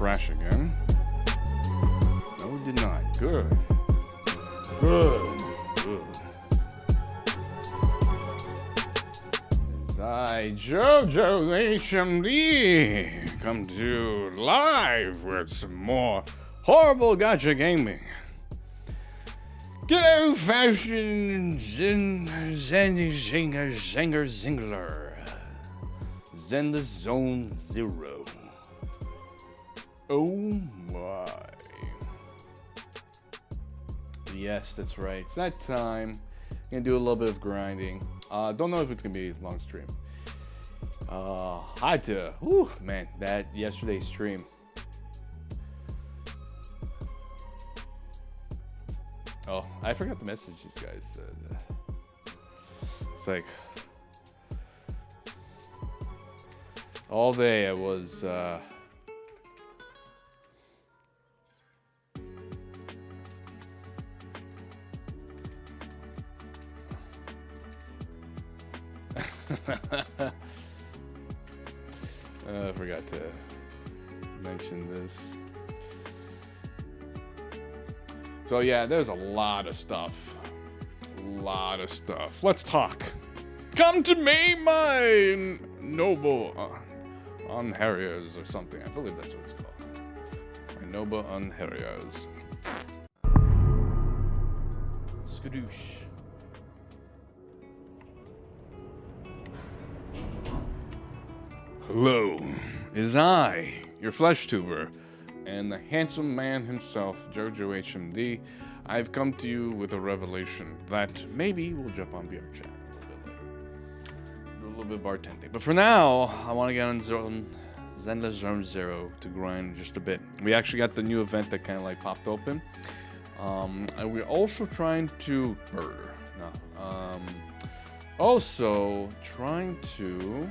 crash again? No, it did not. Good. Good. Good. As I, JoJo HMD, come to you live with some more horrible gacha gaming. Good old fashioned Zingler. Zen the Zone Zero. Oh my. Yes, that's right. It's that time. Gonna do a little bit of grinding. Don't know if it's gonna be a long stream. Had to. Whew, man, that yesterday's stream. Oh, I forgot the message these guys said. It's like all day I was I forgot to mention this. So yeah, there's a lot of stuff. Let's talk. Come to me, my noble unharriers or something. I believe that's what it's called. My noble unharriers. Skadoosh. Hello, is I, your flesh tuber, and the handsome man himself, JoJo HMD. I've come to you with a revelation that maybe we'll jump on VRchatter a little bit later. Do a little bit of bartending. But for now, I want to get on Zenla Zone Zero to grind just a bit. We actually got the new event that kind of like popped open. And we're also trying to... also trying to...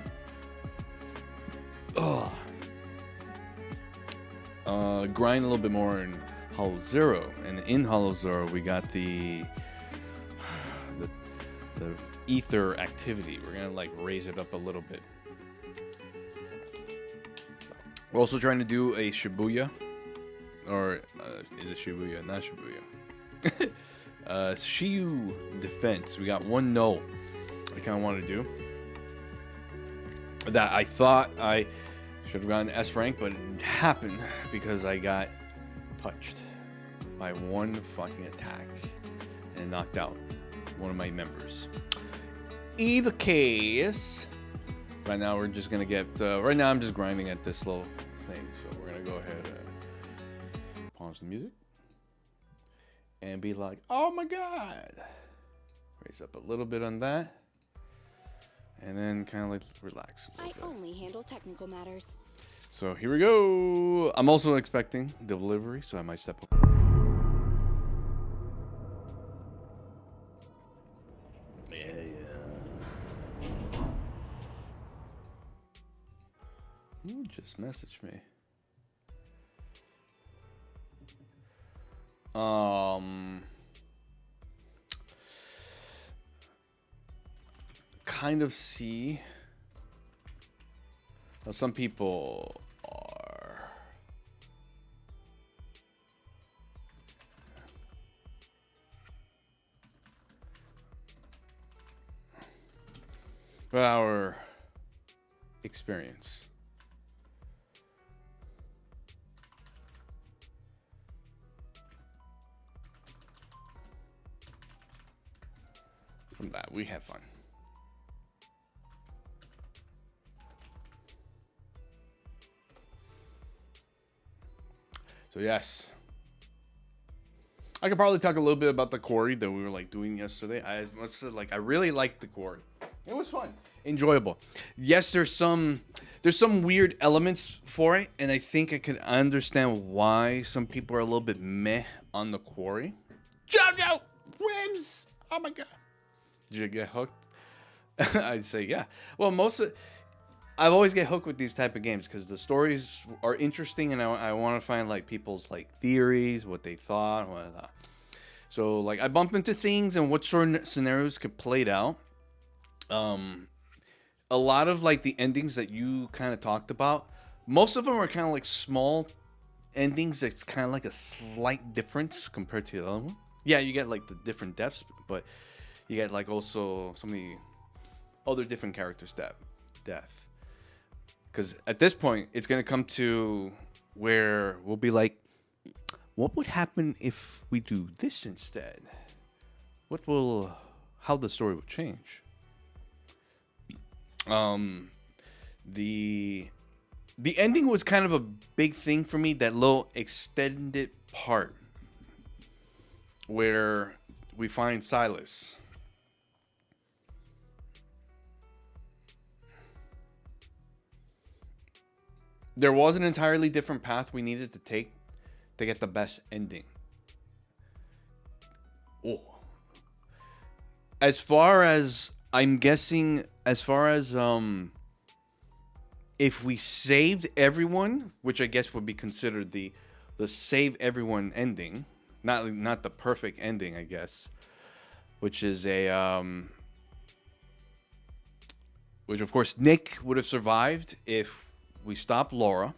grind a little bit more in Hollow Zero, and in Hollow Zero we got the ether activity. We're gonna like raise it up a little bit. We're also trying to do a Shibuya, or is it Shibuya? Not Shibuya. Shiyu defense. We got one no. I kind of want to do that. I thought I should have gotten S rank, but it happened because I got touched by one fucking attack and knocked out one of my members. Either case, right now we're just gonna get. Right now I'm just grinding at this little thing, so we're gonna go ahead and pause the music and be like, "Oh my god!" Raise up a little bit on that. And then kind of like relax. I only handle technical matters. So here we go. I'm also expecting delivery, so I might step up. Yeah. Who just messaged me? Kind of see how some people are but our experience from that we have fun. So yes, I could probably talk a little bit about the quarry that we were like doing yesterday. I must say, like, I really liked the quarry. It was fun, enjoyable. Yes, there's some weird elements for it, and I think I could understand why some people are a little bit meh on the quarry. JoJo wins! Oh my god! Did you get hooked? I'd say yeah. Well, I've always get hooked with these type of games because the stories are interesting, and I want to find like people's like theories, what they thought, what. So like I bump into things and what sort of scenarios could played out. A lot of like the endings that you kind of talked about, most of them are kind of like small endings, it's kind of like a slight difference compared to the other one. Yeah, you get like the different deaths, but you get like also so many other different characters' death. Because at this point, it's gonna come to where we'll be like, what would happen if we do this instead? How the story would change? The ending was kind of a big thing for me. That little extended part where we find Silas. There was an entirely different path we needed to take to get the best ending. Oh. As far as I'm guessing, as far as if we saved everyone, which I guess would be considered the save everyone ending, not the perfect ending, I guess, which is which of course Nick would have survived if we stopped Laura.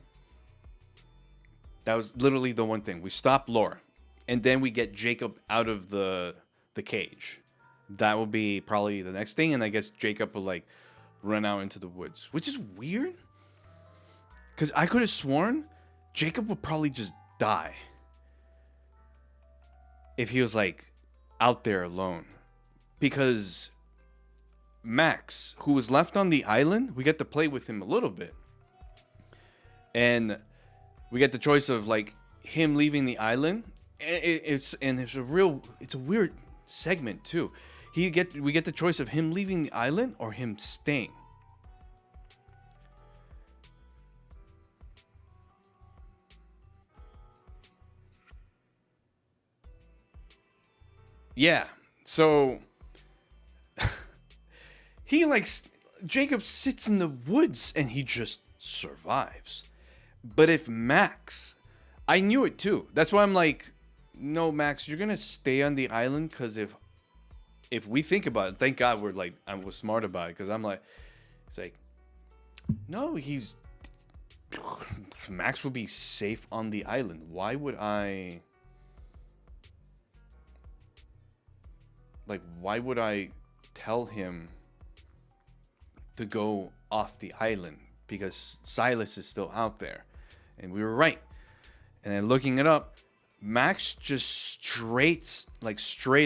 That was literally the one thing. We stopped Laura, and then we get Jacob out of the cage. That will be probably the next thing, and I guess Jacob will like run out into the woods, which is weird. Because I could have sworn Jacob would probably just die if he was like out there alone. Because Max, who was left on the island, we get to play with him a little bit. And we get the choice of like him leaving the island. It's a weird segment too. We get the choice of him leaving the island or him staying. Yeah. So he Jacob sits in the woods and he just survives. But if Max, I knew it too. That's why I'm like, no, Max, you're gonna stay on the island, because if we think about it, thank God I was smart about it, because I'm like, it's like, no, Max would be safe on the island. Why would I tell him to go off the island? Because Silas is still out there. And we were right. And then looking it up, Max just straight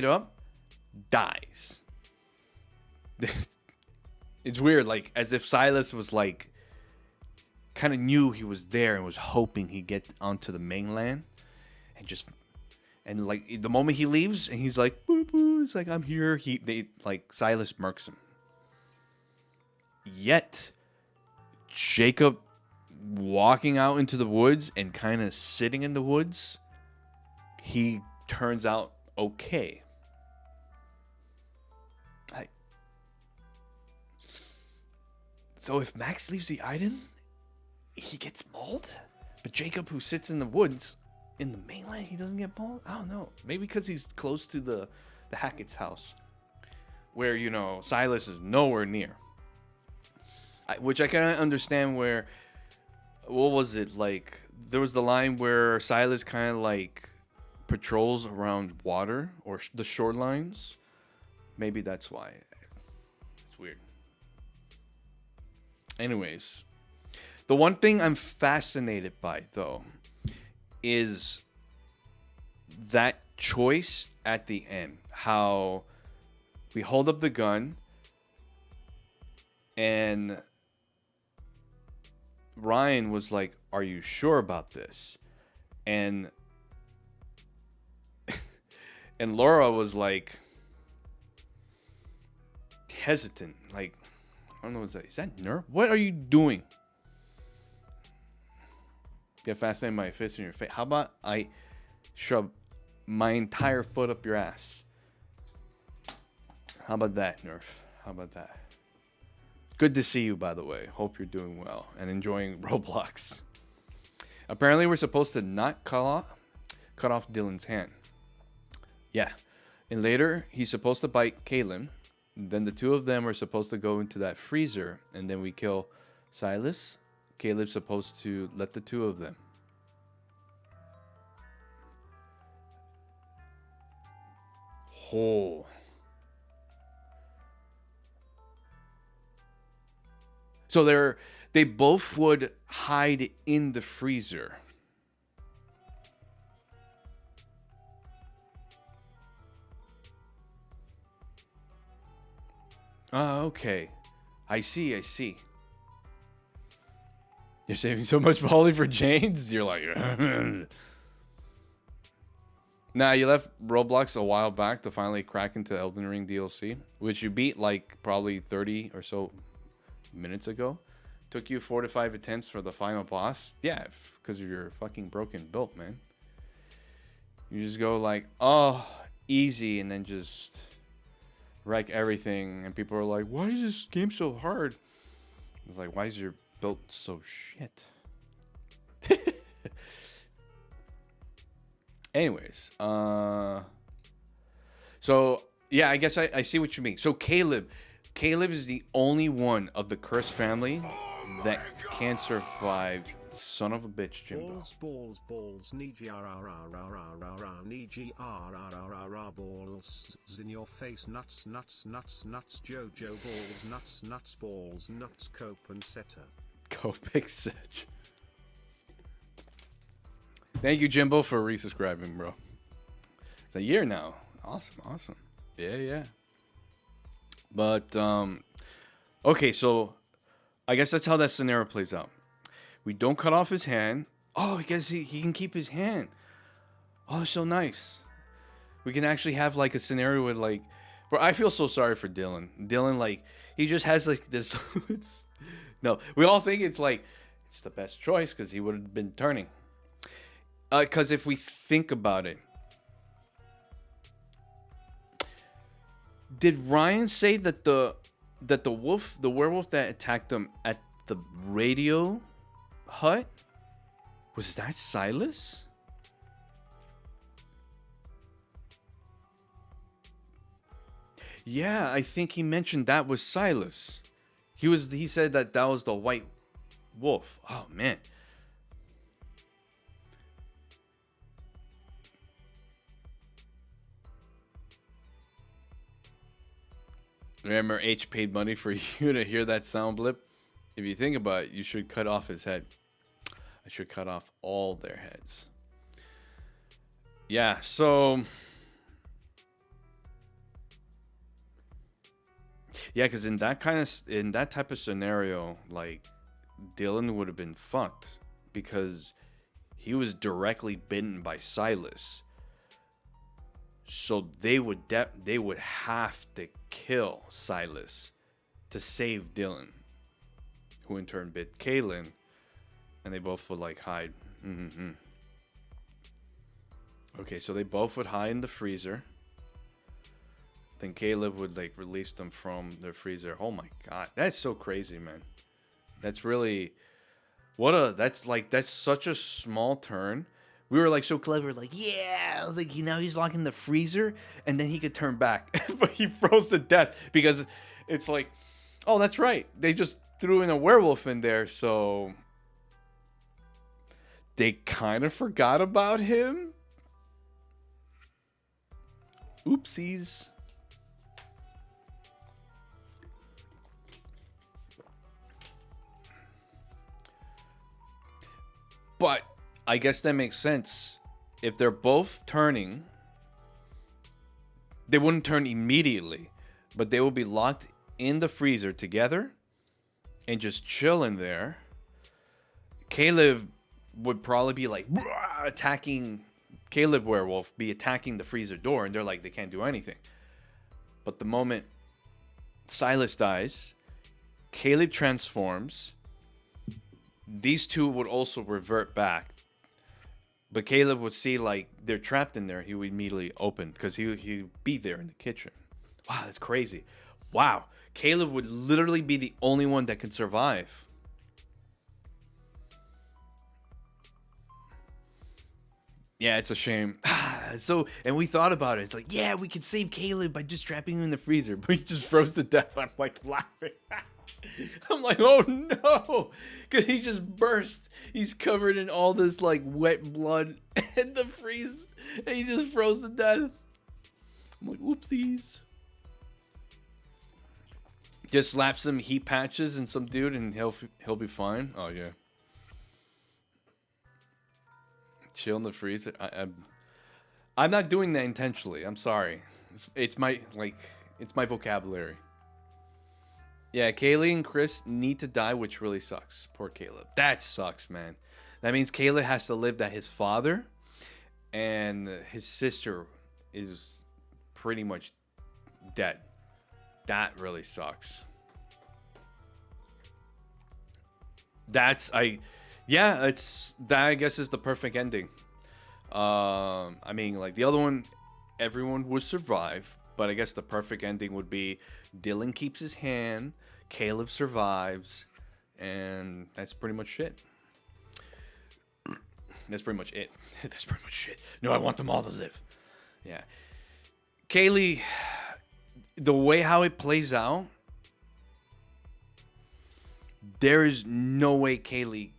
up dies. It's weird, like as if Silas was like kind of knew he was there and was hoping he'd get onto the mainland, and like the moment he leaves and he's like, boo boo, it's like, I'm here. Silas murks him. Yet Jacob walking out into the woods and kind of sitting in the woods, he turns out okay. So if Max leaves the island, he gets mauled? But Jacob, who sits in the woods in the mainland, he doesn't get mauled? I don't know. Maybe because he's close to the Hackett's house, where, Silas is nowhere near. Which I kind of understand where, what was it? Like, there was the line where Silas kind of like patrols around water or the shorelines. Maybe that's why. It's weird. Anyways, the one thing I'm fascinated by, though, is that choice at the end. How we hold up the gun and Ryan was like, "Are you sure about this?" And Laura was like hesitant, like, I don't know, is that nerve? What are you doing? Get fascinated by my fist in your face. How about I shove my entire foot up your ass? How about that, Nerf? How about that? Good to see you, by the way. Hope you're doing well and enjoying Roblox. Apparently, we're supposed to not cut off Dylan's hand. Yeah. And later, he's supposed to bite Kaylin. Then the two of them are supposed to go into that freezer, and then we kill Silas. Caleb's supposed to let the two of them. Oh. So they both would hide in the freezer. Okay. I see. You're saving so much volley for Jane's? You're like... Nah, you left Roblox a while back to finally crack into Elden Ring DLC, which you beat like probably 30 or so minutes ago. Took you 4 to 5 attempts for the final boss. Yeah, because of your fucking broken build, man. You just go like, oh, easy, and then just wreck everything. And people are like, why is this game so hard? It's like, why is your build so shit? Anyways, so yeah, I guess I see what you mean. So Caleb is the only one of the cursed family that can survive. Son of a bitch, Jimbo. Balls, Niji balls in your face, nuts, Jojo balls, nuts, balls, nuts, cope and setter. Copic Sedge. Thank you, Jimbo, for resubscribing, bro. It's a year now. Awesome. Yeah. But, okay, so I guess that's how that scenario plays out. We don't cut off his hand. Oh, I guess he can keep his hand. Oh, so nice. We can actually have, like, a scenario with, like... Bro, I feel so sorry for Dylan. Dylan, like, he just has, like, this... No, we all think it's, like, it's the best choice because he would have been turning. Because if we think about it, did Ryan say that the werewolf that attacked him at the radio hut, was that Silas? Yeah, I think he mentioned that was Silas. He said that was the white wolf. Oh man. Remember, H paid money for you to hear that sound blip? If you think about it, you should cut off his head. I should cut off all their heads. Yeah, so... Yeah, because in that type of scenario, like, Dylan would have been fucked. Because he was directly bitten by Silas. So they would have to kill Silas to save Dylan, who in turn bit Kaylin, and they both would like hide. Okay, so they both would hide in the freezer. Then Caleb would like release them from their freezer. Oh my god, that's so crazy, man. That's really that's such a small turn. We were like so clever, like, yeah, I was like, he's locking the freezer, and then he could turn back. But he froze to death because it's like, oh, that's right. They just threw in a werewolf in there, so they kind of forgot about him. Oopsies. But I guess that makes sense. If they're both turning, they wouldn't turn immediately, but they will be locked in the freezer together and just chilling there. Caleb would probably be like attacking Caleb werewolf, be attacking the freezer door, and they're like, they can't do anything. But the moment Silas dies, Caleb transforms. These two would also revert back. But Caleb would see, like, they're trapped in there. He would immediately open because he'd be there in the kitchen. Wow, that's crazy. Wow. Caleb would literally be the only one that can survive. Yeah, it's a shame. And we thought about it. It's like, yeah, we could save Caleb by just trapping him in the freezer. But he just froze to death. I'm, like, laughing. I'm like, oh, no. Because he just burst. He's covered in all this, like, wet blood and the freeze. And he just froze to death. I'm like, oopsies. Just slap some heat patches and some dude, and he'll be fine. Oh yeah. Chill in the freezer. I'm not doing that intentionally. I'm sorry. It's my vocabulary. Yeah, Kaylee and Chris need to die, which really sucks. Poor Caleb. That sucks, man. That means Caleb has to live that his father and his sister is pretty much dead. That really sucks. It's that, I guess, is the perfect ending. I mean, like the other one, everyone would survive, but I guess the perfect ending would be Dylan keeps his hand, Caleb survives, and that's pretty much it. That's pretty much it. That's pretty much it. No, I want them all to live. Yeah. Kaylee, the way how it plays out, there is no way Kaylee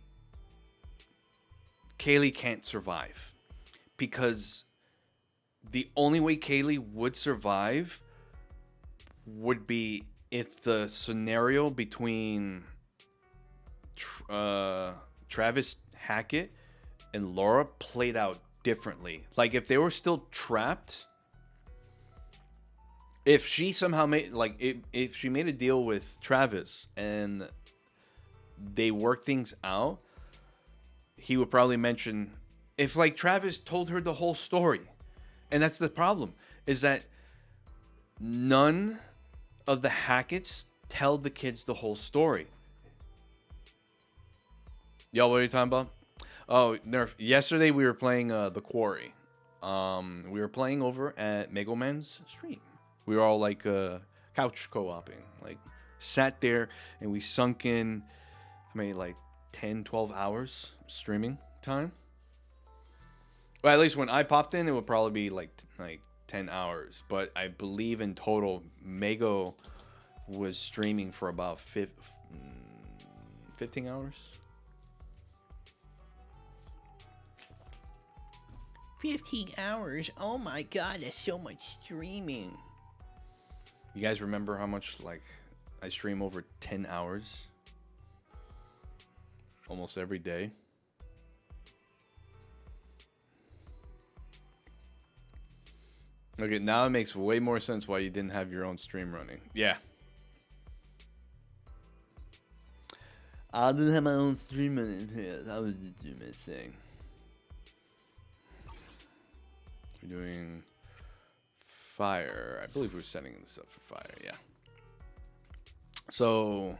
can't survive. Because the only way Kaylee would survive would be if the scenario between Travis Hackett and Laura played out differently. Like if they were still trapped, if she somehow made if she made a deal with Travis and they worked things out, he would probably mention if like Travis told her the whole story. And that's the problem, is that none of the Hacketts tell the kids the whole story. Y'all, what are you talking about? Oh, Nerf. Yesterday we were playing The Quarry. We were playing over at Megoman's stream. We were all like couch co-oping. Like sat there and we sunk in maybe like 10, 12 hours streaming time. Well, at least when I popped in, it would probably be like 10 hours. But I believe in total, Mego was streaming for about 15 hours. 15 hours? Oh my god, that's so much streaming. You guys remember how much like I stream over 10 hours? Almost every day. Okay, now it makes way more sense why you didn't have your own stream running. Yeah. I didn't have my own stream running here. That was the stupid thing. We're doing fire. I believe we're setting this up for fire, yeah. So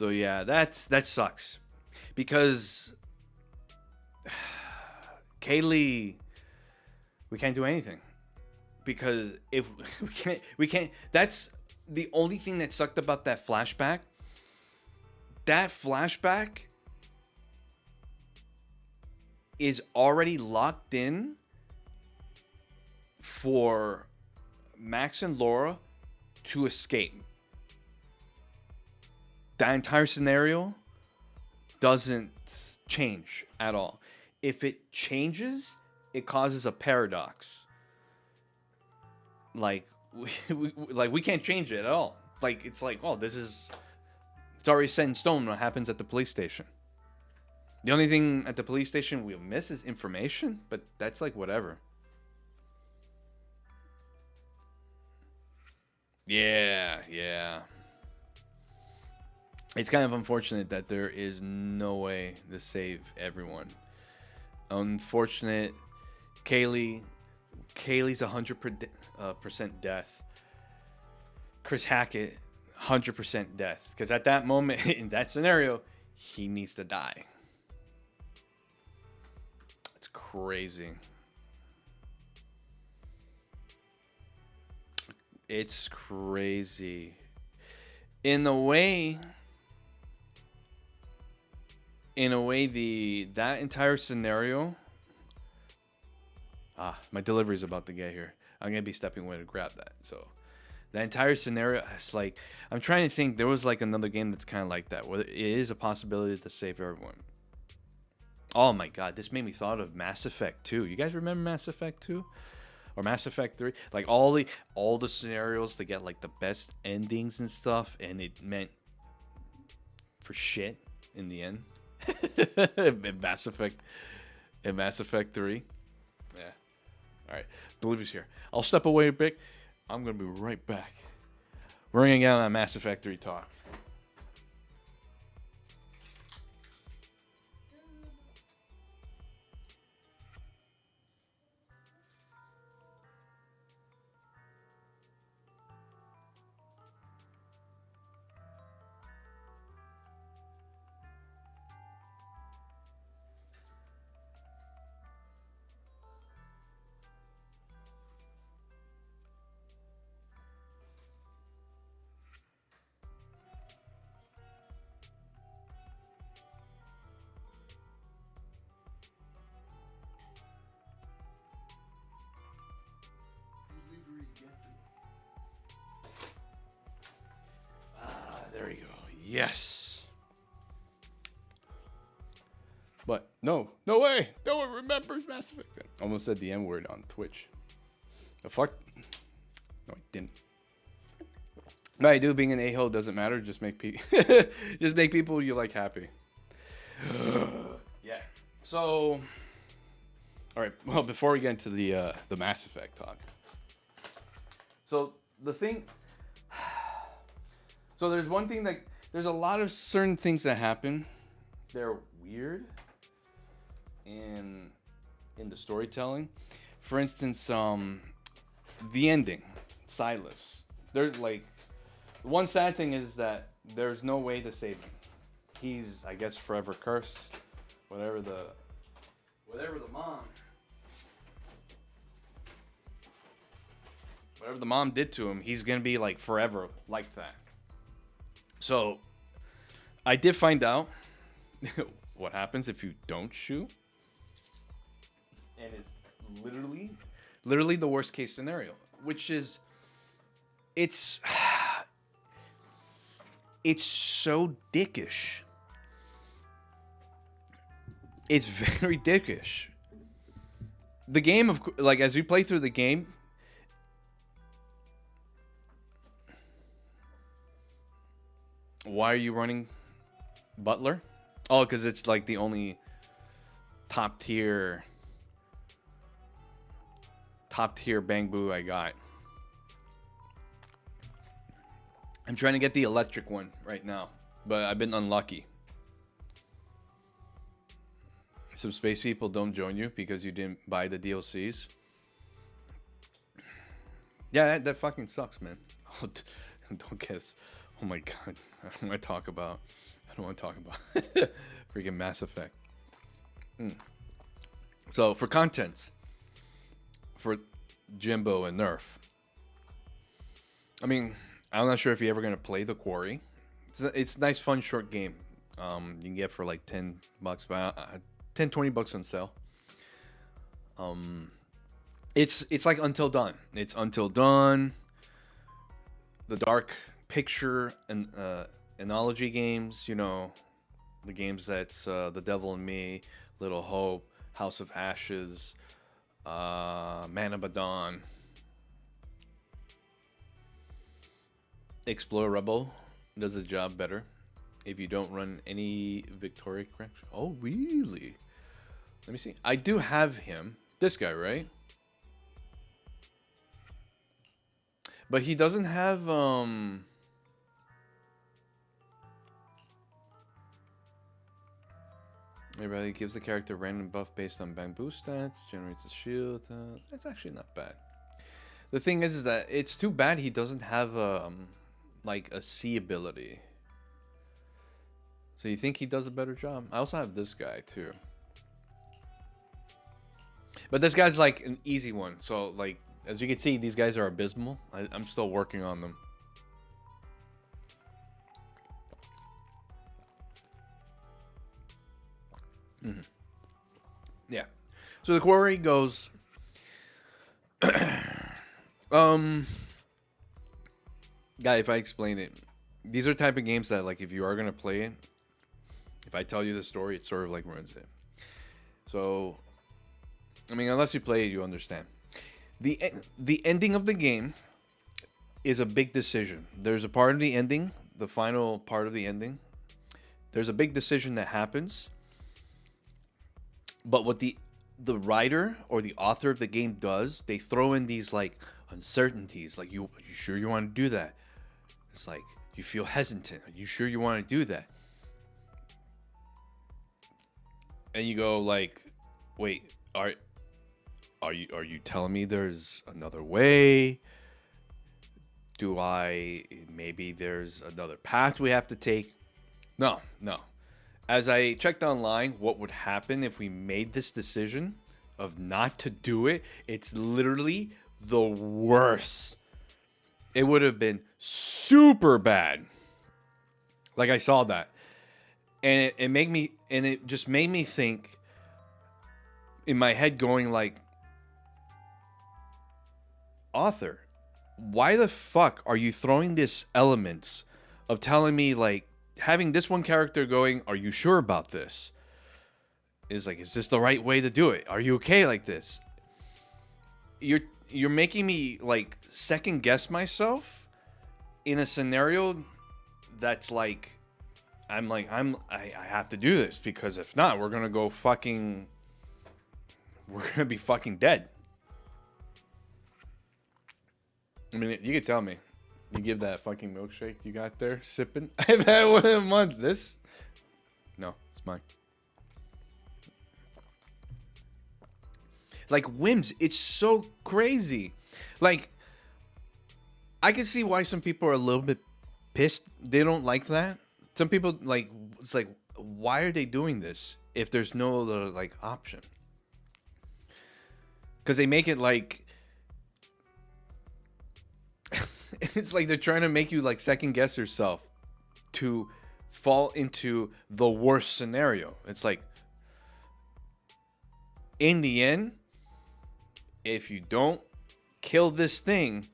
yeah, that sucks. Because Kaylee, we can't do anything. Because if we can't that's the only thing that sucked about that flashback. That flashback is already locked in for Max and Laura to escape. That entire scenario doesn't change at all. If it changes, it causes a paradox. Like we can't change it at all. Like it's like, oh, it's already set in stone what happens at the police station. The only thing at the police station we'll miss is information, but that's like whatever. Yeah. It's kind of unfortunate that there is no way to save everyone. Unfortunate. Kaylee's 100% death. Chris Hackett, 100% death. Because at that moment, in that scenario, he needs to die. It's crazy. It's crazy. In a way, that entire scenario. My delivery is about to get here. I'm gonna be stepping away to grab that. So, the entire scenario, it's like I'm trying to think. There was like another game that's kind of like that, where it is a possibility to save everyone. Oh my god, this made me thought of Mass Effect 2. You guys remember Mass Effect 2? Or Mass Effect 3? Like all the scenarios to get like the best endings and stuff, and it meant for shit in the end. in Mass Effect in Mass Effect 3. Yeah. Alright. Delivery's here. I'll step away a bit. I'm gonna be right back. We're gonna get on Mass Effect 3 talk. There we go. Yes. But no way. No one remembers Mass Effect. I almost said the N word on Twitch. The fuck? No, I didn't. No, I do. Being an a-hole doesn't matter. Just make just make people you like happy. Yeah. So, all right. Well, before we get into the Mass Effect talk. So the thing. So there's one thing that there's a lot of certain things that happen. They're weird in the storytelling. For instance, the ending, Silas. There's like one sad thing is that there's no way to save him. He's, I guess, forever cursed. Whatever the mom did to him, he's gonna be like forever like that. So, I did find out what happens if you don't shoot. And it's literally the worst case scenario, which is, it's so dickish. It's very dickish. The game of, like, as you play through the game, why are you running Butler? Oh, because it's like the only top tier bang boo I got. I'm trying to get the electric one right now, but I've been unlucky. Some space people don't join you because you didn't buy the DLCs. Yeah, that fucking sucks, man. Don't guess. Oh my god. I don't want to talk about freaking Mass Effect. So for contents, for Jimbo and Nerf. I mean, I'm not sure if you're ever gonna play The Quarry. It's a nice, fun, short game. You can get for like $10, about $10-20 on sale. It's like Until Dawn. It's Until Dawn. The Dark Picture and analogy games, you know, the games that's The Devil in Me, Little Hope, House of Ashes, Man of Dawn, Explore Rebel does the job better if you don't run any Victoria correction. Oh, really? Let me see. I do have him. This guy, right? But he doesn't have Everybody gives the character a random buff based on bamboo stats, generates a shield. That's actually not bad. The thing is that it's too bad he doesn't have like a C ability. So you think he does a better job? I also have this guy too. But this guy's like an easy one. So like, as you can see, these guys are abysmal. I'm still working on them. Yeah. So the Quarry goes. Guy, if I explain it, these are type of games that, like, if you are gonna play it, if I tell you the story, it sort of like ruins it. So, I mean, unless you play it, you understand. The ending of the game is a big decision. There's a part of the ending, the final part of the ending. There's a big decision that happens. But what the writer or the author of the game does, they throw in these like uncertainties. Like, you sure you want to do that? It's like you feel hesitant. Are you sure you want to do that? And you go like, wait, are you telling me there's another way? Maybe there's another path we have to take? No. As I checked online, what would happen if we made this decision of not to do it? It's literally the worst. It would have been super bad. Like, I saw that. And it just made me think in my head, going like, author, why the fuck are you throwing this elements of telling me, like, having this one character going, are you sure about this? Is like, is this the right way to do it? Are you okay like this? You're making me like second guess myself in a scenario that's like, I have to do this, because if not, we're gonna be fucking dead. I mean, you could tell me. You give that fucking milkshake you got there sipping. I've had one in a month. This? No, it's mine. Like, whims, it's so crazy. Like, I can see why some people are a little bit pissed. They don't like that. Some people, like, it's like, why are they doing this if there's no other, like, option? Because they make it like, it's like they're trying to make you like second guess yourself to fall into the worst scenario. It's like, in the end, if you don't kill this thing,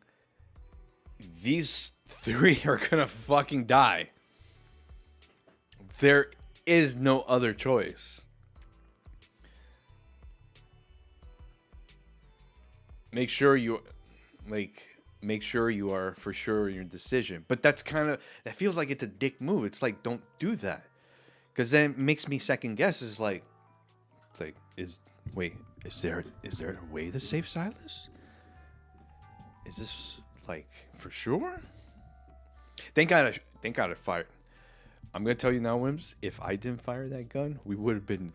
these three are gonna fucking die. There is no other choice. Make sure you are for sure in your decision. But that feels like it's a dick move. It's like, don't do that, because then it makes me second guess. Is there a way to save Silas? Is this like for sure? Thank God I fired. I'm gonna tell you now, Wims. If I didn't fire that gun, we would have been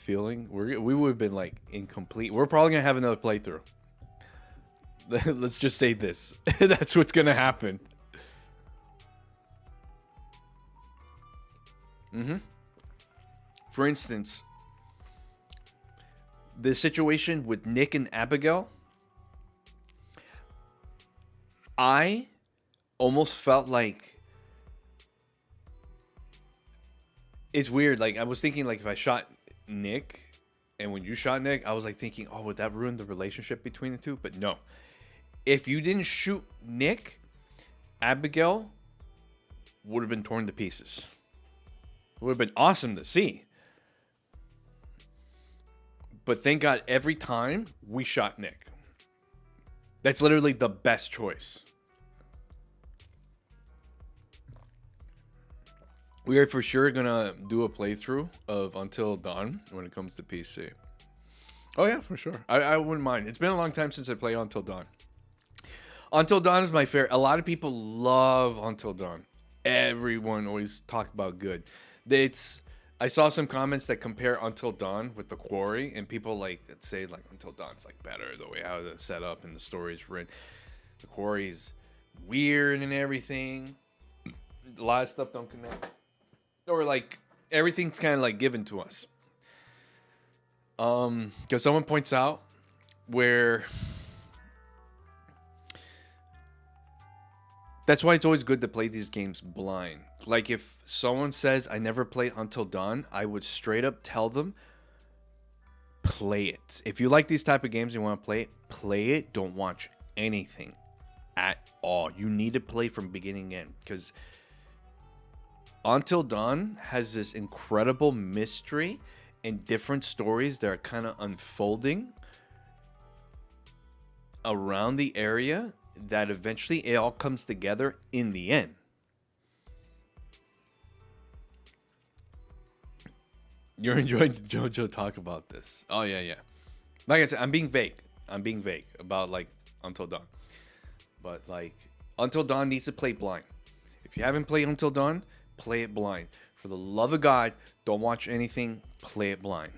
we would have been like incomplete. We're probably gonna have another playthrough. Let's just say this. That's what's gonna happen. For instance, the situation with Nick and Abigail, I almost felt like, it's weird. Like, I was thinking, like, if I shot Nick, and when you shot Nick, I was like thinking, oh, would that ruin the relationship between the two? But no. If you didn't shoot Nick, Abigail would have been torn to pieces. It would have been awesome to see. But thank God every time we shot Nick. That's literally the best choice. We are for sure going to do a playthrough of Until Dawn when it comes to PC. Oh yeah, for sure. I wouldn't mind. It's been a long time since I played Until Dawn. Until Dawn is my favorite. A lot of people love Until Dawn. Everyone always talk about good. I saw some comments that compare Until Dawn with The Quarry, and people like say like Until Dawn's like better, the way how it's set up and the story's written. The Quarry's weird and everything. A lot of stuff don't connect, or like everything's kind of like given to us. Because someone points out where. That's why it's always good to play these games blind. Like, if someone says, I never played Until Dawn, I would straight up tell them, play it. If you like these type of games and you want to play it. Don't watch anything at all. You need to play from beginning end, because Until Dawn has this incredible mystery and different stories that are kind of unfolding around the area that eventually it all comes together in the end. You're enjoying JoJo talk about this. Oh, yeah, yeah. Like I said, I'm being vague. I'm being vague about, like, Until Dawn. But, like, Until Dawn needs to play blind. If you haven't played Until Dawn, play it blind. For the love of God, don't watch anything. Play it blind.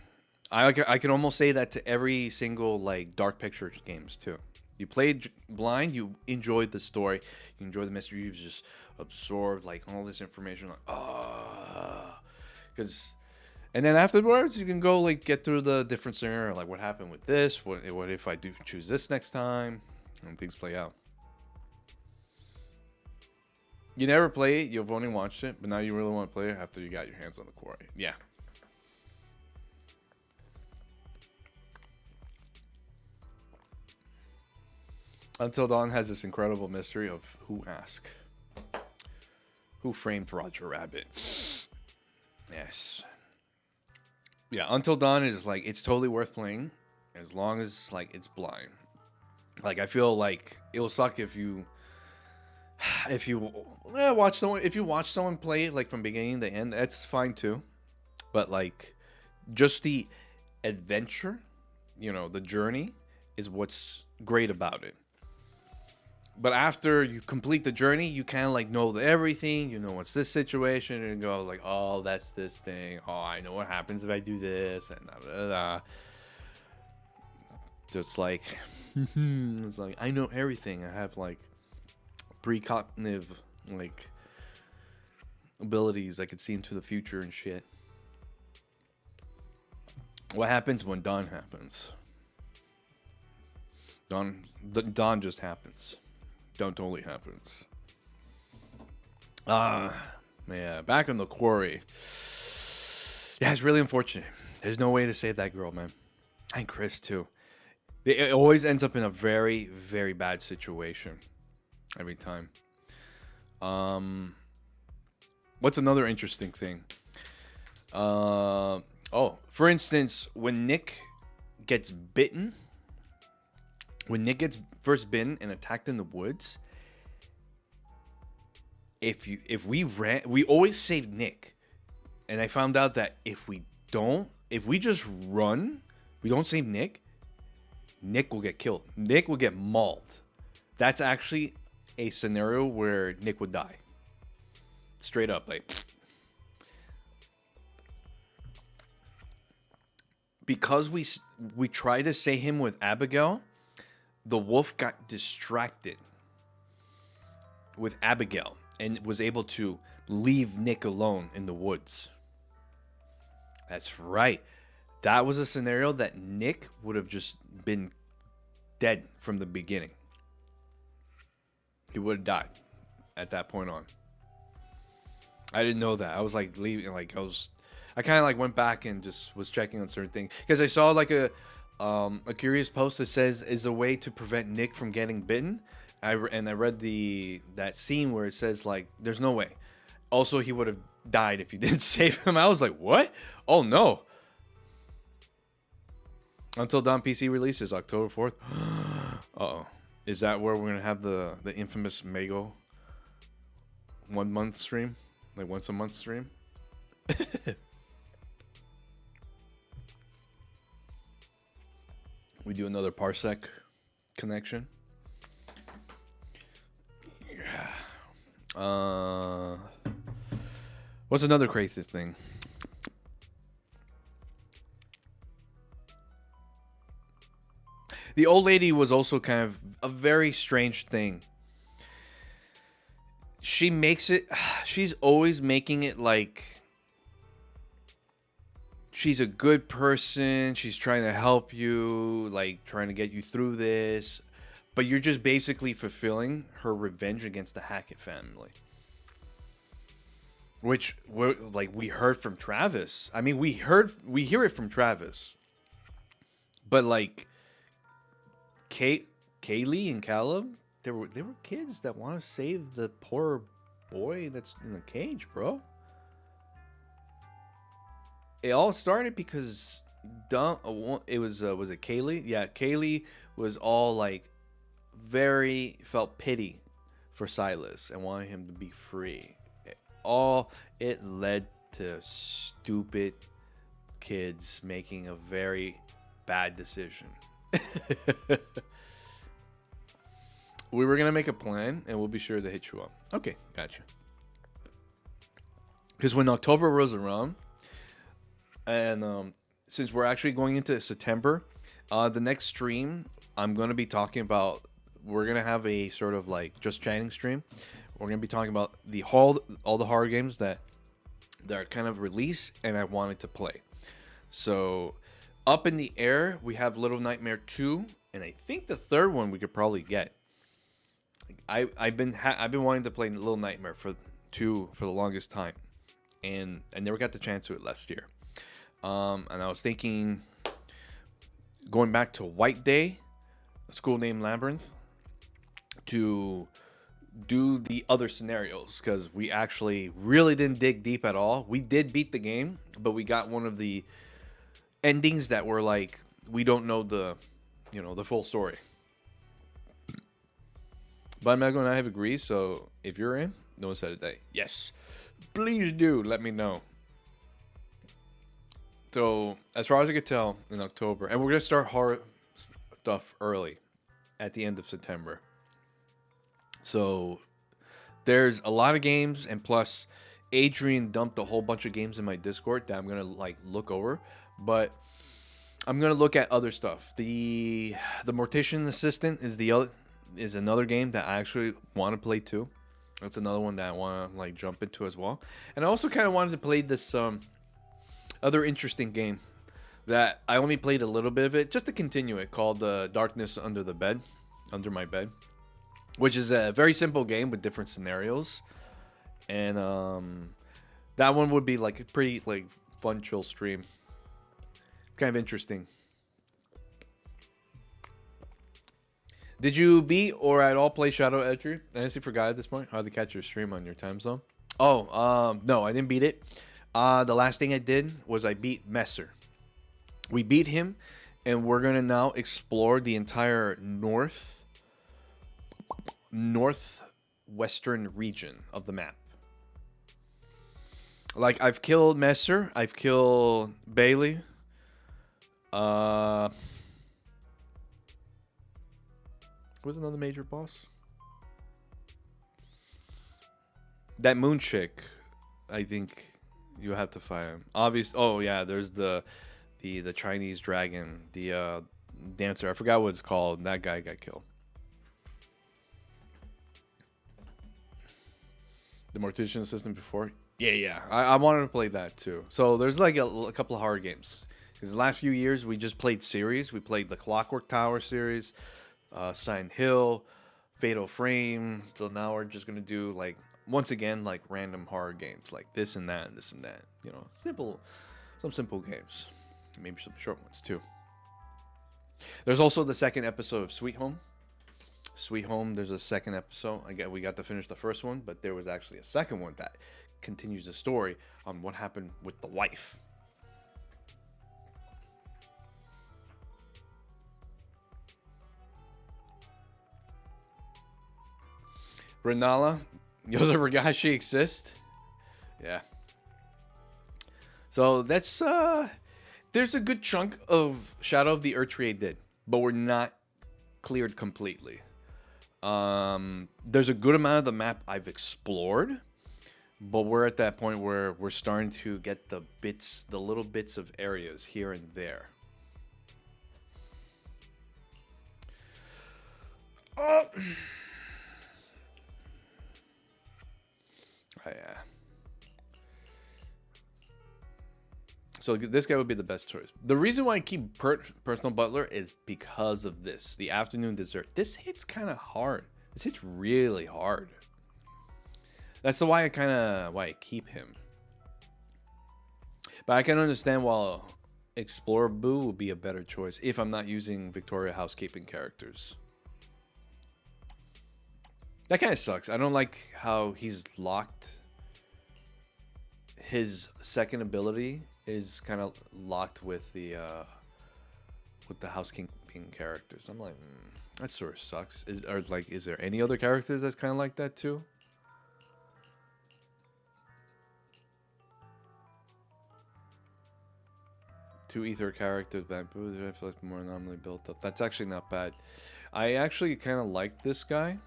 I can almost say that to every single, like, Dark Pictures games, too. You played blind, you enjoyed the story, you enjoy the mystery, you just absorb, like, all this information. Like, because... And then afterwards, you can go, like, get through the different scenario. Like, what happened with this? What if I do choose this next time? And things play out. You never play it. You've only watched it. But now you really want to play it after you got your hands on the core. Yeah. Until Dawn has this incredible mystery of who asked. Who framed Roger Rabbit? Yes. Yeah, Until Dawn is like, it's totally worth playing as long as like it's blind. Like, I feel like it will suck if you watch someone play it like from beginning to end. That's fine too, but like just the adventure, the journey is what's great about it. But after you complete the journey, you kind of like know everything. You know what's this situation, and go like, oh, that's this thing. Oh, I know what happens if I do this, and blah, blah, blah. So it's like, I know everything. I have like precognitive like abilities. I could see into the future and shit. What happens when dawn happens? Dawn just happens. Dawn totally happens. Man, back in the quarry. Yeah, it's really unfortunate. There's no way to save that girl, man. And Chris too. It always ends up in a very, very bad situation every time. What's another interesting thing? For instance, when Nick gets bitten. When Nick gets first bitten and attacked in the woods, if we ran, we always saved Nick. And I found out that if we just run, we don't save Nick, Nick will get killed. Nick will get mauled. That's actually a scenario where Nick would die. Straight up, like. Because we tried to save him with Abigail, the wolf got distracted with Abigail and was able to leave Nick alone in the woods. That's right. That was a scenario that Nick would have just been dead from the beginning. He would have died at that point on. I didn't know that. I was like leaving, like I kind of like went back and just was checking on certain things because I saw like a curious post that says is a way to prevent Nick from getting bitten. I read that scene where it says like there's no way. Also, he would have died if you didn't save him. I was like, what? Oh no. Until Dawn PC releases October 4th. Uh-oh. Is that where we're gonna have the infamous Mago 1 month stream? Like once a month stream? We do another parsec connection. Yeah. What's another crazy thing? The old lady was also kind of a very strange thing. She's always making it like she's a good person. She's trying to help you, like trying to get you through this. But you're just basically fulfilling her revenge against the Hackett family. Which we heard from Travis. I mean, we hear it from Travis. But like Kaylee and Caleb, they were kids that want to save the poor boy that's in the cage, bro. it all started because it was it Kaylee? Yeah, Kaylee was all like very felt pity for Silas and wanted him to be free. It led to stupid kids making a very bad decision. We were gonna make a plan, and we'll be sure to hit you up. Okay, gotcha. Because when October rolls around, and since we're actually going into September, the next stream I'm gonna be talking about. We're gonna have a sort of like just chatting stream. We're gonna be talking about all the horror games that are kind of released and I wanted to play. So up in the air, we have Little Nightmare 2, and I think the third one we could probably get. I've been wanting to play Little Nightmare for the longest time, and I never got the chance to it last year. And I was thinking going back to White Day, a school named Labyrinth, to do the other scenarios, because we actually really didn't dig deep at all. We did beat the game, but we got one of the endings that were like, we don't know the full story. But Melgo and I have agreed, so if you're in, no one said a day. Yes, please do let me know. So as far as I could tell, in October, and we're gonna start horror stuff early, at the end of September. So there's a lot of games, and plus Adrian dumped a whole bunch of games in my Discord that I'm gonna like look over, but I'm gonna look at other stuff. The Mortician Assistant is another game that I actually want to play too. That's another one that I want to like jump into as well. And I also kind of wanted to play this other interesting game that I only played a little bit of it just to continue it, called Darkness Under My Bed, which is a very simple game with different scenarios. And that one would be like a pretty like fun chill stream. Kind of interesting. Did you beat or at all play Shadow Edge? I honestly forgot at this point how to catch your stream on your time zone. Oh, no, I didn't beat it. The last thing I did was I beat Messer. We beat him, and we're gonna now explore the entire northwestern region of the map. Like, I've killed Messer, I've killed Bailey. Who's another major boss? That moon chick, I think you have to fight him. Oh yeah, there's the Chinese dragon, the dancer. I forgot what it's called. That guy got killed. The Mortician Assistant before. Yeah. I wanted to play that too. So there's like a couple of horror games. Because the last few years we just played series. We played the Clockwork Tower series, Silent Hill, Fatal Frame. So now we're just gonna do like once again like random horror games, like this and that and this and that. You know, some simple games, maybe some short ones too. There's also the second episode of Sweet Home. Sweet Home. There's a second episode. We got to finish the first one, but there was actually a second one that continues the story on what happened with the wife. Renala, you also forgot she exists. Yeah. So that's there's a good chunk of Shadow of the Erdtree did, but we're not cleared completely. There's a good amount of the map I've explored, but we're at that point where we're starting to get the little bits of areas here and there. Oh yeah. So this guy would be the best choice. The reason why I keep Personal Butler is because of this. The afternoon dessert. This hits kind of hard. This hits really hard. That's why I keep him. But I can understand why Explorer Boo would be a better choice if I'm not using Victoria housekeeping characters. That kind of sucks. I don't like how he's locked. His second ability is kind of locked with the housekeeping characters. I'm like, that sort of sucks. Is there any other characters that's kind of like that too? Two ether characters, bamboos. I feel like more normally built up. That's actually not bad. I actually kind of like this guy.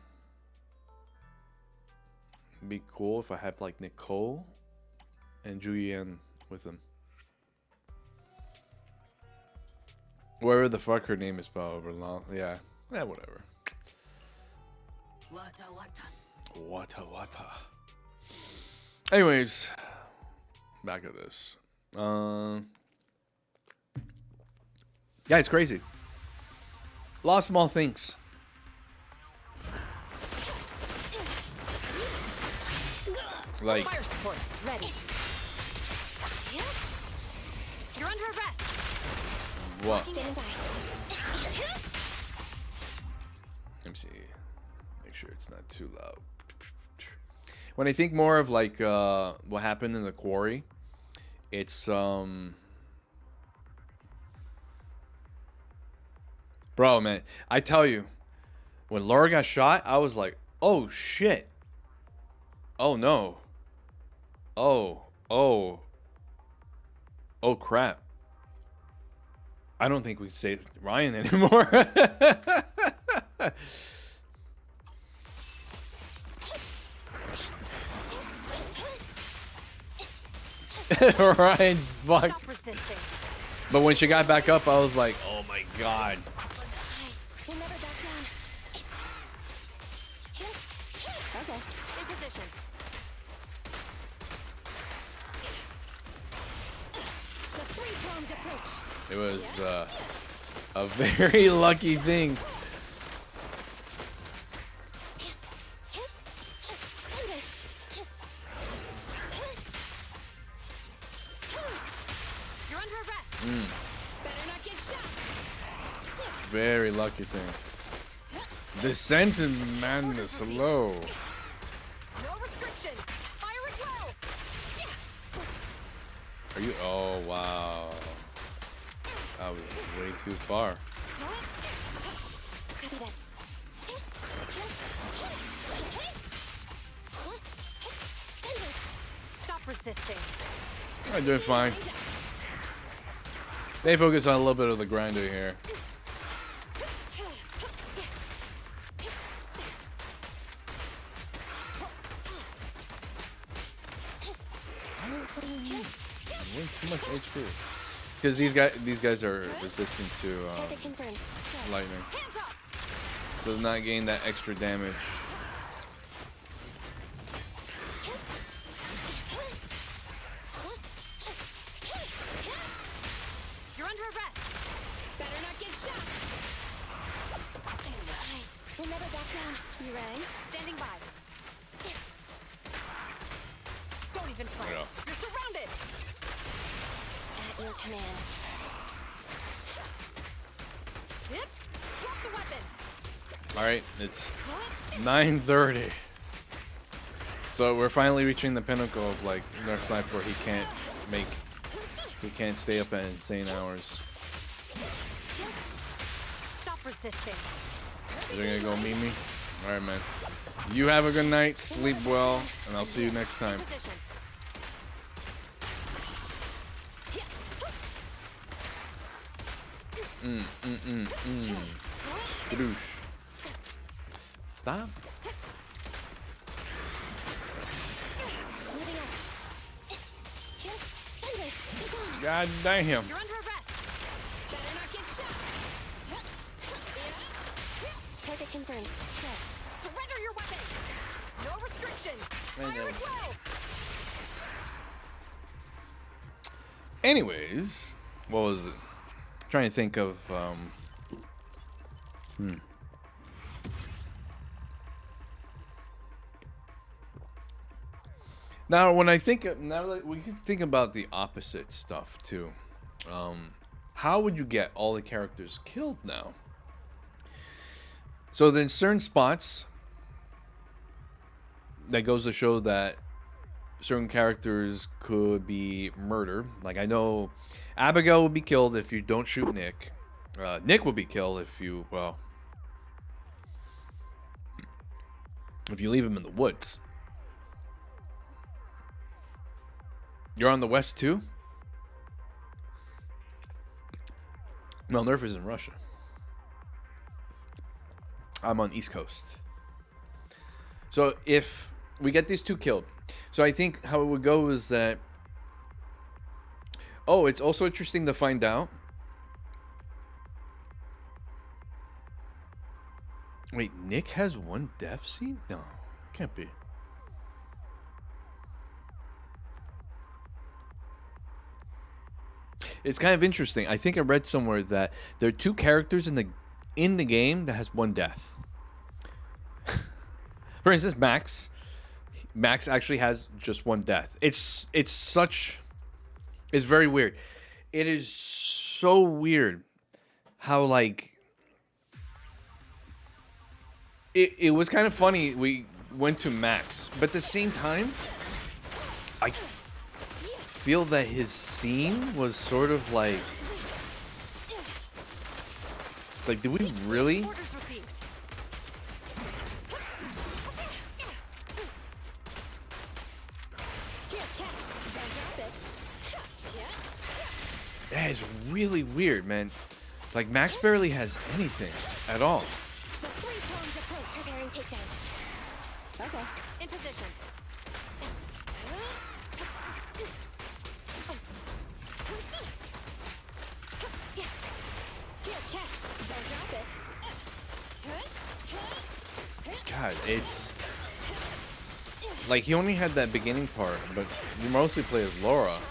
It'd be cool if I had like Nicole and Julianne with him. Whatever the fuck her name is, probably long. Yeah, whatever. Wata. Anyways, back to this. Yeah, it's crazy. A lot of small things. Like, Fire support ready. You're under arrest. what? Standing by. Let me see. Make sure it's not too loud. When I think more of like what happened in the quarry, it's bro, man, I tell you, when Laura got shot, I was like, oh shit. Oh no. Oh crap. I don't think we can save Ryan anymore. Ryan's fucked. Stop resisting. But when she got back up, I was like, oh my god. We'll never back down. Okay. In position. The three-pronged approach. It was a very lucky thing. You're under arrest. Better not get shot. Very lucky thing. Descent in madness. Hello. No restrictions. Fire at will. Are you? Oh wow. I was way too far. Copy that. Stop resisting. I'm doing fine. They focus on a little bit of the grinder here. Way too much HP. Because these guys are resistant to Target confirmed. lightning, Hands up. so they're not getting that extra damage. You're under arrest. Better not get shot. We'll never back down. You ready? Standing by. Don't even try. Yeah. You're surrounded. At your command. Hip. Drop the weapon. All right, it's 9:30. So we're finally reaching the pinnacle of like Nerf Life where he can't stay up at insane hours. Stop resisting. You're gonna go meet me? All right, man. You have a good night, sleep well, and I'll see you next time. Position. Skadoosh. Stop. Moving up. God damn. You're under arrest. Better not get shot. Target confirmed. Surrender your weapon. No restrictions. Fire at will. Anyways, what was it? Trying to think of Now when I think now that we can think about the opposite stuff too. How would you get all the characters killed now? So then certain spots that goes to show that certain characters could be murdered. Like I know Abigail will be killed if you don't shoot Nick. Nick will be killed if you if you leave him in the woods. You're on the west too? No, Nerf is in Russia. I'm on East Coast. So if we get these two killed, so I think how it would go is that. Oh, it's also interesting to find out. Wait, Nick has one death scene? No, can't be. It's kind of interesting. I think I read somewhere that there are two characters in the game that has one death. For instance, Max. Max actually has just one death. It's very weird. It is so weird how like it was kind of funny. We went to Max, but at the same time, I feel that his scene was sort of like did we really? That is really weird, man. Like Max barely has anything at all. The three-pronged approach. Preparing takedown. Okay. In position. God, it's like he only had that beginning part, but you mostly play as Laura. I've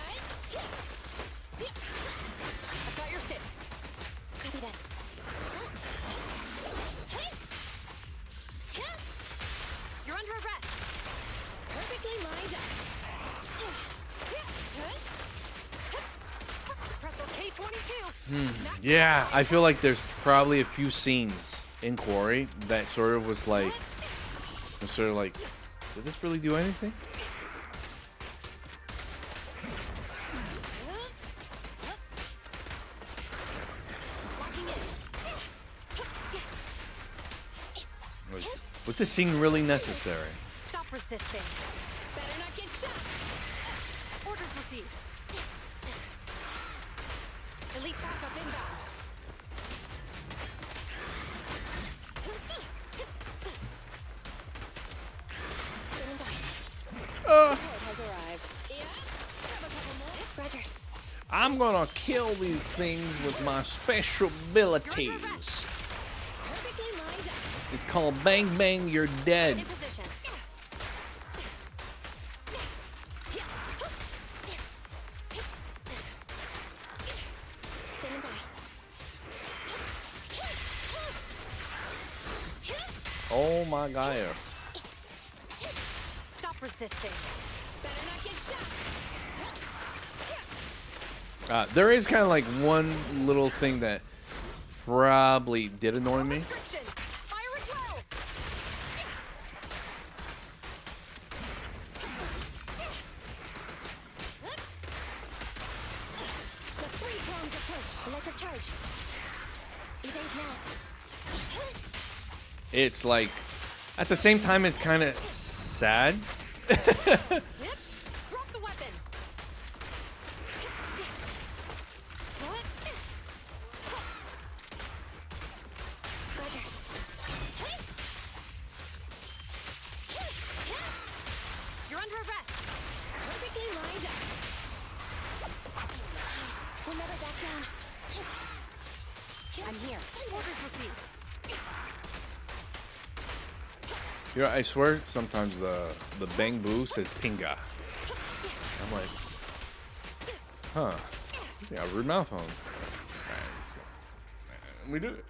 got your six. Copy that. You're under arrest. Perfectly lined up. Pressor K22. Yeah, I feel like there's probably a few scenes in Quarry that sort of was like, did this really do anything? Was this scene really necessary? Stop resisting. Better not get shot. Orders received. Elite backup inbound. Has arrived. Yeah. Grab a couple more. Roger. I'm gonna kill these things with my special abilities. Perfectly lined up. It's called Bang Bang, You're Dead. In position. Standing by. Oh my God. Stop resisting. Better not get shot. There is kind of like one little thing that probably did annoy me. Restriction. Fire as well. The three-pronged approach. Electric charge. Evade now. It's like, at the same time, it's kind of sad. Drop the weapon. Roger. You're under arrest. Perfectly lined up. We'll never back down. I'm here. Orders received. You know, I swear sometimes the Bang Boo says Pinga. I'm like, huh? Yeah, rude mouth on. Alright, let's go. And we did it.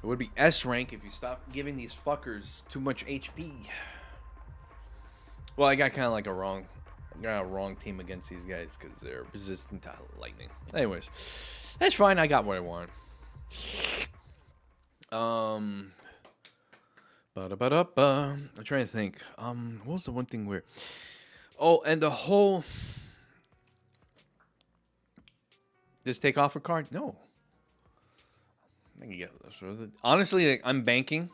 It would be S rank if you stopped giving these fuckers too much HP. Well, I got kind of like a wrong team against these guys because they're resistant to lightning. Anyways, that's fine. I got what I want. Ba-da-ba-da-ba. I'm trying to think. What was the one thing where? Oh, and the whole. Just take off a card? No. I can get this. Honestly, like, I'm banking.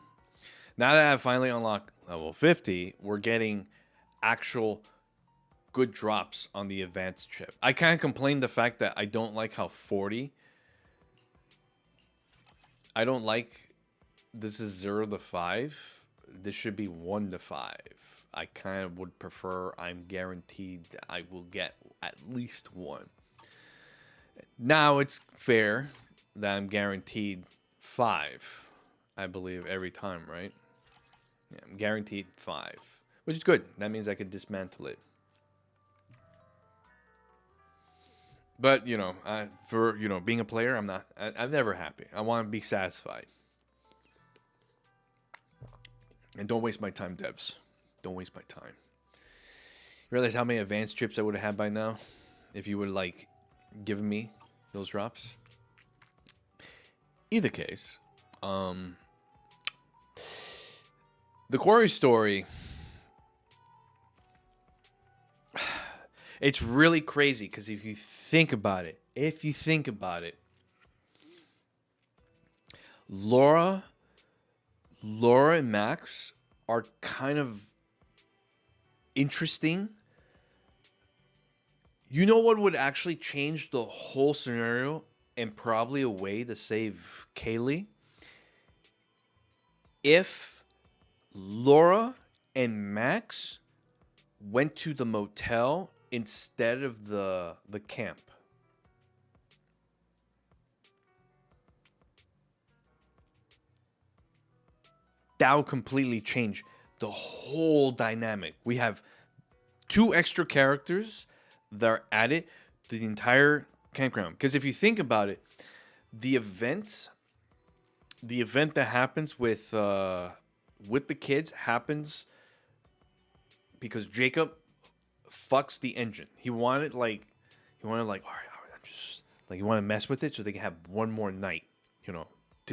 Now that I've finally unlocked level 50, we're getting actual good drops on the advanced chip. I can't complain the fact that I don't like how 40. I don't like this is 0 to 5. This should be 1 to 5. I kind of would prefer I'm guaranteed that I will get at least 1. Now it's fair that I'm guaranteed 5, I believe, every time, right? Yeah, I'm guaranteed 5, which is good. That means I could dismantle it. But, for, being a player, I'm never happy. I want to be satisfied. And don't waste my time, devs. Don't waste my time. You realize how many advanced chips I would have had by now if you would like given me those drops? Either case, the quarry story, it's really crazy because if you think about it, Laura and Max are kind of interesting. You know what would actually change the whole scenario and probably a way to save Kaylee? If Laura and Max went to the motel instead of the camp. That would completely change the whole dynamic. We have 2 extra characters that are added to the entire campground. Because if you think about it, the event that happens with the kids happens because Jacob fucks the engine. He wanted all right, I'm just like, he wanted to mess with it so they can have one more night, to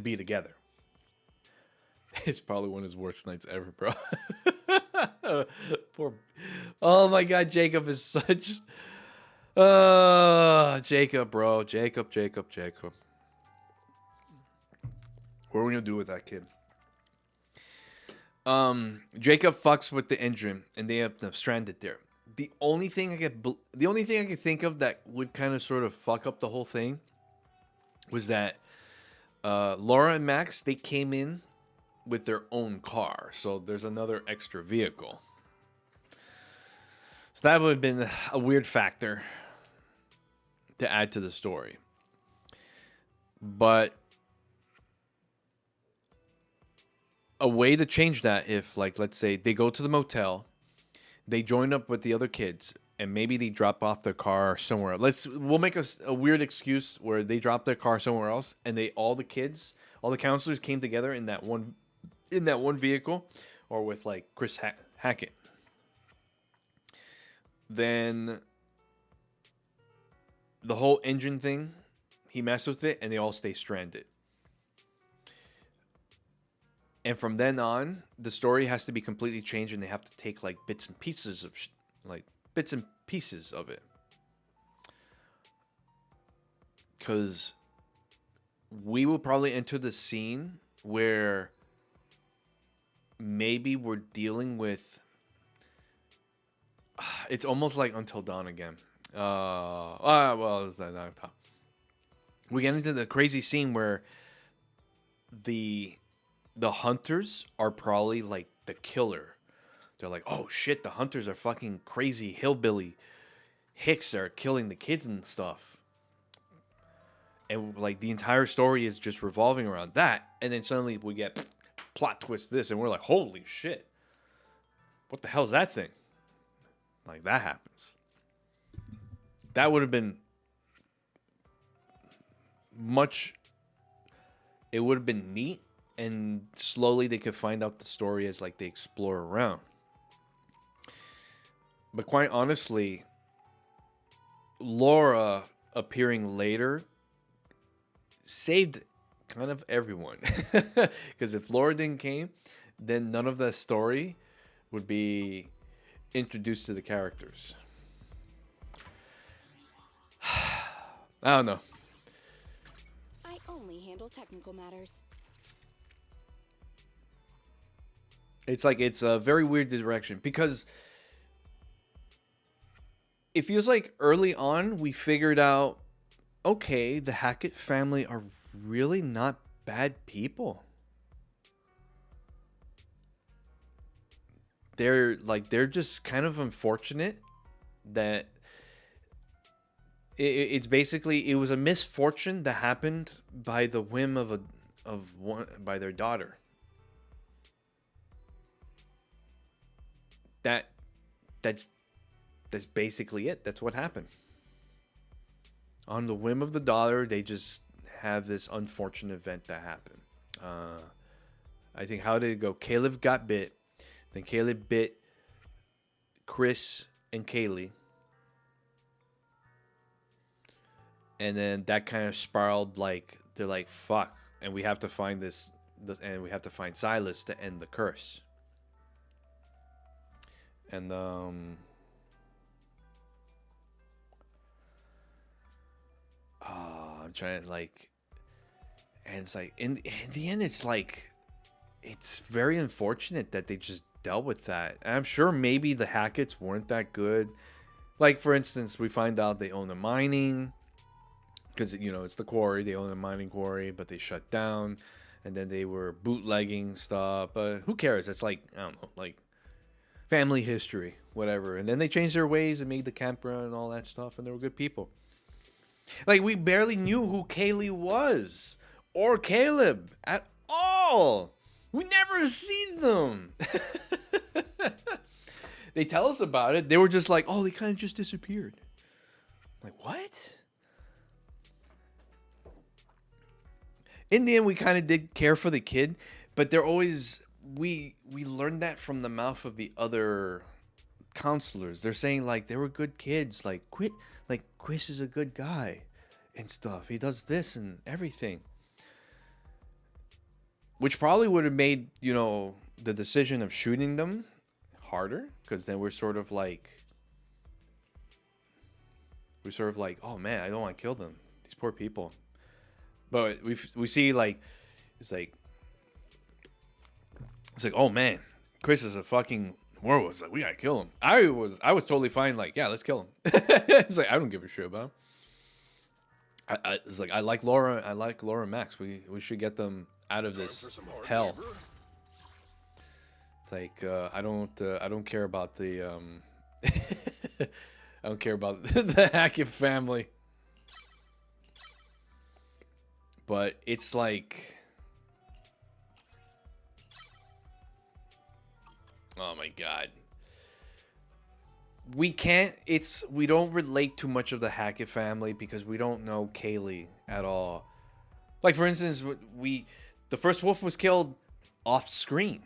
be together. It's probably one of his worst nights ever, bro. Oh my God, Jacob is such. Jacob, bro, Jacob. What are we gonna do with that kid? Jacob fucks with the engine, and they end up stranded there. The only thing I could think of that would kind of sort of fuck up the whole thing was that Laura and Max, they came in with their own car, so there's another extra vehicle. So that would have been a weird factor to add to the story. But a way to change that, if, like, let's say they go to the motel, they join up with the other kids, and maybe they drop off their car somewhere. We'll make a weird excuse where they drop their car somewhere else, and all the counselors came together in that one vehicle, or with like Chris Hackett. Then the whole engine thing, he messed with it, and they all stay stranded. And from then on, the story has to be completely changed, and they have to take like bits and pieces of it. Because we will probably enter the scene where maybe we're dealing with. It's almost like Until Dawn again. Well, is that not top? We get into the crazy scene where the hunters are probably like the killer. They're like, oh shit, the hunters are fucking crazy hillbilly hicks that are killing the kids and stuff. And like the entire story is just revolving around that. And then suddenly we get plot twist this, and we're like, holy shit. What the hell is that thing? Like, that happens. That would have been it would have been neat, and slowly they could find out the story as like they explore around. But quite honestly, Laura appearing later saved kind of everyone. Because if Laura didn't came, then none of the story would be introduced to the characters. I don't know. I only handle technical matters. It's like it's a very weird direction because it feels like early on we figured out, okay, the Hackett family are really not bad people. They're just kind of unfortunate that it's basically it was a misfortune that happened by the whim of one by their daughter. That's basically it. That's what happened. On the whim of the daughter, they just have this unfortunate event that happened. I think how did it go? Caleb got bit. Then Caleb bit Chris and Kaylee. And then that kind of spiraled, like they're like, fuck, and we have to find this and we have to find Silas to end the curse. And I'm trying to like, and it's like in the end, it's like it's very unfortunate that they just dealt with that. And I'm sure maybe the Hacketts weren't that good. Like for instance, we find out they own the mining because it's the quarry. They own a mining quarry, but they shut down, and then they were bootlegging stuff. But who cares? It's like I don't know, like family history, whatever. And then they changed their ways and made the campground and all that stuff, and they were good people. Like we barely knew who Kaylee was or Caleb at all. We never see them. They tell us about it. They were just like, oh, they kind of just disappeared. Like, what? In the end, we kind of did care for the kid, but they're always we learned that from the mouth of the other counselors. They're saying like they were good kids. Like Chris is a good guy and stuff. He does this and everything. Which probably would have made, the decision of shooting them harder. Because then we're sort of like, oh man, I don't want to kill them. These poor people. But we see like, it's like, oh man, Chris is a fucking werewolf. It's like, we gotta kill him. I was totally fine. Like, yeah, let's kill him. It's like, I don't give a shit about him. It's like, I like Laura and Max. We should get them out of this hell. It's like I don't care about the I don't care about the Hackett family. But it's like, oh my god. We don't relate too much of the Hackett family because we don't know Kaylee at all. Like for instance, the first wolf was killed off screen.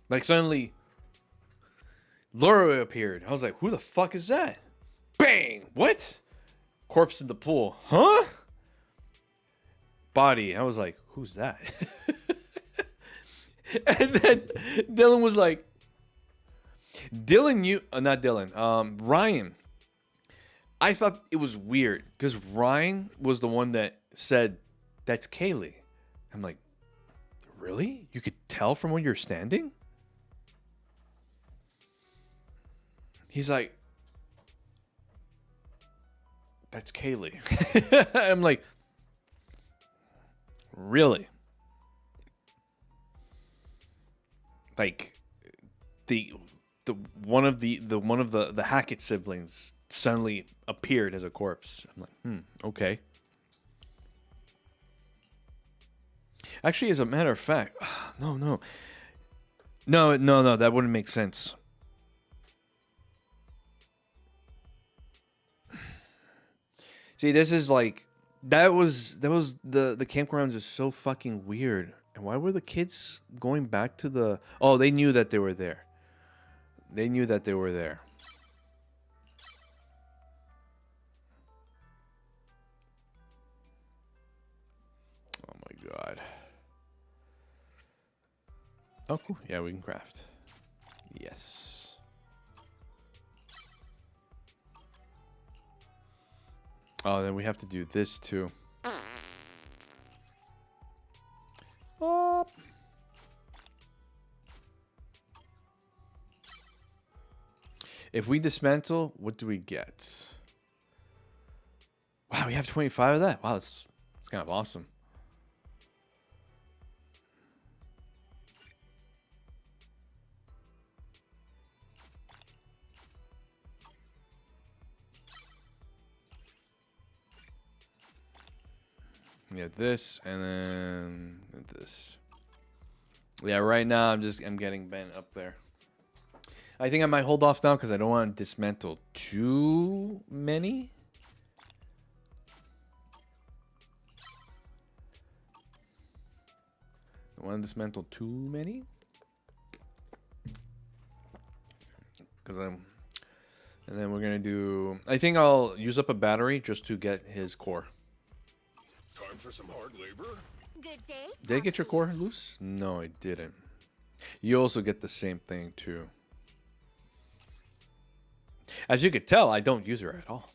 Like suddenly Laura appeared. I was like, who the fuck is that? Bang! What? Corpse in the pool. Huh? Body. I was like, who's that? And then Dylan was like, Ryan. I thought it was weird because Ryan was the one that said, that's Kaylee. I'm like, really? You could tell from where you're standing? He's like, that's Kaylee. I'm like, really? Like the one of the Hackett siblings suddenly appeared as a corpse. I'm like, okay. Actually, as a matter of fact, no, that wouldn't make sense. See, this is like that was the campgrounds are so fucking weird. And why were the kids going back to the? Oh, they knew that they were there. They knew that they were there. Oh my God. Oh, cool. Yeah, we can craft. Yes. Oh, then we have to do this too. Oh. If we dismantle, what do we get? Wow, we have 25 of that. Wow, that's kind of awesome. Yeah, this and then this. Yeah, right now I'm getting bent up there. I think I might hold off now because I don't want to dismantle too many. Don't want to dismantle too many. And then we're gonna do. I think I'll use up a battery just to get his core. Time for some hard labor. Good day. Did I get your core loose? No, I didn't. You also get the same thing too. As you could tell, I don't use her at all.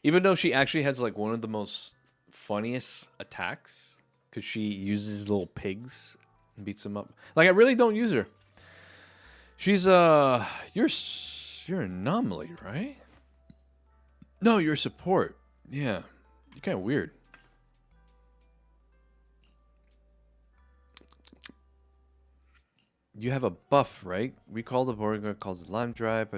Even though she actually has like one of the most funniest attacks, because she uses little pigs and beats them up. Like I really don't use her. She's you're an anomaly, right? No, you're a support. Yeah, you're kind of weird. You have a buff, right? Recall the board guard calls it lime drive.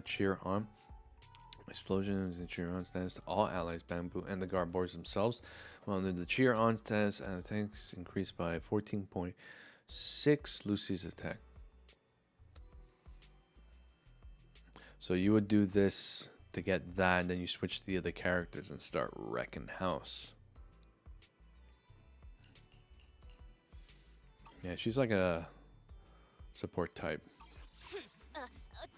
Cheer on. Explosions and cheer on status to all allies, bamboo, and the guard boards themselves. Well, under the cheer on status, attacks increased by 14.6. Lucy's attack. So you would do this to get that, and then you switch to the other characters and start wrecking house. Yeah, she's like a support type.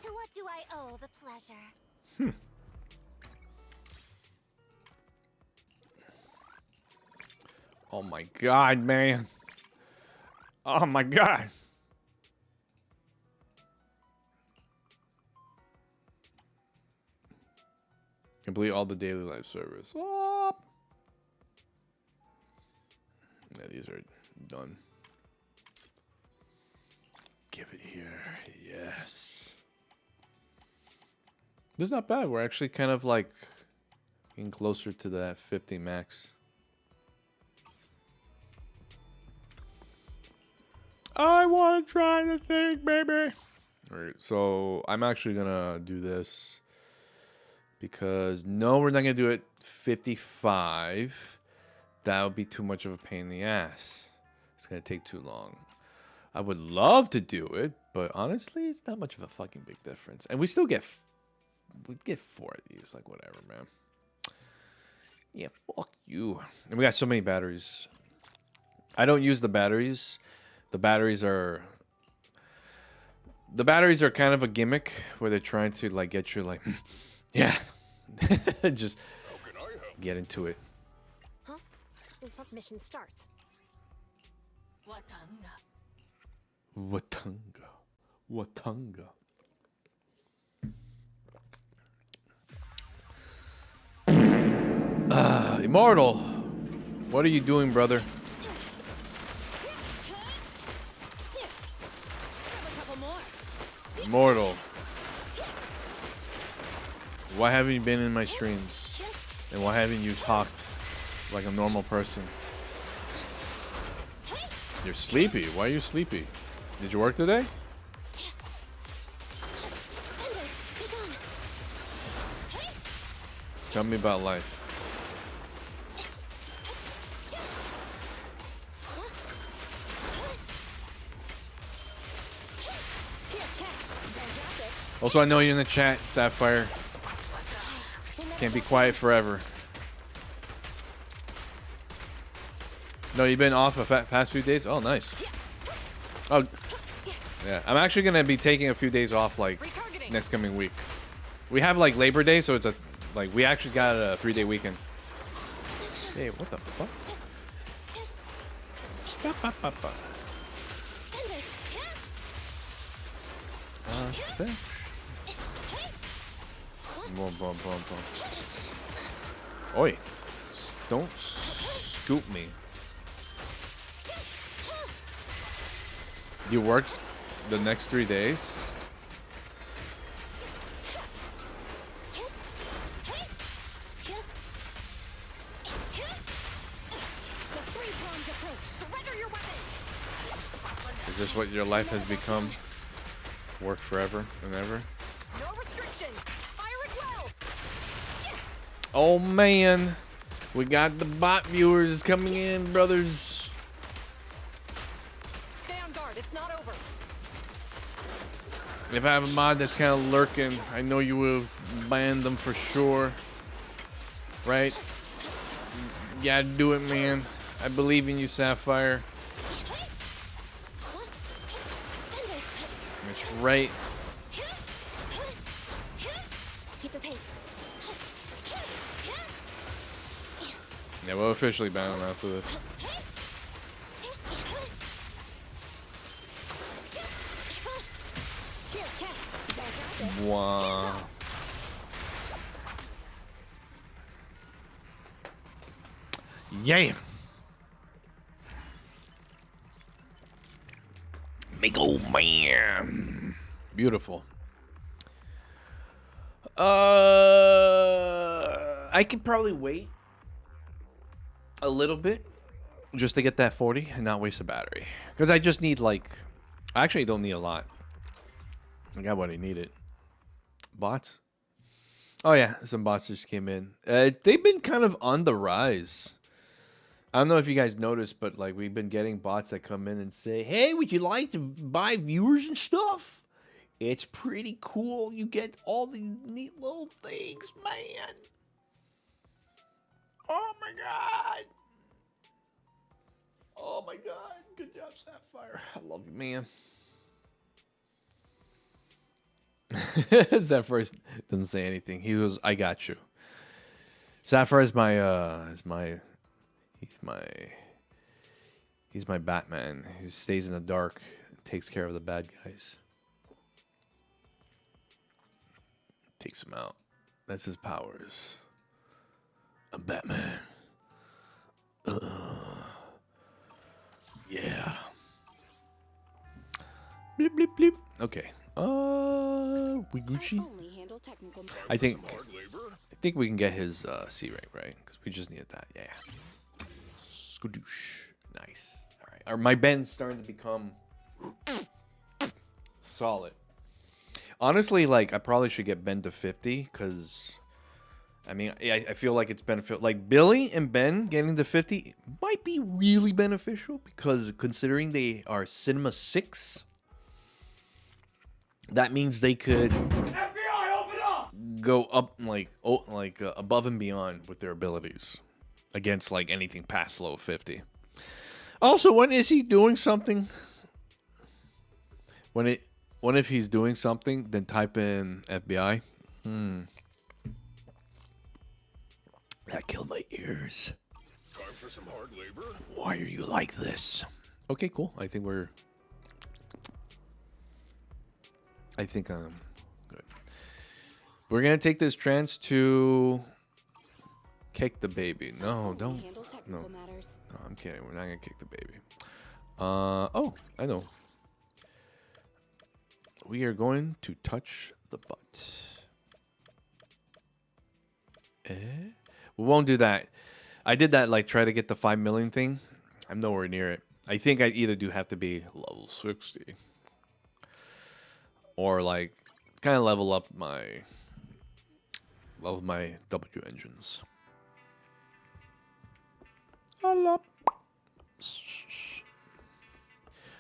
To what do I owe the pleasure? Oh my god, man. Oh my god. Complete all the daily life service. Oh. Yeah, these are done. Give it here. Yes. This is not bad. We're actually kind of like getting closer to that 50 max. I want to try the thing, baby. All right, so I'm actually gonna do this because no, we're not gonna do it 55. That would be too much of a pain in the ass. It's gonna take too long. I would love to do it, but honestly, it's not much of a fucking big difference, and we still get 4 of these. Like whatever, man. Yeah, fuck you. And we got so many batteries. I don't use the batteries. The batteries are kind of a gimmick where they're trying to like get you like, yeah, just get into it. Huh? The submission starts. Watanga. Immortal, what are you doing, brother? Immortal, why haven't you been in my streams? And why haven't you talked like a normal person? You're sleepy. Why are you sleepy? Did you work today? Tell me about life. Also, I know you're in the chat, Sapphire. Can't be quiet forever. No, you've been off the past few days? Oh, nice. Oh, yeah. I'm actually going to be taking a few days off, like, next coming week. We have like Labor Day, so it's a like we actually got a 3-day weekend. Hey, what the fuck? Boom, boom, boom, boom. Oi, don't scoop me. You work the next 3 days? Is this what your life has become? Work forever and ever? No restrictions. Fire at will. Oh man, we got the bot viewers coming in, brothers. Stay on guard. It's not over. If I have a mod that's kind of lurking, I know you will ban them for sure. Right? You gotta do it, man. I believe in you, Sapphire. That's right. Keep the pace. Yeah, we'll officially ban them after this. Here, catch. Don't drop it. Wow. Yeah. Big old man. Beautiful. I could probably wait a little bit just to get that 40 and not waste a battery. Because I just need like, I actually don't need a lot. I got what I needed. Bots? Oh yeah, some bots just came in. They've been kind of on the rise. I don't know if you guys noticed, but like we've been getting bots that come in and say, "Hey, would you like to buy viewers and stuff? It's pretty cool. You get all these neat little things, man." Oh my god. Oh my god. Good job, Sapphire. I love you, man. Sapphire doesn't say anything. He goes, "I got you." Sapphire is he's my Batman. He stays in the dark, takes care of the bad guys. Takes them out. That's his powers. I'm Batman. Yeah. Bleep, bleep, bleep. Okay. We Gucci. Only handle technical. I think Hard labor? we can get his C rank, right? Because we just needed that. Yeah. Skadoosh. Nice. All right. My Ben's starting to become solid. Honestly, like I probably should get Ben to 50 because, I mean, I feel like it's beneficial. Like Billy and Ben getting to 50 might be really beneficial because considering they are Cinema 6, that means they could go up like above and beyond with their abilities against like anything past low 50. Also, when is he doing something? When if he's doing something, then type in FBI. That killed my ears. Time for some hard labor? Why are you like this? Okay, cool. I think I'm good. We're gonna take this chance to kick the baby. No, don't. Handle No. technical matters. No, I'm kidding. We're not gonna kick the baby. Oh, I know. We are going to touch the butt. We won't do that. I did that, like, try to get the 5 million thing. I'm nowhere near it. I think I either do have to be level 60. Or, like, kind of level up my W engines.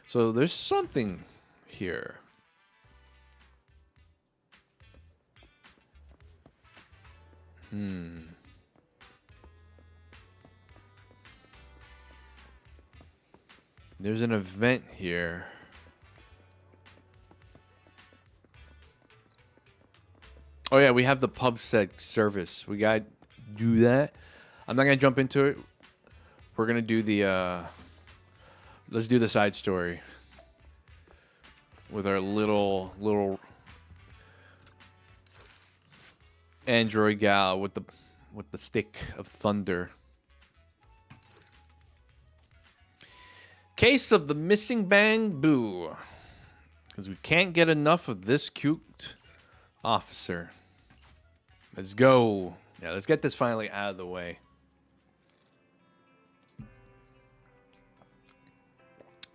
So there's something here. There's an event here. Oh yeah, we have the PubSec service. We got to do that. I'm not gonna jump into it. We're gonna do the. Let's do the side story with our little android gal with the stick of thunder. Case of the missing bamboo. Because we can't get enough of this cute officer. Let's go. Yeah, let's get this finally out of the way.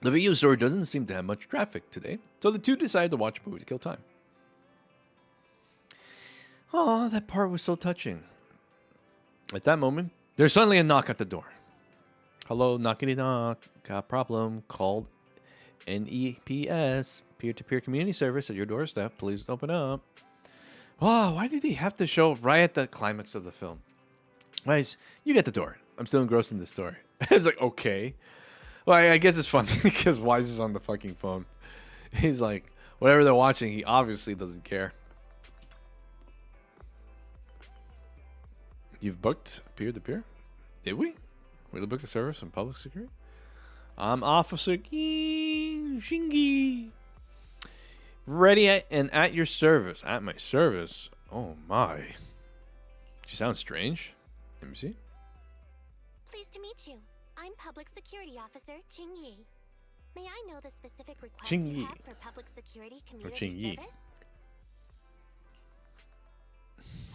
The video store doesn't seem to have much traffic today, so the two decided to watch a movie to kill time. Oh, that part was so touching. At that moment, there's suddenly a knock at the door. Hello, knockity knock. Got a problem. Called NEPS, peer-to-peer community service at your doorstep. Please open up. Oh, why do they have to show right at the climax of the film? Guys, you get the door. I'm still engrossed in this story. It's like, okay. Well, I guess it's funny because Wise is on the fucking phone. He's like, whatever they're watching, he obviously doesn't care. You've booked peer-to-peer? Did we? We booked a service from public security? I'm Officer Shingi. Ready and at your service. At my service? Oh my. She sounds strange. Let me see. Pleased to meet you. I'm Public Security Officer Ching Yi. May I know the specific request Ching you Yi. have for Public Security Ching Community Yi. Service?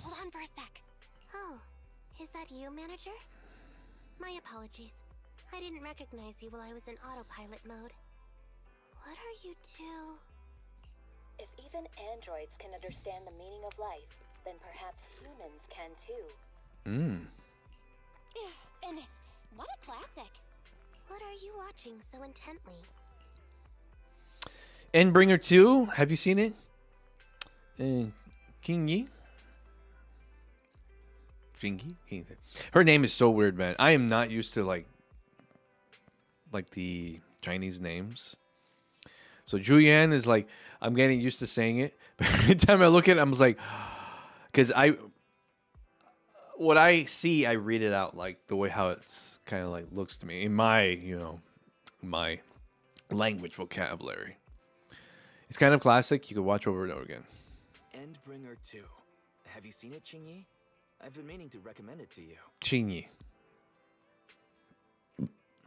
Hold on for a sec. Oh, is that you, Manager? My apologies. I didn't recognize you while I was in autopilot mode. What are you two? If even androids can understand the meaning of life, then perhaps humans can too. Finished. What a classic. What are you watching so intently? Endbringer 2. Have you seen it? King Yi? Jingy? Her name is so weird, man. I am not used to like the Chinese names. So Julian is like, I'm getting used to saying it. But every time I look at it, I'm just like, because what I see, I read it out like the way how it's kind of like looks to me in my, my language vocabulary. It's kind of classic. You could watch over and over again. Endbringer 2. Have you seen it, Qingyi? I've been meaning to recommend it to you. Qingyi.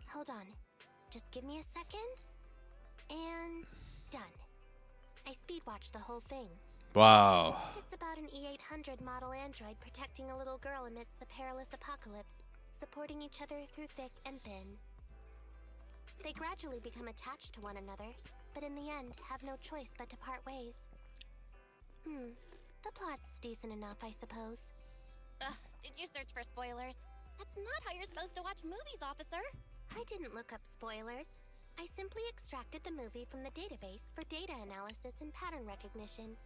Hold on. Just give me a second. And done. I speed watched the whole thing. Wow. It's about an E800 model android protecting a little girl amidst the perilous apocalypse, supporting each other through thick and thin. They gradually become attached to one another, but in the end have no choice but to part ways. The plot's decent enough, I suppose. Did you search for spoilers? That's not how you're supposed to watch movies, officer. I didn't look up spoilers. I simply extracted the movie from the database for data analysis and pattern recognition.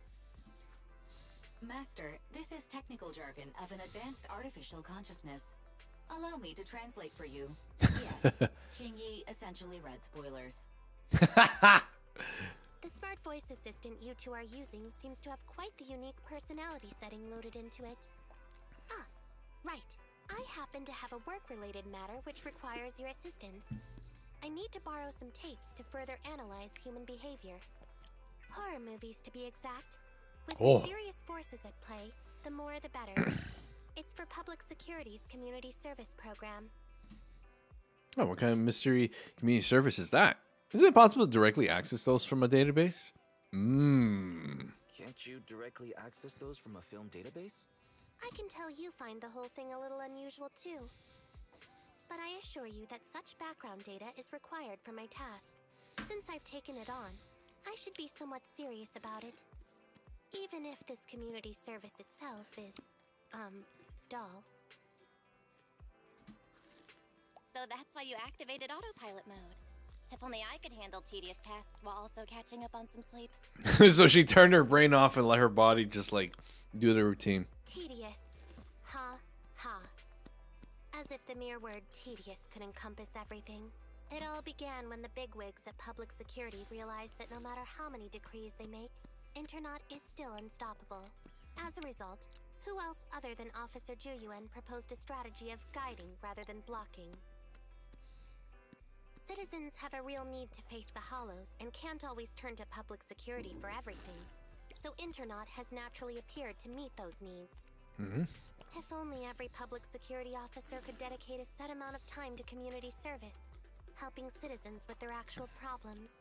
Master, this is technical jargon of an advanced artificial consciousness. Allow me to translate for you. Yes, Qingyi essentially read spoilers. The smart voice assistant you two are using seems to have quite the unique personality setting loaded into it. Ah, right. I happen to have a work-related matter which requires your assistance. I need to borrow some tapes to further analyze human behavior. Horror movies, to be exact. With mysterious forces at play, the more the better. It's for Public Security's Community Service Program. Oh, what kind of mystery community service is that? Is it possible to directly access those from a database? Can't you directly access those from a film database? I can tell you find the whole thing a little unusual too. But I assure you that such background data is required for my task. Since I've taken it on, I should be somewhat serious about it. Even if this community service itself is, dull. So that's why you activated autopilot mode. If only I could handle tedious tasks while also catching up on some sleep. So she turned her brain off and let her body just like do the routine. Tedious. Ha, ha. As if the mere word tedious could encompass everything. It all began when the bigwigs at Public Security realized that no matter how many decrees they make, Internet is still unstoppable. As a result, who else other than Officer Juyuan proposed a strategy of guiding rather than blocking? Citizens have a real need to face the Hollows and can't always turn to public security for everything. So Internaut has naturally appeared to meet those needs. If only every public security officer could dedicate a set amount of time to community service, helping citizens with their actual problems.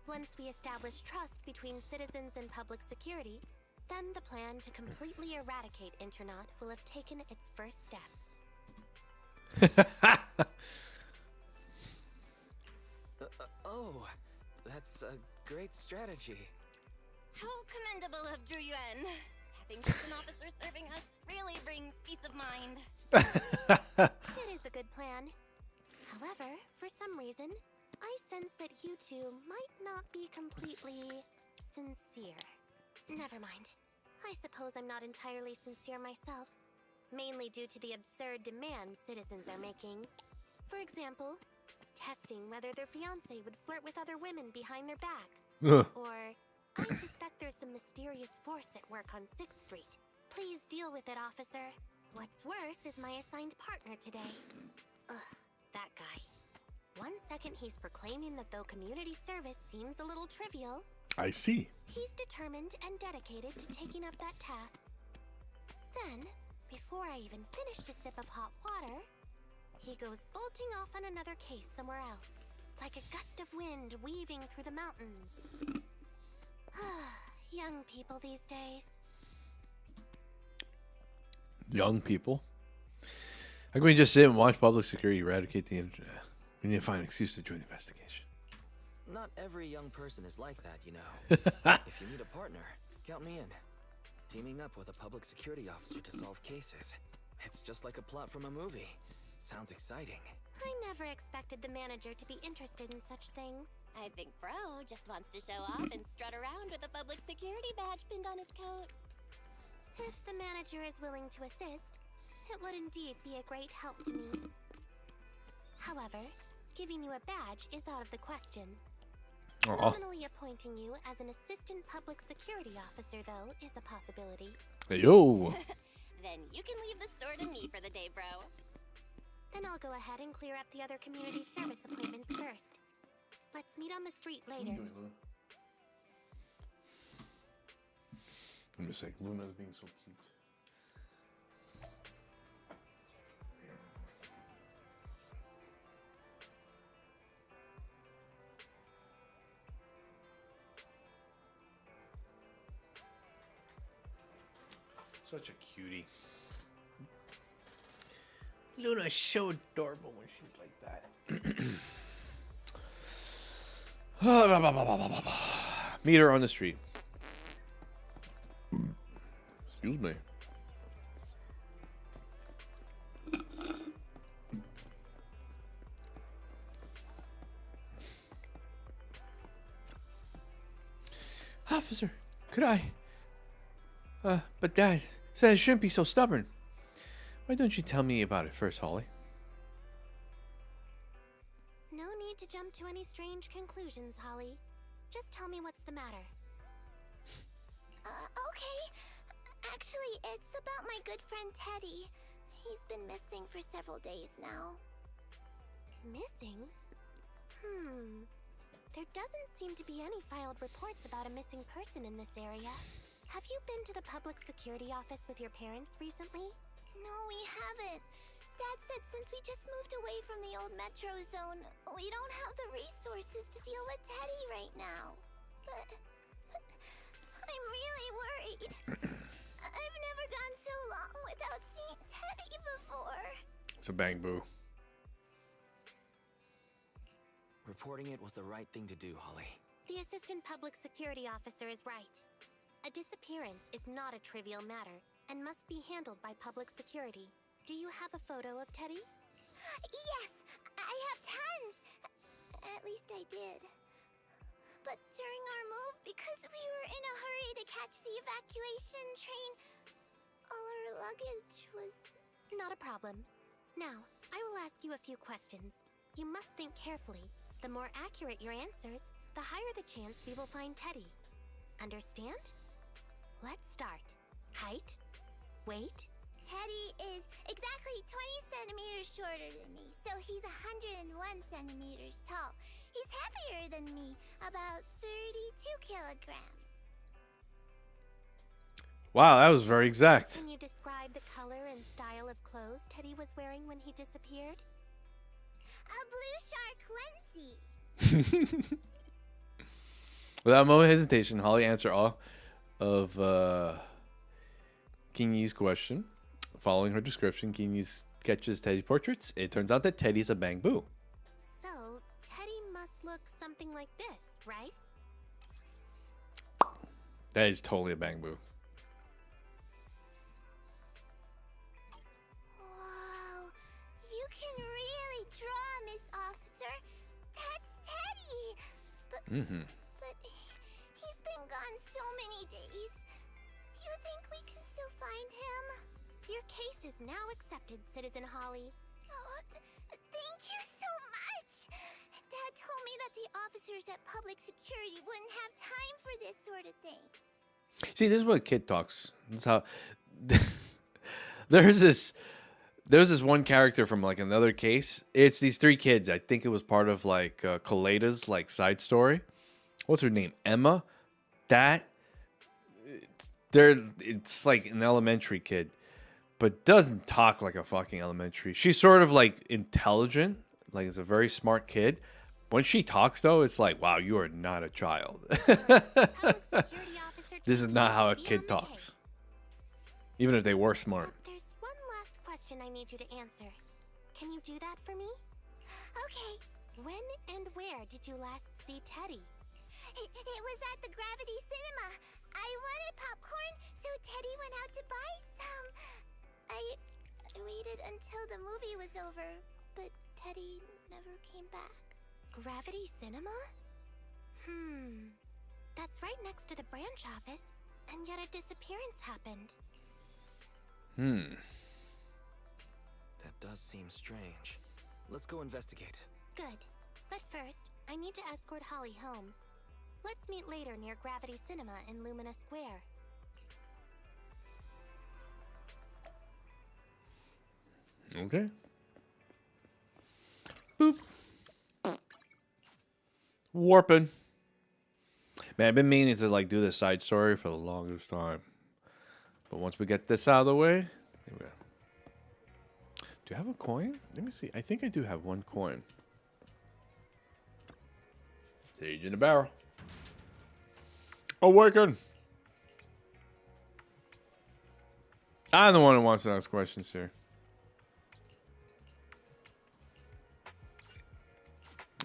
Once we establish trust between citizens and public security, then the plan to completely eradicate Internaut will have taken its first step. Oh, that's a great strategy. How commendable of Zhu Yuan. Having such an officer serving us really brings peace of mind. It is a good plan. However, for some reason, I sense that you two might not be completely sincere. Never mind. I suppose I'm not entirely sincere myself, mainly due to the absurd demands citizens are making. For example, testing whether their fiancé would flirt with other women behind their back. Or, I suspect there's some mysterious force at work on 6th Street. Please deal with it, officer. What's worse is my assigned partner today. Ugh, that guy. One second he's proclaiming that though community service seems a little trivial, I see. he's determined and dedicated to taking up that task. Then, before I even finished a sip of hot water, he goes bolting off on another case somewhere else, like a gust of wind weaving through the mountains. Young people these days. Young people. How can we just sit and watch public security eradicate the internet? We need to find an excuse to join the investigation. Not every young person is like that, you know. If you need a partner, count me in. Teaming up with a public security officer to solve cases. It's just like a plot from a movie. Sounds exciting. I never expected the manager to be interested in such things. I think Bro just wants to show off and strut around with a public security badge pinned on his coat. If the manager is willing to assist, it would indeed be a great help to me. However, giving you a badge is out of the question. Nominally appointing you as an assistant public security officer, though, is a possibility. Hey, yo. Then you can leave the store to me for the day, Bro. Then I'll go ahead and clear up the other community service appointments first. Let's meet on the street later. I'm just like, Luna's being so cute. Such a cutie. Luna's so adorable when she's like that. Meet her on the street. Excuse me. Officer, could I? But Dad said I shouldn't be so stubborn. Why don't you tell me about it first, Holly? No need to jump to any strange conclusions, Holly. Just tell me what's the matter. Okay. Actually, it's about my good friend Teddy. He's been missing for several days now. Missing? There doesn't seem to be any filed reports about a missing person in this area. Have you been to the public security office with your parents recently? No, we haven't. Dad said since we just moved away from the old metro zone, we don't have the resources to deal with Teddy right now. But I'm really worried. I've never gone so long without seeing Teddy before. It's a bang boo. Reporting it was the right thing to do, Holly. The assistant public security officer is right. A disappearance is not a trivial matter and must be handled by public security. Do you have a photo of Teddy? Yes, I have tons. At least I did. But during our move, because we were in a hurry to catch the evacuation train, all our luggage was... Not a problem. Now, I will ask you a few questions. You must think carefully. The more accurate your answers, the higher the chance we will find Teddy. Understand? Let's start. Height? Weight? Teddy is exactly 20 centimeters shorter than me, so he's 101 centimeters tall. He's heavier than me, about 32 kilograms. Wow, that was very exact. Can you describe the color and style of clothes Teddy was wearing when he disappeared? A blue shark onesie. Without a moment of hesitation, Holly answered all of King Yi's question. Following her description, King Yi sketches Teddy's portraits. It turns out that Teddy's a bamboo. So, Teddy must look something like this, right? That is totally a bamboo. Whoa, you can really draw, Miss Officer. That's Teddy. But he's been gone so many days. Do you think we can still find him? Your case is now accepted, Citizen Holly. Oh, thank you so much. Dad told me that the officers at public security wouldn't have time for this sort of thing. See, this is what a kid talks. This is how there's this one character from like another case. It's these three kids. I think it was part of like Kaleda's like side story. What's her name? Emma. It's like an elementary kid, but doesn't talk like a fucking elementary. She's sort of like intelligent, like it's a very smart kid. When she talks though, it's like, wow, you are not a child. This is not how a kid talks. Even if they were smart. But there's one last question I need you to answer. Can you do that for me? Okay. When and where did you last see Teddy? It was at the Gravity Cinema. I wanted popcorn, so Teddy went out to buy some. I waited until the movie was over, but Teddy never came back. Gravity Cinema? That's right next to the branch office, and yet a disappearance happened. That does seem strange. Let's go investigate. Good. But first, I need to escort Holly home. Let's meet later near Gravity Cinema in Lumina Square. Okay. Boop. Warping. Man, I've been meaning to like do this side story for the longest time. But once we get this out of the way, there we go. Do you have a coin? Let me see. I think I do have one coin. Sage in the barrel. Awaken. I'm the one who wants to ask questions here.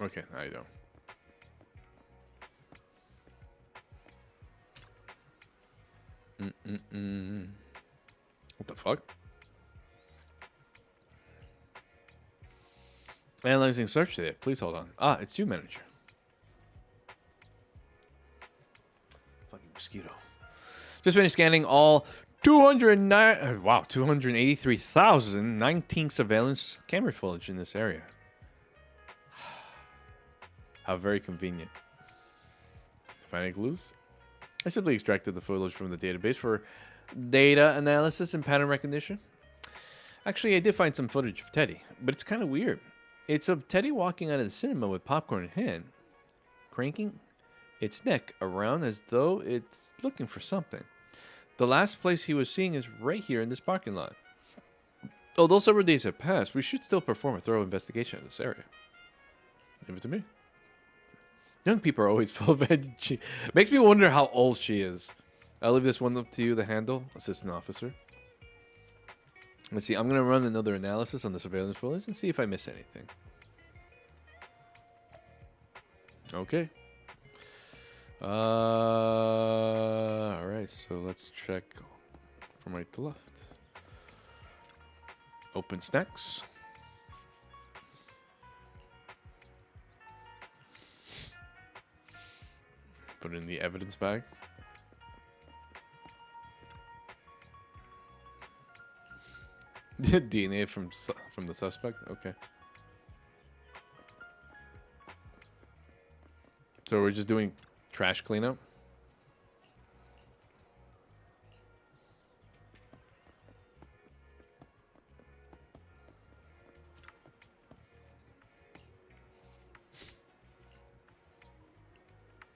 Okay, now you don't. What the fuck? Analyzing search data. Please hold on. Ah, it's you, manager. Fucking mosquito. Just finished scanning all 283,019 surveillance camera footage in this area. How very convenient. Finding clues? I simply extracted the footage from the database for data analysis and pattern recognition. Actually, I did find some footage of Teddy, but it's kind of weird. It's of Teddy walking out of the cinema with popcorn in hand, cranking its neck around as though it's looking for something. The last place he was seen is right here in this parking lot. Although several days have passed, we should still perform a thorough investigation of this area. Leave it to me. Young people are always full of energy. Makes me wonder how old she is. I'll leave this one up to you, the handle, assistant officer. Let's see, I'm going to run another analysis on the surveillance footage and see if I miss anything. Okay. Alright, so let's check from right to left. Open snacks. Put it in the evidence bag. DNA from the suspect? Okay. So we're just doing trash cleanup?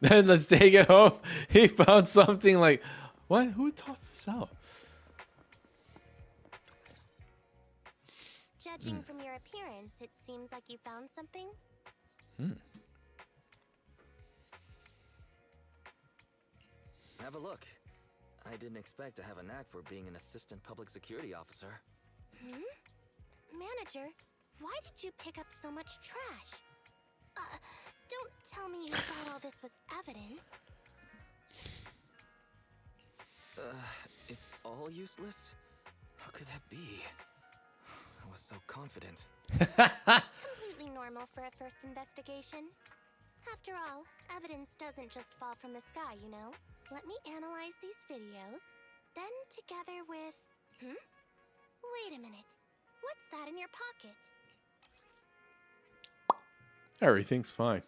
Then let's take it home. He found something like, what? Who tossed this out? Judging from your appearance, it seems like you found something. Have a look. I didn't expect to have a knack for being an assistant public security officer. Manager, why did you pick up so much trash? Don't tell me you thought all this was evidence. It's all useless? How could that be? I was so confident. Completely normal for a first investigation. After all, evidence doesn't just fall from the sky, you know. Let me analyze these videos, then together with... Wait a minute. What's that in your pocket? Everything's fine.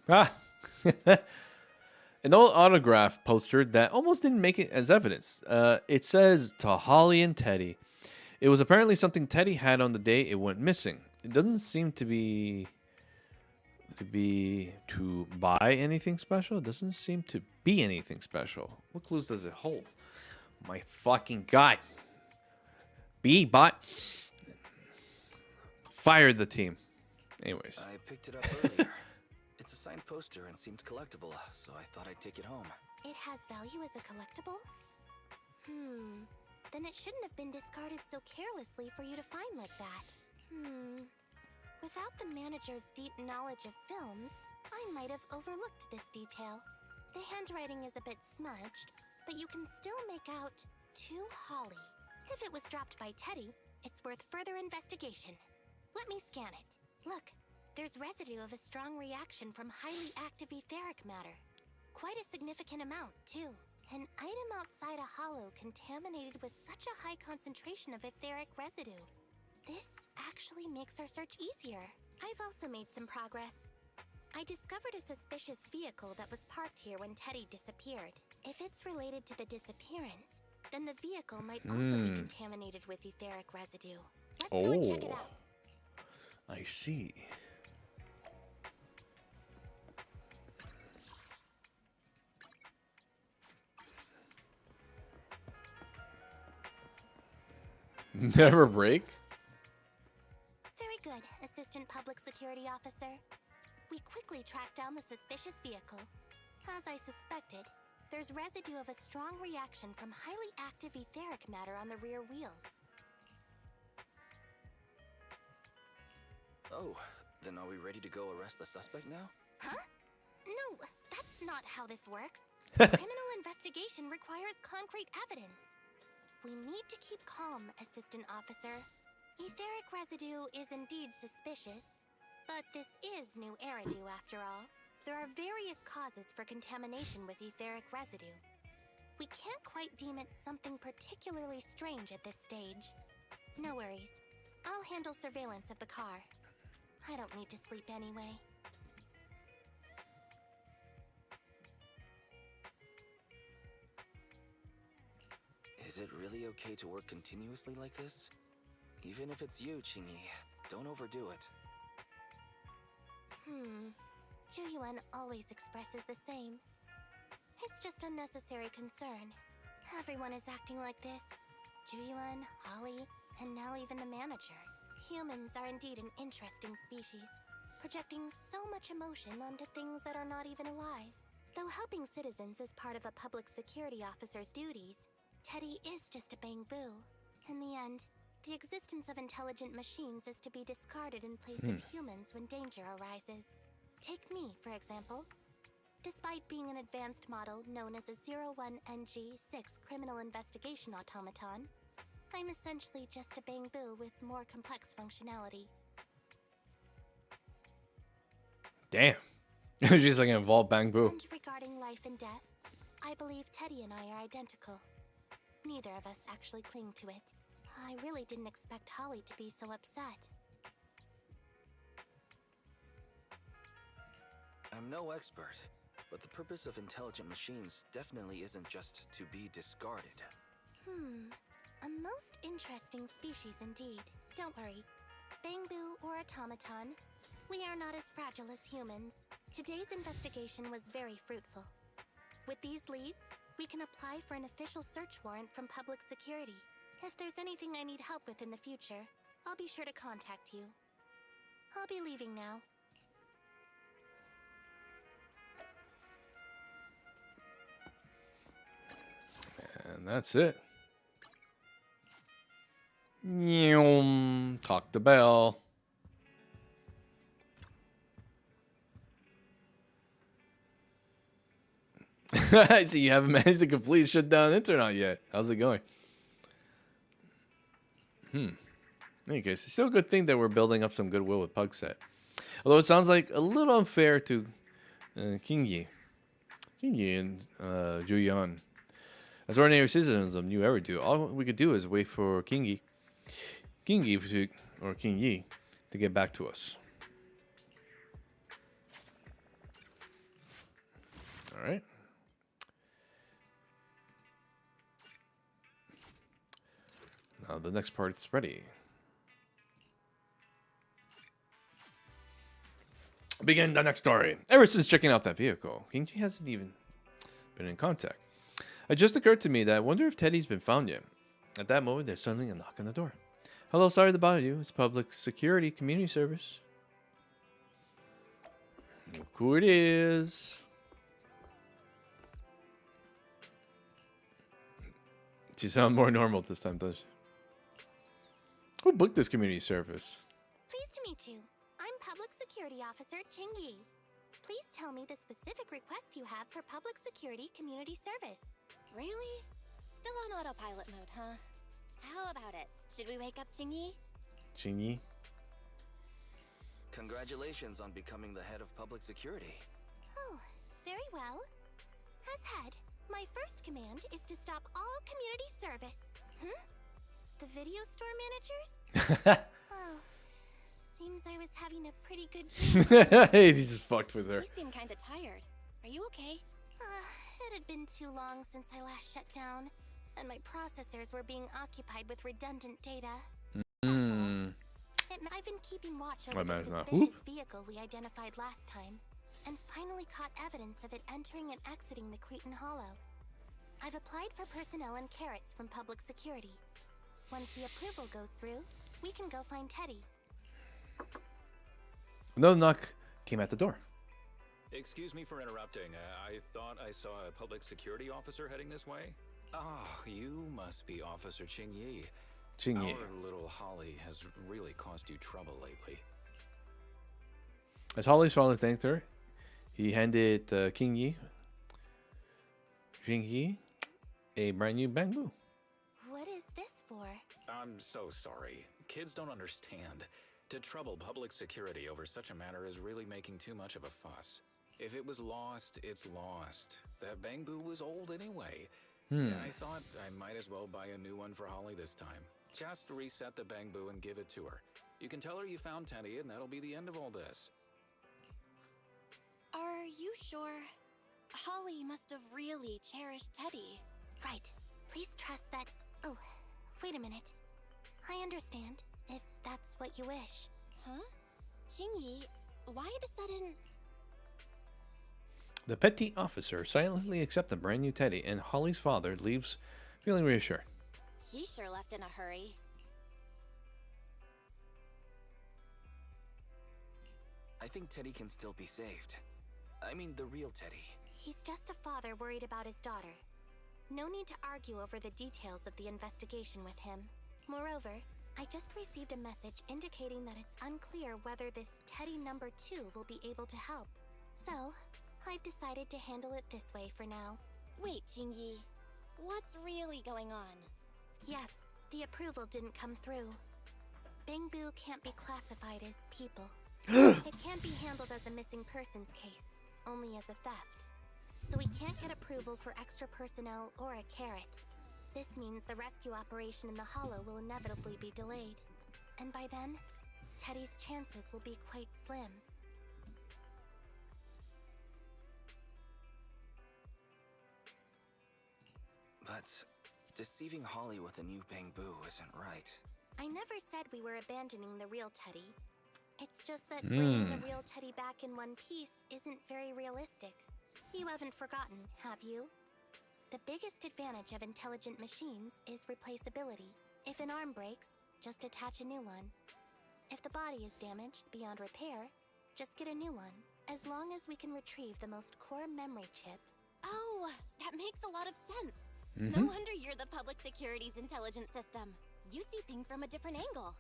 An old autograph poster that almost didn't make it as evidence. It says, to Holly and Teddy. It was apparently something Teddy had on the day it went missing. It doesn't seem to buy anything special. It doesn't seem to be anything special. What clues does it hold? My fucking God. Bot. Fired the team. Anyways. I picked it up earlier. It's a signed poster and seemed collectible, so I thought I'd take it home. It has value as a collectible? Then it shouldn't have been discarded so carelessly for you to find like that. Without the manager's deep knowledge of films, I might have overlooked this detail. The handwriting is a bit smudged, but you can still make out to Holly. If it was dropped by Teddy, it's worth further investigation. Let me scan it. Look, there's residue of a strong reaction from highly active etheric matter. Quite a significant amount, too. An item outside a hollow contaminated with such a high concentration of etheric residue. This actually makes our search easier. I've also made some progress. I discovered a suspicious vehicle that was parked here when Teddy disappeared. If it's related to the disappearance, then the vehicle might also be contaminated with etheric residue. Let's go and check it out. I see. Never break? Very good, Assistant Public Security Officer. We quickly tracked down the suspicious vehicle. As I suspected, there's residue of a strong reaction from highly active etheric matter on the rear wheels. Oh, then are we ready to go arrest the suspect now? Huh? No, that's not how this works. Criminal investigation requires concrete evidence. We need to keep calm, Assistant Officer. Etheric residue is indeed suspicious, but this is new Eridu after all. There are various causes for contamination with etheric residue. We can't quite deem it something particularly strange at this stage. No worries. I'll handle surveillance of the car. I don't need to sleep anyway. Is it really okay to work continuously like this? Even if it's you, Chingy, don't overdo it. Juyuan always expresses the same. It's just unnecessary concern. Everyone is acting like this. Juyuan, Holly, and now even the manager. Humans are indeed an interesting species, projecting so much emotion onto things that are not even alive. Though helping citizens is part of a public security officer's duties, Teddy is just a bang-boo. In the end, the existence of intelligent machines is to be discarded in place of humans when danger arises. Take me, for example. Despite being an advanced model known as a 01NG6 criminal investigation automaton, I'm essentially just a bang-boo with more complex functionality. Damn. She's like an involved bang-boo. And regarding life and death, I believe Teddy and I are identical. Neither of us actually cling to it. I really didn't expect Holly to be so upset. I'm no expert, but the purpose of intelligent machines definitely isn't just to be discarded. A most interesting species indeed. Don't worry. Bang-boo or automaton, we are not as fragile as humans. Today's investigation was very fruitful. With these leads, we can apply for an official search warrant from public security. If there's anything I need help with in the future, I'll be sure to contact you. I'll be leaving now. And that's it. Talk to Bell. I see you haven't managed to complete shut down internet yet. How's it going? In any case, it's still a good thing that we're building up some goodwill with Pugset. Although it sounds like a little unfair to Kingi and Juyan. As ordinary citizens of New Eridu, all we could do is wait for King Yi to get back to us. All right. Now the next part's ready. Begin the next story. Ever since checking out that vehicle, King Yi hasn't even been in contact. It just occurred to me that I wonder if Teddy's been found yet. At that moment, there's suddenly a knock on the door. Hello, sorry to bother you. It's Public Security Community Service. Look who it is. She sounds more normal this time, does she? Who booked this community service? Pleased to meet you. I'm Public Security Officer Ching Yi. Please tell me the specific request you have for Public Security Community Service. Really? Still on autopilot mode, huh? How about it? Should we wake up Chingy? Chingy? Congratulations on becoming the head of public security. Oh, very well. As head, my first command is to stop all community service. The video store managers? Oh, seems I was having a pretty good dream. He just fucked with her. You seem kinda tired. Are you okay? It had been too long since I last shut down, and my processors were being occupied with redundant data. I've been keeping watch over the suspicious vehicle we identified last time, and finally caught evidence of it entering and exiting the Cretan Hollow. I've applied for personnel and carrots from public security. Once the approval goes through, we can go find Teddy. Another knock came at the door. Excuse me for interrupting. I thought I saw a public security officer heading this way. Ah, you must be Officer Ching Yi. Ching Yi. Our little Holly has really caused you trouble lately. As Holly's father thanked her, he handed King Yi, Jing Yi, a brand new bamboo. What is this for? I'm so sorry. Kids don't understand. To trouble public security over such a matter is really making too much of a fuss. If it was lost, it's lost. That bamboo was old anyway. Yeah, I thought I might as well buy a new one for Holly this time. Just reset the bamboo and give it to her. You can tell her you found Teddy, and that'll be the end of all this. Are you sure? Holly must have really cherished Teddy. Right. Please trust that... Oh, wait a minute. I understand, if that's what you wish. Huh? Jingyi, why the sudden... The petty officer silently accepts the brand new Teddy, and Holly's father leaves feeling reassured. He sure left in a hurry. I think Teddy can still be saved. I mean, the real Teddy. He's just a father worried about his daughter. No need to argue over the details of the investigation with him. Moreover, I just received a message indicating that it's unclear whether this Teddy number 2 will be able to help. So, I've decided to handle it this way for now. Wait, Jingyi. What's really going on? Yes, the approval didn't come through. Bangbu can't be classified as people. It can't be handled as a missing persons case, only as a theft. So we can't get approval for extra personnel or a carrot. This means the rescue operation in the Hollow will inevitably be delayed. And by then, Teddy's chances will be quite slim. But deceiving Holly with a new bamboo isn't right. I never said we were abandoning the real Teddy. It's just that bringing the real Teddy back in one piece isn't very realistic. You haven't forgotten, have you? The biggest advantage of intelligent machines is replaceability. If an arm breaks, just attach a new one. If the body is damaged beyond repair, just get a new one. As long as we can retrieve the most core memory chip. Oh, that makes a lot of sense. No wonder you're the public security's intelligent system. You see things from a different angle.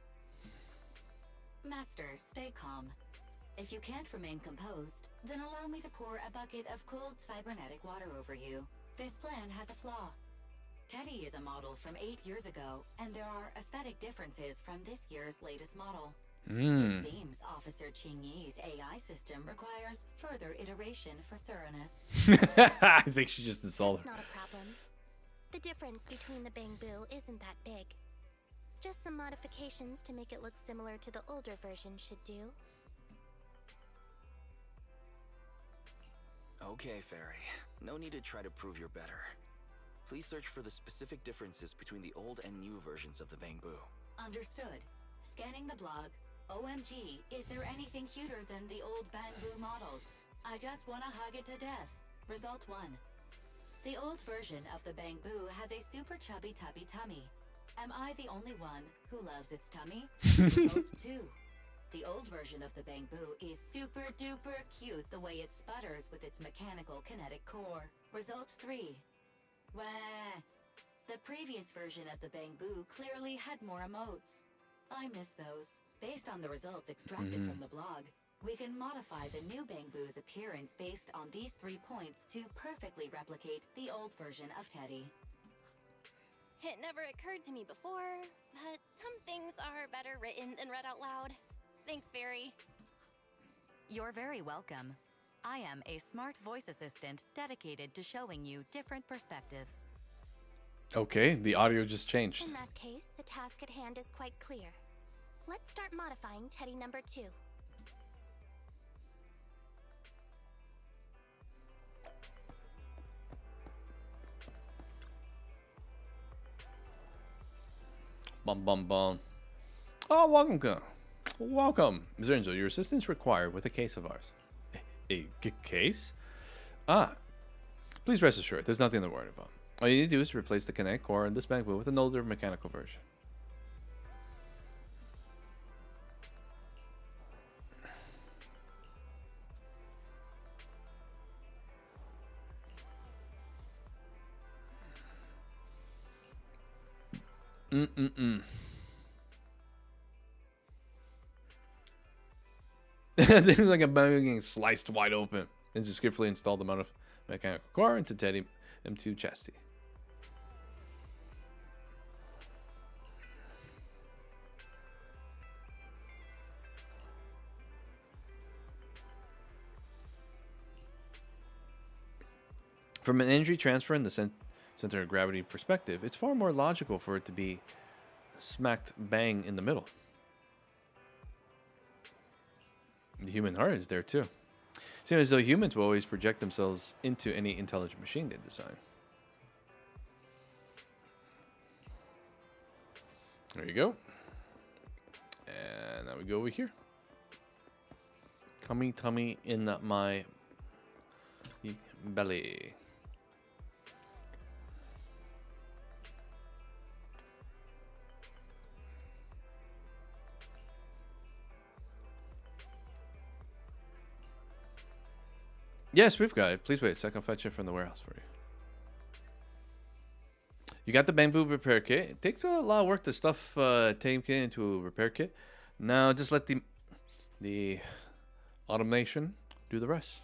Master, stay calm. If you can't remain composed, then allow me to pour a bucket of cold cybernetic water over you. This plan has a flaw. Teddy is a model from 8 years ago, and there are aesthetic differences from this year's latest model. It seems Officer Qingyi's AI system requires further iteration for thoroughness. I think she just insulted. It's not a problem. The difference between the Bangbu isn't that big. Just some modifications to make it look similar to the older version should do. Okay, Fairy. No need to try to prove you're better. Please search for the specific differences between the old and new versions of the Bangbu. Understood. Scanning the blog. OMG, is there anything cuter than the old Bangbu models? I just wanna hug it to death. Result 1. The old version of the Bangbu has a super chubby tubby tummy. Am I the only one who loves its tummy? Result 2. The old version of the Bangbu is super duper cute the way it sputters with its mechanical kinetic core. Result 3. Wah. The previous version of the Bangbu clearly had more emotes. I miss those. Based on the results extracted from the blog, we can modify the new Bangbu's appearance based on these 3 points to perfectly replicate the old version of Teddy. It never occurred to me before, but some things are better written than read out loud. Thanks, Barry. You're very welcome. I am a smart voice assistant dedicated to showing you different perspectives. Okay, the audio just changed. In that case, the task at hand is quite clear. Let's start modifying Teddy number 2. Bum bum bum. Oh, welcome. Welcome. Ms. Angel, your assistance required with a case of ours. A case? Ah. Please rest assured, there's nothing to worry about. All you need to do is replace the kinetic core in this Bangbu with an older mechanical version. Things like a bang getting sliced wide open. And just carefully install the amount of mechanical core into Teddy M2 chassis. From an energy transfer in the center of gravity perspective, it's far more logical for it to be smacked bang in the middle. The human heart is there too. Seems as though humans will always project themselves into any intelligent machine they design. There you go. And now we go over here. Tummy in my belly. Yes, we've got it. Please wait a second. I'll fetch it from the warehouse for you. You got the Bangbu repair kit. It takes a lot of work to stuff Tame Kit into a repair kit. Now just let the automation do the rest.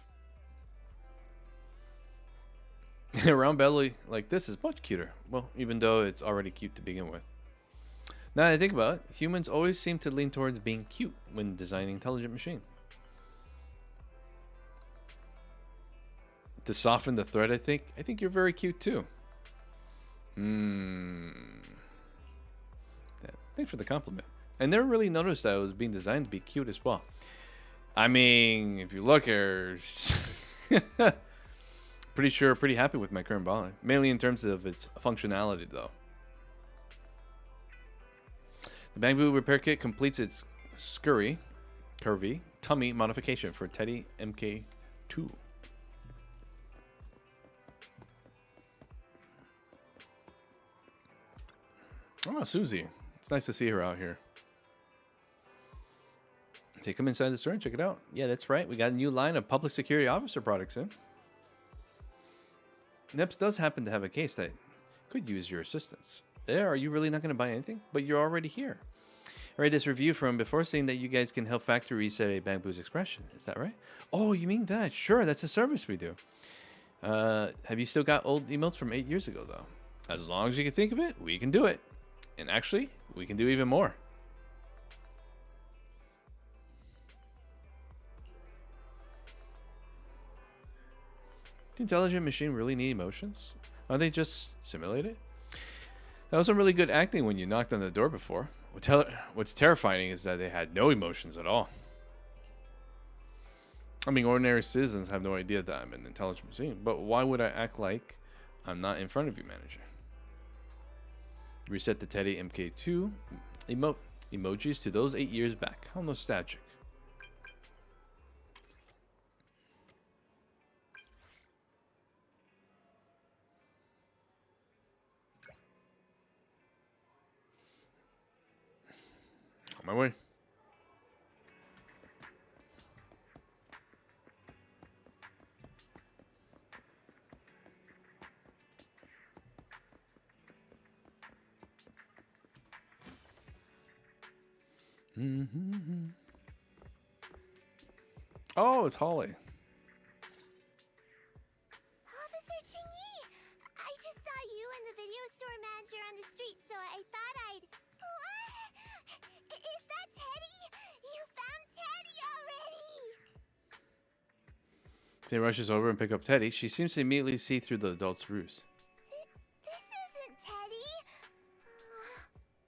A round belly like this is much cuter. Well, even though it's already cute to begin with. Now that I think about it, humans always seem to lean towards being cute when designing intelligent machine. To soften the thread, I think you're very cute too. Yeah, thanks for the compliment. I never really noticed that it was being designed to be cute as well. I mean, if you look here, pretty happy with my current body, mainly in terms of its functionality though. The Bangbu repair kit completes its curvy tummy modification for Teddy MK2. Oh, Susie. It's nice to see her out here. Take them inside the store and check it out. Yeah, that's right. We got a new line of public security officer products in. Neps does happen to have a case that could use your assistance. Are you really not going to buy anything? But you're already here. I read this review from before saying that you guys can help factory reset a Bamboo's expression. Is that right? Oh, you mean that? Sure, that's a service we do. Have you still got old emotes from 8 years ago, though? As long as you can think of it, we can do it. And actually, we can do even more. Do intelligent machine really need emotions? Aren't they just simulated? That was some really good acting when you knocked on the door before. What's terrifying is that they had no emotions at all. I mean, ordinary citizens have no idea that I'm an intelligent machine, but why would I act like I'm not in front of you, manager? Reset the Teddy MK2 emojis to those 8 years back. How nostalgic. On my way. Oh, it's Holly. Officer Chingy, I just saw you and the video store manager on the street, so I thought I'd... What? Is that Teddy? You found Teddy already! Tay rushes over and pick up Teddy. She seems to immediately see through the adult's ruse. This isn't Teddy.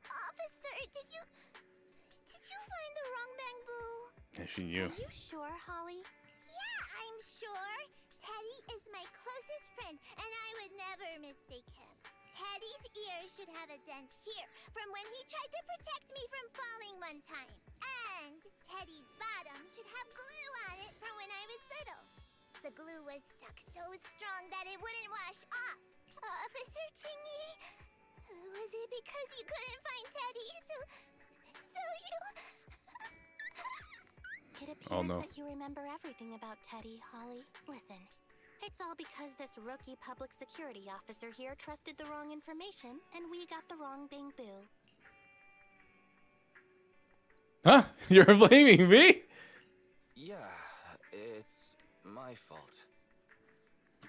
Officer, did you find the wrong Bamboo? Yeah, she knew. Are you sure, Holly? Yeah, I'm sure. Teddy is my closest friend, and I would never mistake him. Teddy's ear should have a dent here from when he tried to protect me from falling one time. And Teddy's bottom should have glue on it from when I was little. The glue was stuck so strong that it wouldn't wash off. Officer Chingy, was it because you couldn't find Teddy, so you... It appears Oh, no. that you remember everything about Teddy, Holly. Listen, it's all because this rookie public security officer here trusted the wrong information, and we got the wrong Bamboo. Huh? You're blaming me? Yeah, it's my fault.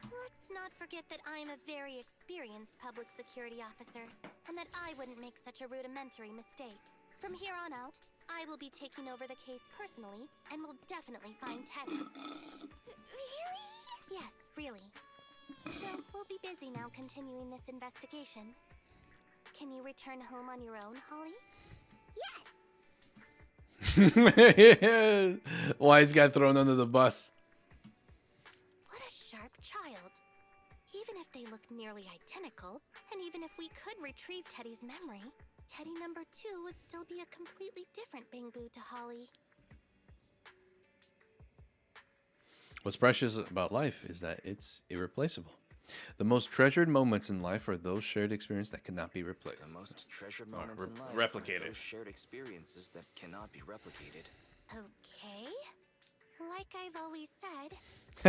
Let's not forget that I'm a very experienced public security officer, and that I wouldn't make such a rudimentary mistake. From here on out, I will be taking over the case personally, and will definitely find Teddy. Really? Yes, really. So, we'll be busy now continuing this investigation. Can you return home on your own, Holly? Yes! Wise guy thrown under the bus. What a sharp child. Even if they look nearly identical, and even if we could retrieve Teddy's memory, Teddy number 2 would still be a completely different Bamboo to Holly. What's precious about life is that it's irreplaceable. The most treasured moments in life are those shared experiences that cannot be replaced. The most treasured moments in life replicated. are those shared experiences that cannot be replicated. Okay. Like I've always said,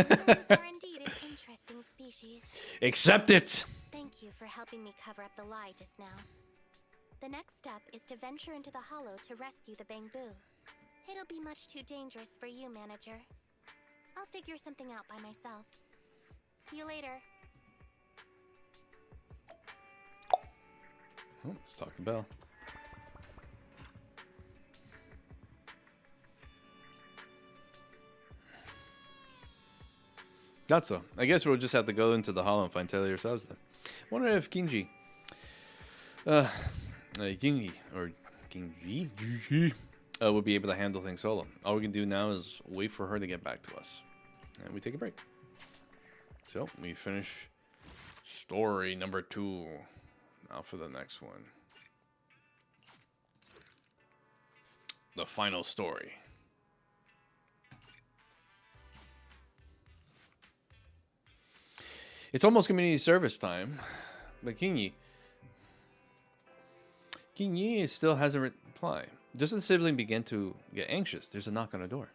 humans are indeed an interesting species. Accept it! Thank you for helping me cover up the lie just now. The next step is to venture into the hollow to rescue the Bamboo. It'll be much too dangerous for you, manager. I'll figure something out by myself. See you later. Oh, let's talk to Belle. Got so. I guess we'll just have to go into the hollow and find Taylor ourselves then. Wonder if Gingy, will be able to handle things solo. All we can do now is wait for her to get back to us, and we take a break. So we finish story number 2. Now for the next one. The final story. It's almost community service time. Bikini. King Yi still hasn't replied. Just as the sibling began to get anxious, there's a knock on the door.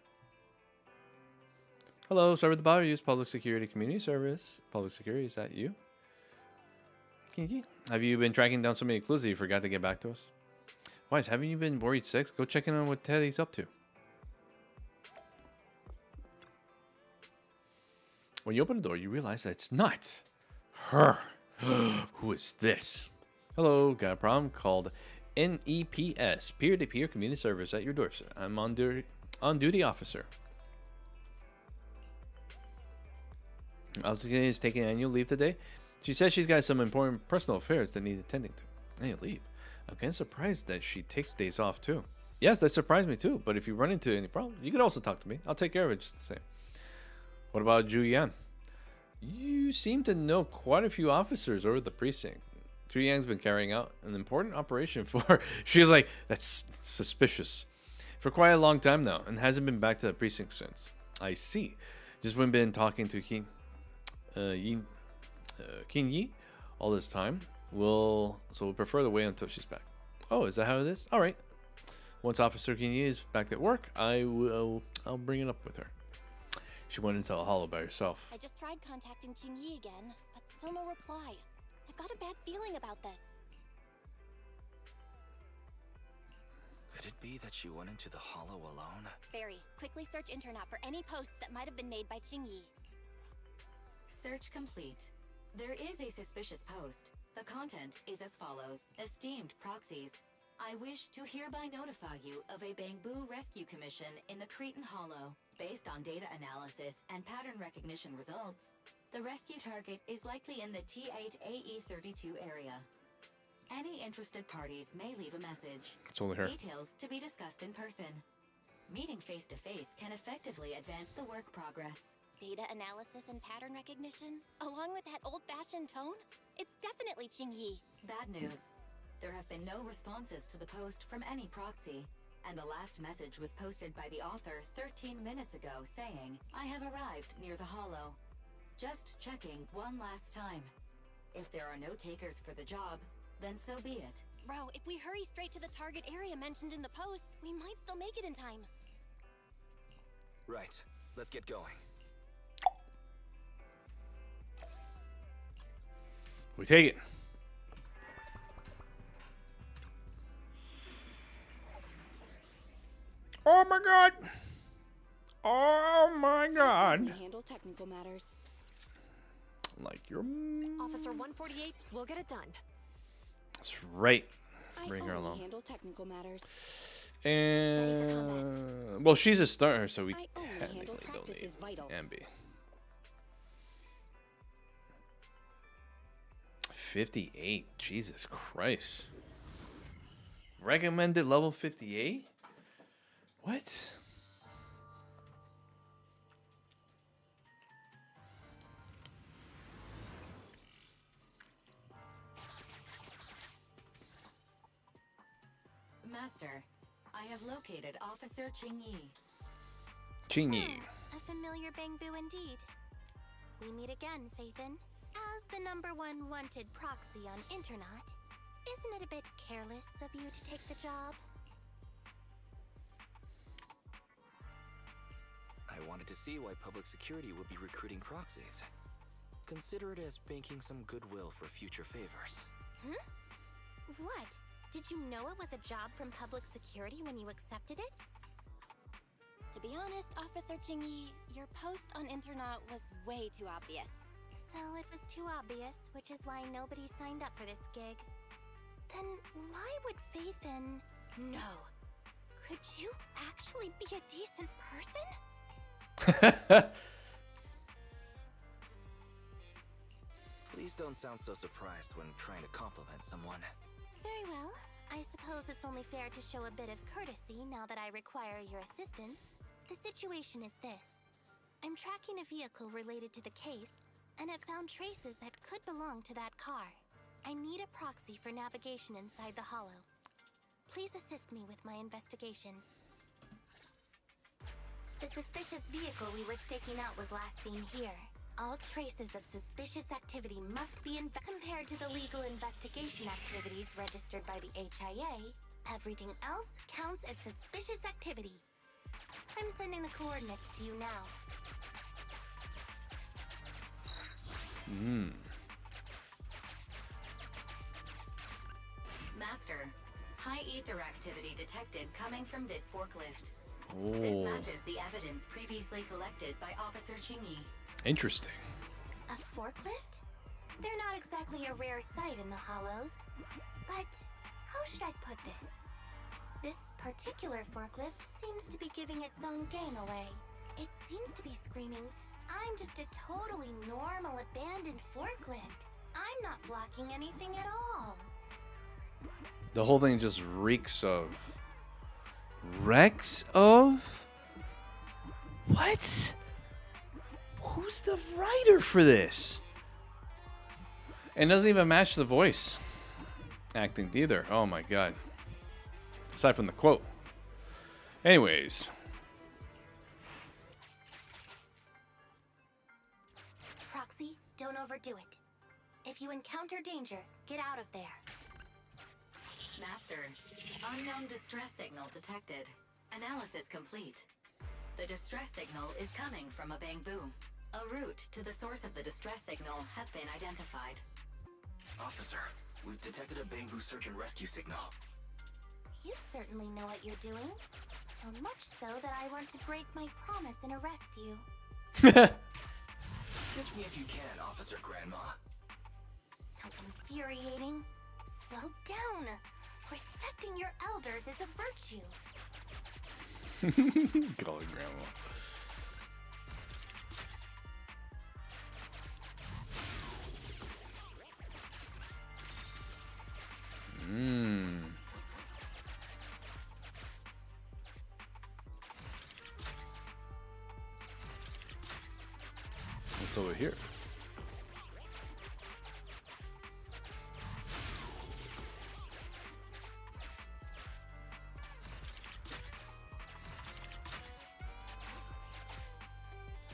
Hello, sorry to bother you. It's Public Security Community Service. Public Security, is that you? King Yi, have you been tracking down so many clues that you forgot to get back to us? Wise, haven't you been worried sick? Go check in on what Teddy's up to. When you open the door, you realize that it's not her. Who is this? Hello, got a problem? Called NEPS, peer-to-peer community service at your doorstep. I'm on-duty officer. Officer is taking annual leave today. She says she's got some important personal affairs that need attending to. Annual leave? I'm kind of surprised that she takes days off too. Yes, that surprised me too. But if you run into any problem, you could also talk to me. I'll take care of it just the same. What about Zhu Yan? You seem to know quite a few officers over the precinct. Zhu Yan's been carrying out an important operation for... She's like, that's suspicious. For quite a long time now, and hasn't been back to the precinct since. I see. Just been talking to King Yi all this time. So we'll prefer to wait until she's back. Oh, is that how it is? All right. Once Officer King Yi is back at work, I'll bring it up with her. She went into a hollow by herself. I just tried contacting King Yi again, but still no reply. I've got a bad feeling about this. Could it be that she went into the hollow alone? Barry, quickly search internet for any posts that might have been made by King Yi. Search complete. There is a suspicious post. The content is as follows. Esteemed proxies, I wish to hereby notify you of a Bamboo Rescue Commission in the Cretan Hollow. Based on data analysis and pattern recognition results, the rescue target is likely in the T8AE32 area. Any interested parties may leave a message. It's only her. Details to be discussed in person. Meeting face-to-face can effectively advance the work progress. Data analysis and pattern recognition, along with that old-fashioned tone? It's definitely King Yi. Bad news. There have been no responses to the post from any proxy, and the last message was posted by the author 13 minutes ago saying, I have arrived near the hollow. Just checking one last time. If there are no takers for the job, then so be it. Bro, if we hurry straight to the target area mentioned in the post, we might still make it in time. Right. Let's get going. We take it. Oh my god! Oh my god! Handle technical matters. Like your... Officer 148, we'll get it done. That's right. Bring her along. Handle technical matters. And... Well, she's a starter, so we technically don't need MB. 58. Jesus Christ. Recommended level 58? What? Master, I have located Officer Qing Yi. Qing Yi. A familiar Bamboo indeed. We meet again, Faithin. As the #1 wanted proxy on Internet, isn't it a bit careless of you to take the job? I wanted to see why public security would be recruiting proxies. Consider it as banking some goodwill for future favors. Huh? What? Did you know it was a job from public security when you accepted it? To be honest, Officer Qing Yi, your post on Internet was way too obvious. So it was too obvious, which is why nobody signed up for this gig. Then why would Faithin... No. Could you actually be a decent person? Please don't sound so surprised when trying to compliment someone. Very well. I suppose it's only fair to show a bit of courtesy now that I require your assistance. The situation is this. I'm tracking a vehicle related to the case, and have found traces that could belong to that car. I need a proxy for navigation inside the hollow. Please assist me with my investigation. The suspicious vehicle we were staking out was last seen here. All traces of suspicious activity must be compared to the legal investigation activities registered by the HIA. Everything else counts as suspicious activity. I'm sending the coordinates to you now. Master, high ether activity detected coming from this forklift. Oh. This matches the evidence previously collected by Officer Chingy. Interesting. A forklift? They're not exactly a rare sight in the Hollows. But how should I put this? This particular forklift seems to be giving its own game away. It seems to be screaming, I'm just a totally normal abandoned forklift. I'm not blocking anything at all. The whole thing just reeks of... Reeks of? What? Who's the writer for this? And doesn't even match the voice acting either. Oh my god. Aside from the quote. Anyways. Proxy, don't overdo it. If you encounter danger, get out of there. Master, unknown distress signal detected. Analysis complete. The distress signal is coming from a bamboo. A route to the source of the distress signal has been identified. Officer, we've detected a bamboo search and rescue signal. You certainly know what you're doing. So much so that I want to break my promise and arrest you. Catch me if you can, Officer Grandma. So infuriating. Slow down. Respecting your elders is a virtue. Call it grandma. What's over here?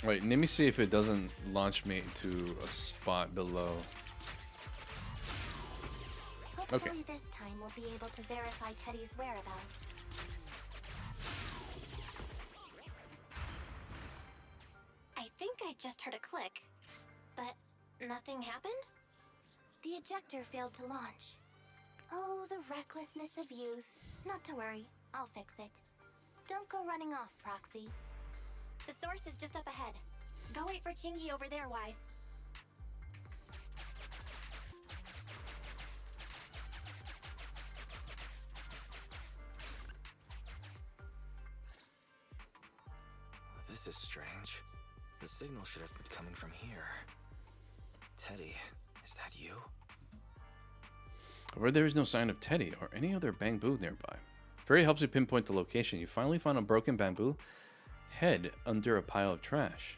Wait, let me see if it doesn't launch me to a spot below. Hopefully Okay. this time we'll be able to verify Teddy's whereabouts. I think I just heard a click. But nothing happened? The ejector failed to launch. Oh, the recklessness of youth. Not to worry, I'll fix it. Don't go running off, Proxy. The source is just up ahead. Go wait for Chingy over there, Wise. This is strange. The signal should have been coming from here. Teddy, is that you? However, there is no sign of Teddy or any other bamboo nearby. Fairy helps you pinpoint the location. You finally found a broken bamboo head under a pile of trash.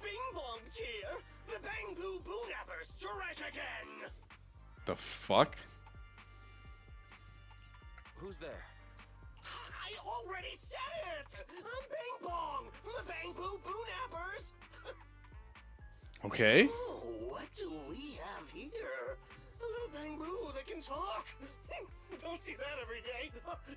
Bing Bong's here! The Bamboo Boonappers strike again! The fuck? Who's there? I already said it! I'm Bing Bong! The Bamboo Boonappers! Okay. Oh, what do we have here? A little bamboo that can talk! Don't see that every day!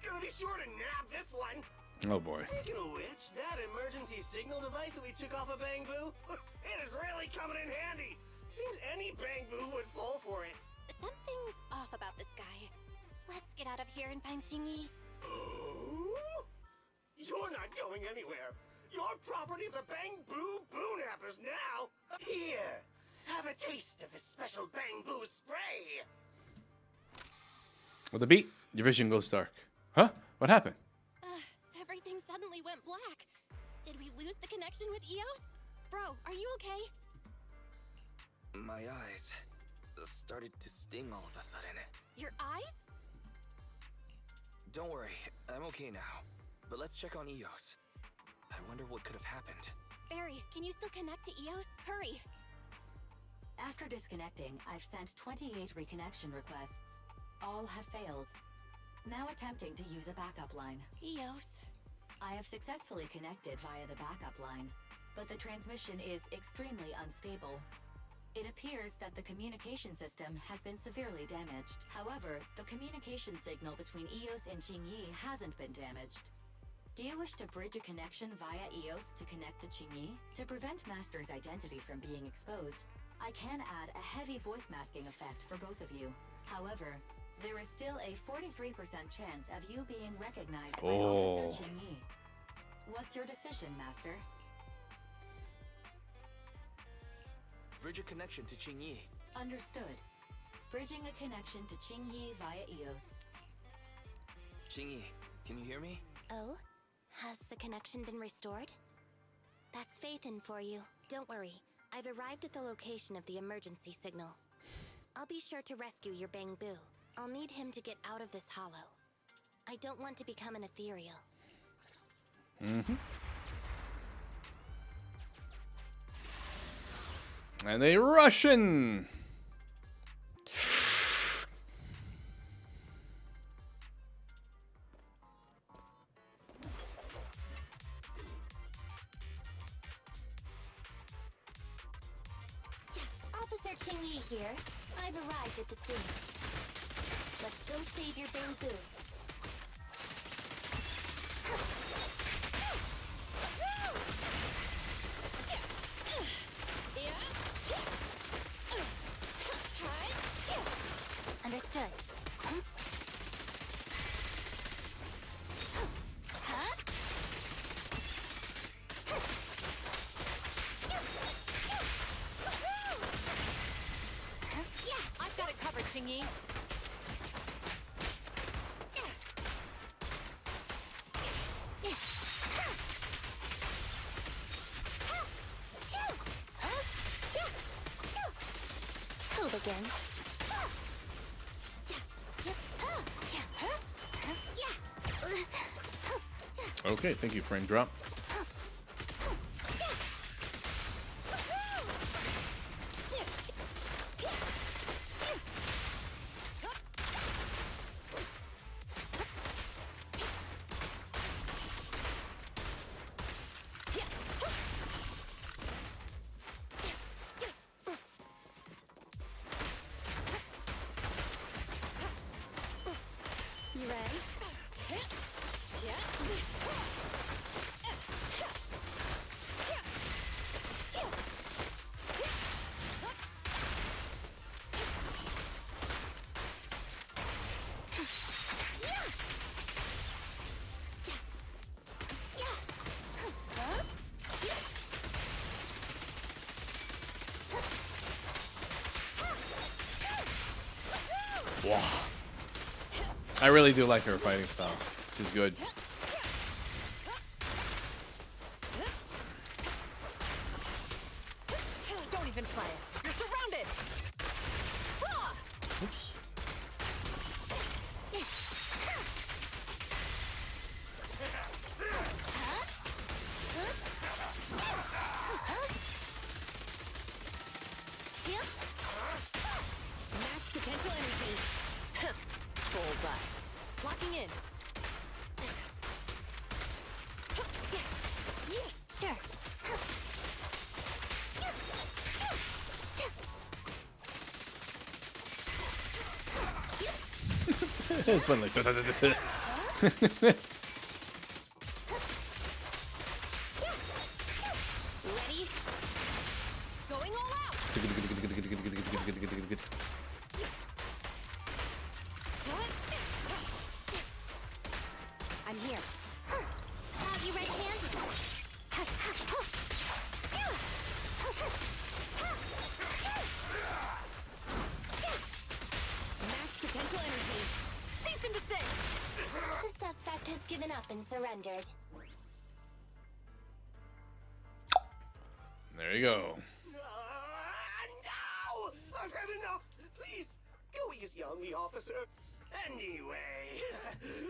Gonna be sure to nab this one! Oh boy. Speaking of which, that emergency signal device that we took off of Bamboo, it is really coming in handy. Seems any Bamboo would fall for it. Something's off about this guy. Let's get out of here and find Chingy. Oh? You're not going anywhere. You're property of the Bamboo Boonappers now. Here, have a taste of this special bamboo spray. With the beat, your vision goes dark. Huh? What happened? Everything suddenly went black. Did we lose the connection with Eos? Bro, are you okay? My eyes started to sting all of a sudden. Your eyes? Don't worry, I'm okay now. But let's check on Eos. I wonder what could have happened. Barry, can you still connect to Eos? Hurry! After disconnecting, I've sent 28 reconnection requests. All have failed. Now attempting to use a backup line. Eos. I have successfully connected via the backup line. Please try again. but the transmission is extremely unstable. It appears that the communication system has been severely damaged. However, the communication signal between EOS and Qingyi hasn't been damaged. Do you wish to bridge a connection via EOS to connect to Qingyi? To prevent Master's identity from being exposed, I can add a heavy voice masking effect for both of you. However, there is still a 43% chance of you being recognized by Officer Qingyi. What's your decision, Master? Bridge a connection to Qingyi. Understood. Bridging a connection to Qingyi via EOS. Qingyi, can you hear me? Oh? Has the connection been restored? That's Faithin for you. Don't worry. I've arrived at the location of the emergency signal. I'll be sure to rescue your Bangbu. I'll need him to get out of this hollow. I don't want to become an ethereal. Mm-hmm. And a Russian. Officer Qingyi here. I've arrived at the scene. Let's go save your Bangbu. Understood. I've got it covered, Qingyi. Who begins? Okay, thank you, frame drop. You ready? Wow. I really do like her fighting style. She's good. Don't even try it. You're surrounded. Oops. Max potential energy. Bullseye. Locking in. Sure. It's fun like Ready? Going all out. I'm here. Have you right hand? Max potential energy. Cease and desist. The suspect has given up and surrendered. There you go. No! I've had enough! Please, go easy on me, officer. Anyway,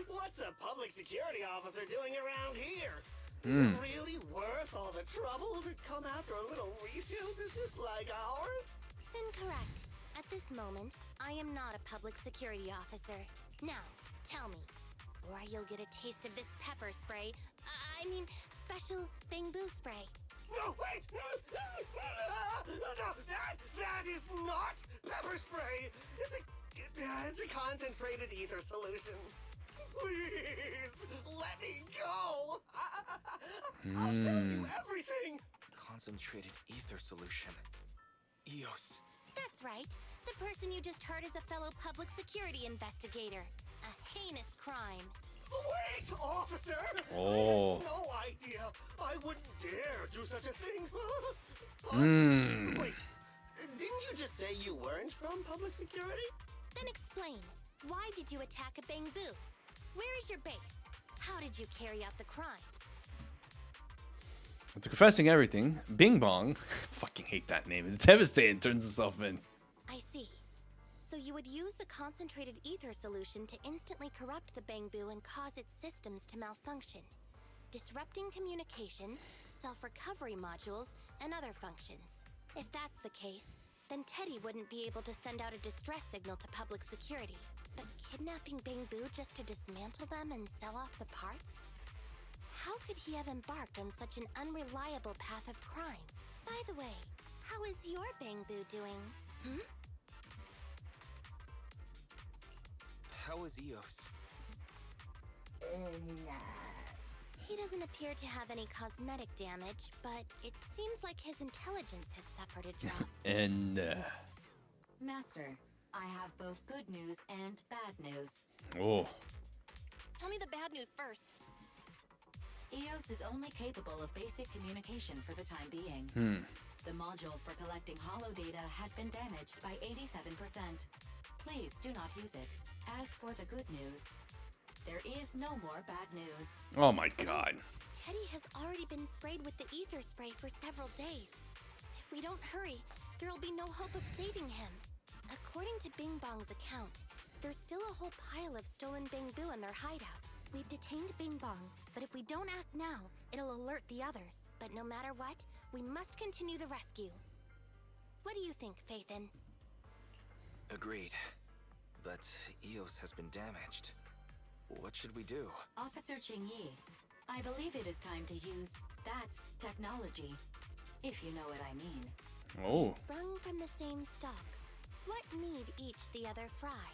what's a public security officer doing around here? Is it really worth all the trouble to come after a little resale business like ours? Incorrect. At this moment, I am not a public security officer. Now, tell me, or you'll get a taste of this pepper spray. I mean, special Bangbu spray. No! no, wait! No, that is not pepper spray. It's a concentrated ether solution. Please, let me go. I'll tell you everything. Concentrated ether solution. EOS. That's right. The person you just heard is a fellow public security investigator. A heinous crime. Wait, officer! Oh. I had no idea. I wouldn't dare do such a thing. Wait, didn't you just say you weren't from public security? Then explain. Why did you attack a bamboo? Where is your base? How did you carry out the crimes? After confessing everything, Bing Bong, fucking hate that name, it's devastating, turns itself in. I see. So you would use the concentrated ether solution to instantly corrupt the bamboo and cause its systems to malfunction, disrupting communication, self-recovery modules, and other functions. If that's the case, then Teddy wouldn't be able to send out a distress signal to public security. But kidnapping bamboo just to dismantle them and sell off the parts? How could he have embarked on such an unreliable path of crime? By the way, how is your bamboo doing? How is EOS? He doesn't appear to have any cosmetic damage, but it seems like his intelligence has suffered a drop. Master, I have both good news and bad news. Oh. Tell me the bad news first. EOS is only capable of basic communication for the time being. The module for collecting holo data has been damaged by 87%. Please do not use it. As for the good news, there is no more bad news. Oh my god. Teddy has already been sprayed with the ether spray for several days. If we don't hurry, there'll be no hope of saving him. According to Bing Bong's account, there's still a whole pile of stolen bamboo in their hideout. We've detained Bing Bong, but if we don't act now, it'll alert the others. But no matter what, we must continue the rescue. What do you think, Faithin? Agreed. But EOS has been damaged. What should we do? Officer Qingyi, I believe it is time to use that technology, if you know what I mean. Oh. Sprung from the same stock. What need each the other fry?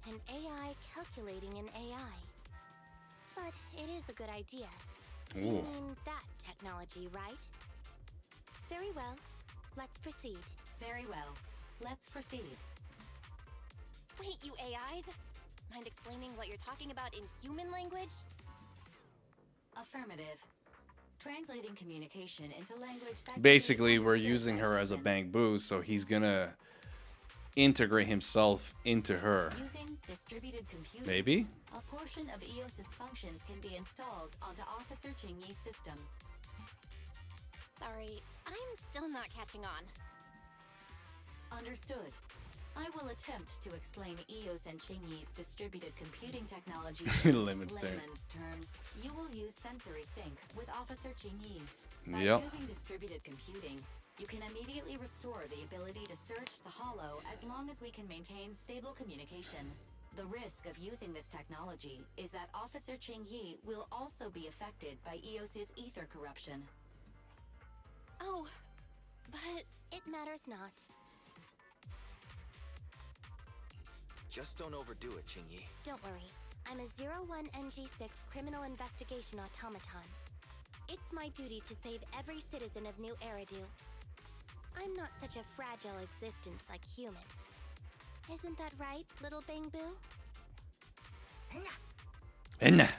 An AI calculating an AI. But it is a good idea. You mean that technology, right? Very well. Let's proceed. Very well. Let's proceed. Wait, you AIs? Mind explaining what you're talking about in human language? Affirmative. Translating communication into language that Basically, we're using her as a bamboo, so he's gonna integrate himself into her. Using distributed computing. Maybe? A portion of EOS's functions can be installed onto Officer Qingyi's system. Sorry, I'm still not catching on. Understood. I will attempt to explain EOS and Qingyi's distributed computing technology in Layman's terms. You will use sensory sync with Officer Qingyi. By Yep. using distributed computing, you can immediately restore the ability to search the holo as long as we can maintain stable communication. The risk of using this technology is that Officer Qingyi will also be affected by EOS's ether corruption. Oh, but it matters not. Just don't overdo it, Qingyi. Don't worry. I'm a 01NG6 criminal investigation automaton. It's my duty to save every citizen of New Eridu. I'm not such a fragile existence like humans. Isn't that right, little bamboo? Enna.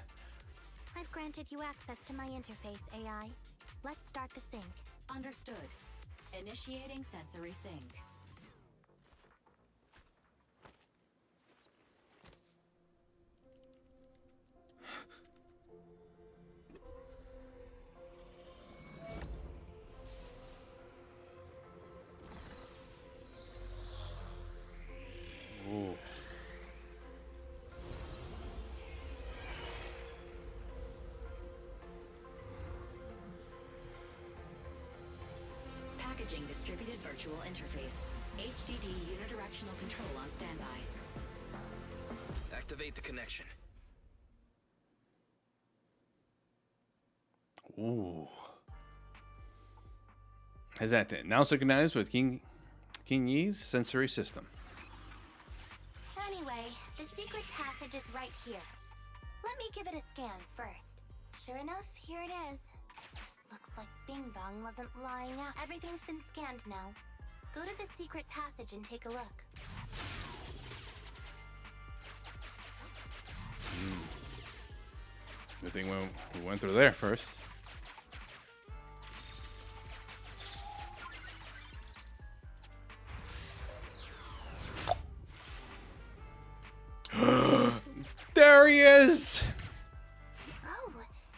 I've granted you access to my interface, AI. Let's start the sync. Understood. Initiating sensory sync. Ooh. Packaging distributed virtual interface. HDD unidirectional control on standby. Activate the connection. Ooh. Is that it? Now synchronized with King Yi's sensory system. Anyway, the secret passage is right here. Let me give it a scan first. Sure enough, here it is. Looks like Bing Bong wasn't lying out. Everything's been scanned now. Go to the secret passage and take a look. Good thing we went through there first. There he is! Oh,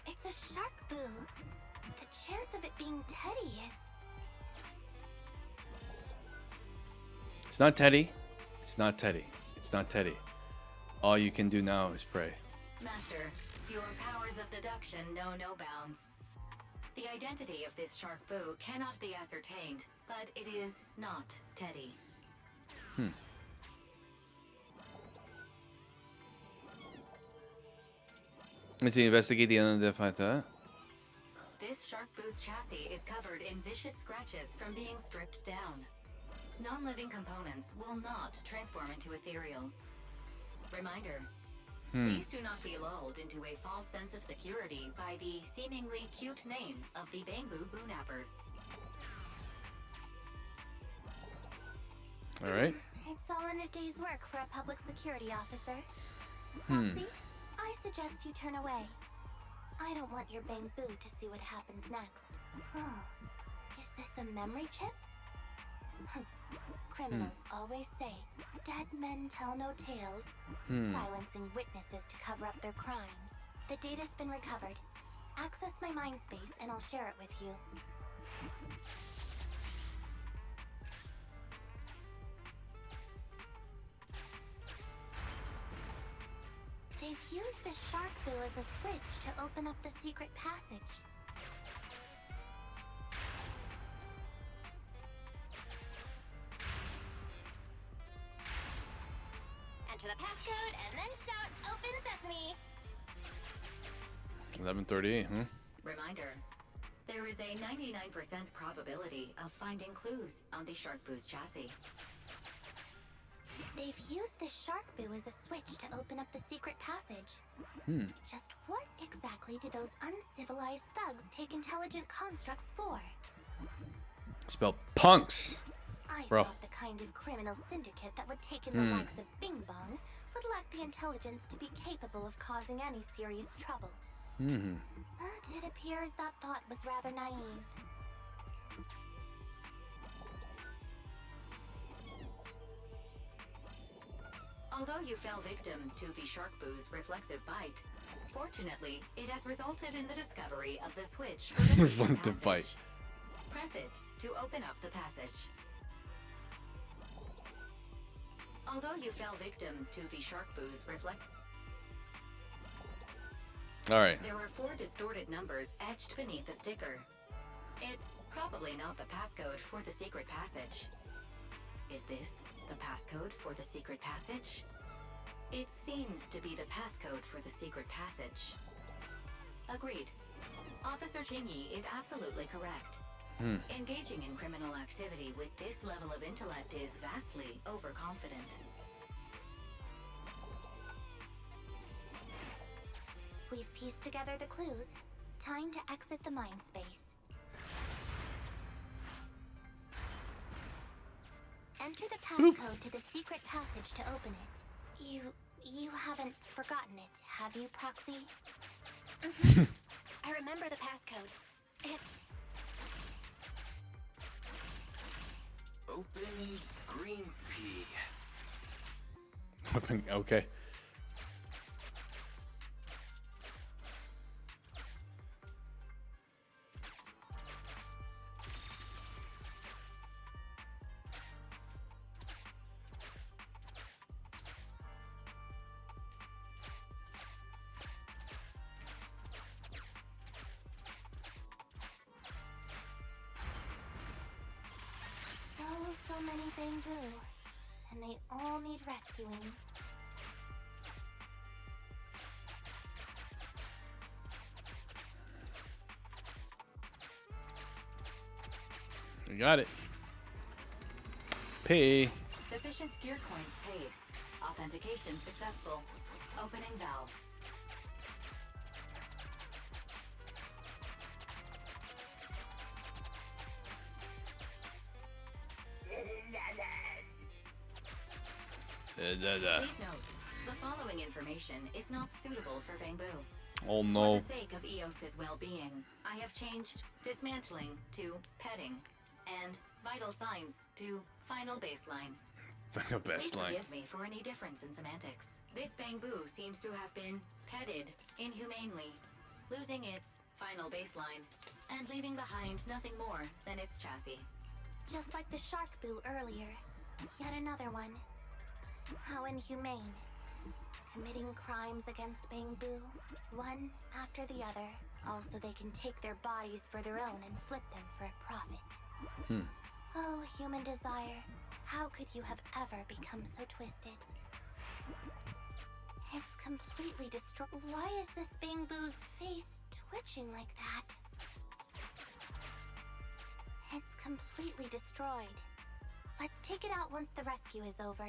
it's a shark boo. The chance of it being Teddy is... It's not Teddy. It's not Teddy. It's not Teddy. All you can do now is pray. Master, your powers of deduction know no bounds. The identity of this shark boo cannot be ascertained, but it is not Teddy. Let's investigate the unidentified threat. This shark boo's chassis is covered in vicious scratches from being stripped down. Non-living components will not transform into ethereals. Reminder, please do not be lulled into a false sense of security by the seemingly cute name of the Bamboo Boonappers. All right. It's all in a day's work for a public security officer. Foxy, I suggest you turn away. I don't want your Bamboo to see what happens next. Oh, is this a memory chip? Criminals always say, dead men tell no tales, silencing witnesses to cover up their crimes. The data's been recovered. Access my mind space and I'll share it with you. They've used the shark boo as a switch to open up the secret passage. Enter the passcode and then shout, "Open sesame!" 11:38. Reminder, there is a 99% probability of finding clues on the shark boo's chassis. They've used the shark boo as a switch to open up the secret passage. Just what exactly do those uncivilized thugs take intelligent constructs for? Spelled punks. I Bro. thought the kind of criminal syndicate that would take in the likes of Bing Bong would lack the intelligence to be capable of causing any serious trouble. But it appears that thought was rather naive. Although you fell victim to the shark boo's reflexive bite, fortunately, it has resulted in the discovery of the switch for the Reflective bite. passage. Press it to open up the passage. Although you fell victim to the shark boo's All right. there were 4 distorted numbers etched beneath the sticker. It's probably not the passcode for the secret passage. Is this the passcode for the secret passage? It seems to be the passcode for the secret passage. Agreed. Officer Chingy is absolutely correct. Engaging in criminal activity with this level of intellect is vastly overconfident. We've pieced together the clues. Time to exit the mind space. Enter the passcode to the secret passage to open it. You haven't forgotten it, have you, Proxy? I remember the passcode. It's... Open green pea. Okay. So many Bamboo, and they all need rescuing. We got it. Pay. Sufficient gear coins paid. Authentication successful. Opening valve. Please note, the following information is not suitable for Bangbu. Oh no. For the sake of EOS's well-being, I have changed dismantling to petting and vital signs to final baseline. Final Please baseline. forgive me for any difference in semantics. This Bangbu seems to have been petted inhumanely, losing its final baseline and leaving behind nothing more than its chassis. Just like the shark boo earlier. Yet another one. How inhumane. Committing crimes against Bangbu, one after the other. Also, they can take their bodies for their own and flip them for a profit. Oh, human desire. How could you have ever become so twisted? It's completely destroyed. Why is this Bangbu's face twitching like that? It's completely destroyed. Let's take it out once the rescue is over.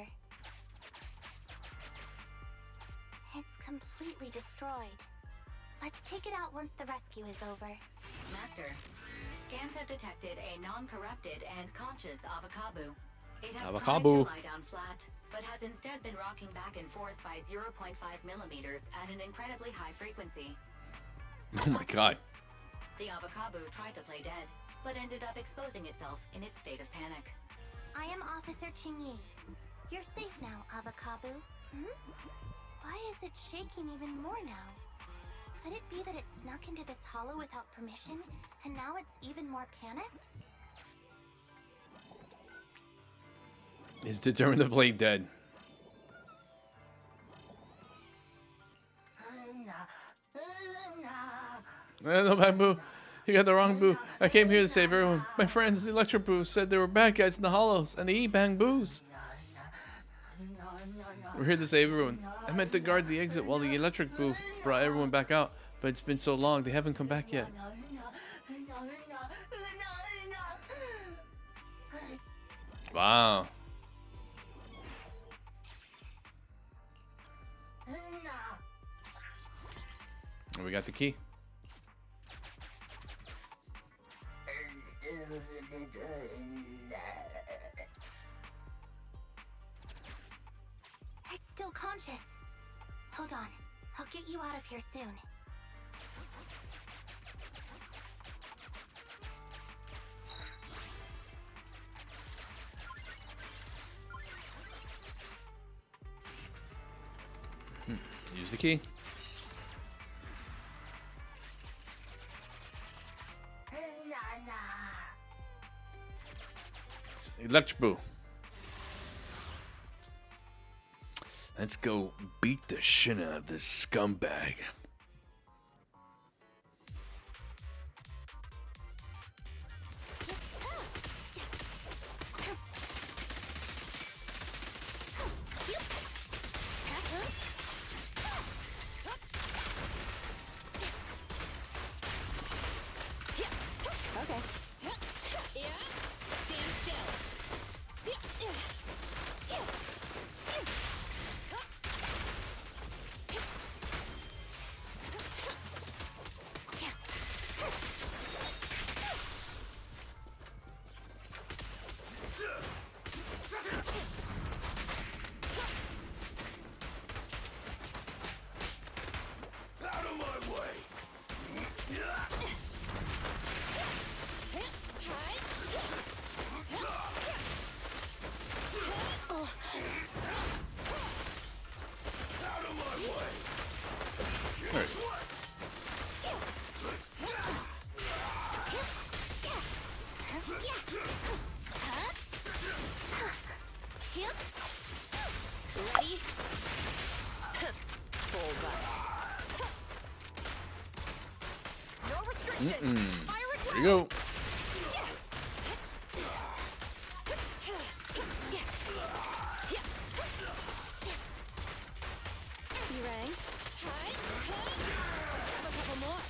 It's completely destroyed. Let's take it out once the rescue is over. Master, scans have detected a non-corrupted and conscious Avakabu. It has tried to lie down flat, but has instead been rocking back and forth by 0.5 millimeters at an incredibly high frequency. Oh my god. The Avakabu tried to play dead, but ended up exposing itself in its state of panic. I am Officer Qingyi. You're safe now, Avakabu. Why is it shaking even more now? Could it be that it snuck into this hollow without permission, and now it's even more panicked? It's determined to play dead. No, Bamboo. You got the wrong boo. I came here to save everyone. My friends, the Electric Boo, said there were bad guys in the hollows, and they eat Bangbus. We're here to save everyone. I meant to guard the exit while the Electric Boo brought everyone back out, but it's been so long, they haven't come back yet. Wow. And we got the key. It's still conscious. Hold on. I'll get you out of here soon. Use the key. Electric Boo. Let's go beat the shit out of this scumbag. Okay. Yeah. Stand still. Out of my way! Out of my way! All right. Ready? Bullseye. No restriction. Fire it. There you go. You ready? Have a couple more.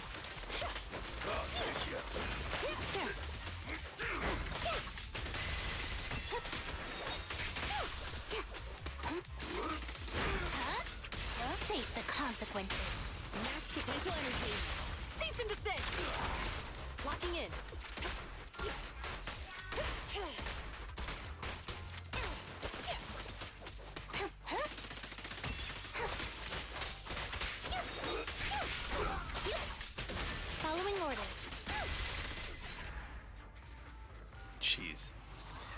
Jeez.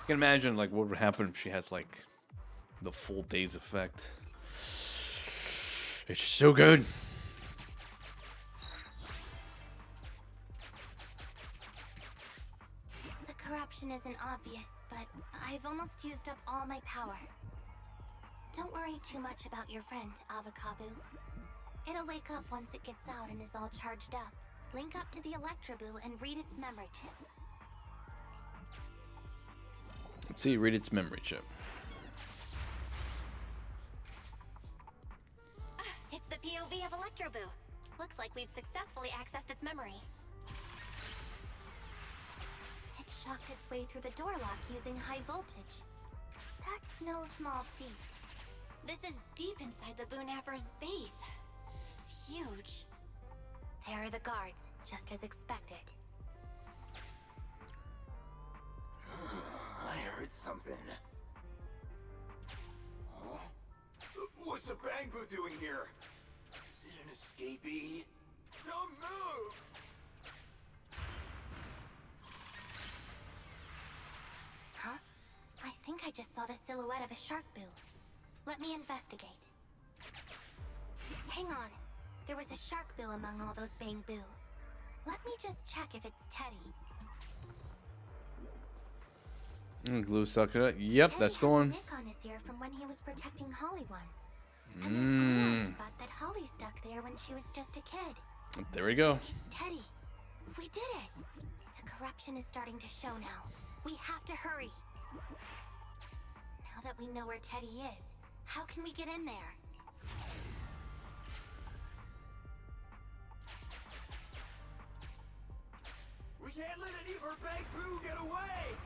I can imagine like what would happen if she has like the full days effect. It's so good. The corruption isn't obvious, but I've almost used up all my power. Don't worry too much about your friend, Avocabo. It'll wake up once it gets out and is all charged up. Link up to the Electroboo and read its memory chip. Let's see, read its memory chip. It's the POV of Electroboo. Looks like we've successfully accessed its memory. It shocked its way through the door lock using high voltage. That's no small feat. This is deep inside the Boonapper's base. It's huge. There are the guards, just as expected. I heard something. Huh? What's the Bang Boo doing here? Is it an escapee? Don't move! Huh? I think I just saw the silhouette of a shark boo. Let me investigate. Hang on. There was a shark boo among all those Bang Boo. Let me just check if it's Teddy. Glue sucker. Yep, Teddy that's the has a one. nick on his ear from when he was protecting Holly once. And there's glue on the spot that Holly stuck there when she was just a kid. There we go. It's Teddy. We did it. The corruption is starting to show now. We have to hurry. Now that we know where Teddy is, how can we get in there? We can't let any of our Bang Boo get away!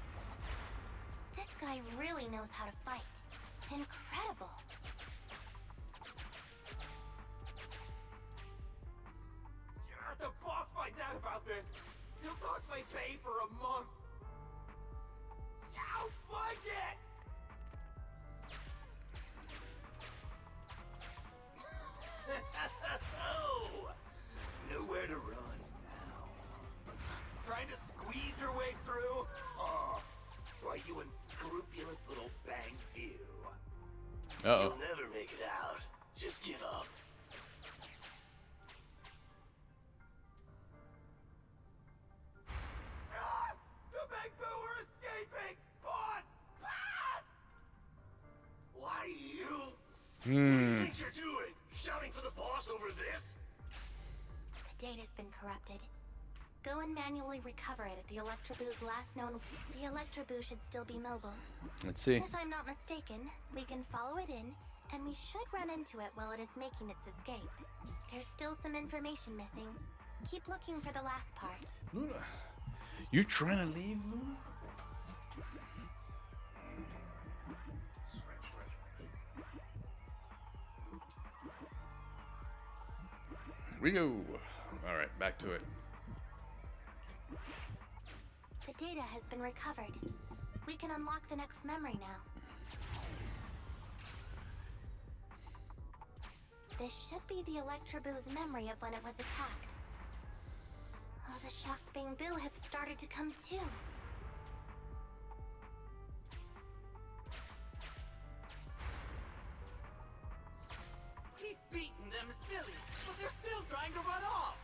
This guy really knows how to fight. Incredible. If the boss finds out about this, he'll talk my pay for a month. I'll find it! Nowhere to run now. Trying to squeeze your way through? Oh, why you unscrupulous little Bang Boo. Uh-oh. You'll never make it out. Just give up. Ah! The Bang Boo are escaping! Boss! Ah! Why you? What do you think you're doing? Shouting for the boss over this? The data's been corrupted. Go and manually recover it at the Electroboo's last known... The Electroboo should still be mobile. Let's see. If I'm not mistaken, we can follow it in, and we should run into it while it is making its escape. There's still some information missing. Keep looking for the last part. Luna, you trying to leave, Luna? Here we go. All right, back to it. The data has been recovered. We can unlock the next memory now. This should be the Electroboo's memory of when it was attacked. Oh, the shocked Bang Boo have started to come too. Keep beating them silly, but they're still trying to run off.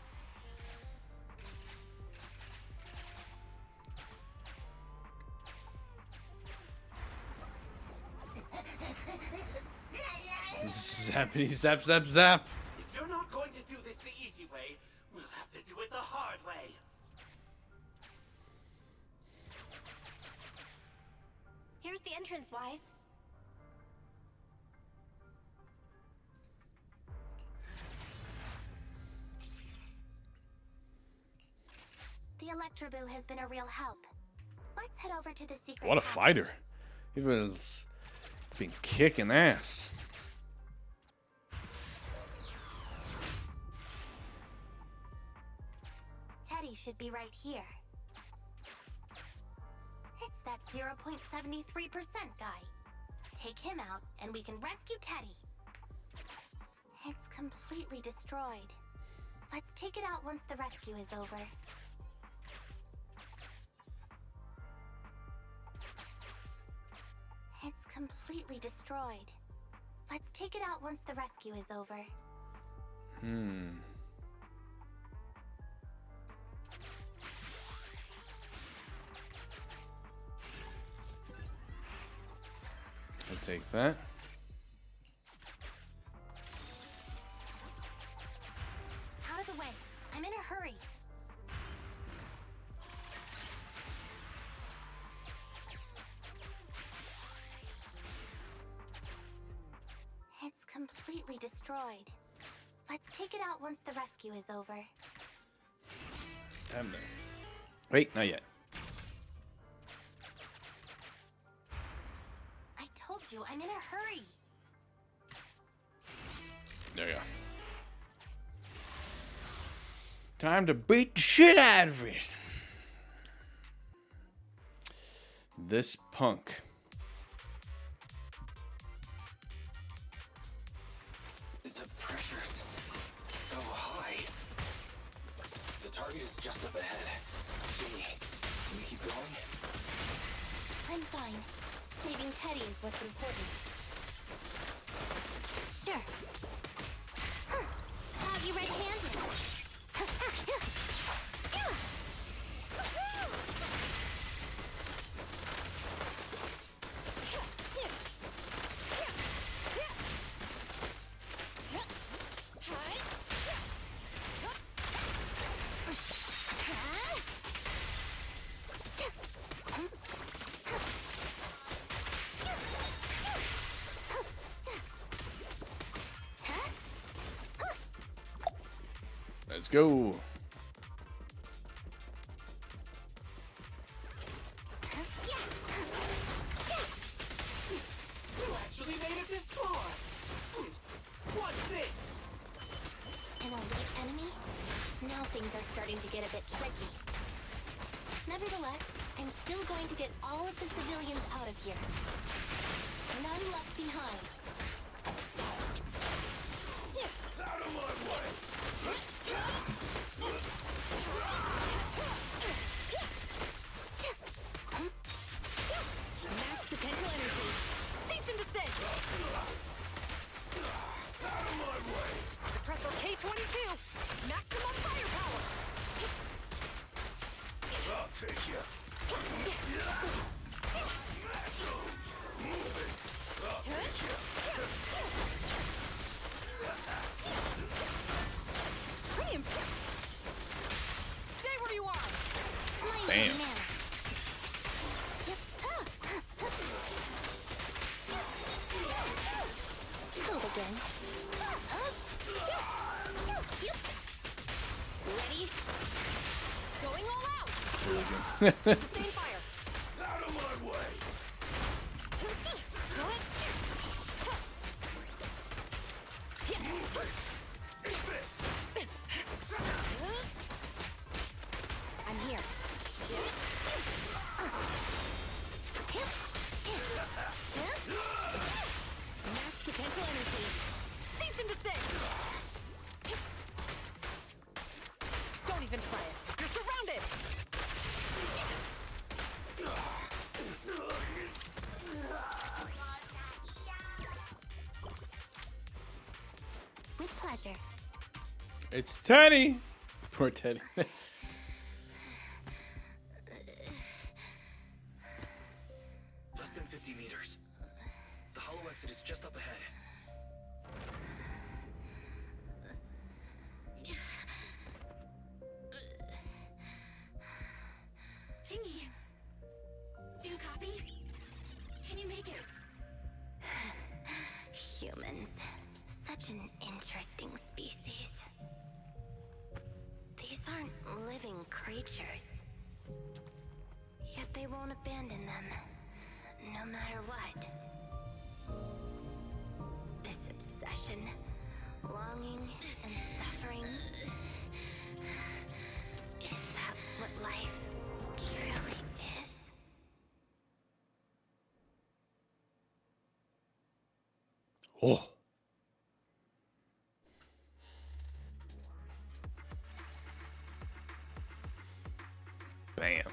Zappity zap zap zap. If you're not going to do this the easy way, we'll have to do it the hard way. Here's the entrance, Wise. The Electroboo has been a real help. Let's head over to the secret What a passage. fighter. He was been kicking ass. Teddy should be right here. It's that 0.73% guy. Take him out, and we can rescue Teddy. It's completely destroyed. Let's take it out once the rescue is over. completely destroyed. Let's take it out once the rescue is over. I'll take that. Out of the way. I'm in a hurry. It's completely destroyed. Let's take it out once the rescue is over. Wait, not yet. I told you, I'm in a hurry. There you go. Time to beat the shit out of it. This punk. The pressure's so high. The target is just up ahead. Jimmy, can you keep going? I'm fine. Saving Teddy is what's important. Sure. Have you red-handed? Let's go. You actually made it this far! What's this? An elite enemy? Now things are starting to get a bit tricky. Nevertheless, I'm still going to get all of the civilians out of here. None left behind. Out of my way! Max potential energy. Cease and desist. Out of my way! Depressor K-22. Maximum firepower. I'll take you. Move it. I'll take you. Pretty Stay where you are. Damn. Hold again. Ready? Going all out. Sustain fire. Out of my way! Move it! I'm here. Max potential energy. Cease and desist. Don't even try it. You're surrounded. With pleasure. It's Teddy. Poor Teddy. Less than 50 meters. The hollow exit is just up ahead. Tingy, do you copy? Can you make it? Humans. Such an interesting species. These aren't living creatures. Yet they won't abandon them, no matter what. This obsession, longing, and suffering. Is that what life truly is? Oh. Bam.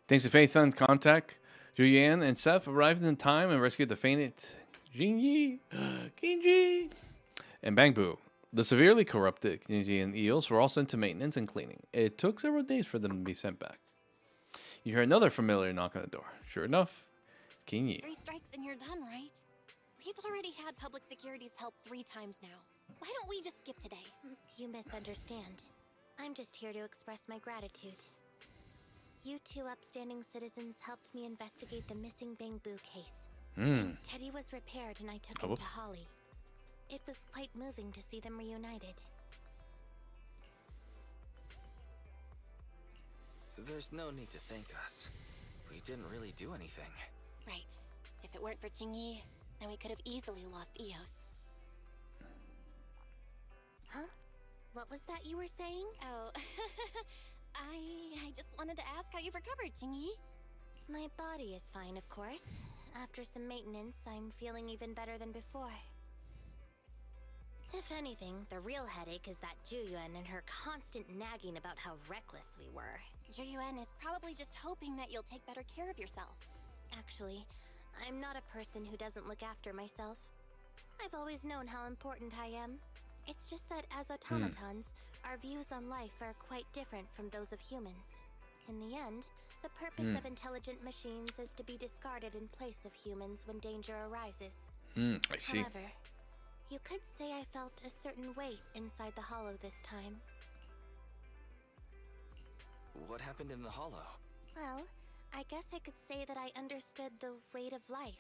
Thanks to Faith and Contact, Julianne and Seth arrived in time and rescued the fainted Jinji, Kinji, and Bangbu. The severely corrupted Kinji and Eels were all sent to maintenance and cleaning. It took several days for them to be sent back. You hear another familiar knock on the door. Sure enough, it's Kinji. 3 strikes and you're done, right? We've already had public security's help 3 times now. Why don't we just skip today? You misunderstand. I'm just here to express my gratitude. You 2 upstanding citizens helped me investigate the missing Bangbu case. Teddy was repaired and I took him to Holly. It was quite moving to see them reunited. There's no need to thank us. We didn't really do anything. Right. If it weren't for Jingyi, then we could have easily lost Eos. Huh? What was that you were saying? Oh, I just wanted to ask how you've recovered, Jingyi. My body is fine, of course. After some maintenance, I'm feeling even better than before. If anything, the real headache is that Juyuan and her constant nagging about how reckless we were. Juyuan is probably just hoping that you'll take better care of yourself. Actually, I'm not a person who doesn't look after myself. I've always known how important I am. It's just that as automatons, our views on life are quite different from those of humans. In the end, the purpose of intelligent machines is to be discarded in place of humans when danger arises. I see. However, you could say I felt a certain weight inside the hollow this time. What happened in the hollow? Well, I guess I could say that I understood the weight of life.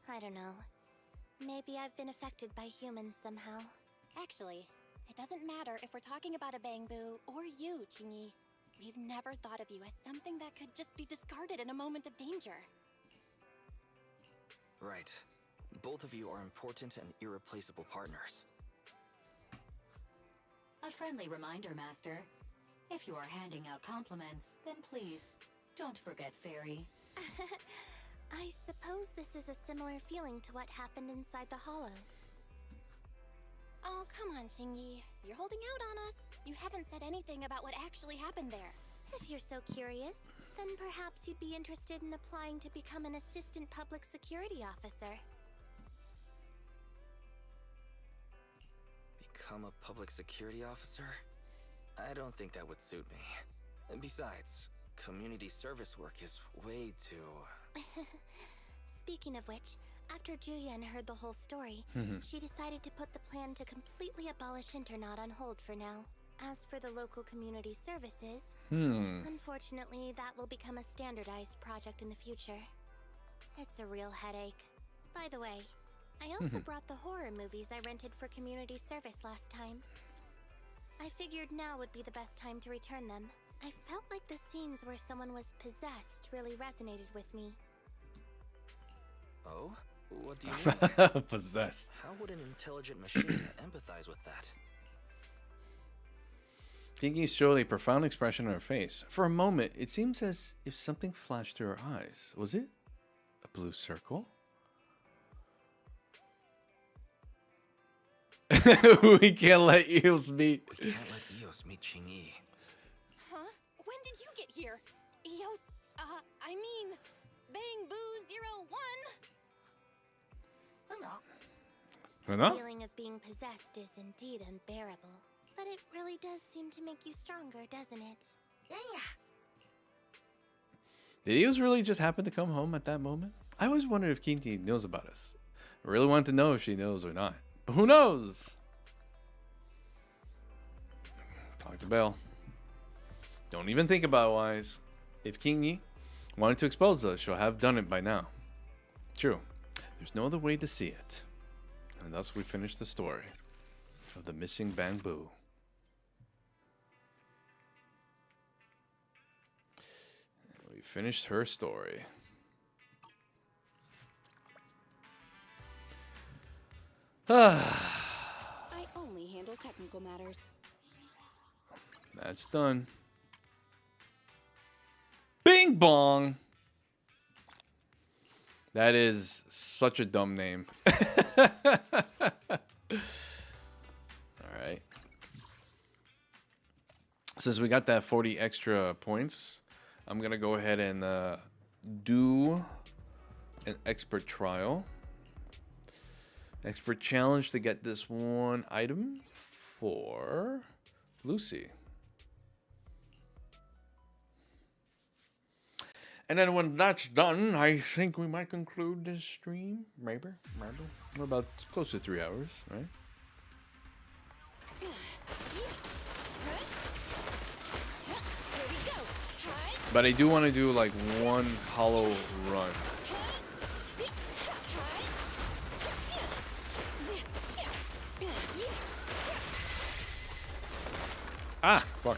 I don't know. Maybe I've been affected by humans somehow. Actually, it doesn't matter if we're talking about a Bangbu or you, Jingyi. We've never thought of you as something that could just be discarded in a moment of danger. Right. Both of you are important and irreplaceable partners. A friendly reminder, Master. If you are handing out compliments, then please, don't forget Fairy. I suppose this is a similar feeling to what happened inside the hollow. Oh, come on, Jingyi. You're holding out on us. You haven't said anything about what actually happened there. If you're so curious, then perhaps you'd be interested in applying to become an assistant public security officer. Become a public security officer? I don't think that would suit me. And besides, community service work is way too... Speaking of which, after Julian heard the whole story, she decided to put the plan to completely abolish Internat on hold for now. As for the local community services, unfortunately, that will become a standardized project in the future. It's a real headache. By the way, I also brought the horror movies I rented for community service last time. I figured now would be the best time to return them. I felt like the scenes where someone was possessed really resonated with me. Oh? What do you mean? Possessed. How would an intelligent machine empathize with that? Kingi showed a profound expression on her face. For a moment, it seems as if something flashed through her eyes. Was it a blue circle? We can't let Eos meet. We can't let Eos meet Jingyi. Huh? When did you get here? Eos, I mean, Bangbu 01? The feeling of being possessed is indeed unbearable. But it really does seem to make you stronger, doesn't it? Did Eos really just happen to come home at that moment? I always wondered if Kingi knows about us. I really want to know if she knows or not. But who knows? Talk to Belle. Don't even think about it, Wise. If Kingi wanted to expose us, she'll have done it by now. True. There's no other way to see it. And thus we finish the story of the missing Bangbu. We finished her story. I only handle technical matters. That's done. Bing bong. That is such a dumb name. All right. Since we got that 40 extra points, I'm gonna go ahead and do an expert trial. Expert challenge to get this one item for Lucy. And then when that's done, I think we might conclude this stream. Maybe. We're about close to 3 hours, right? But I do want to do like one hollow run. Ah, fuck.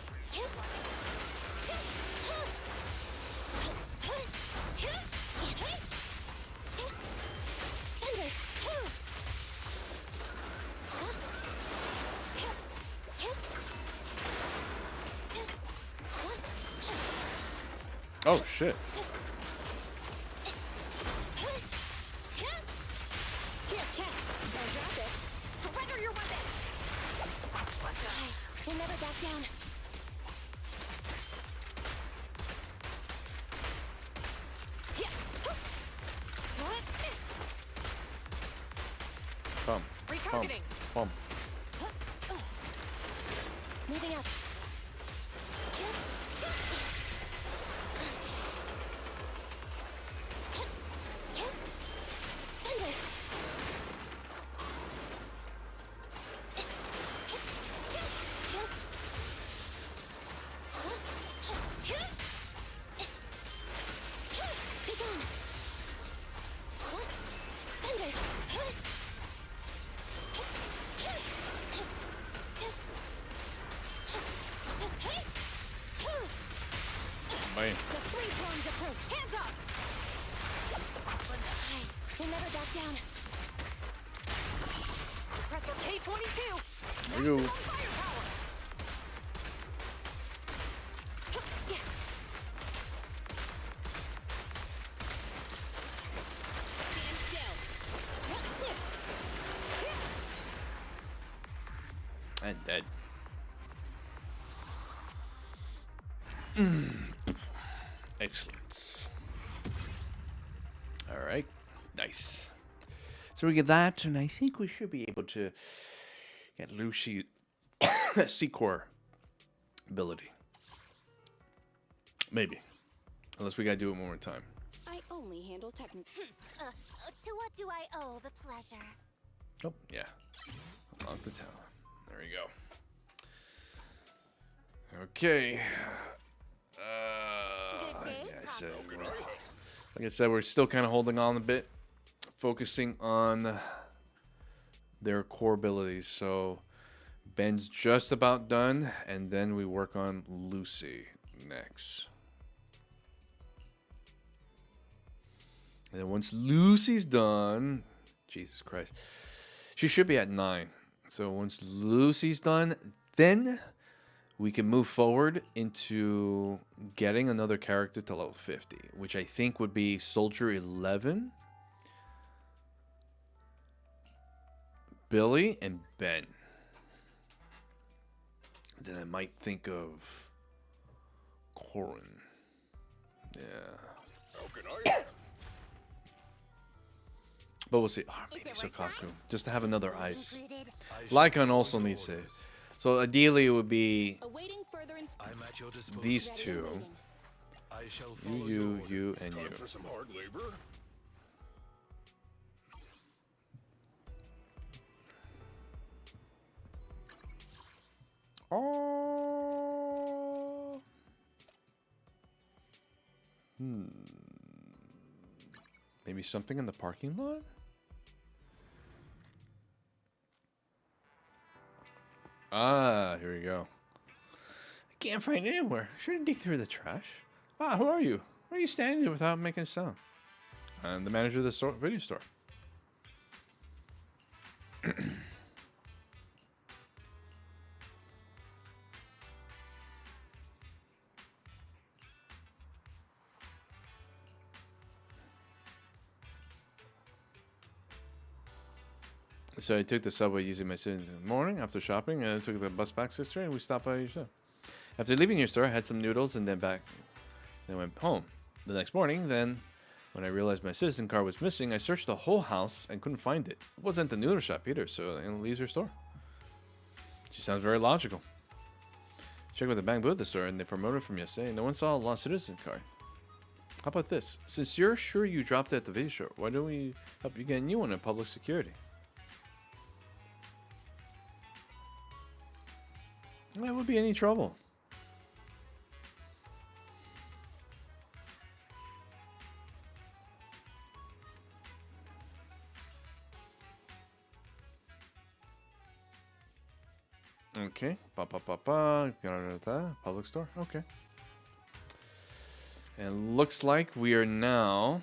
Oh shit. Here, catch. Don't drop it. Surrender your weapon. We'll never back down. Come. Retargeting. Come. Moving up. Bam. The three-pronged approach. Hands up. We'll never back down. Suppressor K-22. There you go. Firepower. Stand still. And dead. Excellent. All right. Nice. So we get that, and I think we should be able to get Lucy C-Core ability. Maybe. Unless we gotta do it one more time. I only handle technical. To what do I owe the pleasure? Oh, yeah. I'll have to tell. There we go. Okay. Like I said, we're still kind of holding on a bit, focusing on their core abilities. So Ben's just about done, and then we work on Lucy next. And then once Lucy's done, Jesus Christ, she should be at 9. So once Lucy's done, then we can move forward into getting another character to level 50, which I think would be Soldier 11, Billy, and Ben. Then I might think of Corin. Yeah. How can I? But we'll see. Oh, maybe Sokaku. Just to have another ice. Lycon also needs it. So ideally it would be these two. You, and you. For some hard labor? Oh. Maybe something in the parking lot? Ah, here we go. I can't find it anywhere. Should I dig through the trash? Ah, who are you? Why are you standing there without making a sound? I'm the manager of the video store. So I took the subway using my citizens in the morning after shopping, and I took the bus back, sister, and we stopped by your store. After leaving your store, I had some noodles and then back Then I went home. The next morning, then, when I realized my citizen card was missing, I searched the whole house and couldn't find it. It wasn't the noodle shop either, so it leaves her store. She sounds very logical. Check with the Bang Boo at the store, and they promoted from yesterday. No one saw a lost citizen card. How about this? Since you're sure you dropped it at the video store, why don't we help you get a new one in public security? That would be any trouble. Okay. Public store. Okay. And looks like we are now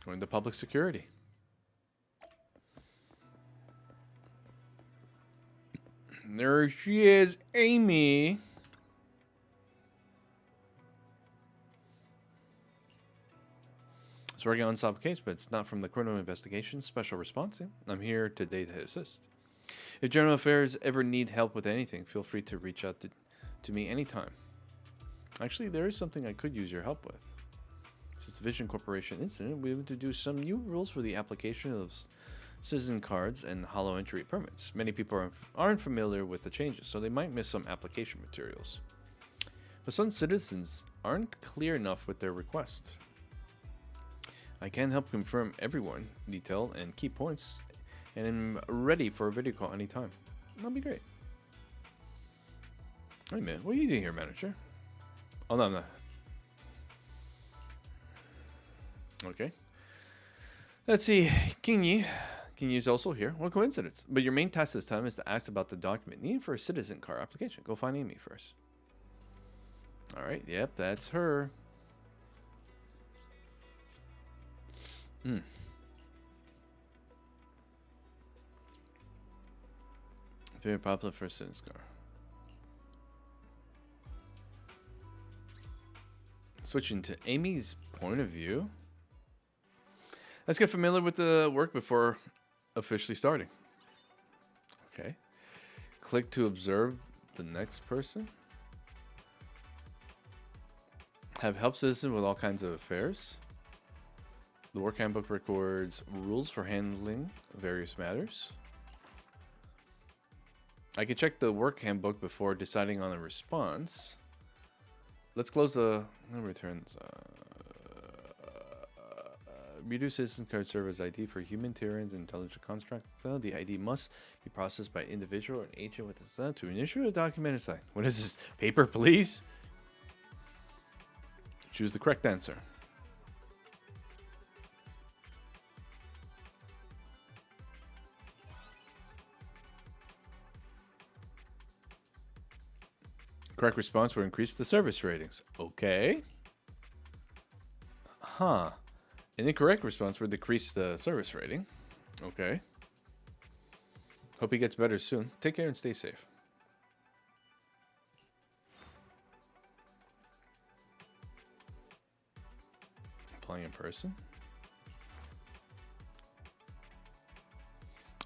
going to public security. There she is, Amy. It's working on unsolved case, but it's not from the criminal investigation special response team. I'm here today to assist. If General Affairs ever need help with anything, feel free to reach out to me anytime. Actually, there is something I could use your help with. Since the Vision Corporation incident, we introduced some new rules for the application of citizen cards and hollow entry permits. Many people aren't familiar with the changes, so they might miss some application materials. But some citizens aren't clear enough with their requests. I can help confirm everyone, detail, and key points, and I'm ready for a video call anytime. That'll be great. Wait a minute, what are you doing here, manager? Oh, no, I'm not. Okay. Let's see, Kinyi. Kinyi is also here. What coincidence. But your main task this time is to ask about the document needed for a citizen car application. Go find Amy first. Alright, yep, that's her. Very popular for a citizen car. Switching to Amy's point of view. Let's get familiar with the work before officially starting. Okay. Click to observe the next person. Have help citizen with all kinds of affairs. The work handbook records rules for handling various matters. I can check the work handbook before deciding on a response. Let's close the returns. Reduce citizen card serve as ID for human Tyrants and intelligent constructs. The ID must be processed by individual or an agent with a to initiate a document aside. What is this? Paper, please? Choose the correct answer. Correct response will increase the service ratings. Okay. Huh. An incorrect response would decrease the service rating. Okay. Hope he gets better soon. Take care and stay safe. Applying in person.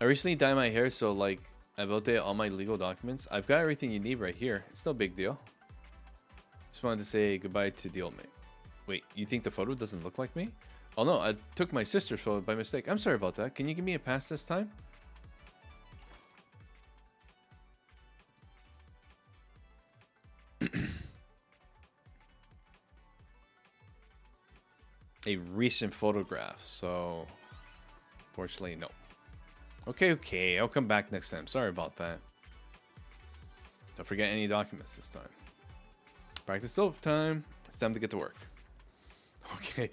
I recently dyed my hair, so like I've updated all my legal documents. I've got everything you need right here. It's no big deal. Just wanted to say goodbye to the old mate. Wait, you think the photo doesn't look like me? Oh no, I took my sister's photo by mistake. I'm sorry about that. Can you give me a pass this time? A recent photograph, so unfortunately, no. Okay, I'll come back next time. Sorry about that. Don't forget any documents this time. Practice overtime. It's time to get to work. Okay.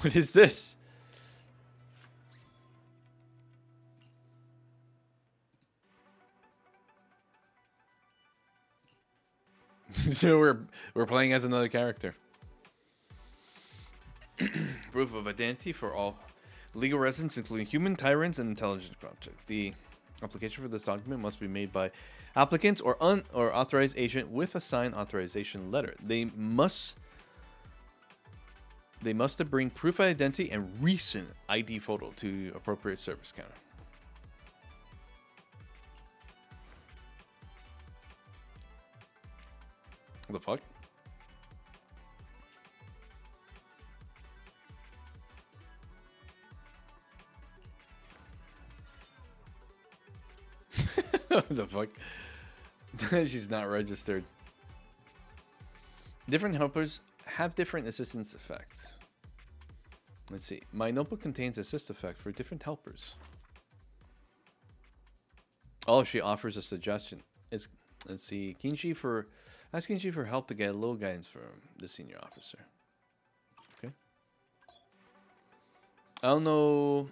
What is this? So we're playing as another character. Proof of identity for all legal residents, including human Tyrants and intelligence object. The application for this document must be made by applicants or authorized agent with a signed authorization letter. They must bring proof of identity and recent ID photo to appropriate service counter. What the fuck? What the fuck? She's not registered. Different helpers have different assistance effects. Let's see. My notebook contains assist effect for different helpers. Oh, she offers a suggestion. Let's see. Ask Kinshi for help to get a little guidance from the senior officer. Okay. I don't know.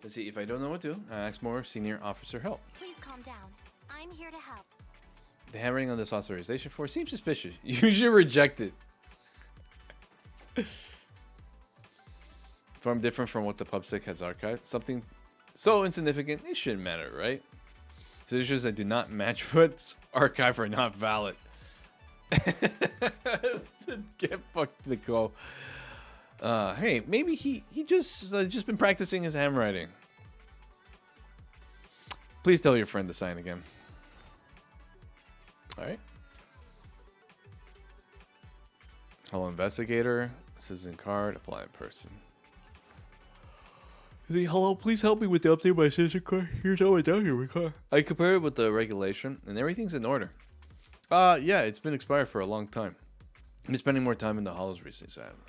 Let's see. If I don't know what to do, I ask more senior officer help. Please calm down. I'm here to help. The handwriting on this authorization form seems suspicious. You should reject it. Form different from what the PubSec has archived. Something so insignificant, it shouldn't matter, right? Signatures that do not match what's archived are not valid. Get fucked, Nicole. Hey, maybe he just been practicing his handwriting. Please tell your friend to sign again. All right. Hello, investigator. Citizen card. Apply in person. Hello, please help me with the update of my citizen card. Here's how I document my card. I compared it with the regulation, and everything's in order. Yeah, it's been expired for a long time. I've been spending more time in the hollows recently, so I haven't.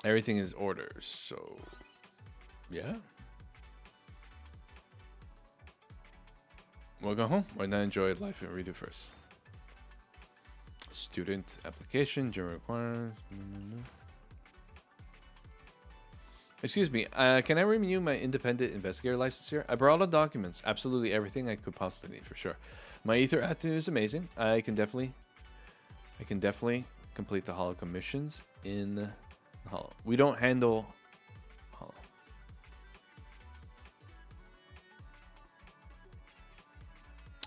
Everything is order, so yeah. We'll go home. Why not enjoy life and read it first? Student application, general requirements. Excuse me, can I renew my independent investigator license here? I brought all the documents, absolutely everything I could possibly need for sure. My ether attitude is amazing. I can definitely complete the hollow commissions in hollow. We don't handle hollow.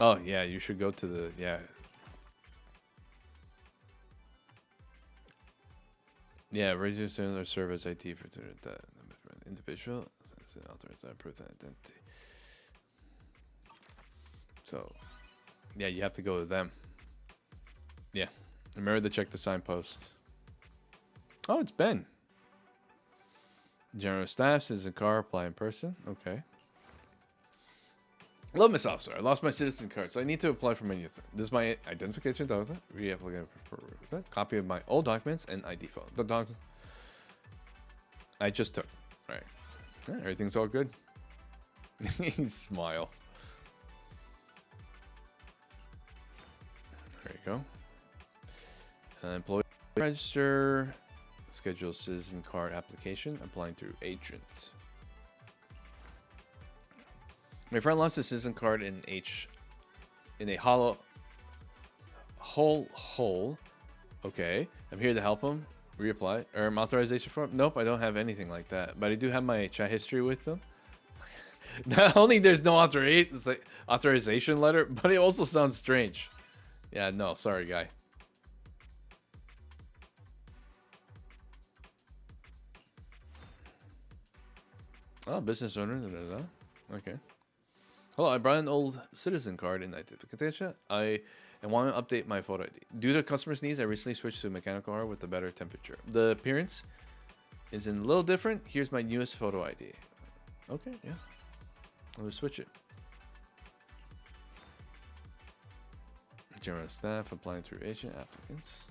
Oh yeah, you should go to the yeah, register or serve as IT for that individual. Authorize proof of identity. So yeah, you have to go to them. Yeah, remember to check the signpost. Oh, it's Ben. General staff, citizen car, apply in person. Okay. Hello, Miss Officer. I lost my citizen card, so I need to apply for my new thing. This is my identification document. Re-applicant for copy of my old documents and ID phone. The document I just took. All right. Yeah, everything's all good. He smiles. There you go. Employee register. Schedule citizen card application. Applying through agent. My friend lost a citizen card in a hollow hole. Okay, I'm here to help him. Reapply. Authorization form? Nope, I don't have anything like that. But I do have my chat history with them. Not only there's no authorization letter, but it also sounds strange. Yeah, no, sorry, guy. Oh, business owner. Okay. Hello, I brought an old citizen card in identification. I want to update my photo ID. Due to customers' needs, I recently switched to a mechanical car with a better temperature. The appearance is a little different. Here's my newest photo ID. Okay, yeah. I'll switch it. General staff applying through agent applicants.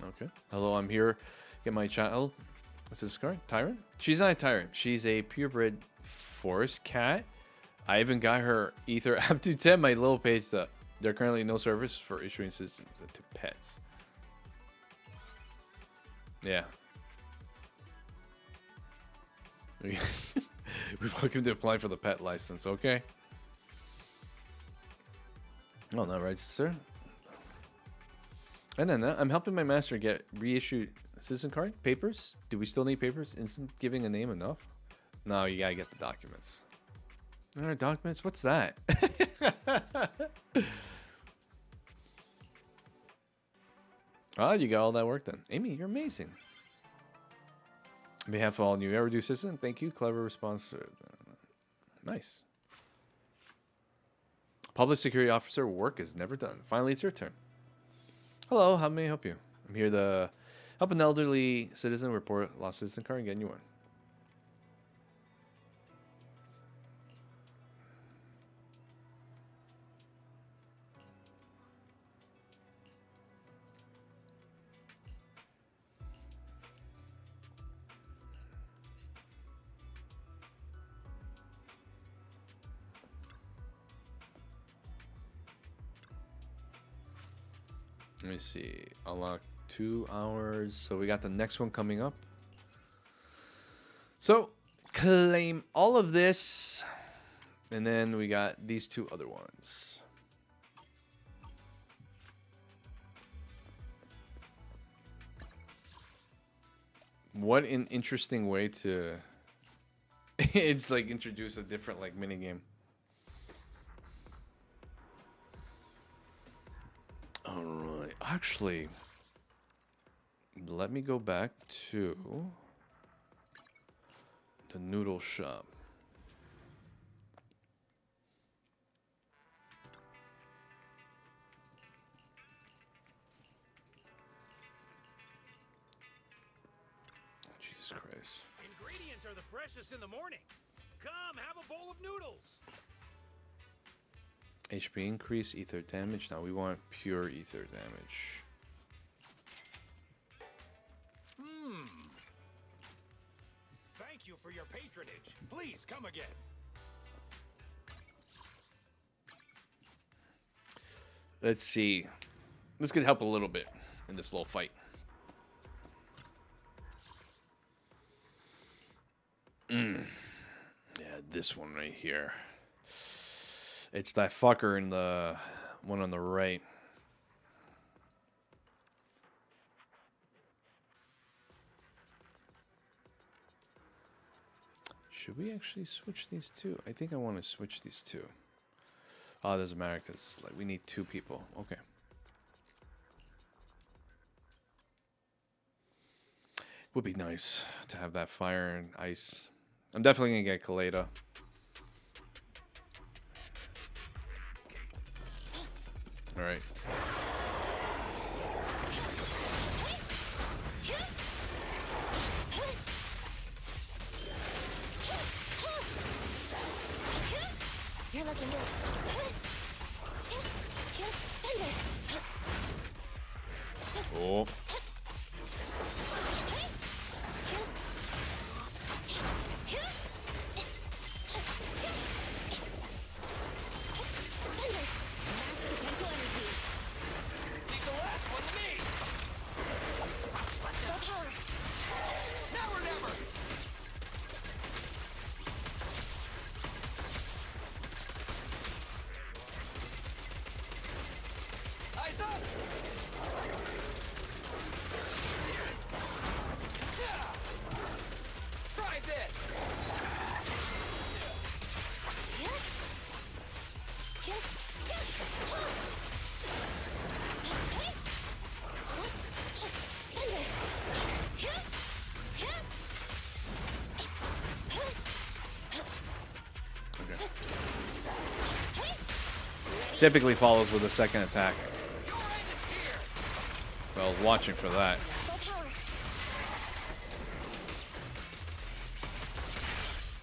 Okay. Hello, I'm here. Get my child. What's this card? Tyrant? She's not a tyrant. She's a purebred forest cat. I even got her ether up to 10. My little page that there are currently no service for issuing systems to pets. Yeah. We're welcome to apply for the pet license, okay? Oh, not register. And then I'm helping my master get reissued citizen card papers. Do we still need papers? Instant giving a name enough? No, you gotta get the documents. All right, documents. What's that? Oh, you got all that work done. Amy, you're amazing. On behalf of all new Ever Do citizen, thank you. Clever response. Nice. Public security officer, work is never done. Finally, it's your turn. Hello, how may I help you? I'm here to help an elderly citizen report lost citizen card and get a new one. Let me see. Unlock 2 hours. So we got the next one coming up. So claim all of this. And then we got these 2 other ones. What an interesting way to it's like introduce a different like mini game. All right, actually, let me go back to the noodle shop. Jesus Christ. Ingredients are the freshest in the morning. Come, have a bowl of noodles. HP increase, ether damage. Now we want pure ether damage. Thank you for your patronage. Please come again. Let's see. This could help a little bit in this little fight. Yeah, this one right here. It's that fucker in the one on the right. Should we actually switch these 2? I think I want to switch these 2. Oh, it doesn't matter because like we need 2 people. Okay. Would be nice to have that fire and ice. I'm definitely gonna get Kaleda. All right. You're looking good. Oh. Typically follows with a second attack. Well, watching for that.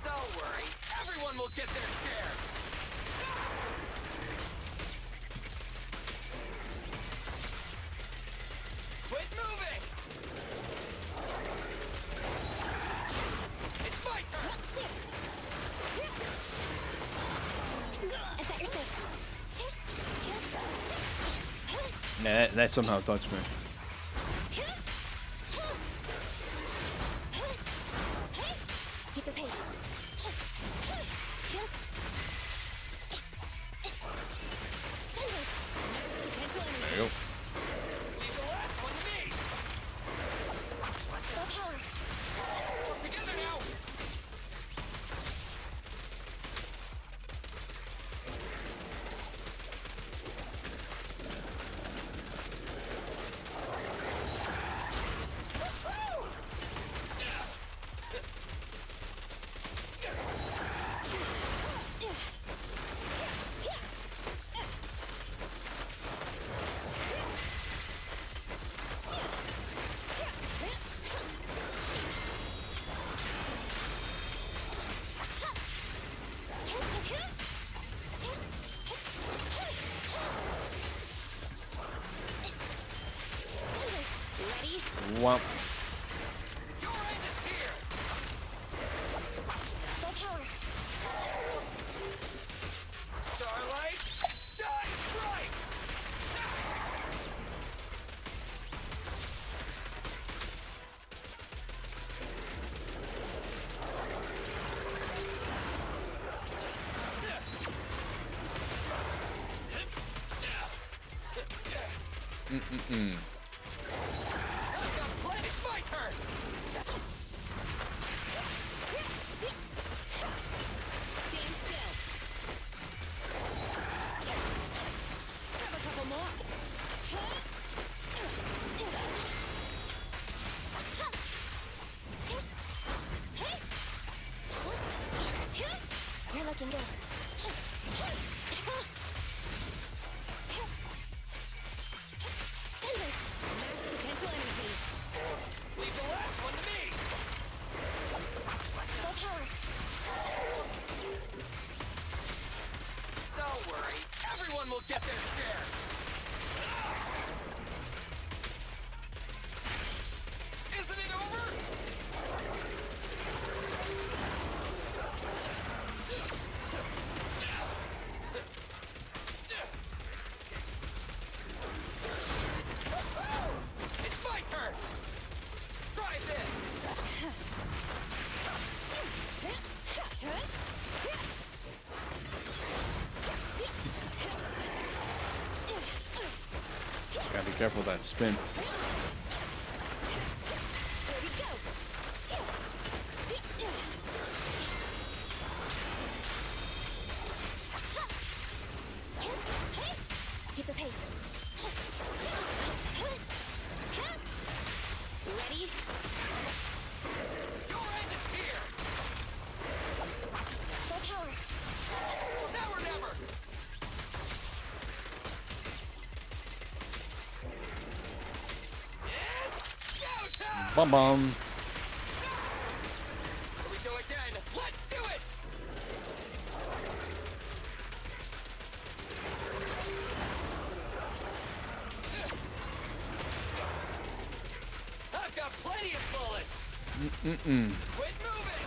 Don't worry, everyone will get their share. Quit moving. It's my turn. Is that your safe? Nah, that somehow touched me. Keep the pace. There you go. Leave the last one to me. Full power. Together now. Well. Full power. Starlight, shine bright! It's my turn! Stand still. Have a couple more. You're looking good. Max potential energy. Leave the last one to me! Full power. Don't worry, everyone will get their share! Isn't it over? It's my turn! Try this! Gotta be careful of that spin. Here we go. Keep the pace. Ready? Your end is here! Full power. Now or never! It's showtime! Bum bum. Here we go again! Let's do it! I've got plenty of bullets! Quit moving!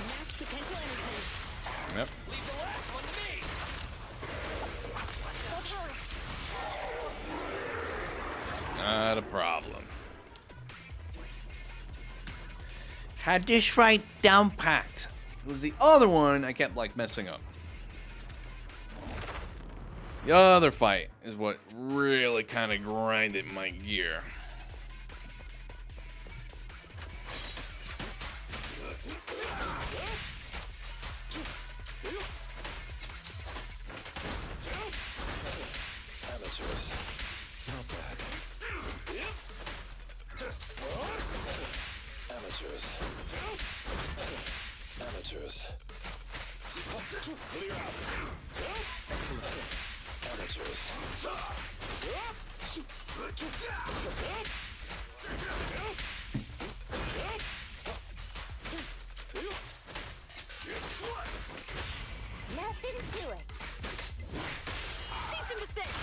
Max potential energy. Yep. Leave the last one to me! Full power. Not a problem. Had this fight down packed. It was the other one I kept like messing up. The other fight is what really kind of grinded my gear. Amateurs. Not bad. Amateurs. Amateurs. Clear out. Amateurs. Nothing to it. Cease and desist.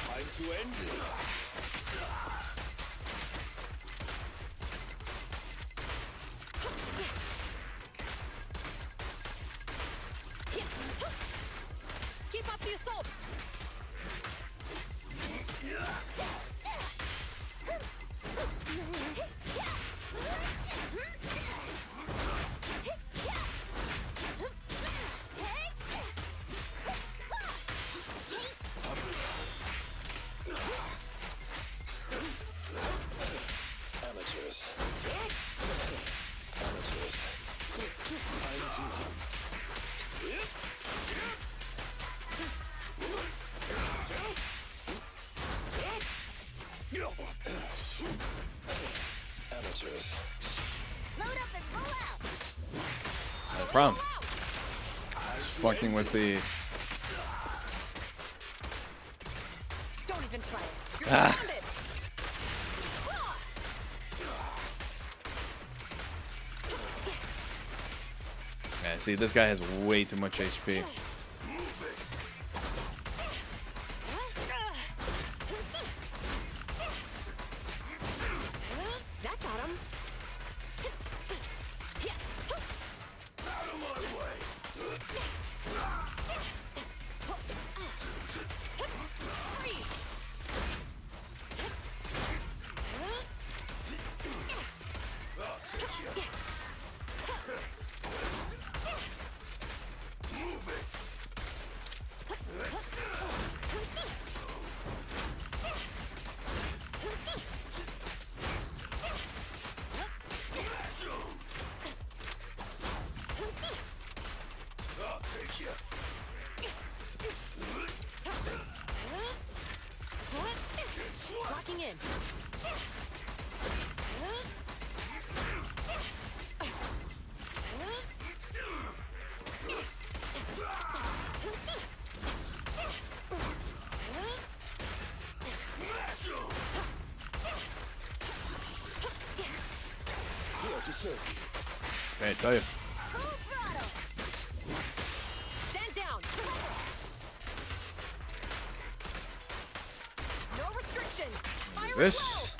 Time to end it. Keep up the assault. Amateurs. Amateurs. Time to hunt. Amateurs. Load up and roll out. No problem. fucking with the. Don't even try it. You're Ah. surrounded. Yeah, see, this guy has way too much HP. That got him. Out of my way. Freeze. I'll take you. Move it. I'll take you. Locking in. I tell you. Full throttle. Stand down. No restrictions. Fire at will. This.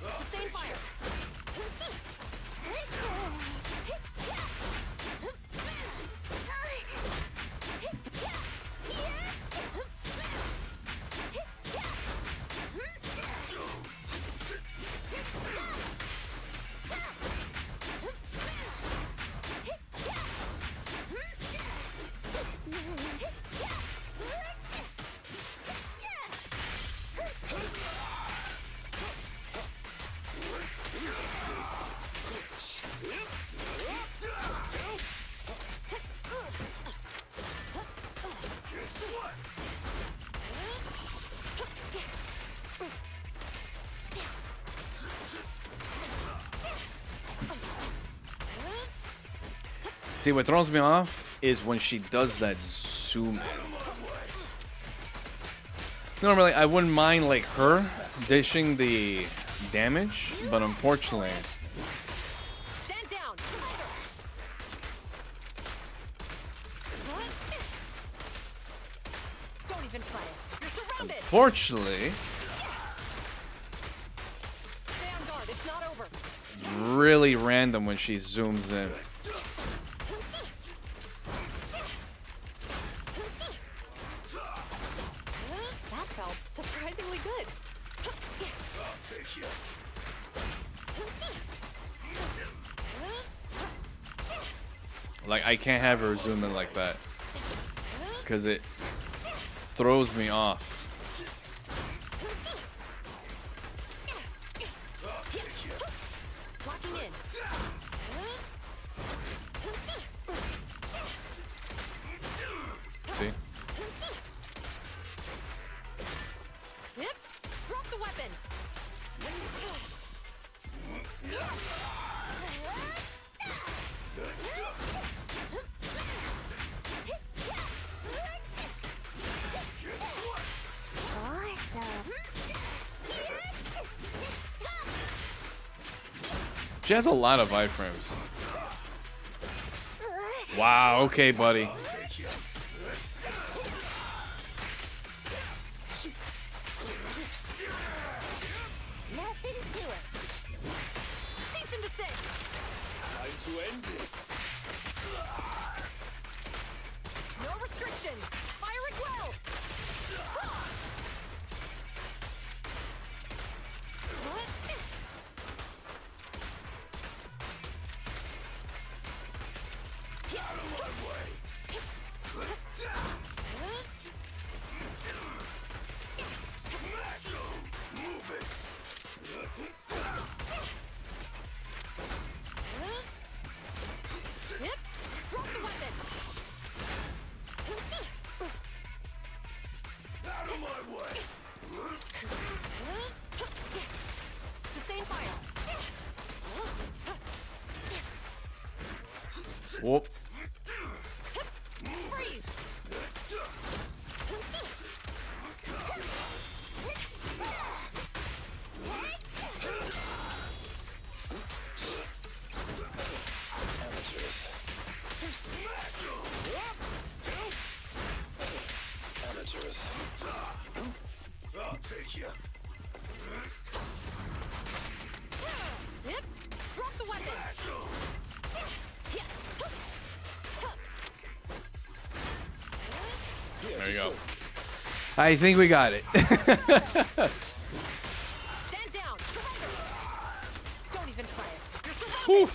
Sustain fire. See, what throws me off is when she does that zoom in. Normally, I wouldn't mind like her dishing the damage, but unfortunately, Stand down. Don't even try it. You're surrounded. unfortunately, Stay on guard. It's not over. really random when she zooms in. That felt surprisingly good. I'll take you. Like, I can't have her zoom in like that because it throws me off. I'll take you. Locking in. See? Yep. Drop the weapon. She has a lot of iframes. Wow, okay, buddy. Nothing to it. Cease and desist. Time to end this. No restrictions. Fire at will. Out of my way. Move it. Yep. Drop the weapon. Out of my way. Opening fire. Whoop. Freeze. Amateurs. I'll take you. Drop the weapon. There you go. I think we got it. Stand down. Surrender. Don't even try it. You're surrounded.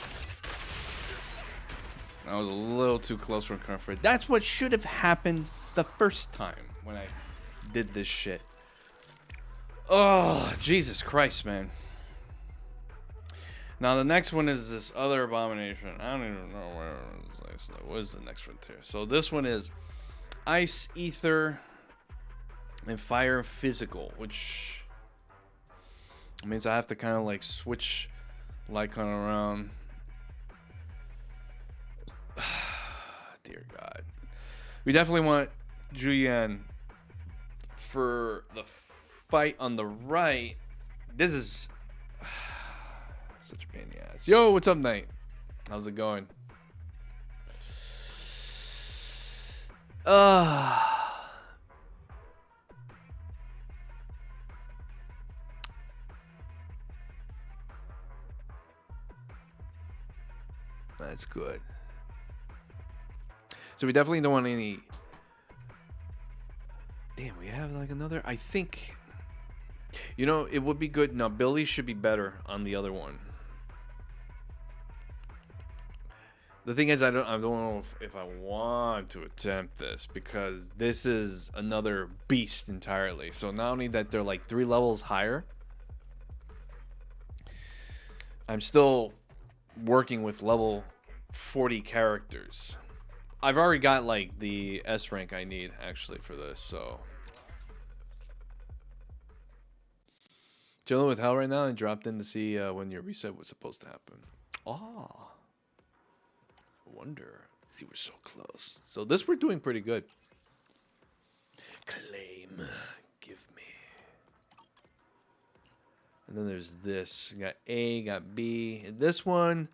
That was a little too close for comfort. That's what should have happened the first time when I did this shit. Oh, Jesus Christ, man. Now the next one is this other abomination. I don't even know where it is. What is the next frontier? So this one is ice, ether, and fire physical, which means I have to kind of like switch Lycon around. Dear God. We definitely want Julian for the fight on the right. This is such a pain in the ass. Yo, what's up, Knight? How's it going? That's good. So we definitely don't want any. Damn, we have like another. I think. You know, it would be good. Now, Billy should be better on the other one. The thing is, I don't know if I want to attempt this because this is another beast entirely. So not only that they're like 3 levels higher, I'm still working with level 40 characters. I've already got like the S rank I need actually for this, so. Chilling with Hell right now and dropped in to see when your reset was supposed to happen. Oh. Wonder. See, we're so close. So this we're doing pretty good. Claim. Give me. And then there's this. You got A, got B. This one,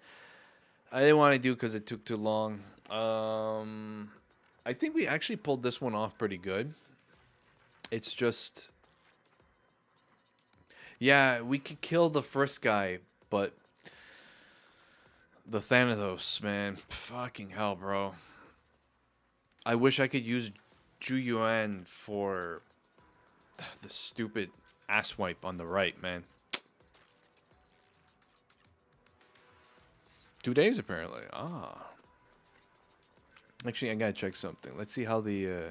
I didn't want to do because it took too long. I think we actually pulled this one off pretty good. It's just... Yeah, we could kill the first guy, but... The Thanatos, man. Fucking hell, bro. I wish I could use Ju Yuan for the stupid ass wipe on the right, man. 2 days, apparently. Ah. Actually, I gotta check something. Let's see how the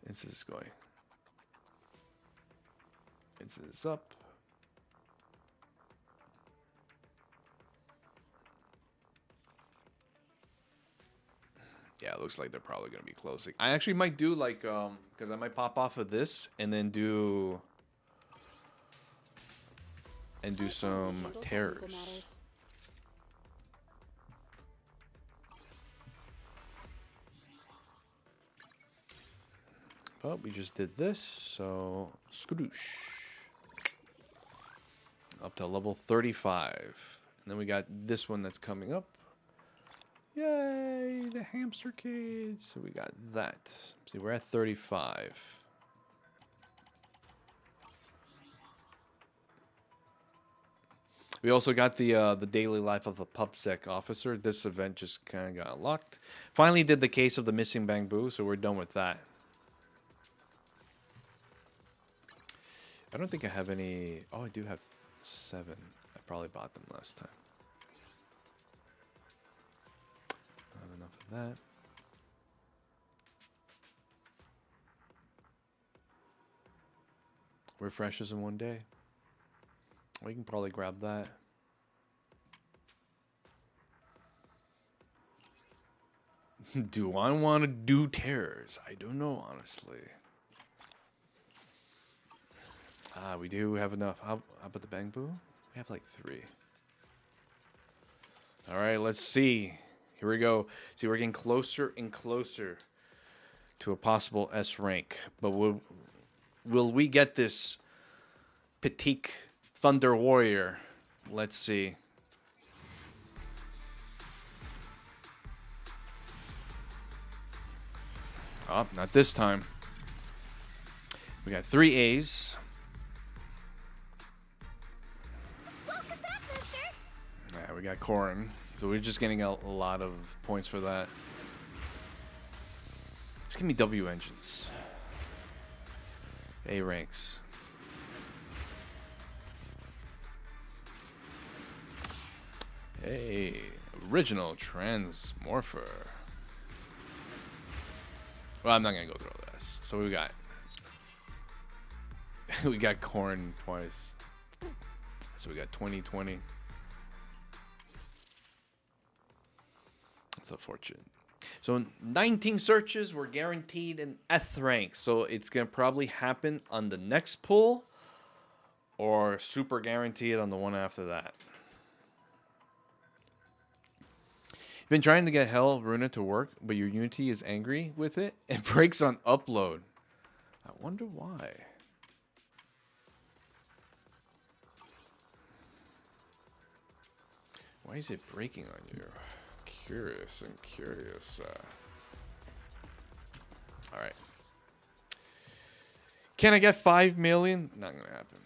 instance is going. Instance is up. Yeah, it looks like they're probably going to be closing. I actually might do like, because I might pop off of this and then do some terrors. But we just did this, so skadoosh. Up to level 35. And then we got this one that's coming up. Yay, the hamster cage. So we got that. See, we're at 35. We also got the daily life of a PubSec officer. This event just kind of got unlocked. Finally did the case of the missing bamboo, so we're done with that. I don't think I have any... Oh, I do have 7. I probably bought them last time. I have enough of that. Refreshes in 1 day. We can probably grab that. Do I want to do terrors? I don't know, honestly. Ah, we do have enough. How about the bamboo? We have like 3. All right, let's see. Here we go. See, we're getting closer and closer to a possible S rank. But will we get this Petite Thunder Warrior? Let's see. Oh, not this time. We got 3 A's. Welcome back, mister. Yeah, we got Corrin. So we're just getting a lot of points for that. Just give me W engines. A ranks. Hey, original Transmorpher. Well, I'm not gonna go through all this. So we got we got Corn twice. So we got 2020. That's unfortunate. So 19 searches were guaranteed an S rank. So it's gonna probably happen on the next pull, or super guaranteed on the one after that. Been trying to get Hell Runa to work, but your Unity is angry with it and breaks on upload. I wonder why. Why is it breaking on you? Curious and curious. All right. Can I get 5 million? Not gonna happen.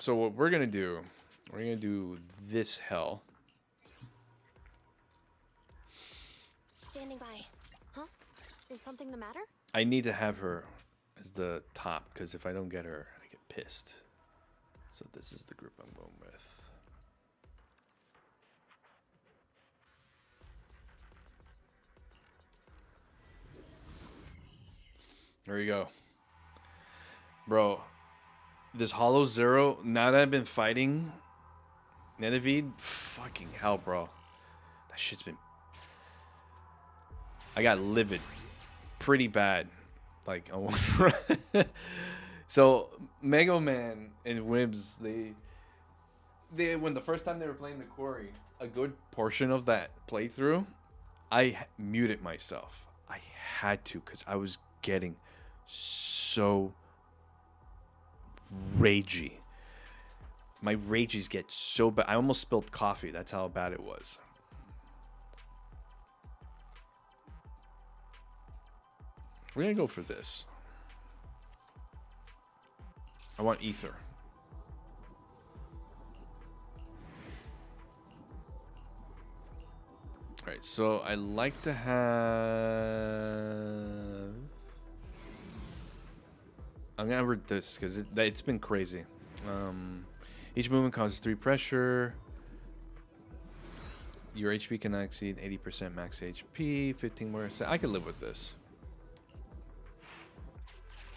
So what we're gonna do this Hell. Standing by. Huh? Is something the matter? I need to have her as the top, because if I don't get her, I get pissed. So this is the group I'm going with. There you go. Bro, this Hollow Zero, now that I've been fighting Nedavid, fucking hell, bro. That shit's been... I got livid pretty bad. Like, I won't... So, Mega Man and Wibs, they when the first time they were playing the quarry, a good portion of that playthrough, I muted myself. I had to, because I was getting so ragey. My rages get so bad. I almost spilled coffee. That's how bad it was. We're gonna go for this. I want ether. Alright, so I like to have... I'm gonna read this because it's been crazy. Each movement causes 3 pressure. Your HP cannot exceed 80% max HP. 15 more. I could live with this.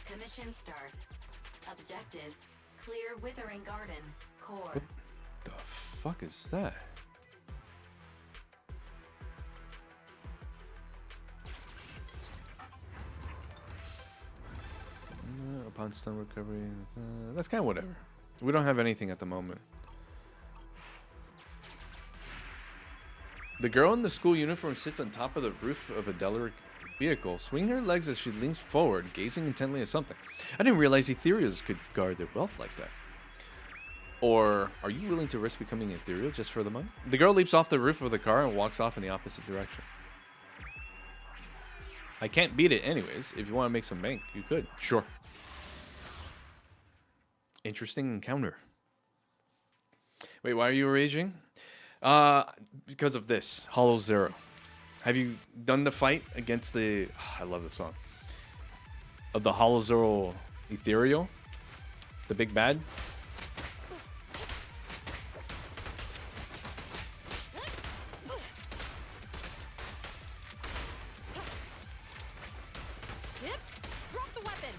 Commission start. Objective: clear Withering Garden. Core. What the fuck is that? Upon stun recovery. That's kind of whatever. We don't have anything at the moment. The girl in the school uniform sits on top of the roof of a Delaric vehicle, swinging her legs as she leans forward, gazing intently at something. I didn't realize ethereals could guard their wealth like that. Or, are you willing to risk becoming ethereal just for the money? The girl leaps off the roof of the car and walks off in the opposite direction. I can't beat it anyways. If you want to make some bank, you could. Sure. Interesting encounter. Wait, why are you raging? Because of this. Hollow Zero. Have you done the fight against the... I love this song. Of the Hollow Zero Ethereal? The big bad? Drop the weapon.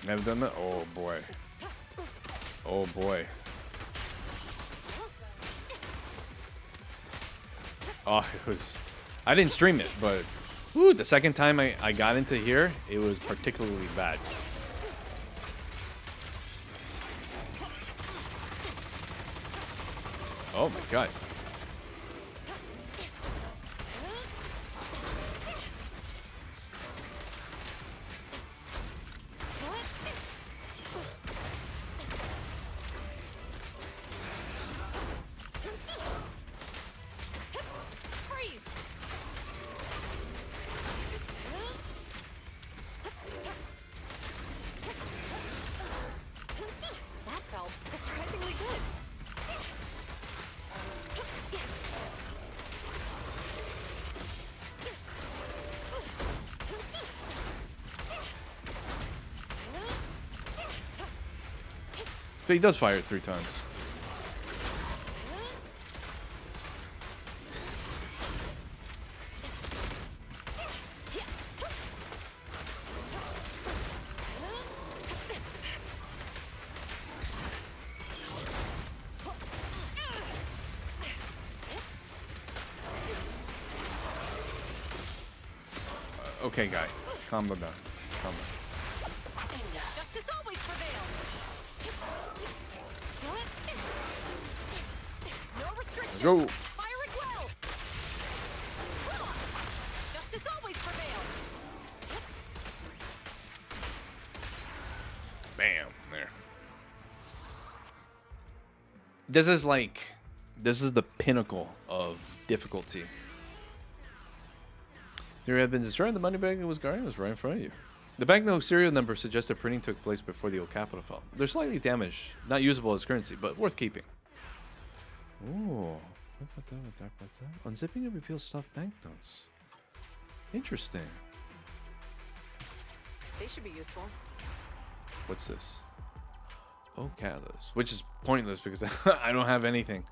Never done that? Oh boy. Oh boy. Oh, it was... I didn't stream it, but... Whew, the second time I got into here, it was particularly bad. Oh my god. That felt surprisingly good. So he does fire it 3 times. Okay, guy. Calm down. Calm down. Justice always prevails. No restrictions. Let's go. Fire it well. Justice always prevails. Bam. There. This is the pinnacle of difficulty. There had been destroyed. The money bag was guarded. Was right in front of you. The banknote serial number suggests that printing took place before the old capital fell. They're slightly damaged, not usable as currency, but worth keeping. Oh, unzipping it reveals stuffed banknotes. Interesting. They should be useful. What's this? Oh, catalyst, which is pointless because I don't have anything.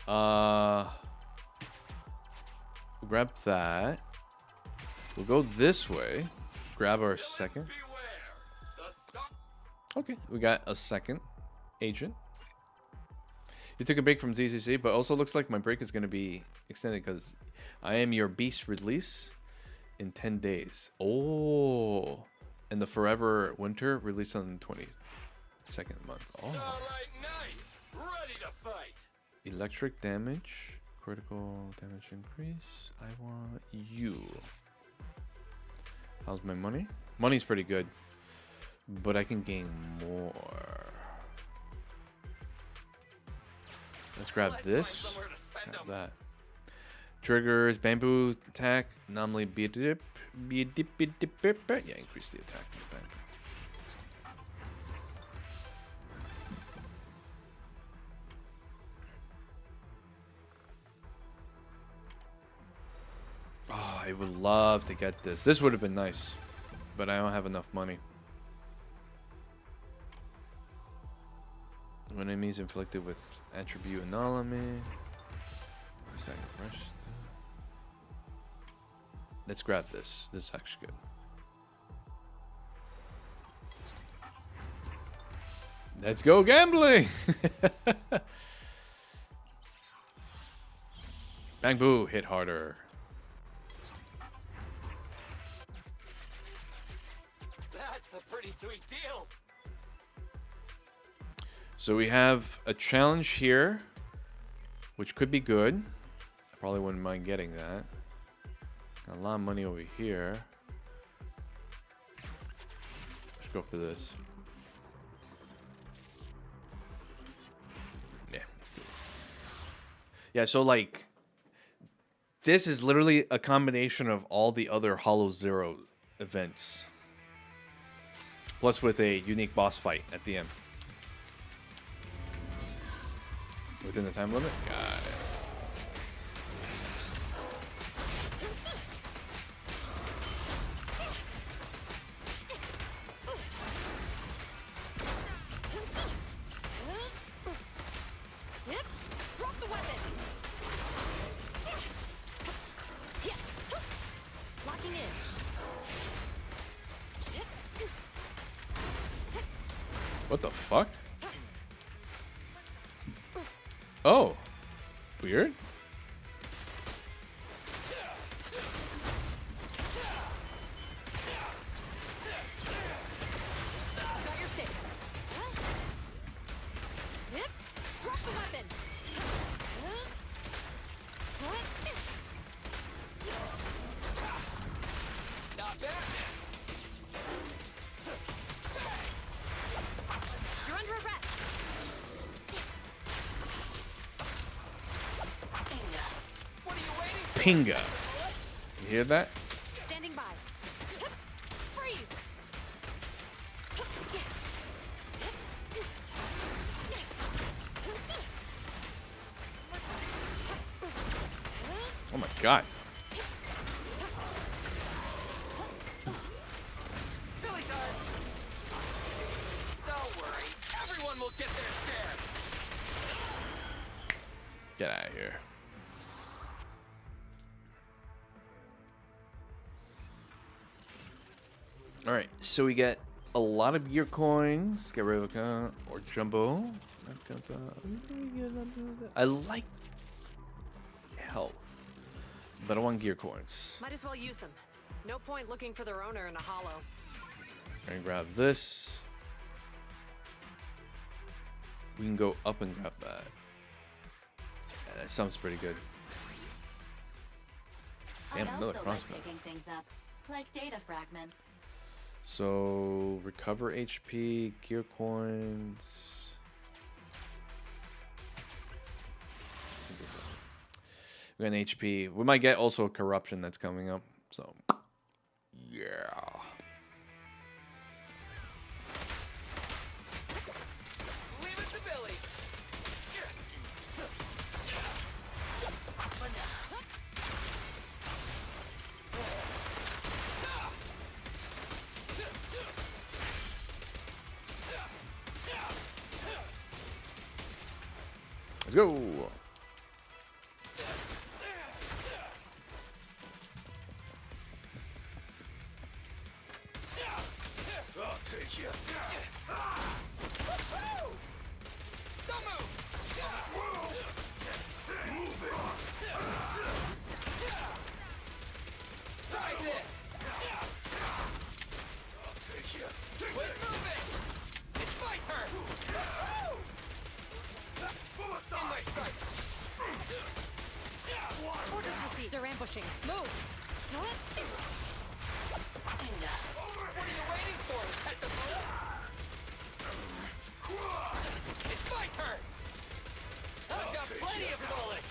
Grab that. We'll go this way. Grab our second. Okay, we got a second agent. You took a break from ZCC, but also looks like my break is going to be extended because I am your beast release in 10 days. Oh, and the Forever Winter release on the 22nd month. Oh. Ready to fight. Electric damage, critical damage increase. I want you. How's my money? Money's pretty good, but I can gain more. Let's grab this. Grab that. Triggers, bamboo attack, anomaly beat dip. Yeah, increase the attack of the bamboo. Oh, I would love to get this. This would have been nice, but I don't have enough money. When enemies inflicted with attribute anomaly. Second brush. Let's grab this. This is actually good. Let's go gambling! Bang boo, hit harder. That's a pretty sweet deal. So we have a challenge here, which could be good. I probably wouldn't mind getting that. Got a lot of money over here. Let's go for this. Yeah, let's do this. Yeah, so like, this is literally a combination of all the other Hollow Zero events. Plus with a unique boss fight at the end. Within the time limit? Got it. Drop the weapon. Locking in. What the fuck? Oh. Weird. Got your 6. Drop the weapon. Pinga. You hear that? Standing by. Freeze. Oh my god. Billy time! Don't worry, everyone will get their share. Get out of here. Alright, so we get a lot of gear coins. Get rid of a or jumbo. That's got I like health, but I want gear coins. Might as well use them. No point looking for their owner in a hollow. I'm gonna grab this. We can go up and grab that. Yeah, that sounds pretty good. Damn, I another also crossbow. like picking things up, like data fragments. So recover HP, gear coins. We got an HP. We might get also a corruption that's coming up. So yeah. Leave it to Billy. Let's go. I'll take you. Don't move. Move it. Try this. I'll take you. Quit moving. It's my turn. In my sights. Orders received. They're ambushing. Move. What are you waiting for? Petrified? It's my turn. I've got plenty of bullets.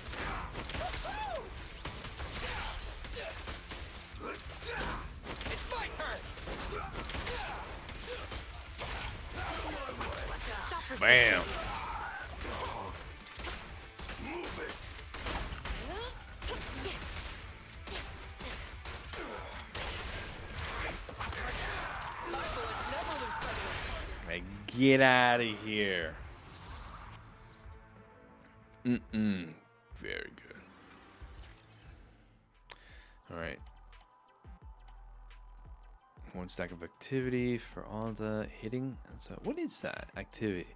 It's my turn. Stop resisting. Bam. Move it. Hey, get out of here. Very good. All right. One stack of activity for all the hitting. So what is that activity?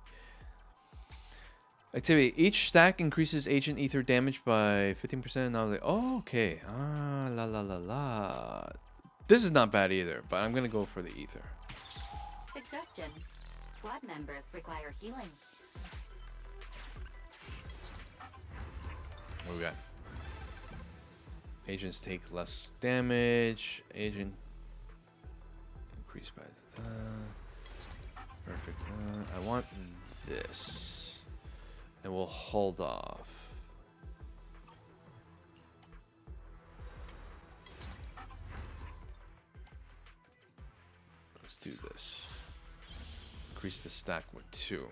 Activity. Each stack increases agent ether damage by 15%. Now, like, oh, okay. Ah, la la la la. This is not bad either, but I'm gonna go for the ether. Suggestion. Squad members require healing. What we got? Agents take less damage. Agent increased by perfect. I want this, and we'll hold off. Let's do this. Increase the stack with 2.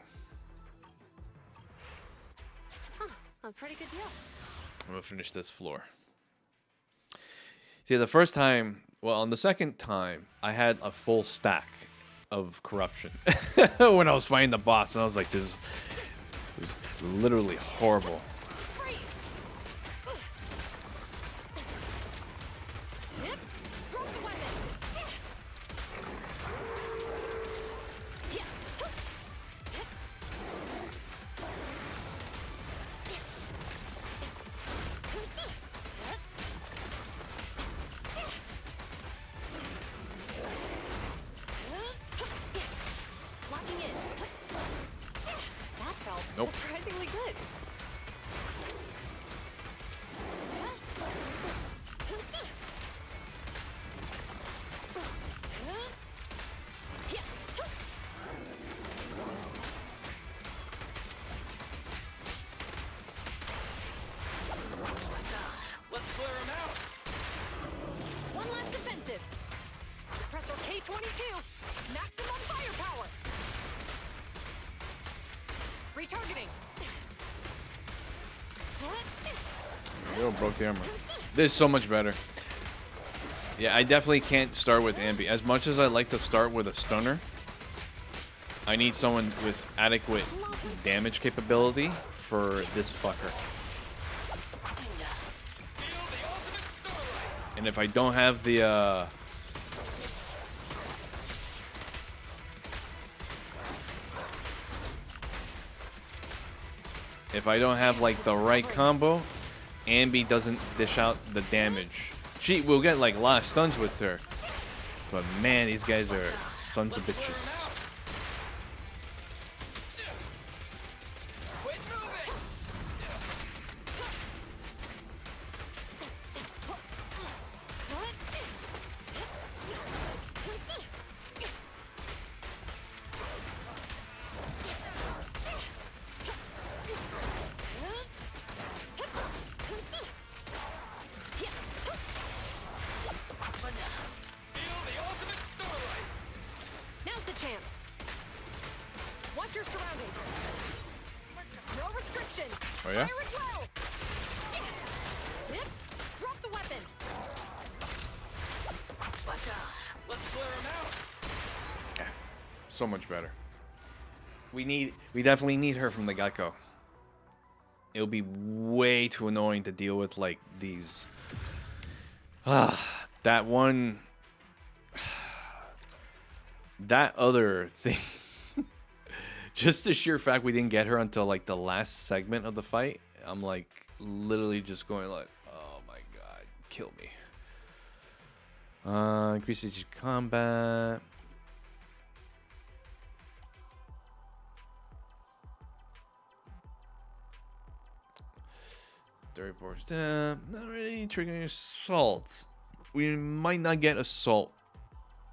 Huh, a pretty good deal. I'm gonna finish this floor. See, the first time, well, on the second time, I had a full stack of corruption when I was fighting the boss, and I was like, this is literally horrible. Nope. Surprisingly good. Let's clear him Targeting. Oh, broke the armor. This is so much better. Yeah, I definitely can't start with Ambi. As much as I like to start with a stunner, I need someone with adequate damage capability for this fucker. And if I don't have the if I don't have like the right combo, Ambi doesn't dish out the damage. She will get like a lot of stuns with her, but man, these guys are sons of bitches. Now's the chance. Watch your surroundings. No restriction. Oh yeah? Fire as well. Yep. Drop the weapon. Let's clear him out. So much better. We definitely need her from the get-go. It'll be way too annoying to deal with like these. That one. That other thing. Just the sheer fact we didn't get her until like the last segment of the fight. I'm like literally just going like, oh my god, kill me. Increases your combat. Dirty boards down. Not really triggering assault. We might not get assault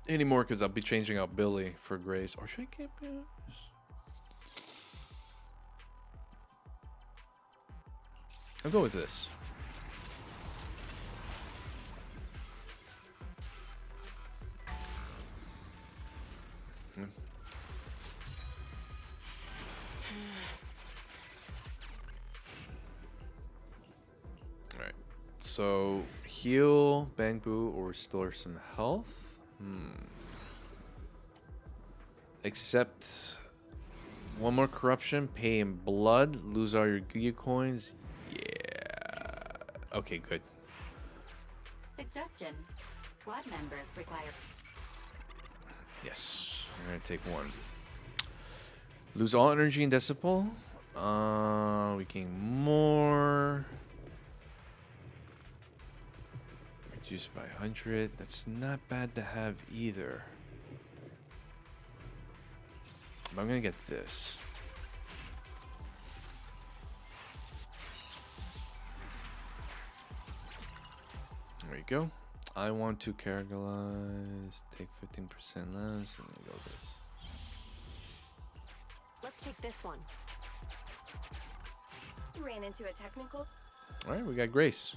anymore because I'll be changing out Billy for Grace. Or should I keep it? I'll go with this. Alright. So, heal, Bangbu, or restore some health? Accept one more corruption, pay in blood, lose all your Guya coins. Yeah. Okay, good. Suggestion. Squad members require... Yes. I'm gonna take one. Lose all energy and decibel. We gain more. Reduced by 100. That's not bad to have either. But I'm gonna get this. There you go. I want to characterize, take 15% less, and then go this. Let's take this one. Ran into a technical. Alright, we got Grace.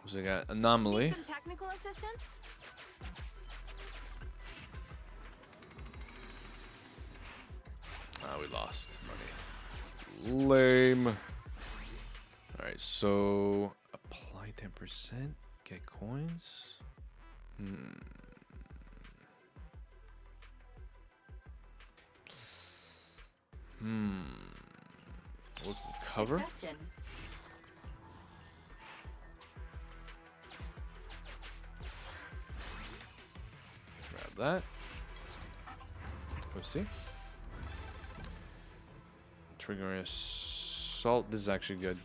So we got Anomaly. Need some technical assistance? We lost money. Lame. Alright, so apply 10%, get coins. We'll cover. Suggestion. Grab that. Let's see. Triggering assault. This is actually good.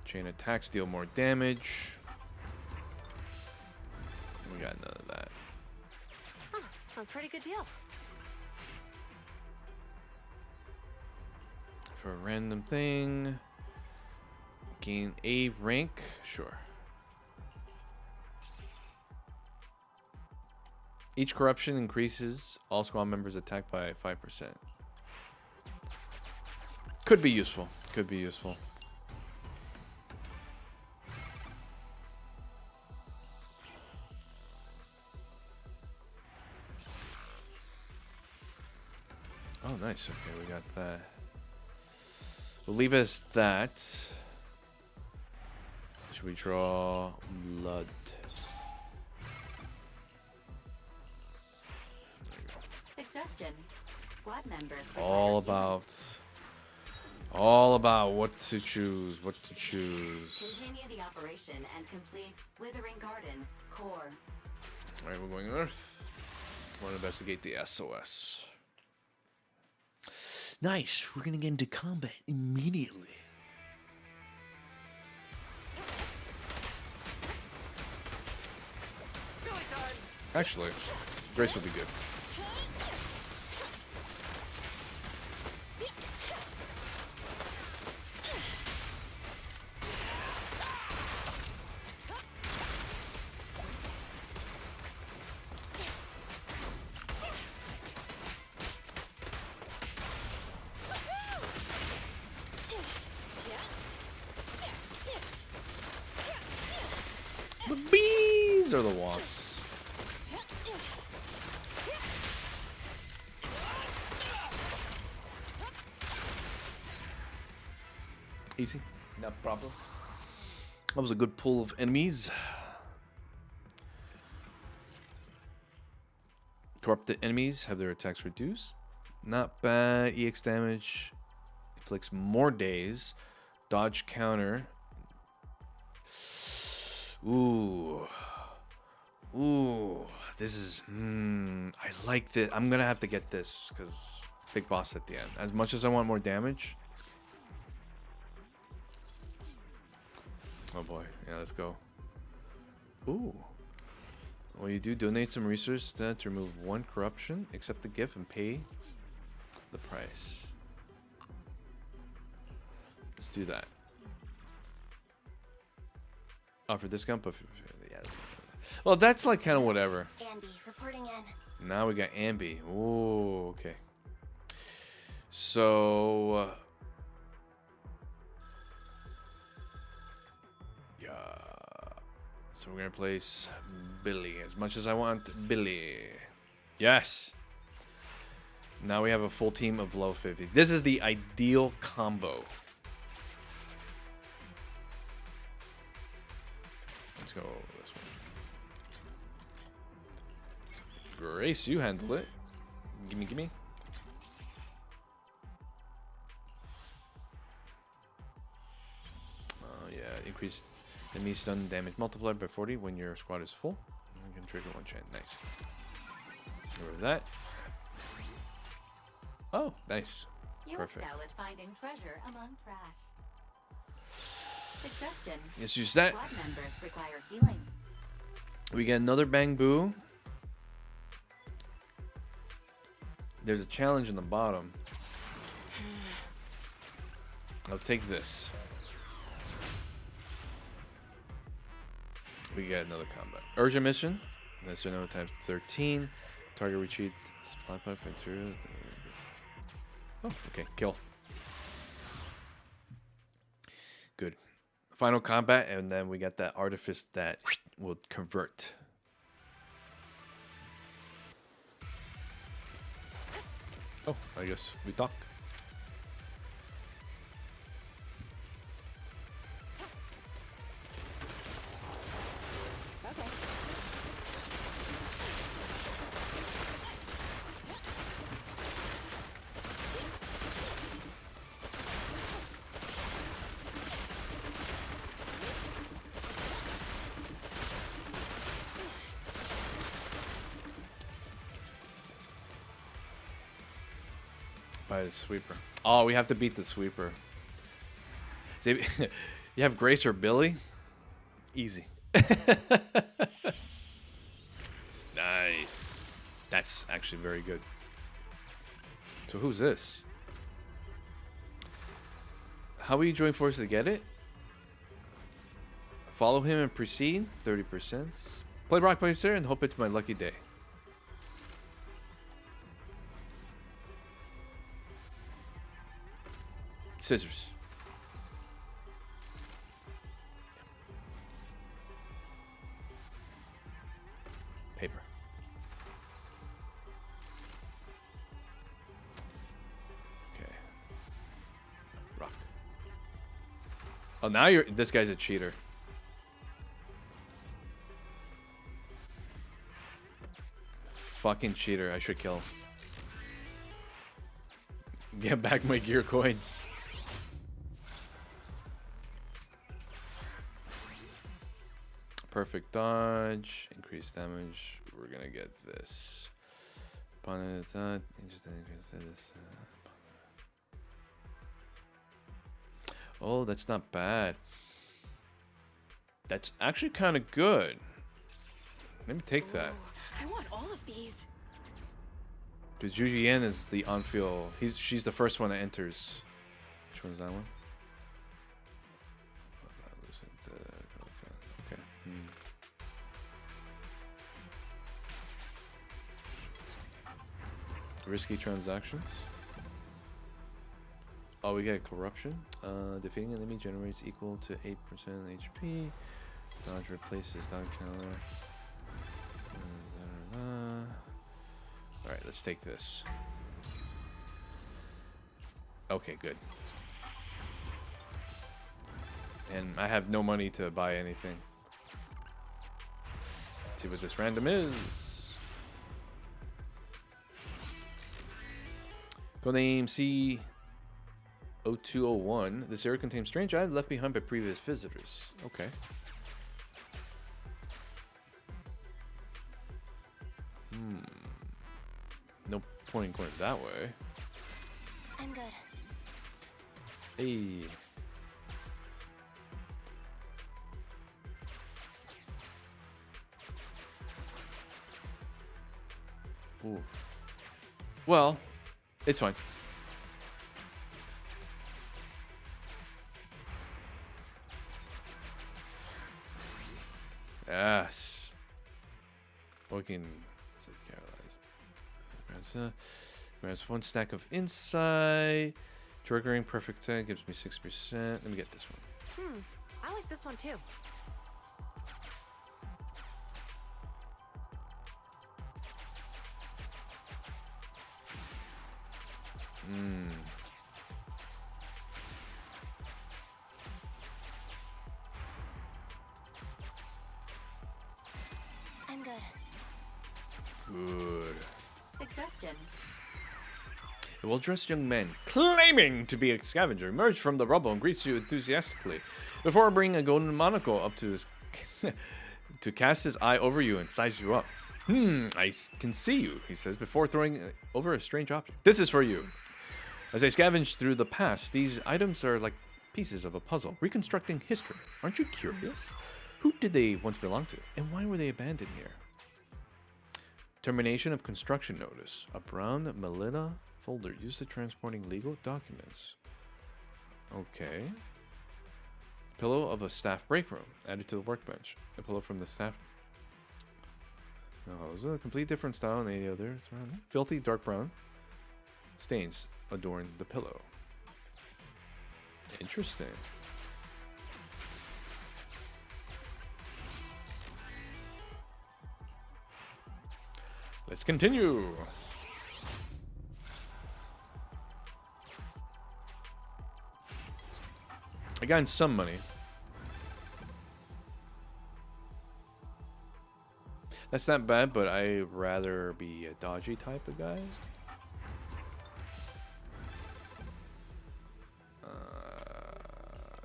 Chain attacks deal more damage. We got none of that. Huh, a pretty good deal. For a random thing. Gain a rank. Sure. Each corruption increases all squad members' attack by 5%. Could be useful. Could be useful. Oh, nice. Okay, we got that. We'll leave it as that. Should we draw blood? Suggestion. Squad members. All about what to choose. What to choose. Continue the operation and complete Withering Garden core. All right, we're going north. Want to investigate the SOS. Nice. We're gonna get into combat immediately. Actually, Grace would be good. The bees or the wasps? Easy, no problem. That was a good pull of enemies. Corrupted enemies have their attacks reduced. Not bad. EX damage inflicts more days. Dodge counter. Ooh. Ooh. This is... I like this. I'm going to have to get this because big boss at the end. As much as I want more damage... Oh boy, yeah, let's go. Ooh. Well, you do donate some resources to remove 1 corruption, accept the gift, and pay the price. Let's do that. Offer discount, but yeah. Well, that's like kind of whatever. Ambi, reporting in. Now we got Ambi. Ooh, okay. So. So we're gonna place Billy. As much as I want Billy. Yes. Now we have a full team of low 50. This is the ideal combo. Let's go this one. Grace, you handle it. Gimme, gimme. Oh yeah, increased enemy stun damage multiplied by 40 when your squad is full. You can trigger 1 chant. Nice. Get rid of that. Oh, nice. You Perfect. excel at finding treasure among trash. Suggestion. Let's use that. Squad members require healing. We get another Bang Boo. There's a challenge in the bottom. I'll take this. We get another combat. Urgent mission. That's another times 13. Target retreat. Supply pipe material. Oh, okay. Kill. Good. Final combat, and then we got that artifice that will convert. Oh, I guess we talk. By the sweeper. Oh, we have to beat the sweeper. See, you have Grace or Billy? Easy. Nice. That's actually very good. So who's this? How will you join forces to get it? Follow him and proceed. 30%. Play rock paper and hope it's my lucky day. Scissors. Paper. Oh, now you're. This guy's a cheater. Fucking cheater. I should kill him. Get back my gear coins. Perfect dodge. Increased damage. We're gonna get this. Upon an attack, interesting. This. Oh, that's not bad. That's actually kind of good. Let me take that. I want all of these. Because Zhu Yan is the on-field. She's the first one that enters. Which one's that one? Okay. Risky transactions. Oh, we get corruption. Defeating an enemy generates equal to 8% HP. Dodge replaces dodge counter. Alright, let's take this. Okay, good. And I have no money to buy anything. Let's see what this random is. Codename C0201. This area contains strange items left behind by previous visitors. Okay. No point in going that way. I'm good. Hey. Ooh. Well, it's fine. Yes. Looking. Grabs one stack of insight. Triggering perfect 10 gives me 6%. Let me get this one. I like this one too. I'm good. Good. Suggestion. A well-dressed young man, claiming to be a scavenger, emerged from the rubble and greets you enthusiastically. Before bringing a golden monocle up to his to cast his eye over you and size you up. I can see you, he says, before throwing over a strange object. This is for you. As I scavenge through the past, these items are like pieces of a puzzle, reconstructing history. Aren't you curious? Who did they once belong to, and why were they abandoned here? Termination of construction notice. A brown Melina folder used to transporting legal documents. Okay. Pillow of a staff break room added to the workbench. A pillow from the staff. Oh, this is a complete different style than any other. It's around. Filthy dark brown stains adorn the pillow. Interesting. Let's continue. I got in some money. That's not bad, but I'd rather be a dodgy type of guy.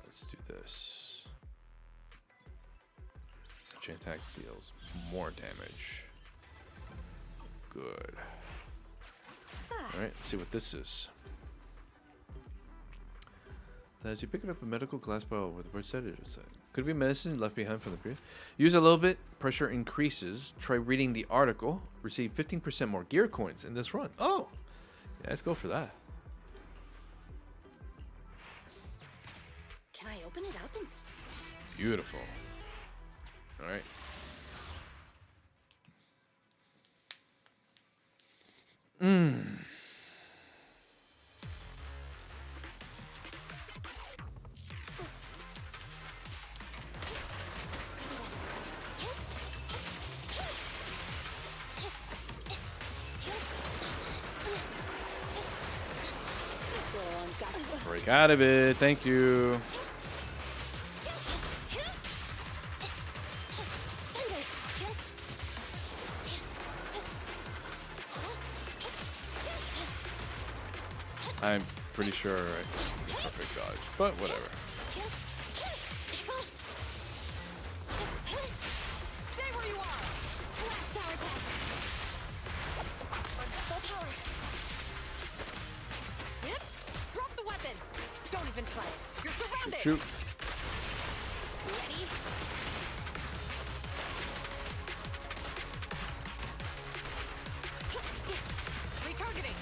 Let's do this. Chain attack deals more damage. Good. Alright, let's see what this is. As you pick it up a medical glass bottle with the VRchatter inside. Could be medicine left behind from the previous. Use a little bit, pressure increases. Try reading the article. Receive 15% more gear coins in this run. Oh! Yeah, let's go for that. Can I open it up and... Beautiful. Alright. Break out of it. Thank you. I'm pretty sure I perfect dodge, but whatever. Stay where you are. Blast power attack. Full power. Yep. Drop the weapon. Don't even try it. You're surrounded. Shoot. Ready? Retargeting.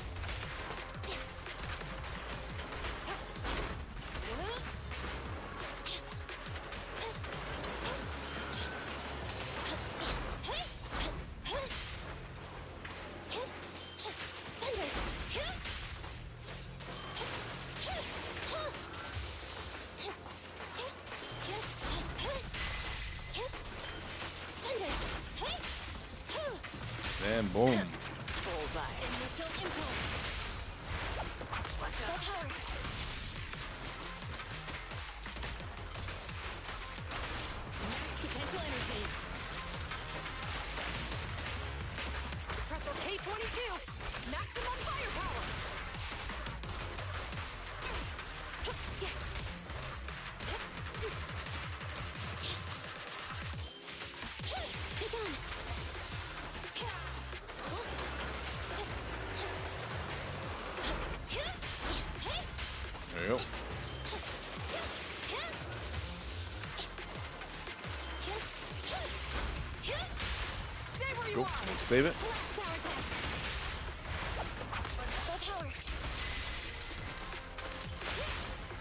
And boom. Bullseye. Initial impulse. Full power. Max potential energy. Compressor K-22. Maximum firepower. Pick on. There you go. Stay where you Go. are. We'll save it. Blast power attack. Full power.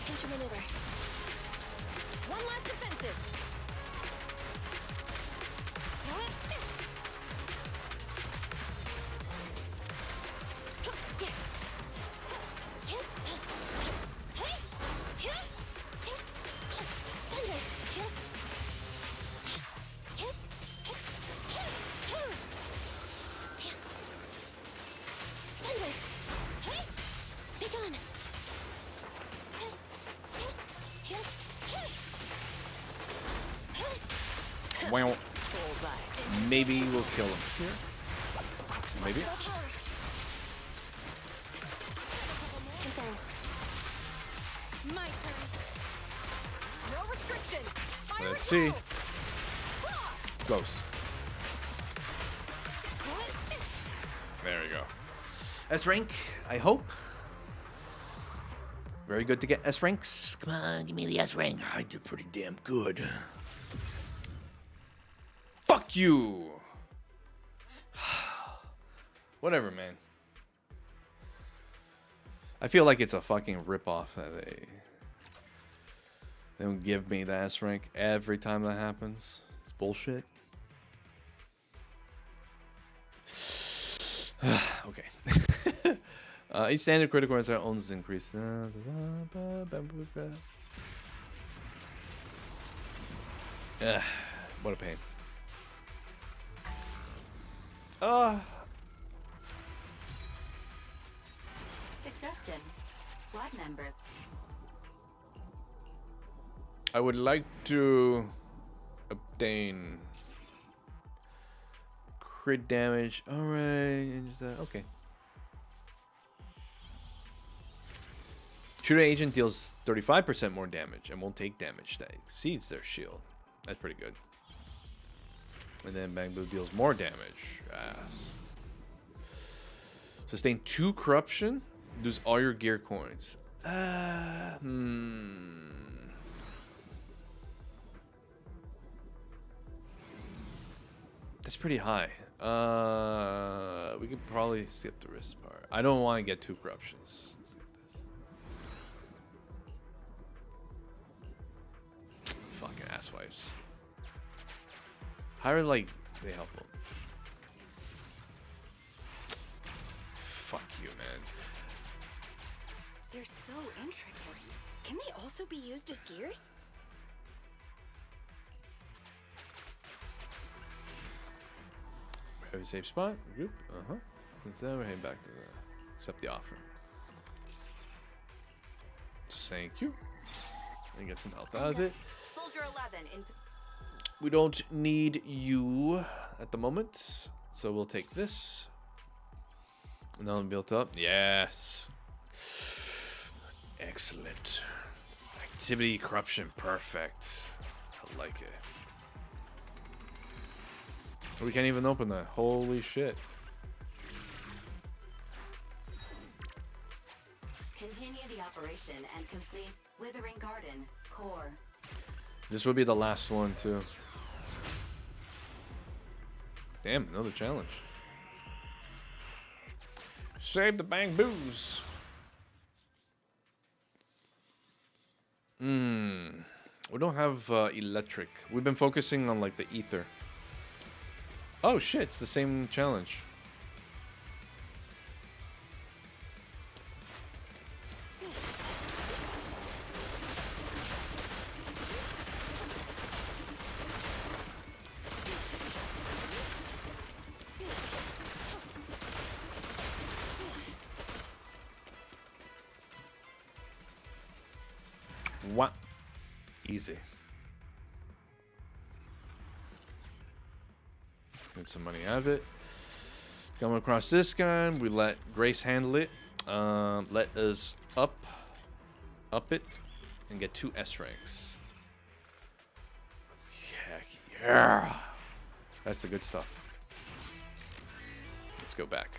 Counter maneuver. One last offensive. Pick on. Wow. Bullseye. Maybe we'll kill him here. Maybe. Full power. Confirmed. My turn. No restriction. Fire Let's at see. will. Close. There we go. S rank, I hope. Very good to get S ranks. Come on, give me the S rank. I did pretty damn good. Fuck you. Whatever, man. I feel like it's a fucking ripoff that they don't give me the S rank every time that happens. It's bullshit. Okay. Each standard critical answer owns increase. What a pain. Suggestion. Squad members. I would like to obtain crit damage. All right, and just okay. Shooter agent deals 35% more damage and won't take damage that exceeds their shield. That's pretty good. And then Bamboo deals more damage. Sustain 2 corruption. Lose all your gear coins. That's pretty high. We could probably skip the risk part. I don't want to get 2 corruptions. Let's get this. Fucking asswipes. How are like they helpful? Fuck you, man. They're so intricate. Can they also be used as gears? Have a safe spot. Group. Since then, we're heading back to accept the offer. Thank you. And get some health out of it. Soldier 11 in. We don't need you at the moment, so we'll take this. And then built up. Yes. Excellent. Activity, corruption, perfect. I like it. We can't even open that. Holy shit. Continue the operation and complete Withering Garden core. This will be the last one too. Damn, another challenge. Save the bang boos. We don't have electric. We've been focusing on like the ether. Oh shit, it's the same challenge. What? Easy. Get some money out of it. Come across this guy. We let Grace handle it. Let us up it, and get 2 S ranks. Heck yeah! That's the good stuff. Let's go back.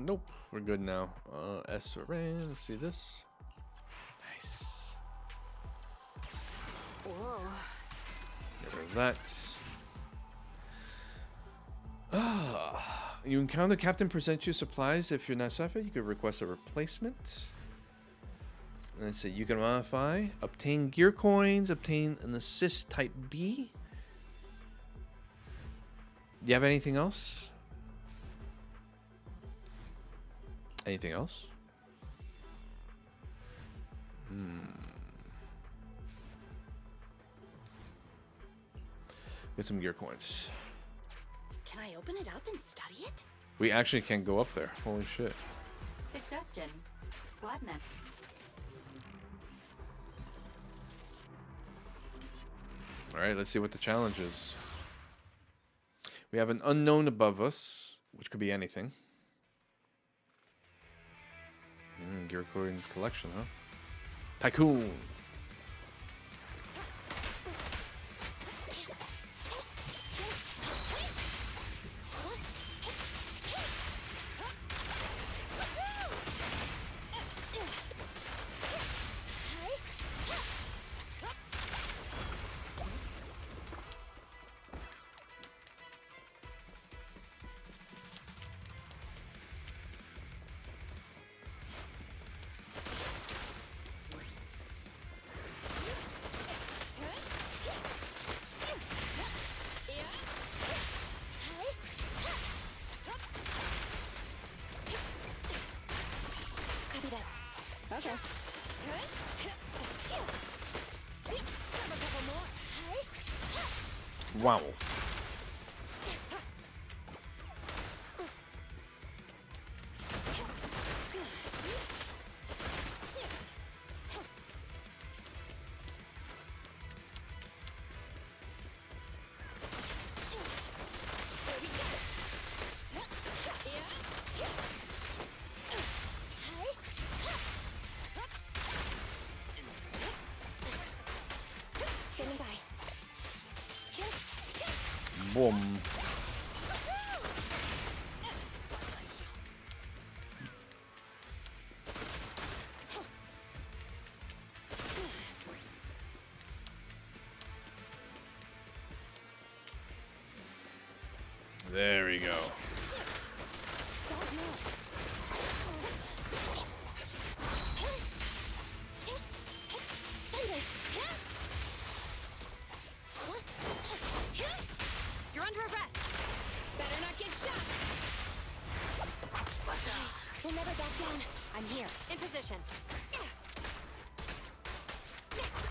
Nope. We're good now. S rank. Let's see this. Nice. Whoa. Get rid of that. You encounter Captain presents you supplies. If you're not satisfied, you could request a replacement. And then say you can modify, obtain gear coins, obtain an assist type B. Do you have anything else? Anything else? Get some gear coins. Can I open it up and study it? We actually can't go up there. Holy shit. Suggestion. Squad map. Alright, let's see what the challenge is. We have an unknown above us, which could be anything. Gear coins collection, huh? Tycoon! Okay. Wow. Standing by. Boom. There we go. You're under arrest. Better not get shot. We'll never back down. I'm here. In position.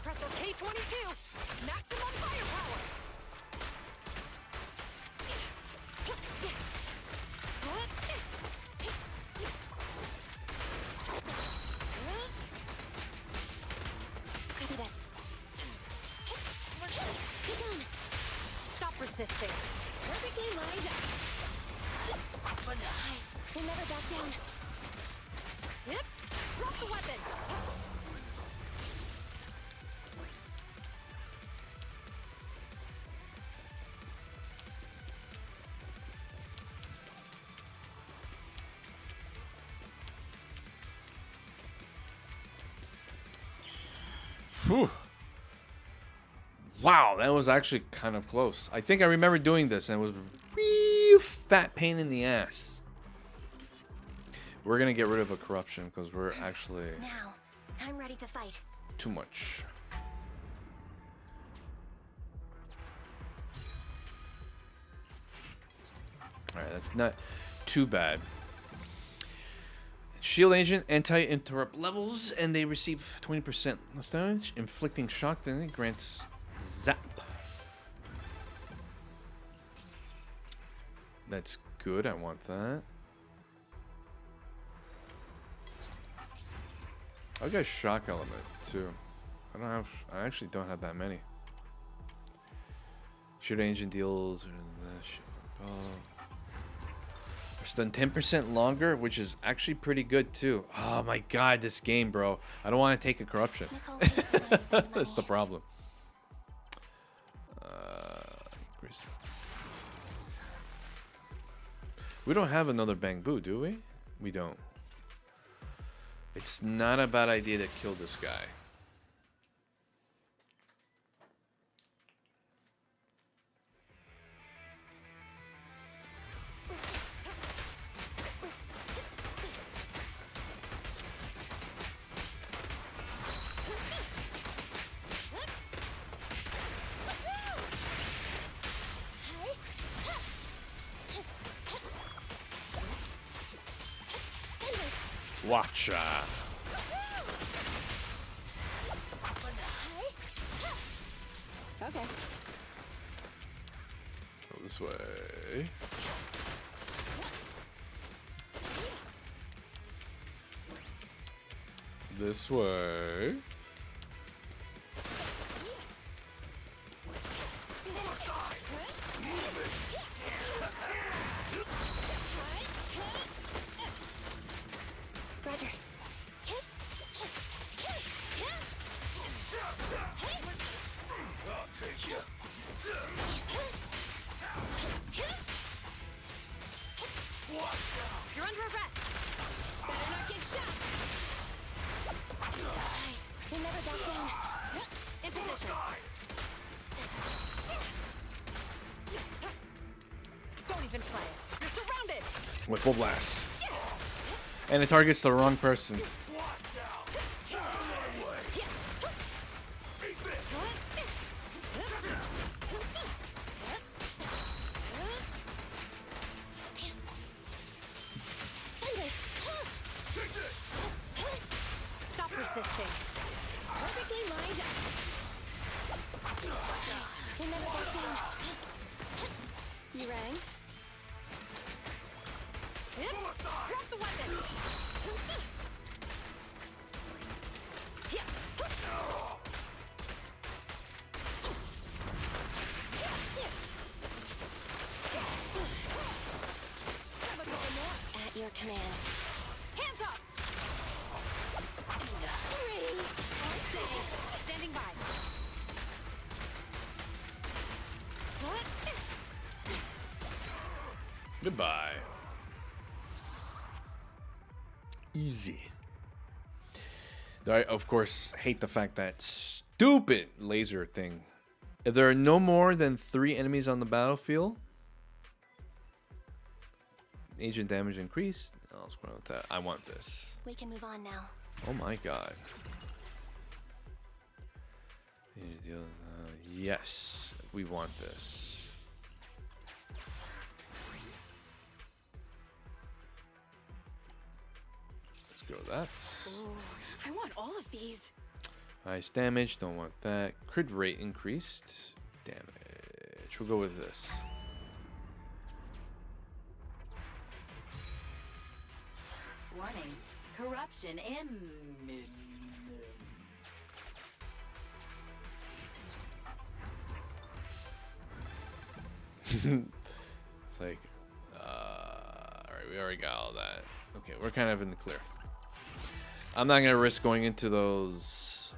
Pressor K-22. Maximum firepower. Copy that. Get down. Stop resisting. Perfectly lined up. They never back down. Yep. Drop the weapon. Whew. Wow, that was actually kind of close. I think I remember doing this, and it was a real fat pain in the ass. We're gonna get rid of a corruption because we're actually Now, I'm ready to fight. too much. All right, that's not too bad. Shield agent, anti-interrupt levels, and they receive 20% less damage. Inflicting shock, then it grants zap. That's good. I want that. I got shock element too. I actually don't have that many. Shield agent deals. Stun 10% longer, which is actually pretty good too. Oh my god, this game, bro. I don't want to take a corruption. That's the problem. We don't have another Bang Boo, do we? We don't. It's not a bad idea to kill this guy. Watcha. Okay. Go this way. This way. Roger. I'll take you. You're under arrest. Better not get shot. They never back down. In position. Don't even try it. You're surrounded. With full blast. And it targets the wrong person. Stop resisting. Perfectly lined up. They never back down. You rang? Yep. Drop the weapon. At your command. Hands up. Standing by. Goodbye. Easy. Though I, of course, hate the fact that stupid laser thing. If there are no more than 3 enemies on the battlefield, agent damage increased. Oh, what's going on with that? I want this. We can move on now. Oh my god. Yes, we want this. Let's go with that. Ooh, I want all of these. Ice damage, don't want that. Crit rate increased. Damage. We'll go with this. Warning. Corruption It's like, all right, we already got all that. Okay, we're kind of in the clear. I'm not gonna risk going into those.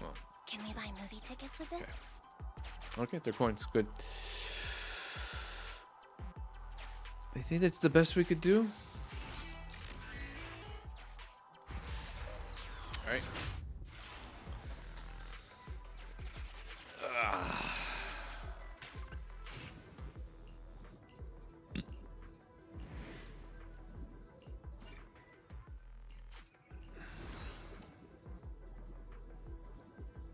Well, Can we buy movie tickets with this? okay, they're coins. Good. I think that's the best we could do. All right.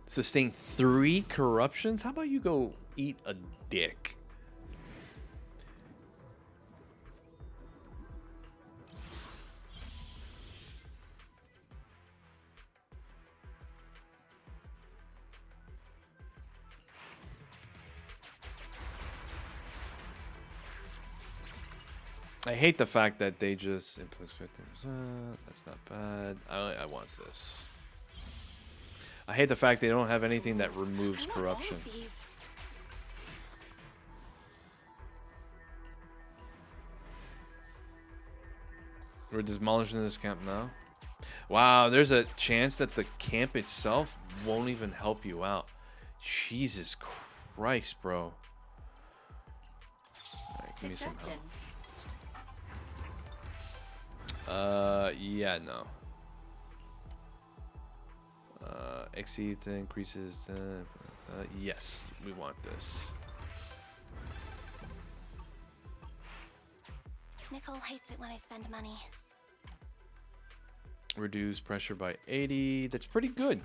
Sustain 3 corruptions? How about you go eat a dick? I hate the fact that they just inflict 50%. That's not bad. I want this. I hate the fact they don't have anything that removes corruption. We're demolishing this camp now. Wow, there's a chance that the camp itself won't even help you out. Jesus Christ, bro. Alright, give me some help. Yeah, no. Exceed increases. Yes, we want this. Nicole hates it when I spend money. Reduce pressure by 80. That's pretty good.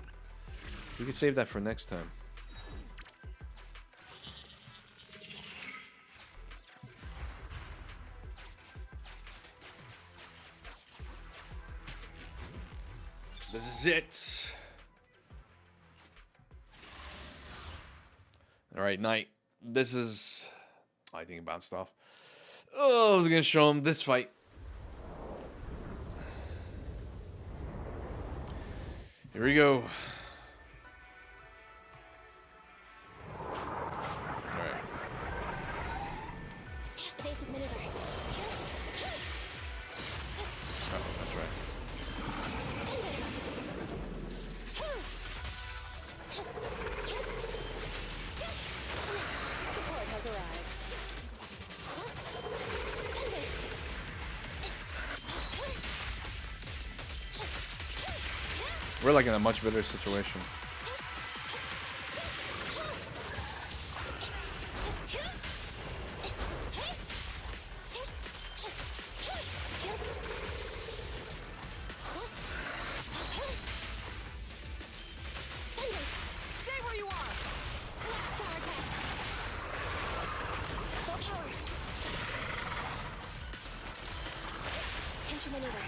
We could save that for next time. This is it. All right, Knight. This is... I think it bounced off. Oh, I was going to show him this fight. Here we go. All right. Basic maneuver. Oh, that's right. Support has arrived. We're like in a much better situation. Stay where you are. Entry maneuver.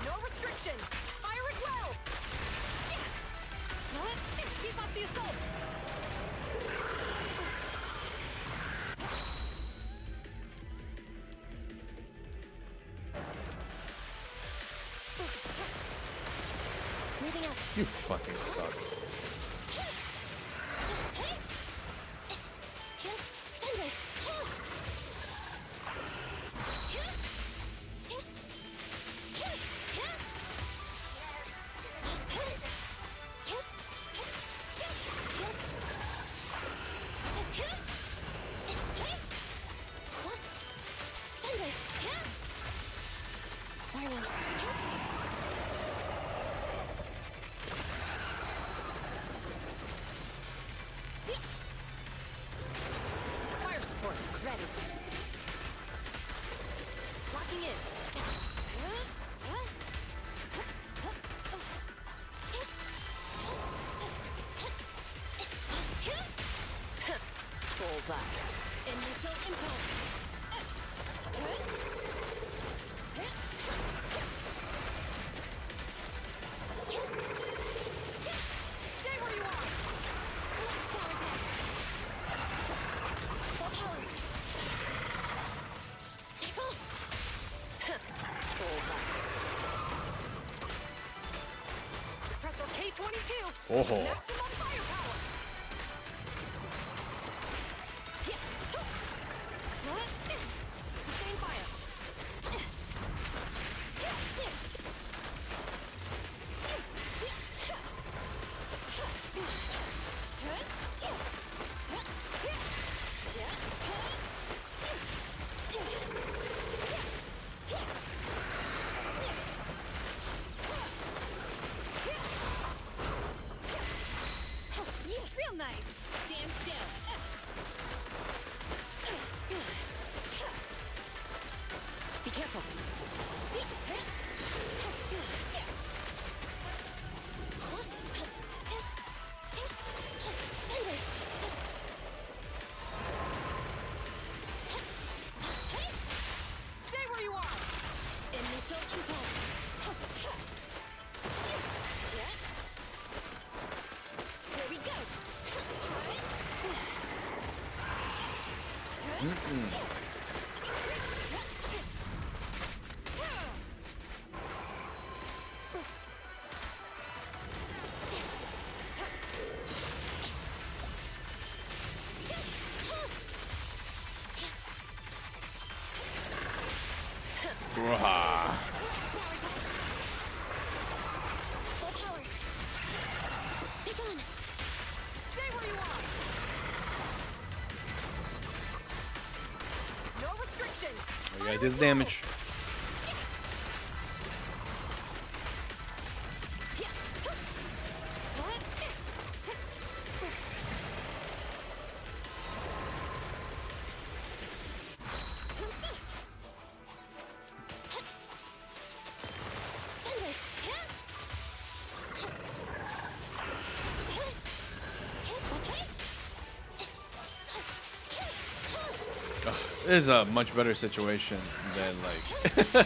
No restrictions. Fire at will. Keep up the assault. Moving up. You fucking suck. Fire support ready. Locking in. Bullseye. Initial impulse. Stay where you are. Full power. Bullseye. Oh. Maximum firepower. Sustain fire. Real nice. Stand still. Be careful. Stay where you are. Initial impulse. Here we go. Wah. Full power. Be gone. Stay where you are. No restrictions. We gotta do the damage. This is a much better situation than like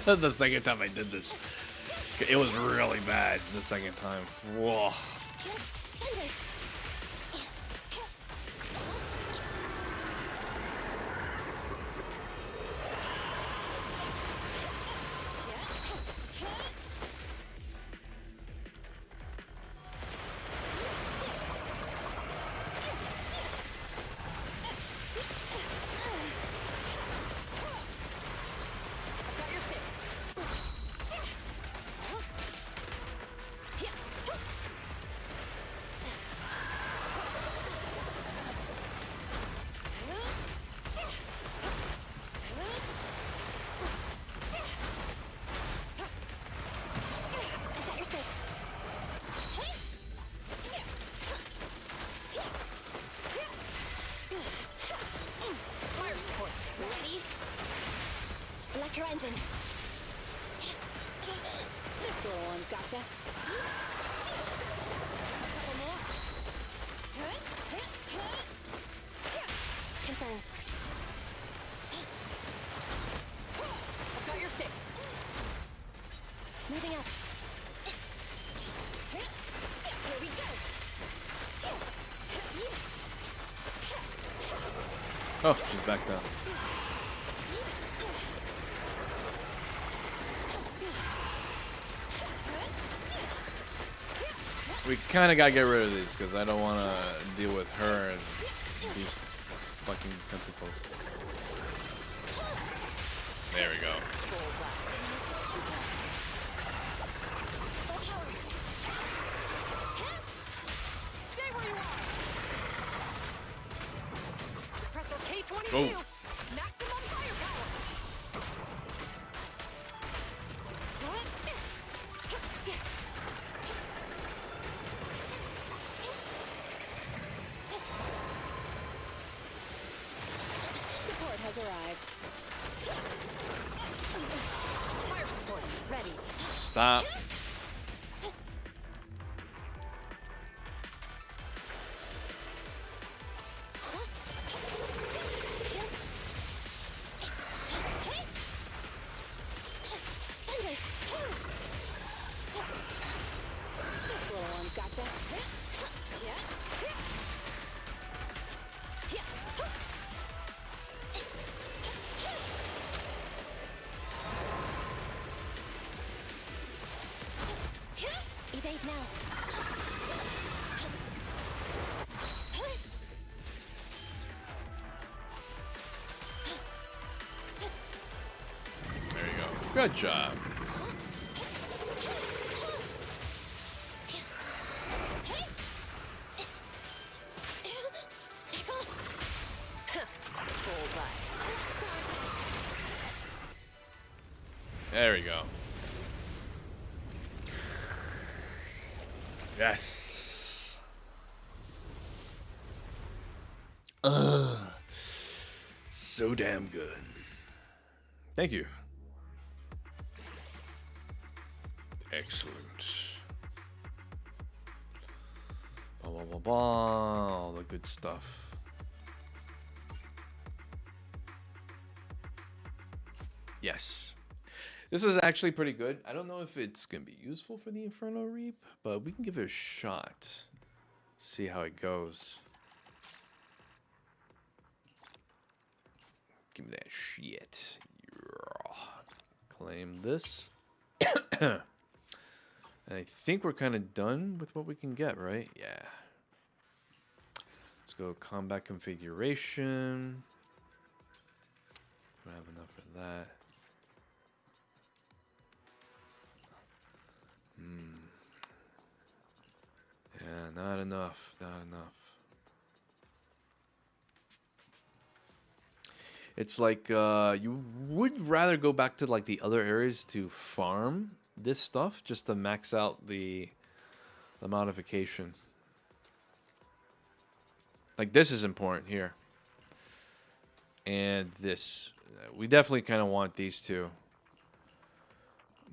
the second time I did this. It was really bad the second time. Whoa. Got your six. Fire support. Ready? Electro engine. This little one's gotcha. Couple more. Confirmed. I've got your six. Moving up. Here we go. Oh, she's back down. We kind of gotta get rid of these because I don't want to deal with her and these fucking tentacles. There we go. Stay where you are. Suppressor K22. Oh. Maximum firepower. Support has arrived. Fire support ready. Stop. This little one's gotcha. Good job. There we go. Yes. So damn good. Thank you. Excellent. Blah, blah, blah, blah. All the good stuff. Yes. This is actually pretty good. I don't know if it's going to be useful for the Inferno Reap, but we can give it a shot. See how it goes. Give me that shit. Yeah. Claim this. And I think we're kind of done with what we can get, right? Yeah. Let's go combat configuration. Don't have enough of that. Yeah, not enough. Not enough. It's like you would rather go back to like the other areas to farm this stuff just to max out the modification. Like this is important here. And this. We definitely kind of want these two.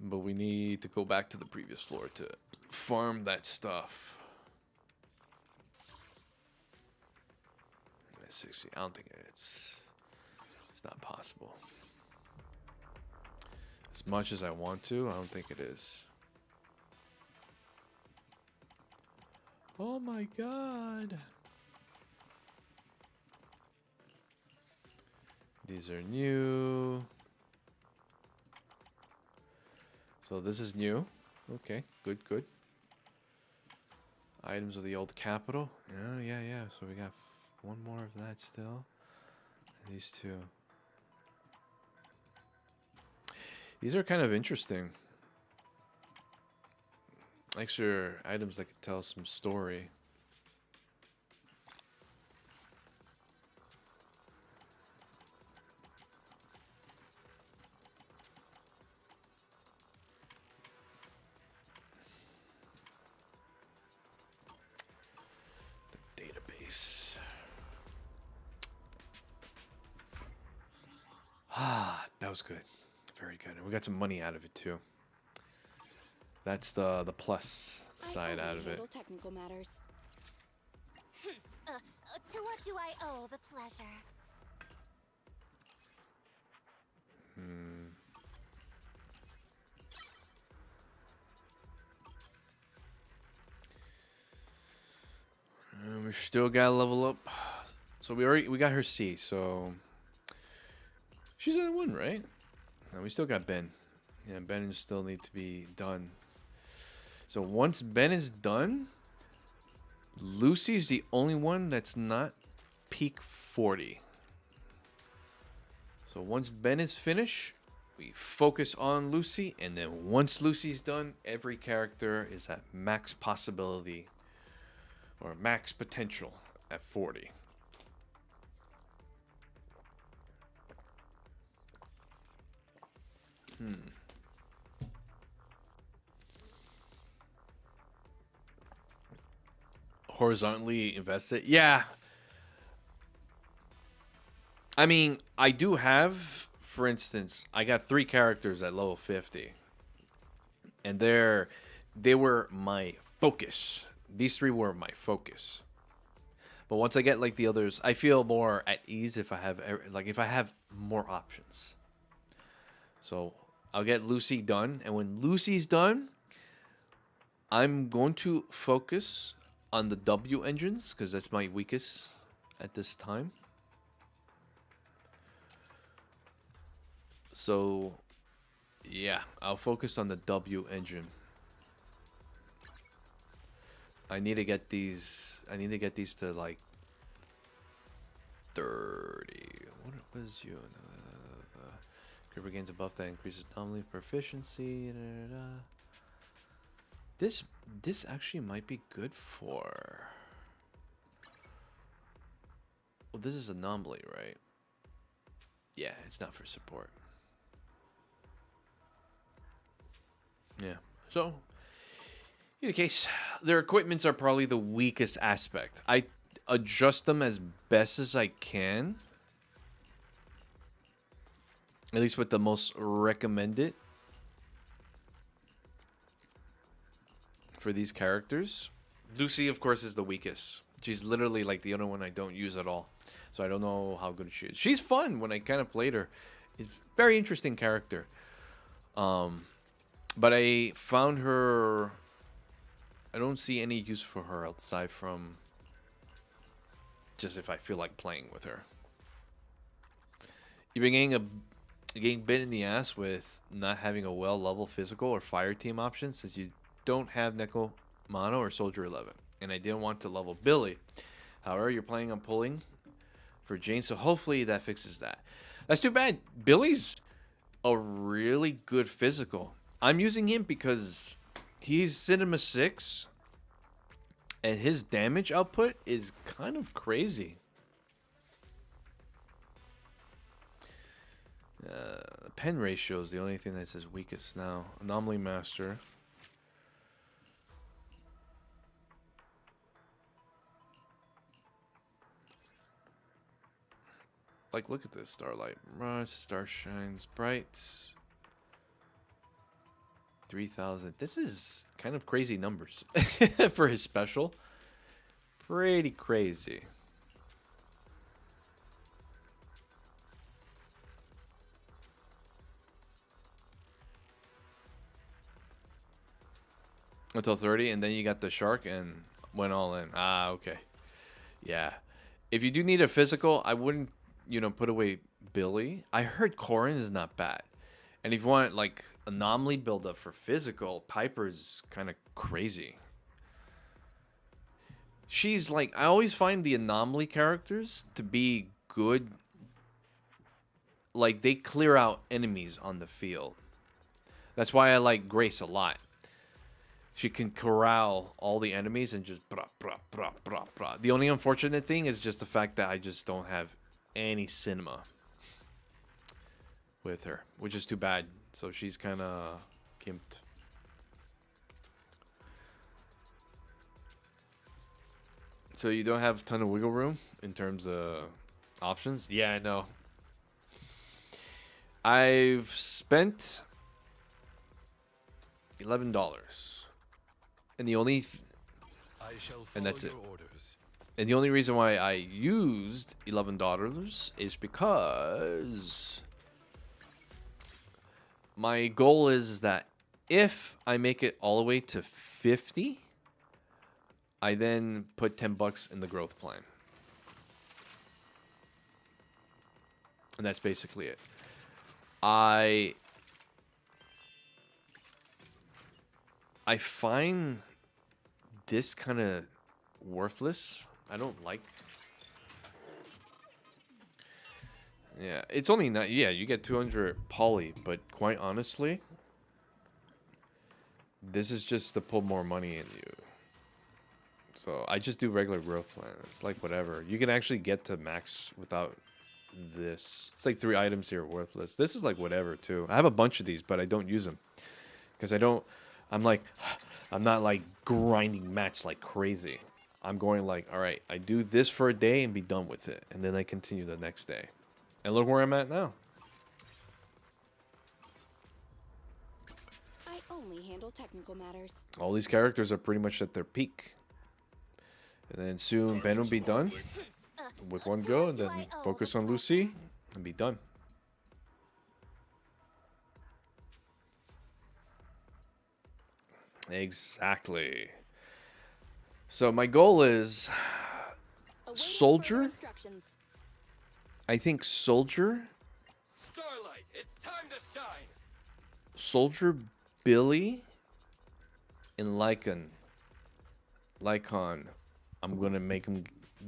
But we need to go back to the previous floor to farm that stuff. 60. I don't think it's not possible. As much as I want to, I don't think it is. Oh my god. These are new. So this is new. Okay, good, good. Items of the old capital. Oh, yeah. So we got one more of that still. And these two. These are kind of interesting. Extra items that could tell some story. The database. Ah, that was good. Very good. And we got some money out of it too. That's the plus side out of it. Technical matters. To what do I owe the pleasure? We still gotta level up. So we got her C, so she's at one, right? No, we still got Ben. Yeah, Ben still need to be done. So once Ben is done, Lucy's the only one that's not peak 40. So once Ben is finished, we focus on Lucy, and then once Lucy's done, every character is at max possibility or max potential at 40. Horizontally invested? Yeah. I mean, I do have, for instance, I got 3 characters at level 50. And they were my focus. These 3 were my focus. But once I get like the others, I feel more at ease if I have more options. So I'll get Lucy done, and when Lucy's done, I'm going to focus on the W engines because that's my weakest at this time. So yeah, I'll focus on the W engine. I need to get these to like 30. What was you? Creeper gains a buff that increases anomaly proficiency. Da, da, da. This actually might be good for. Well, this is anomaly, right? Yeah, it's not for support. Yeah. So, in any case, their equipments are probably the weakest aspect. I adjust them as best as I can. At least with the most recommended for these characters. Lucy, of course, is the weakest. She's literally like the only one I don't use at all. So I don't know how good she is. She's fun when I kind of played her. It's a very interesting character. But I found her... I don't see any use for her outside from just if I feel like playing with her. You've been getting bit in the ass with not having a well-leveled physical or fire team option since you don't have Neko Mono or Soldier 11. And I didn't want to level Billy. However, you're planning on pulling for Jane, so hopefully that fixes that. That's too bad. Billy's a really good physical. I'm using him because he's Cinema 6 and his damage output is kind of crazy. Pen ratio is the only thing that says weakest now. Anomaly Master. Like, look at this. Starlight Rush, Star Shines Bright. 3,000. This is kind of crazy numbers for his special. Pretty crazy. Until 30, and then you got the shark and went all in. Ah, okay. Yeah. If you do need a physical, I wouldn't, put away Billy. I heard Corrin is not bad. And if you want, like, anomaly buildup for physical, Piper's kind of crazy. She's, like, I always find the anomaly characters to be good. Like, they clear out enemies on the field. That's why I like Grace a lot. She can corral all the enemies and just brah, brah, brah, brah, brah. The only unfortunate thing is just the fact that I just don't have any cinema with her, which is too bad. So she's kind of gimped. So you don't have a ton of wiggle room in terms of options? Yeah, I know. I've spent $11. And the only and that's it. And the only reason why I used $11 is because my goal is that if I make it all the way to 50, I then put $10 in the growth plan. And that's basically it. I find this kind of worthless. I don't like. Yeah, it's only not. Yeah, you get 200 poly, but quite honestly, this is just to pull more money in you. So I just do regular growth plan. It's like whatever. You can actually get to max without this. It's like 3 items here, worthless. This is like whatever too. I have a bunch of these, but I don't use them because I don't. I'm like, I'm not like grinding mats like crazy. I'm going like, all right, I do this for a day and be done with it. And then I continue the next day. And look where I'm at now. I only handle technical matters. All these characters are pretty much at their peak. And then soon Ben will be done with one go and then focus on Lucy and be done. Exactly. So my goal is Soldier. I think Soldier. Starlight, it's time to shine. Soldier, Billy, and Lycon. I'm gonna make them.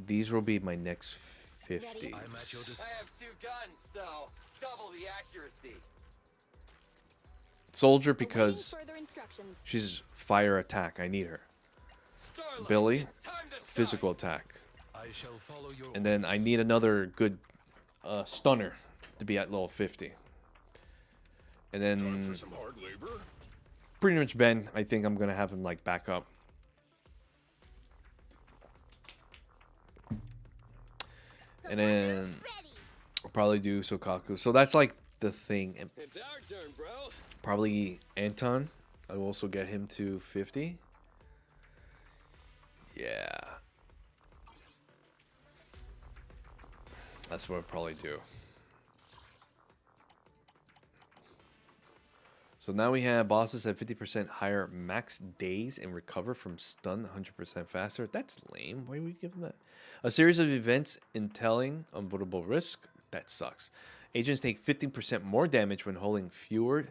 These will be my next 50. I have 2 guns, so double the accuracy. Soldier because Further instructions. she's fire attack. I need her. Billy, physical attack. And then I need another good stunner to be at level 50. And then pretty much Ben, I think I'm going to have him like back up. And then I'll probably do Sokaku. So that's like the thing. It's our turn, bro. Probably Anton. I will also get him to 50. Yeah. That's what I'll probably do. So now we have bosses at 50% higher max days and recover from stun 100% faster. That's lame. Why are we giving that? A series of events entailing unavoidable risk. That sucks. Agents take 15% more damage when holding fewer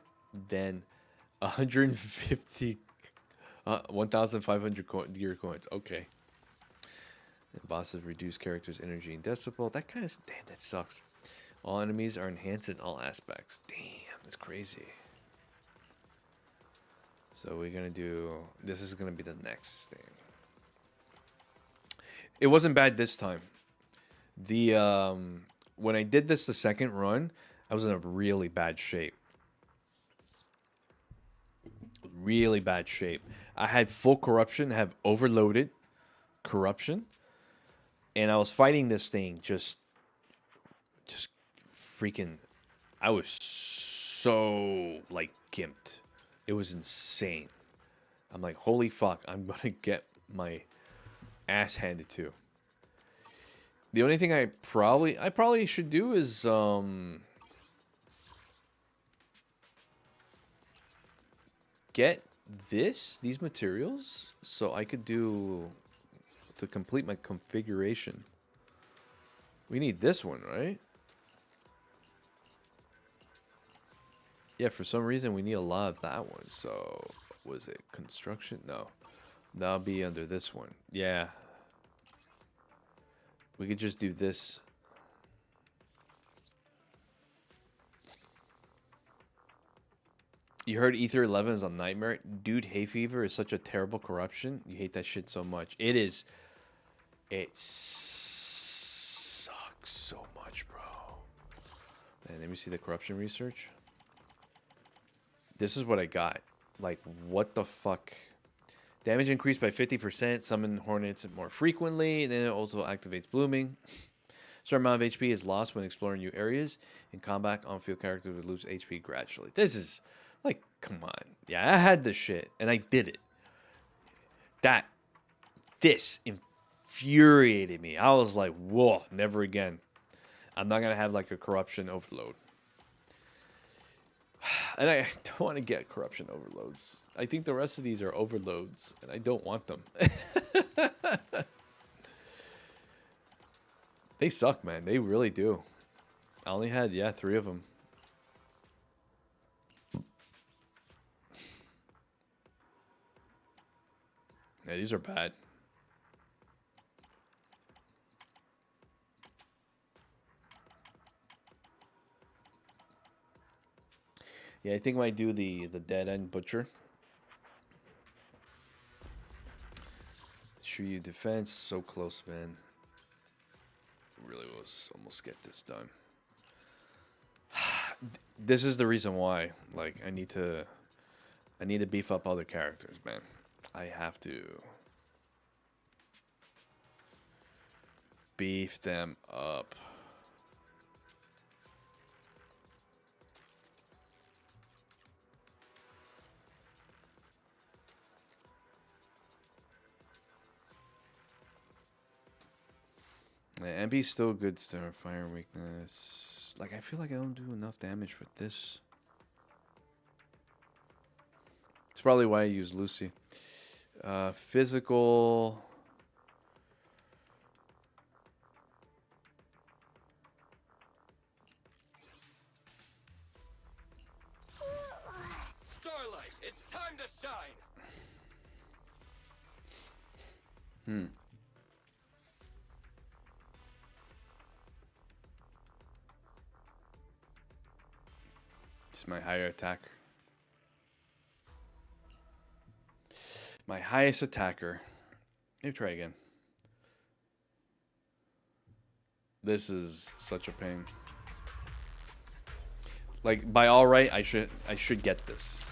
than 150 1,500 gear coins. Okay. And bosses reduce characters' energy and decibel. That kind of... Damn, that sucks. All enemies are enhanced in all aspects. Damn, that's crazy. So we're going to do... This is going to be the next thing. It wasn't bad this time. The when I did this the second run, I was in a really bad shape. Really bad shape. I had full corruption, have overloaded corruption, and I was fighting this thing just freaking... I was so like gimped. It was insane. I'm like, holy fuck, I'm gonna get my ass handed to. The only thing I probably should do is get these materials so I could do to complete my configuration. We need this one, right? Yeah, for some reason we need a lot of that one. So was it construction? No, that'll be under this one. Yeah, we could just do this. You heard Ether 11 is a nightmare? Dude, hay fever is such a terrible corruption. You hate that shit so much. It is. It sucks so much, bro. And let me see the corruption research. This is what I got. Like, what the fuck? Damage increased by 50%. Summon hornets more frequently. And then it also activates blooming. Certain amount of HP is lost when exploring new areas. In combat, on-field characters would lose HP gradually. This is... Like, come on. Yeah, I had this shit, and I did it. This infuriated me. I was like, whoa, never again. I'm not going to have, like, a corruption overload. And I don't want to get corruption overloads. I think the rest of these are overloads, and I don't want them. They suck, man. They really do. I only had, 3 of them. Yeah, these are bad. Yeah, I think I might do the dead end butcher. Shiryu defense, so close, man. Really was almost get this done. This is the reason why. Like, I need to beef up other characters, man. I have to beef them up. Yeah, MP's still good start. Fire weakness. Like, I feel like I don't do enough damage with this. It's probably why I use Lucy. Physical. Starlight, it's time to shine. It's my higher attack. My highest attacker. Maybe try again. This is such a pain. Like, by all right, I should get this.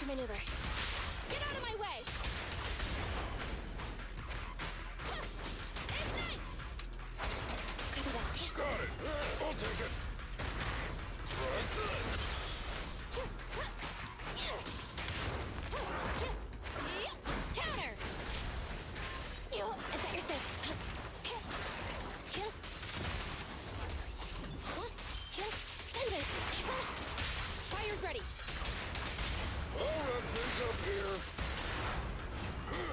Maneuver. Get out of my way! Ignite! Got it! I'll take it! Try this! Counter! Is that your six? Fire's ready! I'll wrap things up here.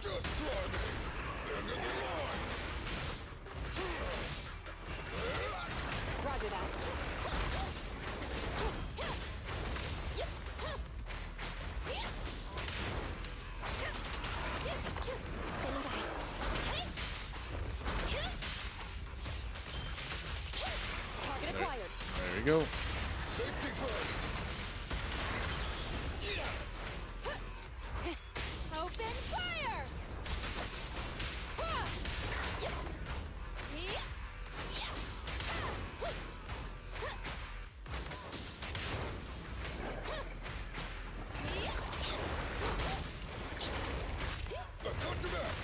Just try me. End of the line. Roger that. Standing by. Target acquired. There we go. Safety first. Open fire! I've got you back.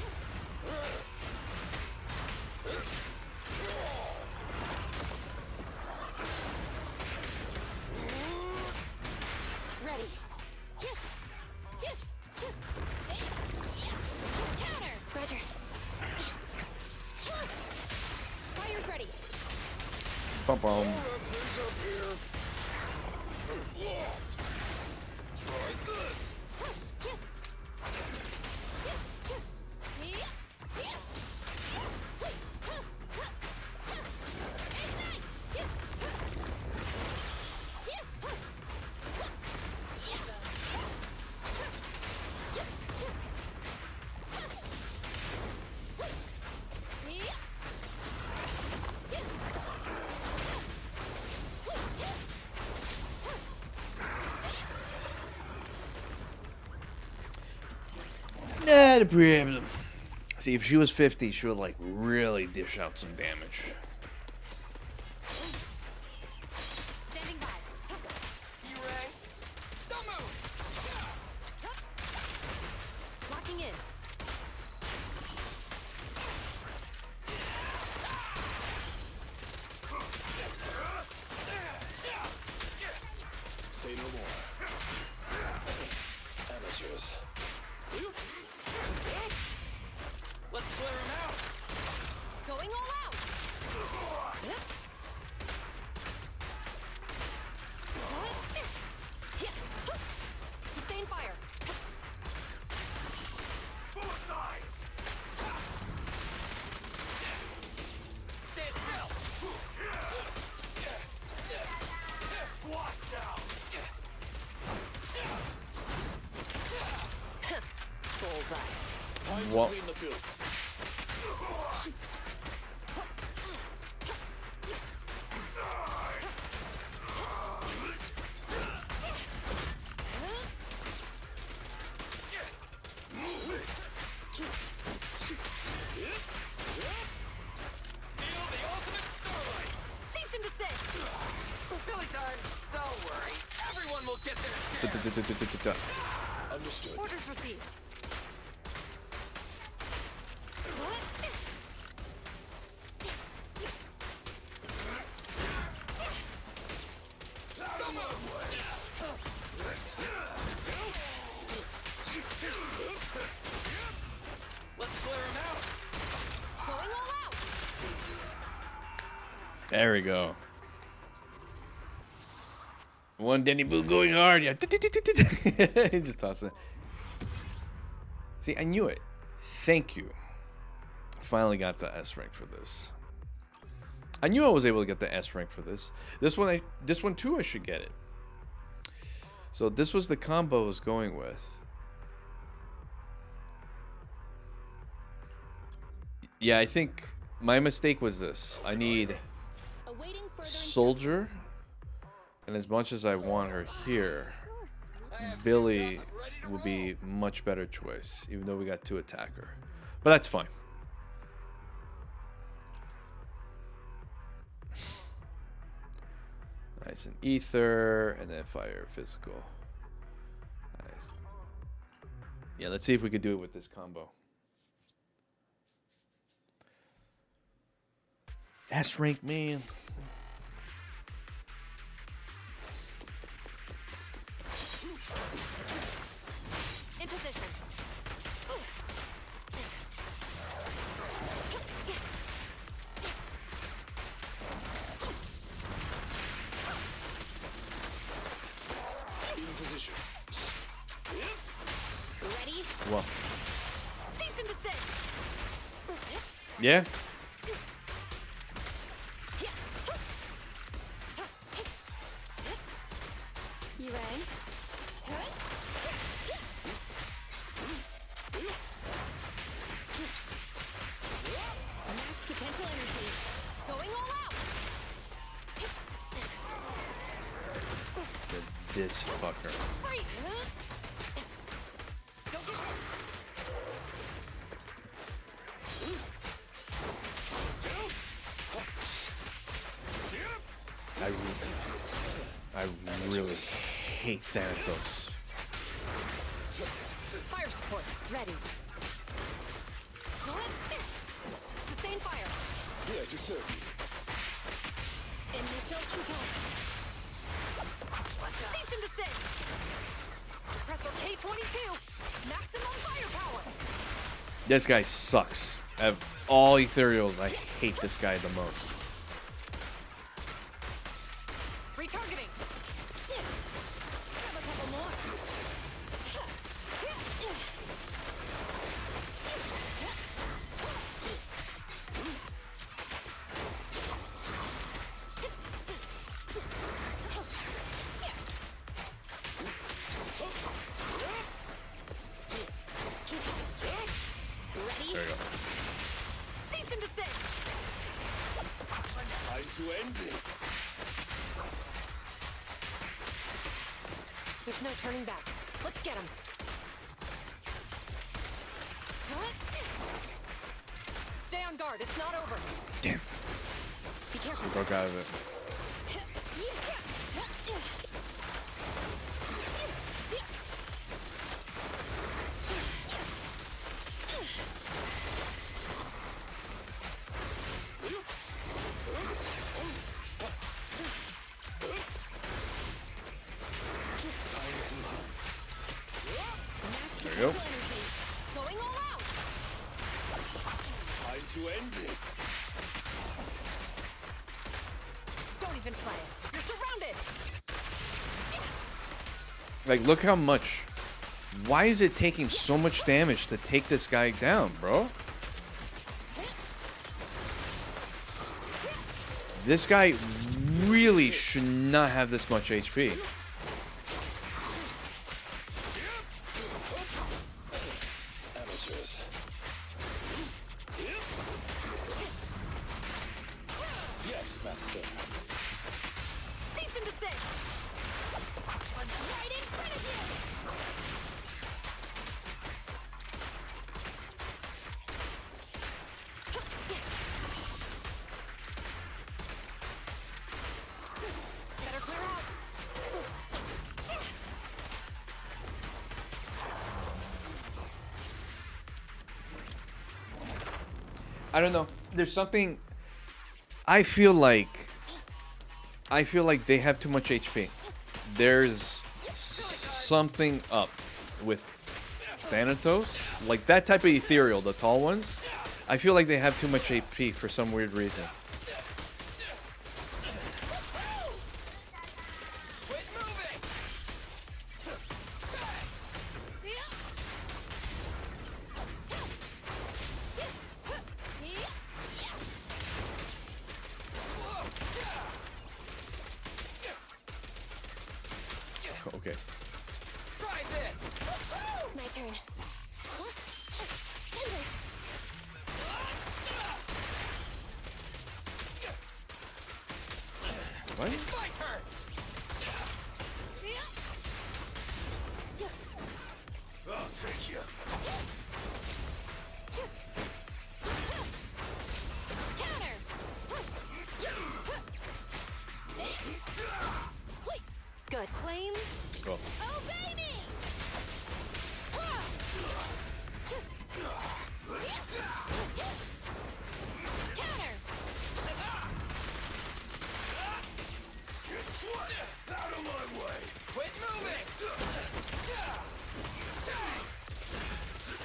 Ready. Counter! Roger. Fire's ready. Bum-bum. I'll wrap things up here. Locked. Try this. Nah, the preemptive. See, if she was 50, she would like really dish out some damage. Standing by. You ready? Don't move! Locking in. Say no more. Amateurs. Let's clear him out! Going all out. Sustain fire. Bullseye! Stand still! Watch out! Bullseye. What? Clean the field. meantime, don't worry. Everyone will get their share. Understood. Orders received. Let's clear him out. Going all out. There we go. One Denny Boo going hard. Yeah. Just toss it. See, I knew it. Thank you. Finally got the S rank for this. I knew I was able to get the S rank for this. This one too, I should get it. So this was the combo I was going with. Yeah, I think my mistake was this. I need Soldier, and as much as I want her here, Billy would be much better choice, even though we got 2 attacker. But that's fine. Nice and ether, and then fire physical. Nice. Yeah, let's see if we could do it with this combo. S rank, man. In position. In position. Ready? Well. Cease and desist. Yeah. You ready? Max potential energy. Going all out. This fucker. Free. Don't get I really hate Thanatos. fire support. Ready. Sustain fire. Here to serve you. Initial impulse. Cease and desist. Suppressor K-22. Maximum firepower. This guy sucks. Of all ethereals, I hate this guy the most. Retargeting. Grab a couple more. Ready? There you go. Cease and desist. Time to end this. There's no turning back. Let's get him. Stay on guard. It's not over. Damn. Be careful. We broke out of it. There you go. Going all out. Time to end this. Don't even try it. You're surrounded. Like, look how much. Why is it taking so much damage to take this guy down, bro? This guy really should not have this much HP. Amateurs. Yes, master. Cease and desist. Right in front of you. Better clear I don't know. There's something. I feel like they have too much HP. There's something up with Thanatos, like that type of ethereal, the tall ones. I feel like they have too much HP for some weird reason. Okay. Try this. My turn. What? It's my turn. I'll take you. Counter! Good. Claim. Go. Oh, baby! Counter! Out of my way. Quit moving.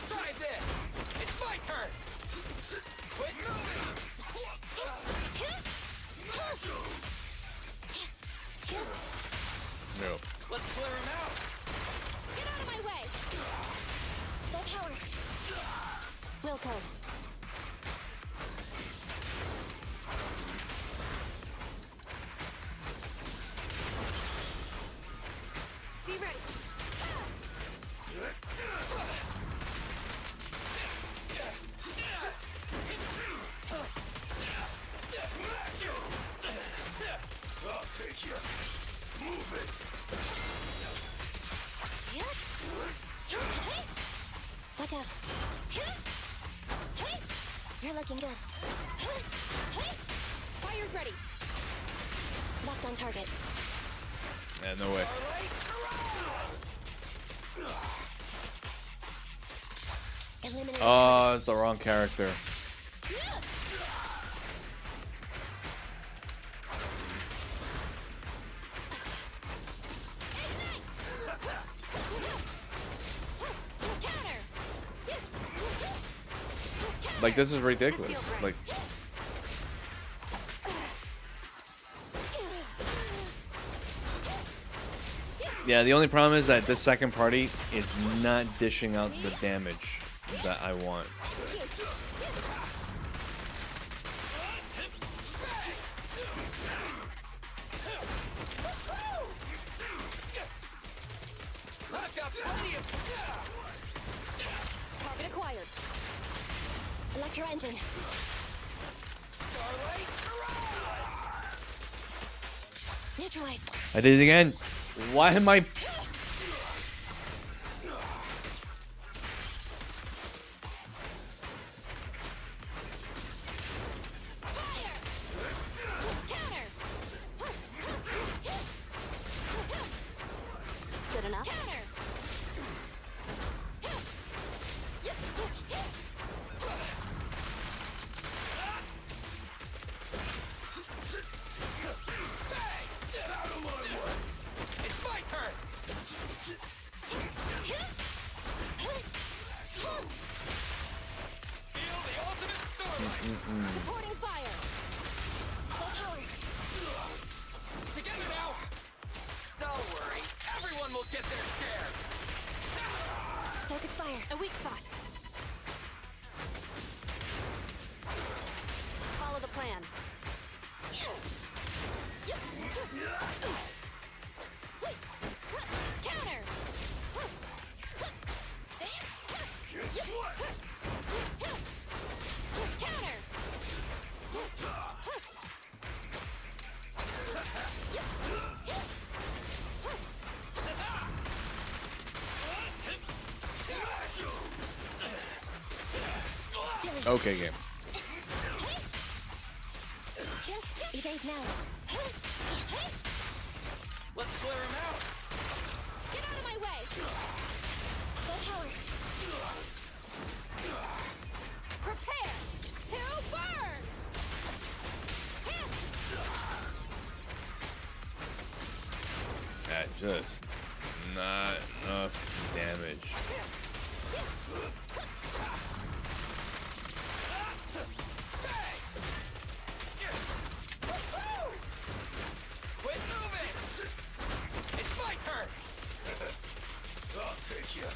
Try this. It's my turn. Quit moving. No. Let's clear him out. Get out of my way! Low power. Wilco. Be ready. I'll take you. Move it. Watch out. You're looking good. Fire's ready. Locked on target. Yeah, no way. Eliminate. Oh, it's the wrong character. Like, this is ridiculous. Like, yeah, the only problem is that this second party is not dishing out the damage that I want. I've got plenty of. Target acquired. Electro engine. Starlight, Neutralize. I did it again. Why am I? Good enough. It's my turn. Feel the ultimate storm. Supporting fire. Low power. Together now. Don't worry, everyone will get their share. Focus fire. A weak spot. Follow the plan. Counter. Counter. Okay, game. Evade now. Let's clear him out. Get out of my way. Low power. Prepare to Just not enough damage. Quit moving! It's my turn! I'll take you.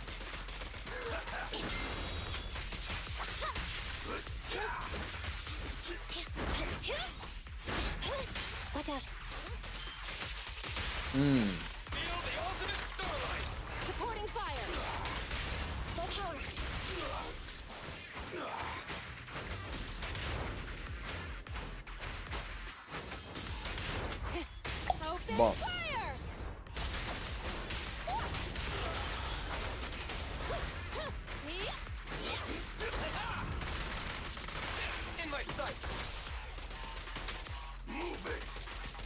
Watch out. Hmm. Feel the ultimate starlight! Supporting fire. Full power. Open Bomb. fire! In my sights! Move it!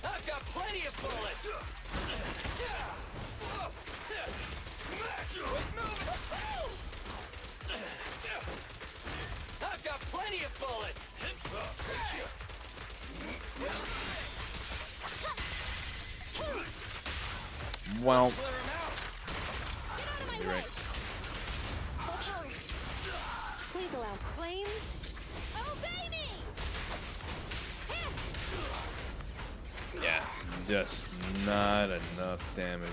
I've got plenty of bullets! Quit moving! I've got plenty of bullets! Well, Clear 'em out! Get out of my you're way! right. Full power. Please allow flame. Obey me! Yeah, just not enough damage.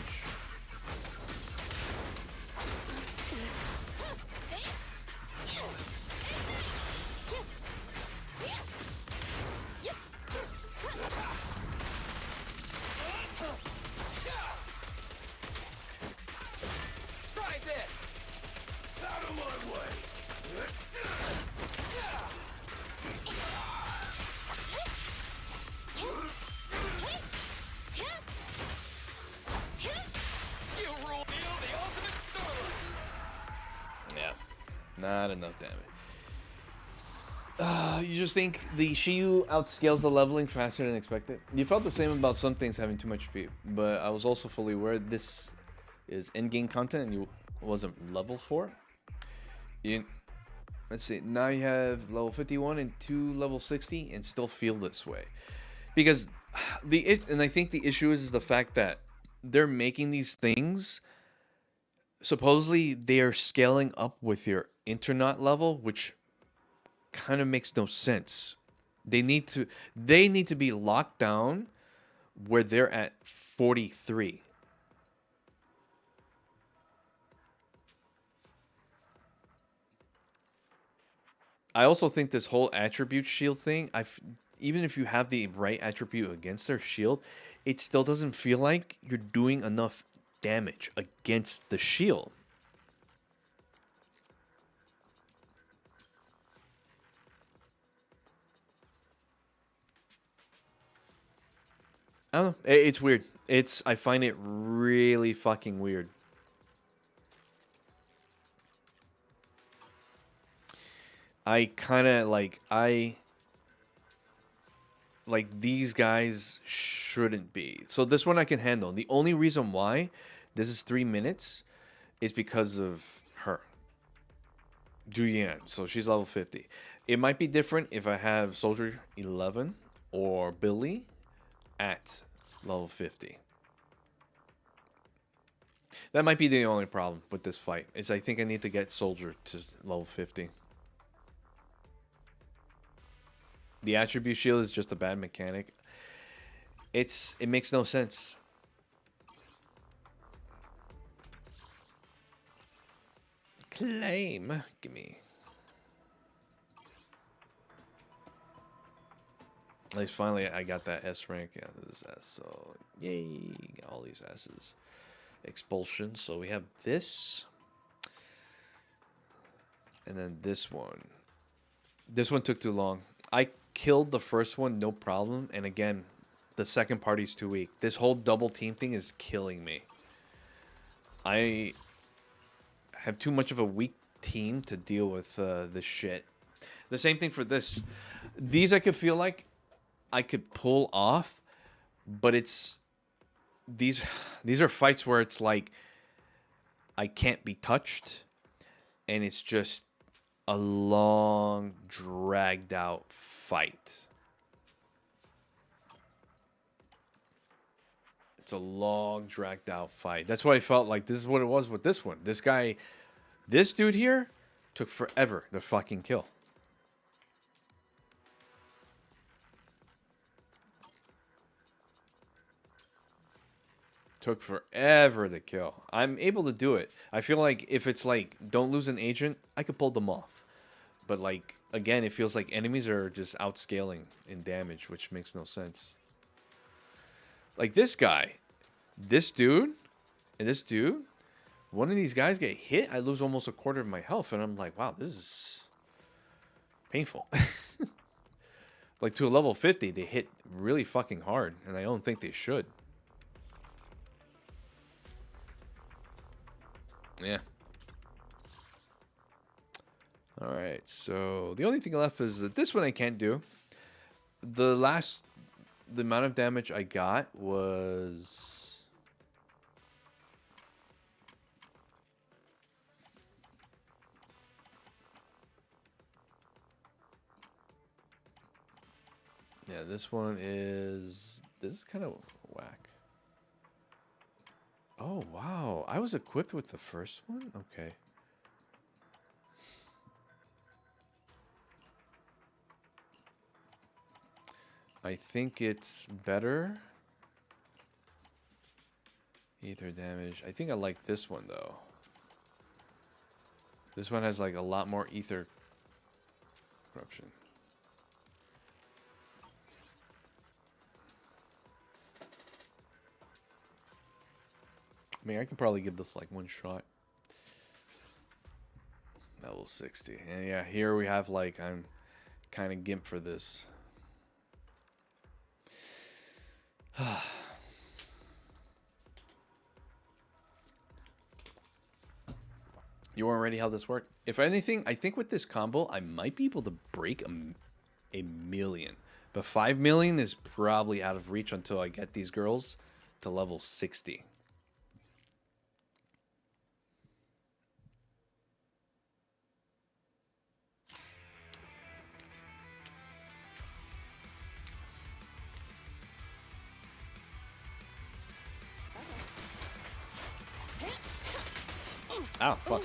Try this! Out of my way! You rule! Feel the ultimate starlight! Yeah, not enough damage. You just think the Shiyu outscales the leveling faster than expected? You felt the same about some things having too much speed, but I was also fully aware this is in-game content and you wasn't level for it. Let's see, now you have level 51 and 2 level 60 and still feel this way. Because and I think the issue is the fact that they're making these things, supposedly they are scaling up with your internet level, which kind of makes no sense. They need to be locked down where they're at 43. I also think this whole attribute shield thing, even if you have the right attribute against their shield, it still doesn't feel like you're doing enough damage against the shield. I don't know. It's weird. I find it really fucking weird. I kind of like these guys shouldn't be. So this one I can handle. The only reason why this is 3 minutes is because of her. Julianne. So she's level 50. It might be different if I have Soldier 11 or Billy at level 50. That might be the only problem with this fight. Is I think I need to get Soldier to level 50. The attribute shield is just a bad mechanic. It makes no sense. Claim. Gimme. At least finally I got that S rank. Yeah, this is S. So yay. Got all these S's. Expulsion. So we have this. And then this one. This one took too long. I killed the first one, no problem. And again, the second party's too weak. This whole double team thing is killing me. I have too much of a weak team to deal with this shit. The same thing for this. These I could feel like I could pull off, but these are fights where it's like I can't be touched, and it's just a long, dragged out fight. It's a long, dragged out fight. That's why I felt like this is what it was with this one. This guy, this dude here, took forever to fucking kill. Took forever to kill. I'm able to do it. I feel like if it's like, don't lose an agent, I could pull them off. But like, again, it feels like enemies are just outscaling in damage, which makes no sense. Like this guy, this dude, and this dude, one of these guys get hit, I lose almost a quarter of my health, and I'm like, wow, this is painful. Like to a level 50, they hit really fucking hard, and I don't think they should. Yeah. Alright, so the only thing left is that this one I can't do. The amount of damage I got was... Yeah, this one is... This is kind of whack. Oh, wow. I was equipped with the first one? Okay. I think it's better. Ether damage. I think I like this one, though. This one has, like, a lot more ether corruption. I mean, I can probably give this, like, one shot. Level 60. And, yeah, here we have, like, I'm kind of gimp for this. You weren't ready how this worked? If anything, I think with this combo, I might be able to break a million. But 5 million is probably out of reach until I get these girls to level 60. Ow, fuck.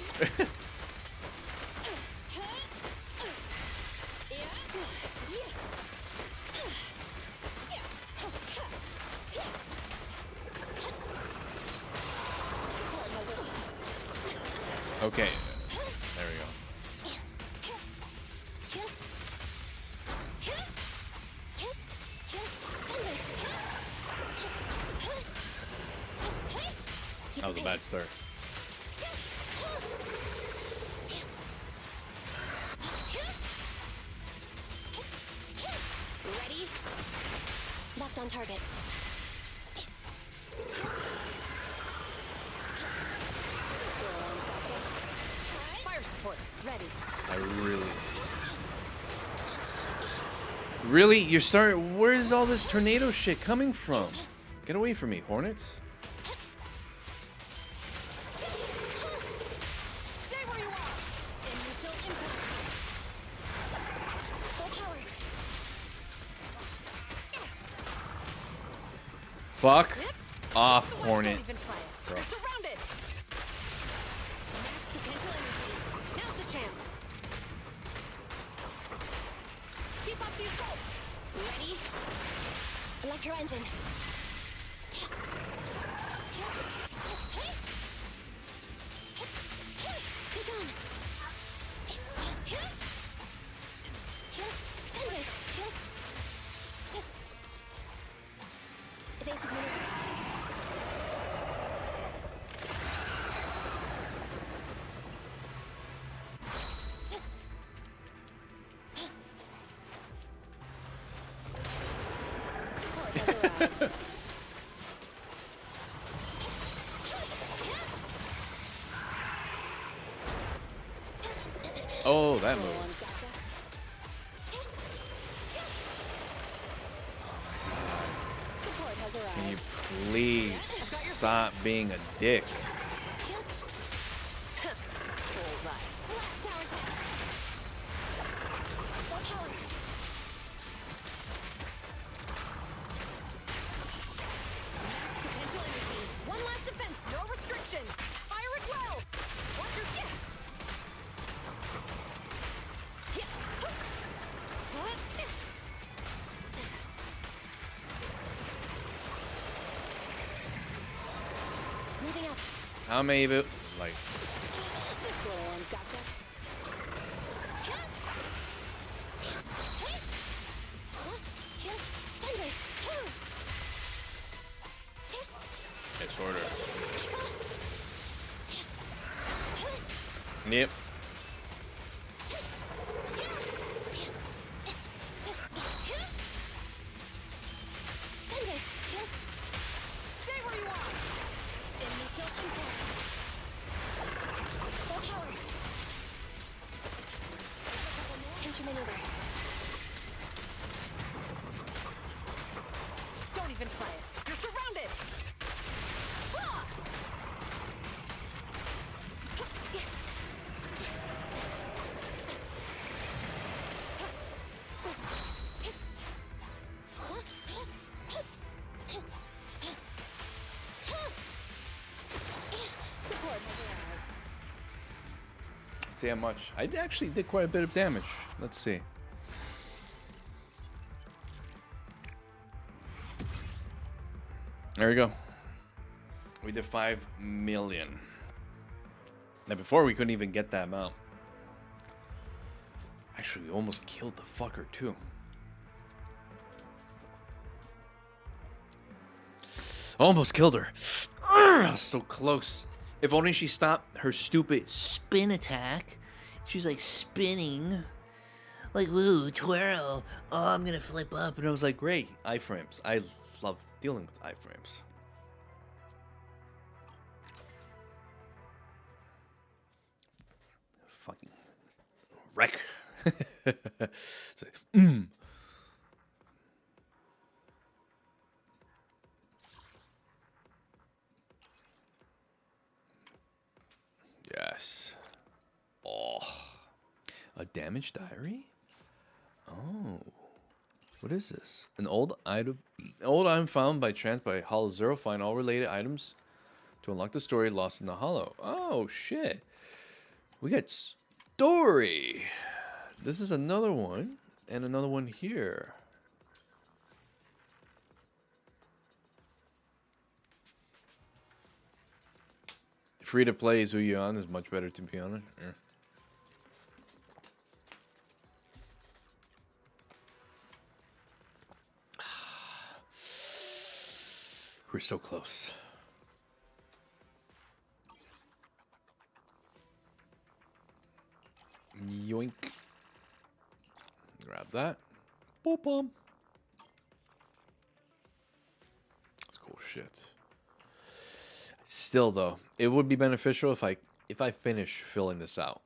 Okay. There we go. That was a bad start. Ready? Locked on target. Fire support ready. I really, you're starting. Where is all this tornado shit coming from? Get away from me, Hornets. Stay where you are. Initial impact. Full power. Fuck off, Hornet. Don't even try it. Bro. You're surrounded. Max potential energy. Now's the chance. Keep up the assault. Ready? Electro engine. Be gone. Evasive maneuver. Oh, that move. Can you please stop being a dick? Potential How many of it? Like, This little one's gotcha. it's order. Yep. Stay where you are. Initial impact. Full power. Countermaneuver. Don't even try it. You're surrounded. Ah! Support has arrived. See how much? I actually did quite a bit of damage. Let's see. There we go. We did 5 million. Now before we couldn't even get that amount. Actually, we almost killed the fucker too. Almost killed her. Urgh, so close. If only she stopped her stupid spin attack. She's like spinning. Like, woo, twirl. Oh, I'm gonna flip up. And I was like, great. Iframes. I love dealing with iframes. Fucking wreck. It's like, Yes. Oh. A damage diary? Oh. What is this? An old item found by chance by Hollow Zero. Find all related items to unlock the story lost in the Hollow. Oh, shit. We got story. This is another one. And another one here. Free to play Zuyan is much better, to be honest. Yeah. We're so close. Yoink. Grab that. Boop bum. That's cool shit. Still though, it would be beneficial if I finish filling this out.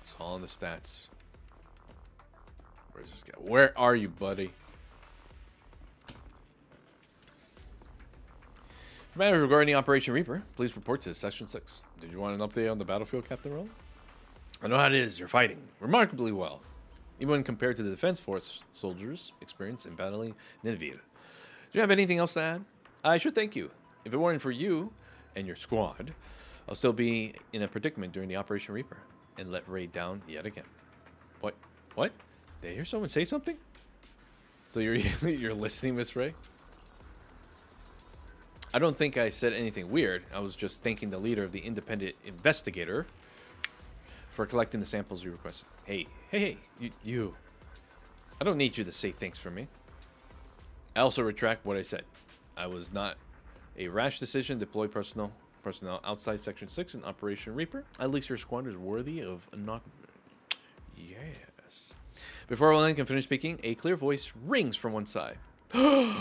It's all in the stats. Where's this guy? Where are you, buddy? For matters regarding Operation Reaper, please report to Section 6. Did you want an update on the battlefield, Captain Roland? I know how it is. You're fighting remarkably well, even when compared to the Defense Force soldiers' experience in battling Nineveh. Do you have anything else to add? I should thank you. If it weren't for you and your squad, I'll still be in a predicament during the Operation Reaper and let Ray down yet again. What? What? Did I hear someone say something? So you're listening, Miss Ray? I don't think I said anything weird. I was just thanking the leader of the independent investigator for collecting the samples you requested. Hey, you. I don't need you to say thanks for me. I also retract what I said. I was not a rash decision to deploy personnel outside Section 6 in Operation Reaper. At least your squad is worthy of a knock. Yes. Before Roland can finish speaking, a clear voice rings from one side. Oh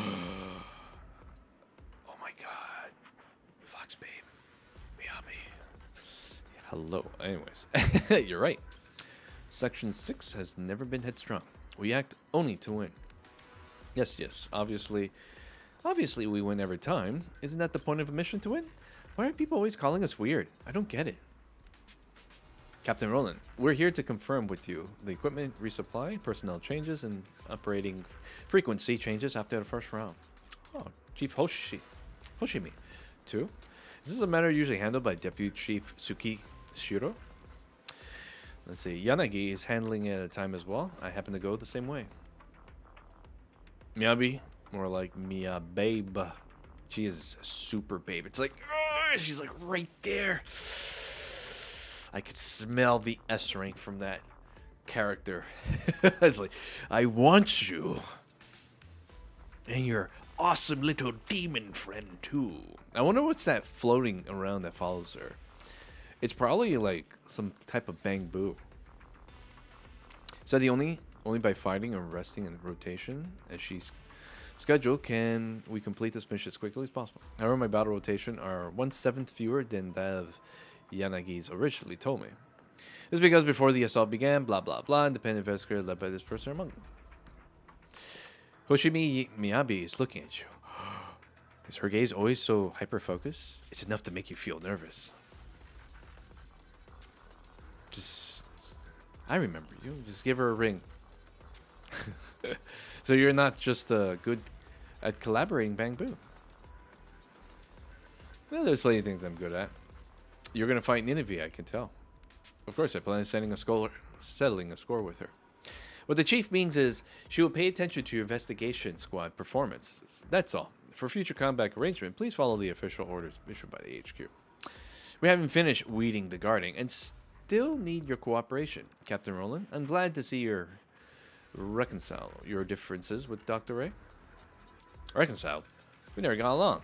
my god. Fox babe. Miami. Hello. Anyways. You're right. Section 6 has never been headstrong. We act only to win. Yes. Obviously we win every time. Isn't that the point of a mission, to win? Why are people always calling us weird? I don't get it. Captain Roland, we're here to confirm with you the equipment resupply, personnel changes, and operating frequency changes after the first round. Oh, Chief Hoshimi. 2. Is this a matter usually handled by Deputy Chief Suki Shiro? Let's see. Yanagi is handling it at a time as well. I happen to go the same way. Miyabi, more like Mia Babe. She is a super babe. It's like, she's like right there. I could smell the S rank from that character. It's like, I want you. And your awesome little demon friend, too. I wonder what's that floating around that follows her. It's probably like some type of bang boo. So the only by fighting or resting in rotation as she's scheduled can we complete this mission as quickly as possible. However, my battle rotation are 1/7 fewer than that of Yanagi's originally told me. This is because before the assault began, blah blah blah, independent investigator led by this person among them. Hoshimi Miyabi is looking at you. Is her gaze always so hyper-focused? It's enough to make you feel nervous. I remember you. Just give her a ring. So you're not just good at collaborating, Bang Boo. Well, there's plenty of things I'm good at. You're going to fight Nineveh, I can tell. Of course, I plan on settling a score with her. What the chief means is she will pay attention to your investigation squad performances. That's all. For future combat arrangement, please follow the official orders issued by the HQ. We haven't finished weeding the garden and still need your cooperation. Captain Roland, I'm glad to see you reconcile your differences with Dr. Ray. Reconciled? We never got along.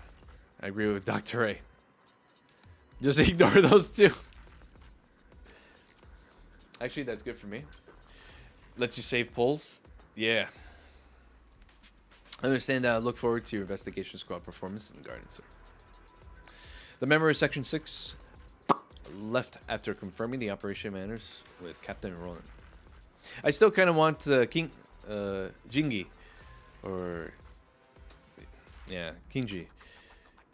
I agree with Dr. Ray. Just ignore those two. Actually, that's good for me. Lets you save pulls. Yeah. I understand that. I look forward to your investigation squad performance in the garden, sir. The member of Section 6 left after confirming the operation manners with Captain Roland. I still kind of want Jingi, or Kinji,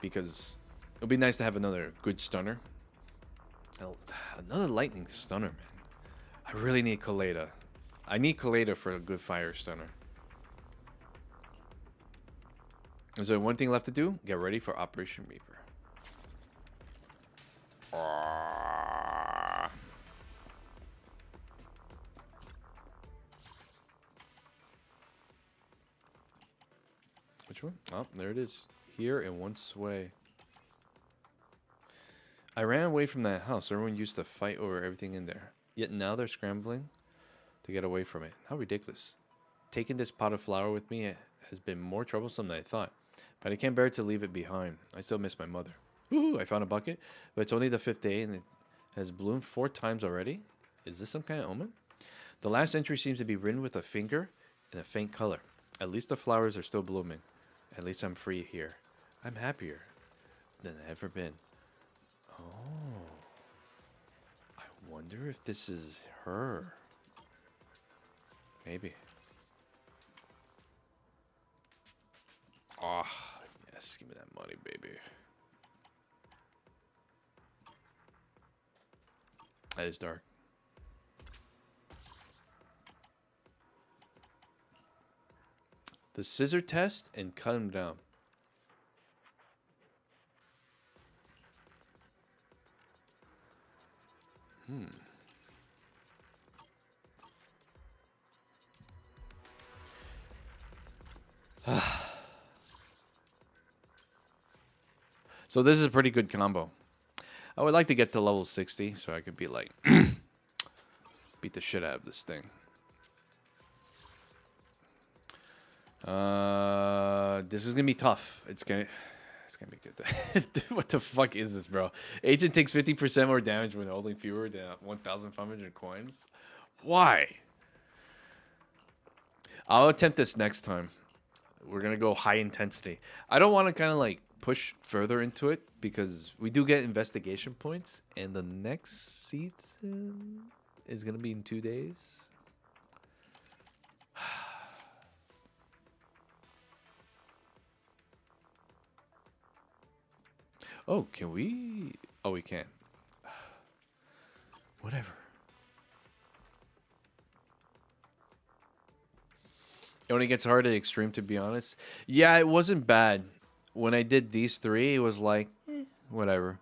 because it would be nice to have another good stunner. Another lightning stunner, man. I really need Kaleda. I need Kaleda for a good fire stunner. Is there one thing left to do? Get ready for Operation Reaper. Which one? Oh, there it is. Here in one sway. I ran away from that house. Everyone used to fight over everything in there. Yet now they're scrambling to get away from it. How ridiculous. Taking this pot of flour with me has been more troublesome than I thought. But I can't bear to leave it behind. I still miss my mother. Woohoo, I found a bucket. But it's only the 5th day and it has bloomed 4 times already. Is this some kind of omen? The last entry seems to be written with a finger in a faint color. At least the flowers are still blooming. At least I'm free here. I'm happier than I've ever been. Oh. I wonder if this is her. Maybe. Oh, yes. Give me that money, baby. That is dark. The scissor test and cut him down. So this is a pretty good combo. I would like to get to level 60 so I could be like beat the shit out of this thing. This is gonna be tough. It's gonna be good. What the fuck is this, bro? Agent takes 50% more damage when holding fewer than 1,500 coins. Why? I'll attempt this next time. We're gonna go high intensity. I don't want to kind of like push further into it because we do get investigation points, and the next season is gonna be in 2 days. Oh, can we? Oh, we can. Whatever. It only gets hard at extreme, to be honest. Yeah, it wasn't bad. When I did these 3, it was like, whatever.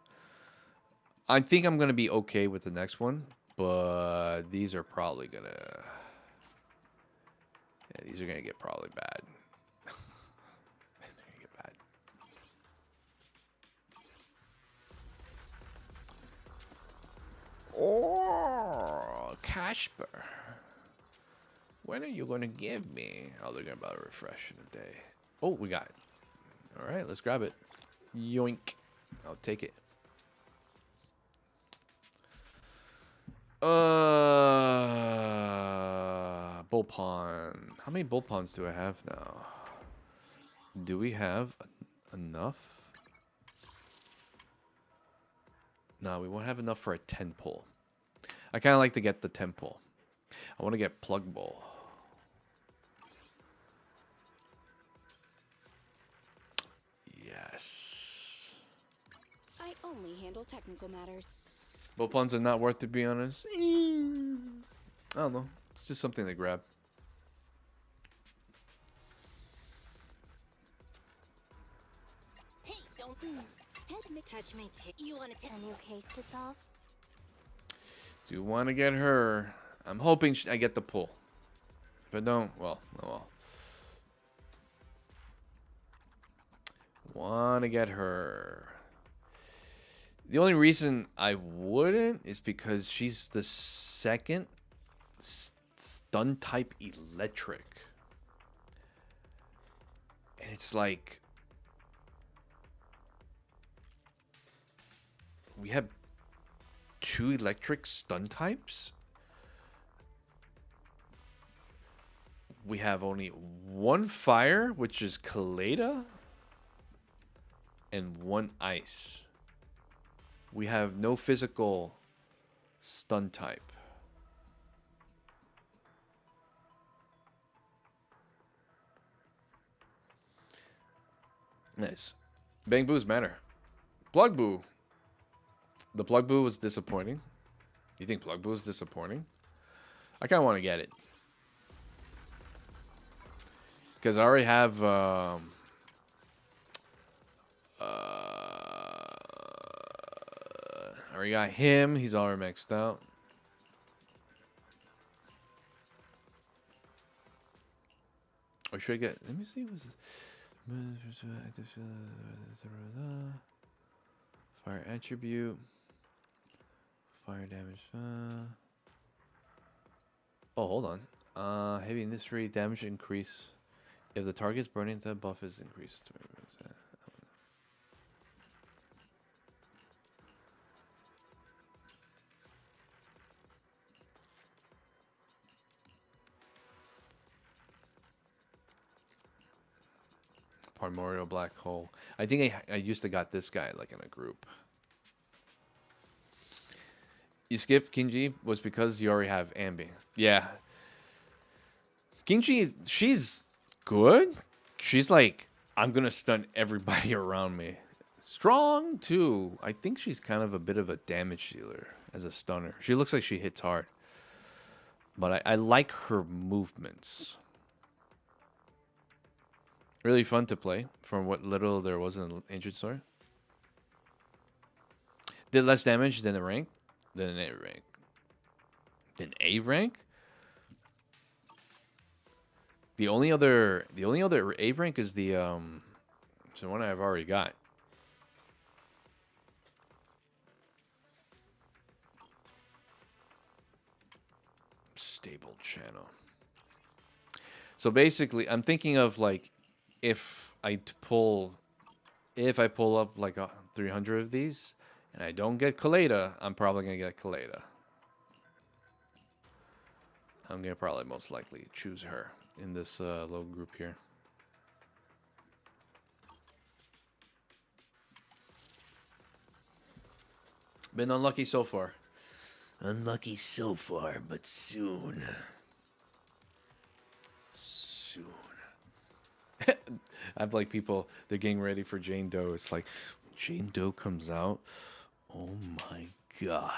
I think I'm going to be okay with the next one, but these are probably going to... Yeah, these are going to get probably bad. They're going to get bad. Oh, Casper. When are you gonna give me? Oh, they're gonna about a refresh in a day. Oh, we got it. All right, let's grab it. Yoink. I'll take it. Bull pawn. How many bull pawns do I have now? Do we have enough? No, we won't have enough for a 10 pull. I kind of like to get the 10 pull. I want to get plug bull. Yes. I only handle technical matters. Bull pawns are not worth, to be honest. I don't know. It's just something to grab. Hey, don't touch my tail. You want to A new case to solve? Do you want to get her? I'm hoping I get the pull. If I don't, well, oh well. Want to get her. The only reason I wouldn't is because she's the second stun type electric. And it's like we have 2 electric stun types. We have only 1 fire, which is Kaleda, and 1 ice. We have no physical stun type. Nice. Bang boos matter. Plug boo. The plug boo was disappointing. You think plug boo is disappointing? I kind of want to get it. Because I already have I already got him. He's already maxed out. Or should I get? Let me see. What's this? Fire attribute. Fire damage. Oh, hold on. Heavy industry damage increase if the target's burning. The buff is increased. Primordial black hole. I think I used to got this guy like in a group. You skip Kinji was because you already have Ambi. Yeah. Kinji, she's good. She's like, I'm gonna stun everybody around me. Strong too. I think she's kind of a bit of a damage dealer as a stunner. She looks like she hits hard. But I like her movements. Really fun to play from what little there was in the Ancient Story. Did less damage than a rank, than an A rank. Than A rank? The only other A rank is the one I've already got. Stable channel. So basically, I'm thinking of like if I pull up like 300 of these and I don't get Kaleda, I'm probably gonna get Kaleda. I'm gonna probably most likely choose her in this little group here. Been unlucky so far. Unlucky so far, but soon. Soon. I have like people, they're getting ready for Jane Doe. It's like, when Jane Doe comes out, oh my god.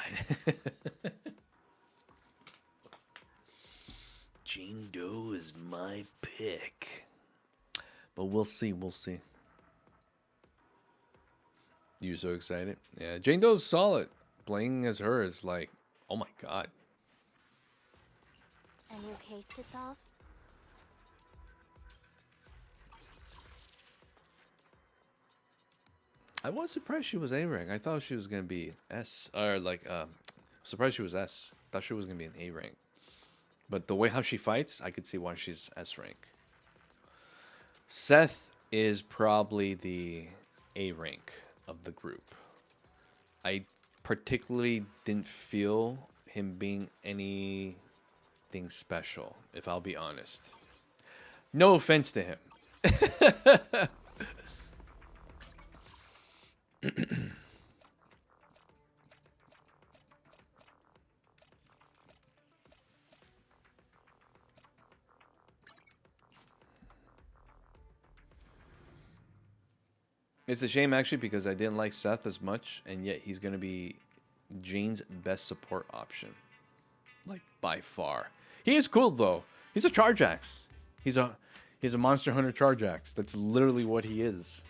Jane Doe is my pick. But we'll see, we'll see. You're so excited? Yeah, Jane Doe's solid. Playing as her is like, oh my god. A new case to solve? I was surprised she was A rank. I thought she was gonna be S or like Surprised she was S. Thought she was gonna be an A rank. But the way how she fights, I could see why she's S rank. Seth is probably the A rank of the group. I particularly didn't feel him being anything special, if I'll be honest. No offense to him. It's a shame actually because I didn't like Seth as much, and yet he's gonna be Jane's best support option, like by far. He is cool though. He's a Charge Axe. He's a Monster Hunter Charge Axe. That's literally what he is.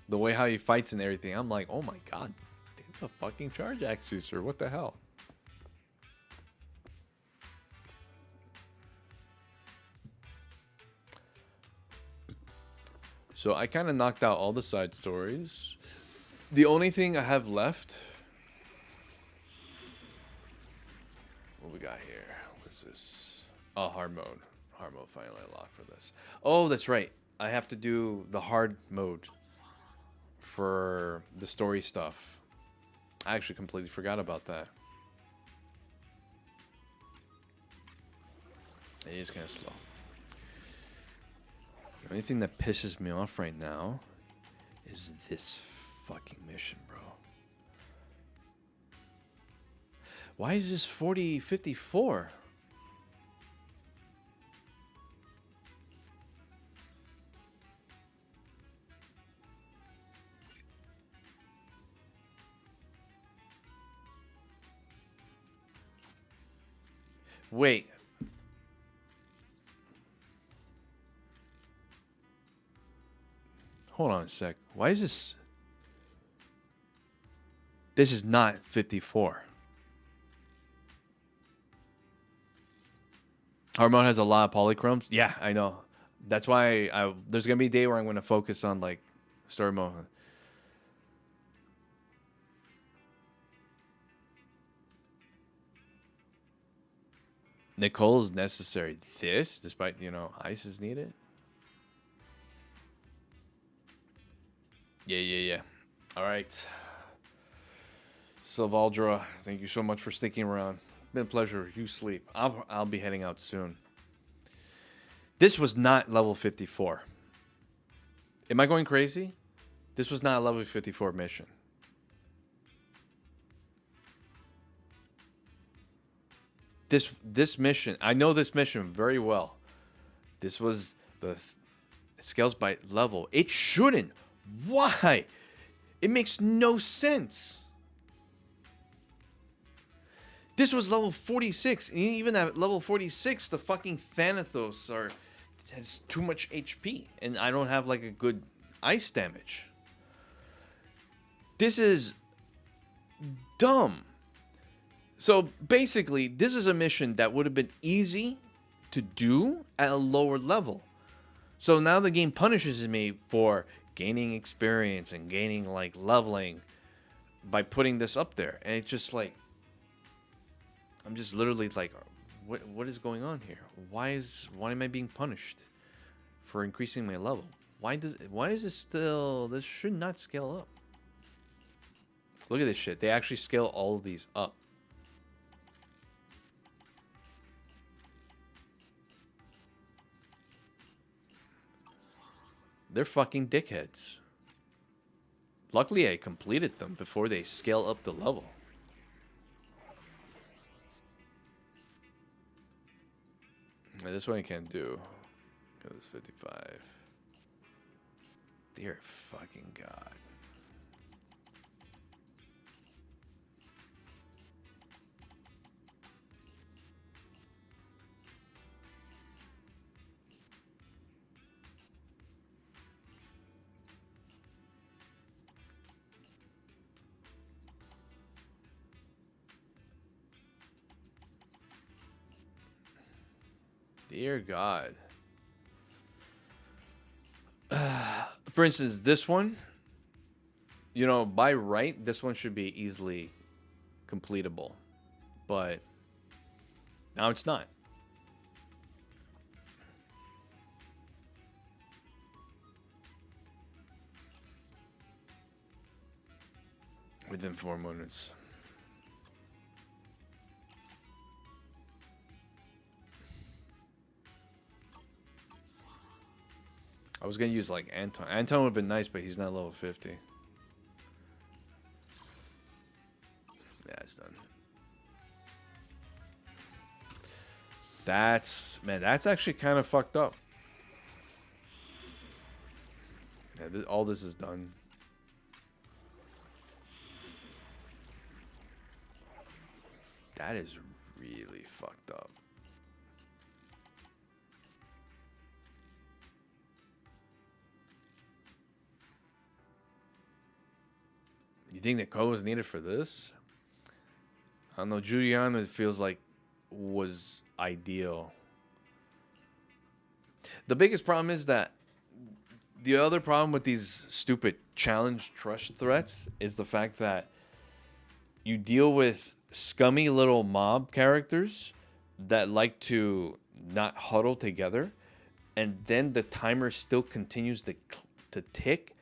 The way how he fights and everything, I'm like, oh my god, it's a fucking Charge Axe user. What the hell? So I kind of knocked out all the side stories. The only thing I have left... What we got here? What's this? Oh, hard mode. Hard mode finally unlocked for this. Oh, that's right. I have to do the hard mode for the story stuff. I actually completely forgot about that. It is kind of slow. The only thing that pisses me off right now is this fucking mission, bro. Why is this 4054? Wait. Hold on a sec. Why is this? This is not 54. Hard mode has a lot of polychromes. Yeah, I know. That's why there's gonna be a day where I'm gonna focus on like story mode. Nicole is necessary. This, despite ice is needed. Yeah. All right. Sylvaldra, thank you so much for sticking around. Been a pleasure. You sleep. I'll be heading out soon. This was not level 54. Am I going crazy? This was not a level 54 mission. This mission, I know this mission very well. This was the scales by level. It shouldn't. Why? It makes no sense. This was level 46. And even at level 46, the fucking Thanatos has too much HP. And I don't have like a good ice damage. This is dumb. So basically, this is a mission that would have been easy to do at a lower level. So now the game punishes me for gaining experience and gaining like leveling by putting this up there. And it's just like, I'm just literally like, what is going on here? Why am I being punished for increasing my level? Why is this still, this should not scale up. Look at this shit. They actually scale all of these up. They're fucking dickheads. Luckily, I completed them before they scale up the level. This one I can't do. Because it's 55. Dear fucking God. Dear God. For instance, this one, by right, this one should be easily completable. but now it's not. Within 4 minutes. I was gonna use like Anton. Anton would have been nice, but he's not level 50. Yeah, it's done. That's actually kind of fucked up. Yeah, all this is done. That is really fucked up. You think the code was needed for this? I don't know. Julian, it feels like was ideal. The biggest problem is that the other problem with these stupid challenge trust threats is the fact that you deal with scummy little mob characters that like to not huddle together, and then the timer still continues to tick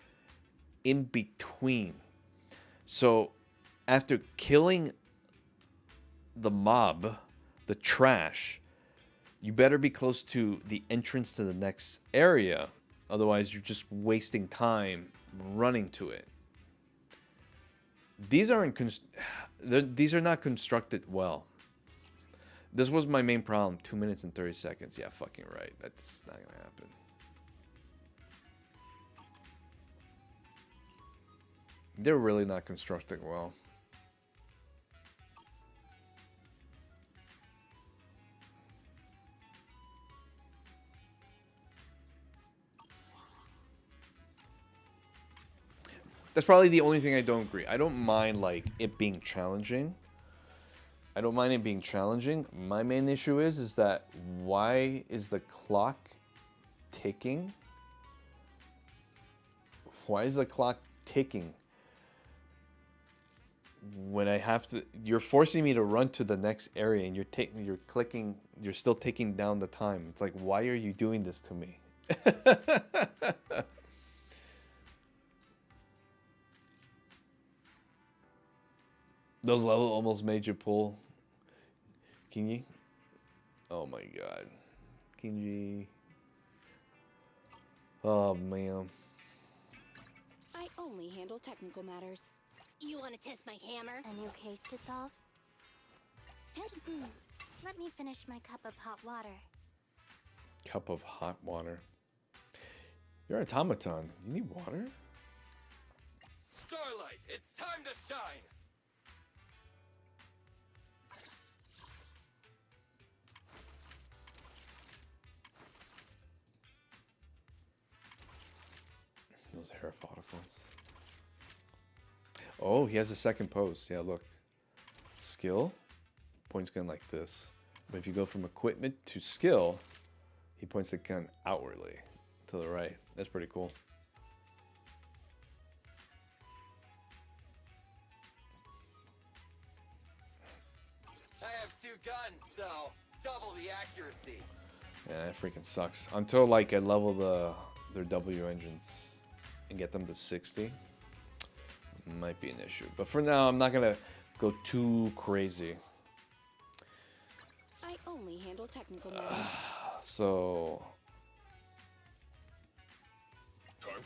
in between. So after killing the mob, the trash, you better be close to the entrance to the next area. Otherwise, you're just wasting time running to it. These are not constructed well. This was my main problem. 2 minutes and 30 seconds. Yeah, fucking right. That's not gonna happen. They're really not constructed well. That's probably the only thing I don't agree. I don't mind like it being challenging. I don't mind it being challenging. My main issue is that why is the clock ticking? Why is the clock ticking? When I have to, you're forcing me to run to the next area, and you're still taking down the time. It's like, why are you doing this to me? Those levels almost made you pull. Kinji? Oh my god. Kinji. Oh man. I only handle technical matters. You want to test my hammer? A new case to solve? Let me finish my cup of hot water. Cup of hot water. You're an automaton. You need water? Starlight, it's time to shine! Those hair follicles. Oh, he has a second pose. Yeah, look. Skill. Points gun like this. But if you go from equipment to skill, he points the gun outwardly to the right. That's pretty cool. I have 2 guns, so double the accuracy. Yeah, that freaking sucks. Until like I level their W engines and get them to 60. Might be an issue. But for now, I'm not gonna go too crazy. I only handle technical matters. So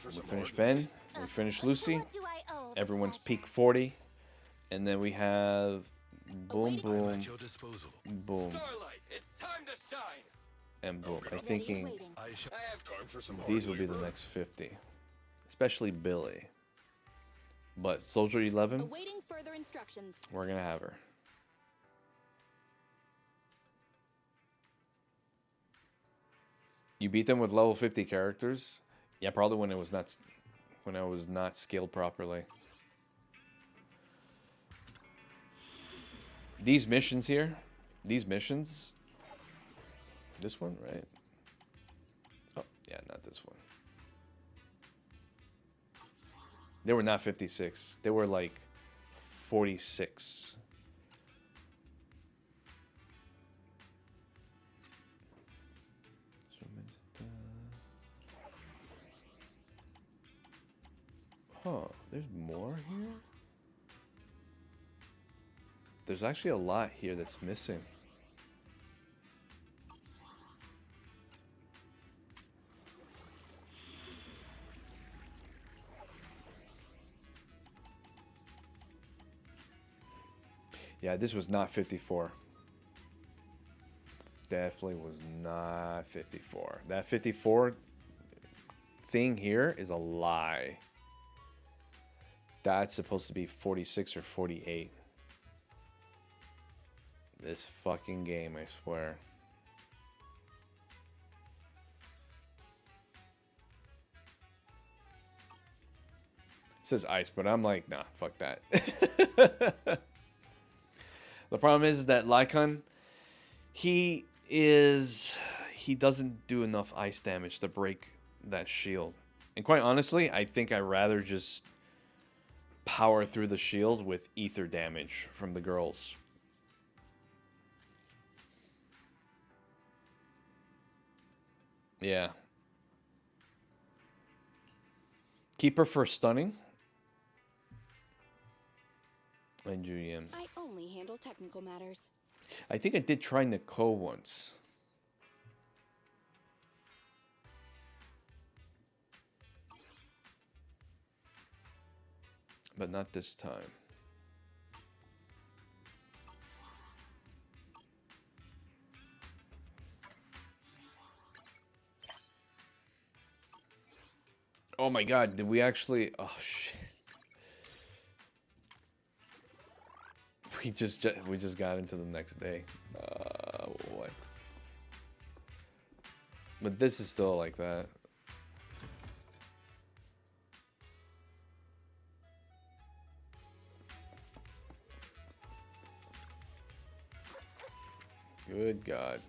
we finish Ben, we finish Lucy, everyone's peak 40, and then we have boom, boom, boom, Starlight, it's time to shine. and boom. I'm thinking these will be the next 50, especially Billy. But Soldier 11, Awaiting further instructions. we're gonna have her. You beat them with level 50 characters? Yeah, probably when I was not scaled properly. These missions here, this one, right? Oh, yeah, not this one. They were not 56. They were like 46. Huh, there's more here? There's actually a lot here that's missing. Yeah, this was not 54. Definitely was not 54. That 54 thing here is a lie. That's supposed to be 46 or 48. This fucking game, I swear. It says ice, but I'm like, nah, fuck that. The problem is that Lycan, he doesn't do enough ice damage to break that shield. And quite honestly, I think I'd rather just power through the shield with ether damage from the girls. Yeah. Keep her for stunning. And Julian. I only handle technical matters. I think I did try Nicole once. But not this time. Oh my god, did we actually... Oh shit. We just got into the next day. What? But this is still like that. Good God.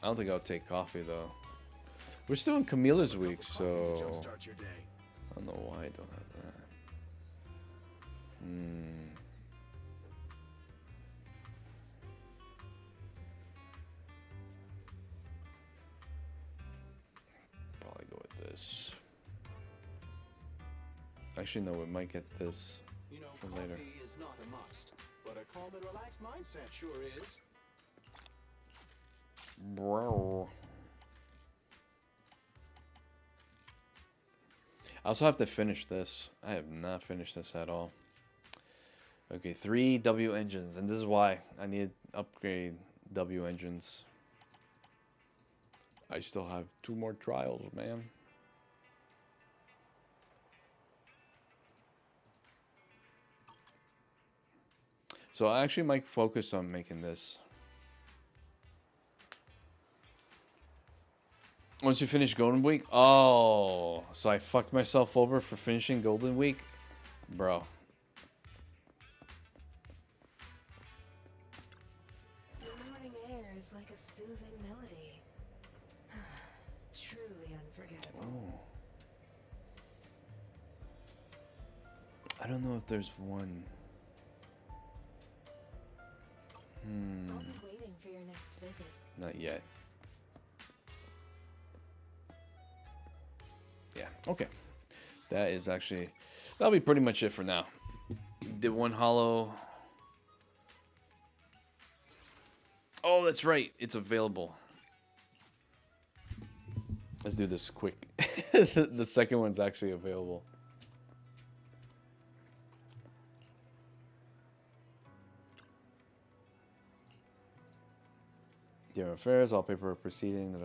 I don't think I'll take coffee though. We're still in Camilla's week, so I don't know why I don't have that. Probably go with this. Actually, no, we might get this for later. Coffee is not a must, but a calm and relaxed mindset sure is. Bro. I also have to finish this. I have not finished this at all. Okay, 3 W engines, and this is why I need to upgrade W engines. I still have 2 more trials, man. So I actually might focus on making this. Once you finish Golden Week? Oh, so I fucked myself over for finishing Golden Week? Bro. The morning air is like a soothing melody. Truly unforgettable. Oh. I don't know if there's one. I'll be waiting for your next visit. Not yet. Yeah, okay. That is actually... That'll be pretty much it for now. Did one hollow... Oh, that's right. It's available. Let's do this quick. The second one's actually available. Dear affairs, all paperwork proceeding,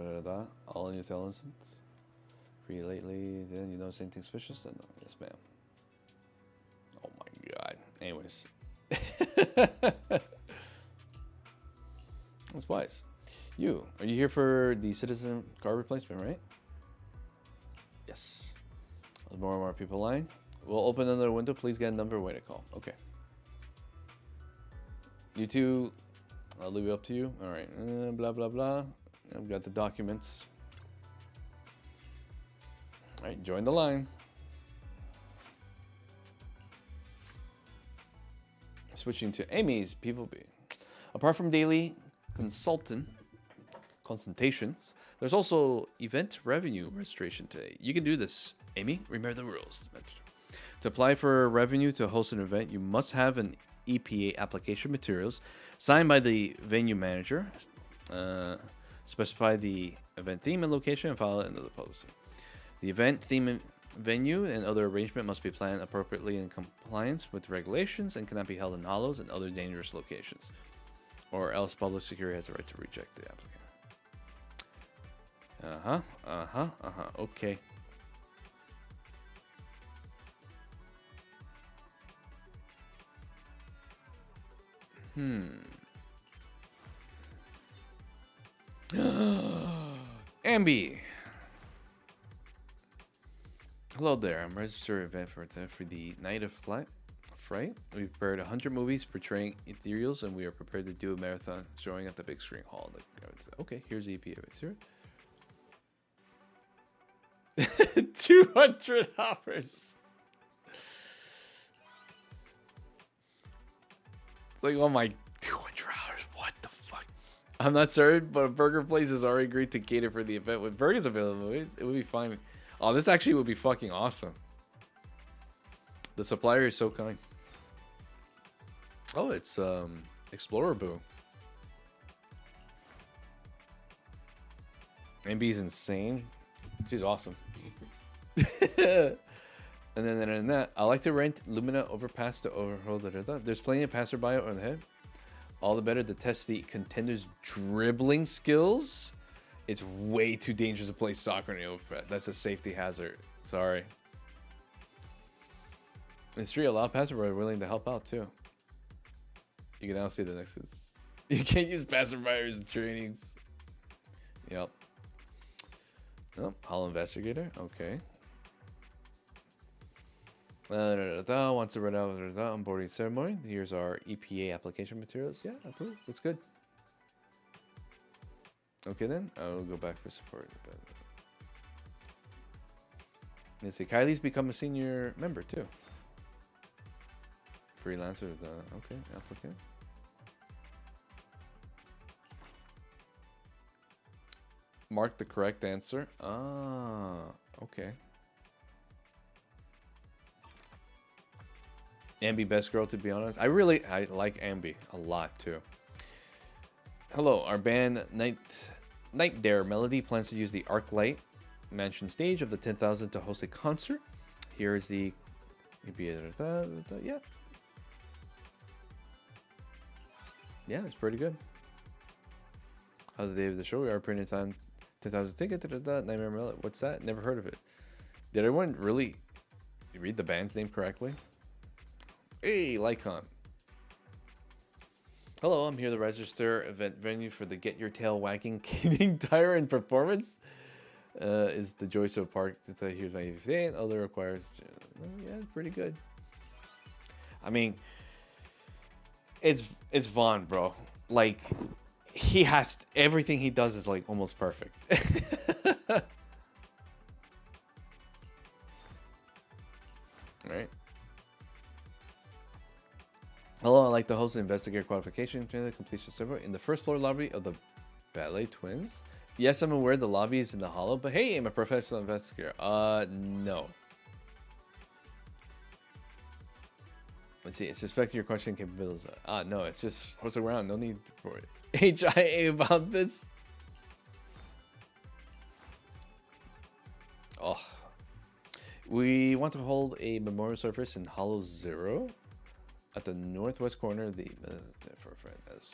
all in your intelligence. Free lately, then you notice anything suspicious? No, yes, ma'am. Oh my god. Anyways. That's wise. Are you here for the citizen car replacement, right? Yes. There's more and more people lying. We'll open another window. Please get a number. Way to call. Okay. You two, I'll leave it up to you. All right. Blah, blah, blah. I've got the documents. All right. Join the line. Switching to Amy's People B. Apart from daily consultant, consultations. There's also event revenue registration today. You can do this, Amy. Remember the rules. To apply for revenue to host an event, you must have an EPA application materials signed by the venue manager. Specify the event theme and location and file it into the post. The event theme and venue and other arrangement must be planned appropriately in compliance with regulations and cannot be held in hollows and other dangerous locations, or else public security has the right to reject the applicant. Okay. Ambi. Hello there. I'm registered event for the Night of Fright. We prepared 100 movies portraying ethereals, and we are prepared to do a marathon showing at the big screen hall. Okay, here's the EP events here. 200 hours. It's like, oh my, 200 hours. What the fuck? I'm not certain, but a burger place has already agreed to cater for the event with burgers available. It would be fine. Oh, this actually would be fucking awesome. The supplier is so kind. Oh, it's Explorer Boo. MB's insane. She's awesome. And then I like to rent Lumina overpass to overhold. There's plenty of passerby on the head. All the better to test the contender's dribbling skills. It's way too dangerous to play soccer in the overpass. That's a safety hazard. Sorry. In street, a lot of passerby are willing to help out too. You can now see the next is. You can't use passerbyers in trainings. Yep. Oh, Hall Investigator. Okay. Wants to run out of the onboarding ceremony. Here's our EPA application materials. Yeah, approved. That's good. Okay then, I'll go back for support. Let's see, Kylie's become a senior member too. Freelancer, okay, applicant. Mark the correct answer. Ah, okay. Ambi best girl, to be honest. I like Ambi a lot too. Hello, our band Night Dare Melody plans to use the ArcLight Mansion stage of the 10,000 to host a concert. Here is the yeah. Yeah, it's pretty good. How's the day of the show? We are printing time 10,000 tickets. Nightmare Melody. What's that? Never heard of it. Did everyone really read the band's name correctly? Hey, Lycon. Hello, I'm here to register event venue for the Get Your Tail Wagging Kidding Tire and Performance. Is the Joyce of Park. Here's my event. Other requires. Yeah, it's pretty good. I mean, it's Vaughn, bro. Like, he has everything he does is like almost perfect. Right. Hello, I'd like to host an investigator qualification to the completion server in the first floor lobby of the Ballet Twins. Yes, I'm aware the lobby is in the hollow, but hey, I'm a professional investigator. No. Let's see. Suspect your question capabilities. No, it's just host around. No need for it. HIA about this. Oh. We want to hold a memorial service in Hollow Zero at the northwest corner of the for a friend as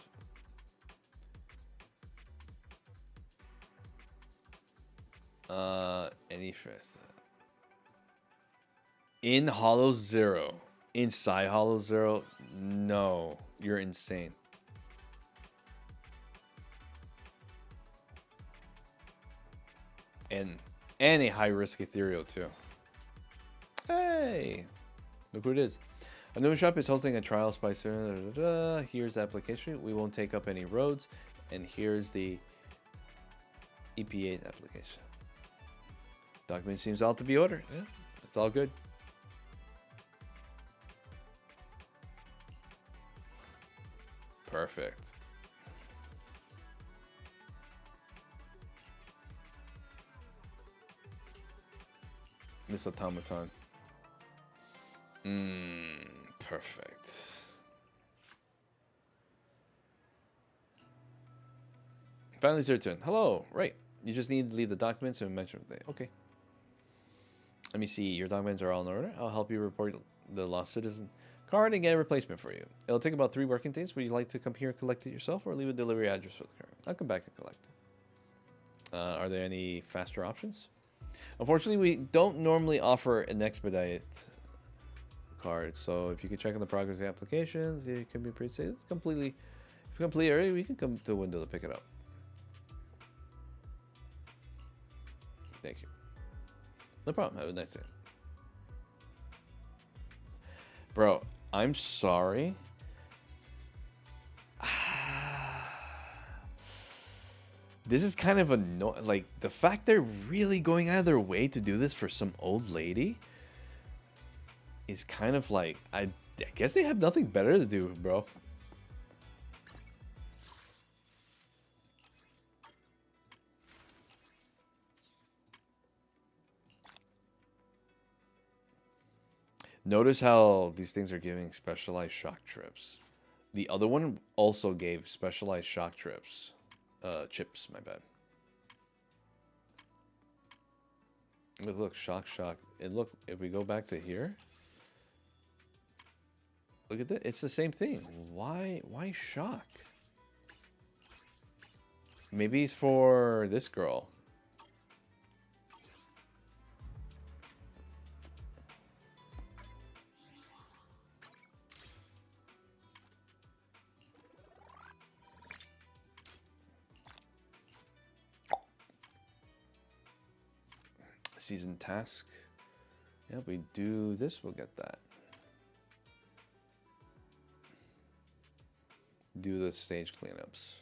any first in Hollow Zero, inside Hollow Zero. No, you're insane. And a high risk ethereal too. Hey, look who it is. A new shop is hosting a trial spicer. Here's the application. We won't take up any roads. And here's the EPA application. Document seems all to be ordered. Yeah, it's all good. Perfect. This automaton. Perfect. Finally, it's your turn. Hello. Right. You just need to leave the documents and mention the okay. Let me see. Your documents are all in order. I'll help you report the lost citizen card and get a replacement for you. It'll take about 3 working days. Would you like to come here and collect it yourself or leave a delivery address for the card? I'll come back and collect it. Are there any faster options? Unfortunately, we don't normally offer an expedite card. So if you can check on the progress of the applications, it can be pretty safe. It's completely, if you complete early, we can come to the window to pick it up. Thank you. No problem. Have a nice day. Bro, I'm sorry. This is kind of annoying. Like, the fact they're really going out of their way to do this for some old lady is kind of like, I guess they have nothing better to do, bro. Notice how these things are giving specialized shock trips. The other one also gave specialized shock trips. Chips, my bad. Look, shock. And look, if we go back to here, look at that. It's the same thing. Why shock? Maybe it's for this girl. Season task. Yeah, we do this, we'll get that. Do the stage cleanups.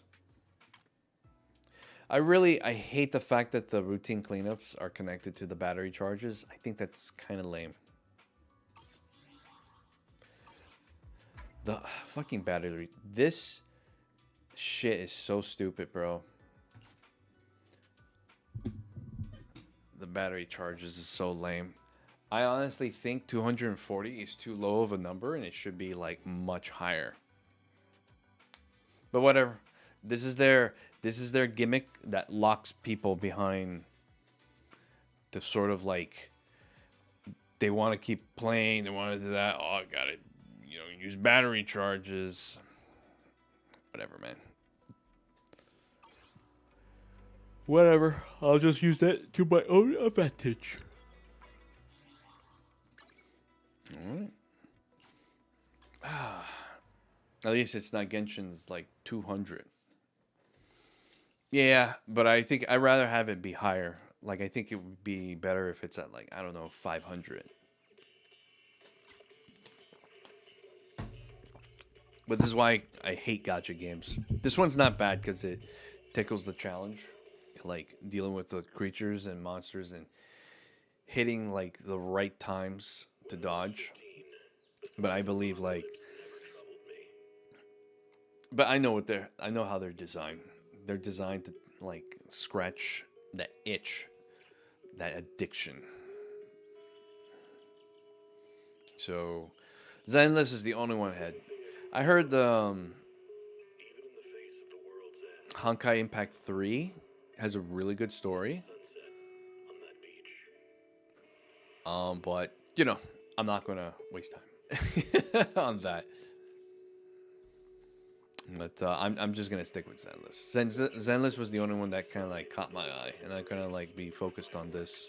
I hate the fact that the routine cleanups are connected to the battery charges. I think that's kind of lame. The fucking battery. This shit is so stupid, bro. The battery charges is so lame. I honestly think 240 is too low of a number and it should be like much higher. But whatever. This is their gimmick that locks people behind the sort of like they want to keep playing, they want to do that. Oh, I got it. You know, use battery charges. Whatever, man. Whatever. I'll just use that to my own advantage. Alright. At least it's not Genshin's like 200. Yeah, but I think I'd rather have it be higher. Like, I think it would be better if it's at like, I don't know, 500. But this is why I hate gacha games. This one's not bad because it tickles the challenge. Like dealing with the creatures and monsters and hitting like the right times to dodge. But I believe like, but I know how they're designed. They're designed to like scratch that itch, that addiction. So Zenless is the only one ahead. I heard the Honkai Impact 3 has a really good story. But you know, I'm not gonna waste time on that. But I'm just gonna stick with Zenless. Zenless was the only one that kind of like caught my eye, and I kind of like be focused on this.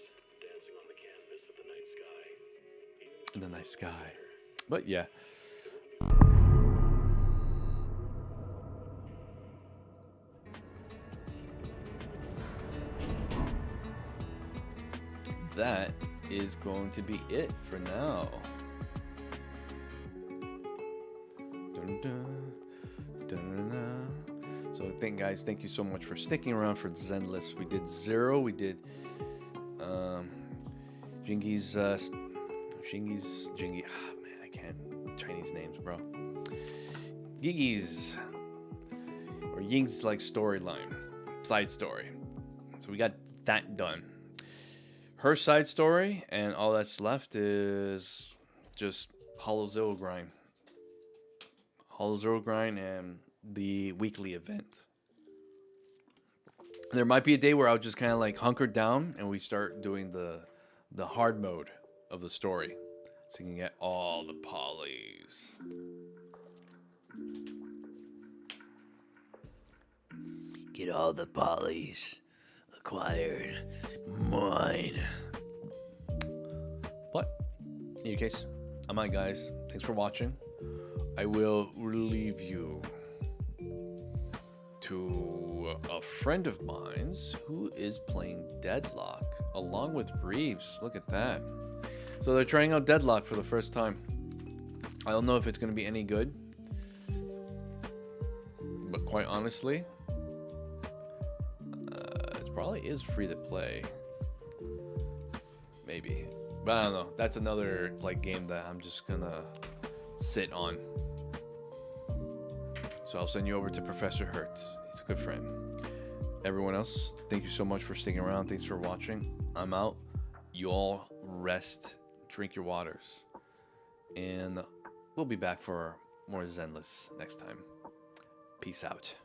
In the night sky. But yeah. That is going to be it for now. Dun, dun, dun, dun. So guys, thank you so much for sticking around for Zenless. We did Zero, we did Jingy's Jingy. Oh, man, I can't Chinese names, bro. Gigi's or Ying's like storyline, side story. So we got that done. her side story, and all that's left is just Hollow Zero grind. Hollow Zero grind and the weekly event. There might be a day where I'll just kind of like hunker down and we start doing the hard mode of the story, so you can get all the polys. Get all the polys acquired. Mine. But in any case, I'm out, guys. Thanks for watching. I will leave you to a friend of mine's who is playing Deadlock along with Reeves. Look at that. So they're trying out Deadlock for the first time. I don't know if it's going to be any good, but quite honestly, it probably is free to play. Maybe. But I don't know. That's another like game that I'm just gonna sit on. So I'll send you over to Professor Hertz. He's a good friend. Everyone else, thank you so much for sticking around. Thanks for watching. I'm out. You all rest, drink your waters, and we'll be back for more Zenless next time. Peace out.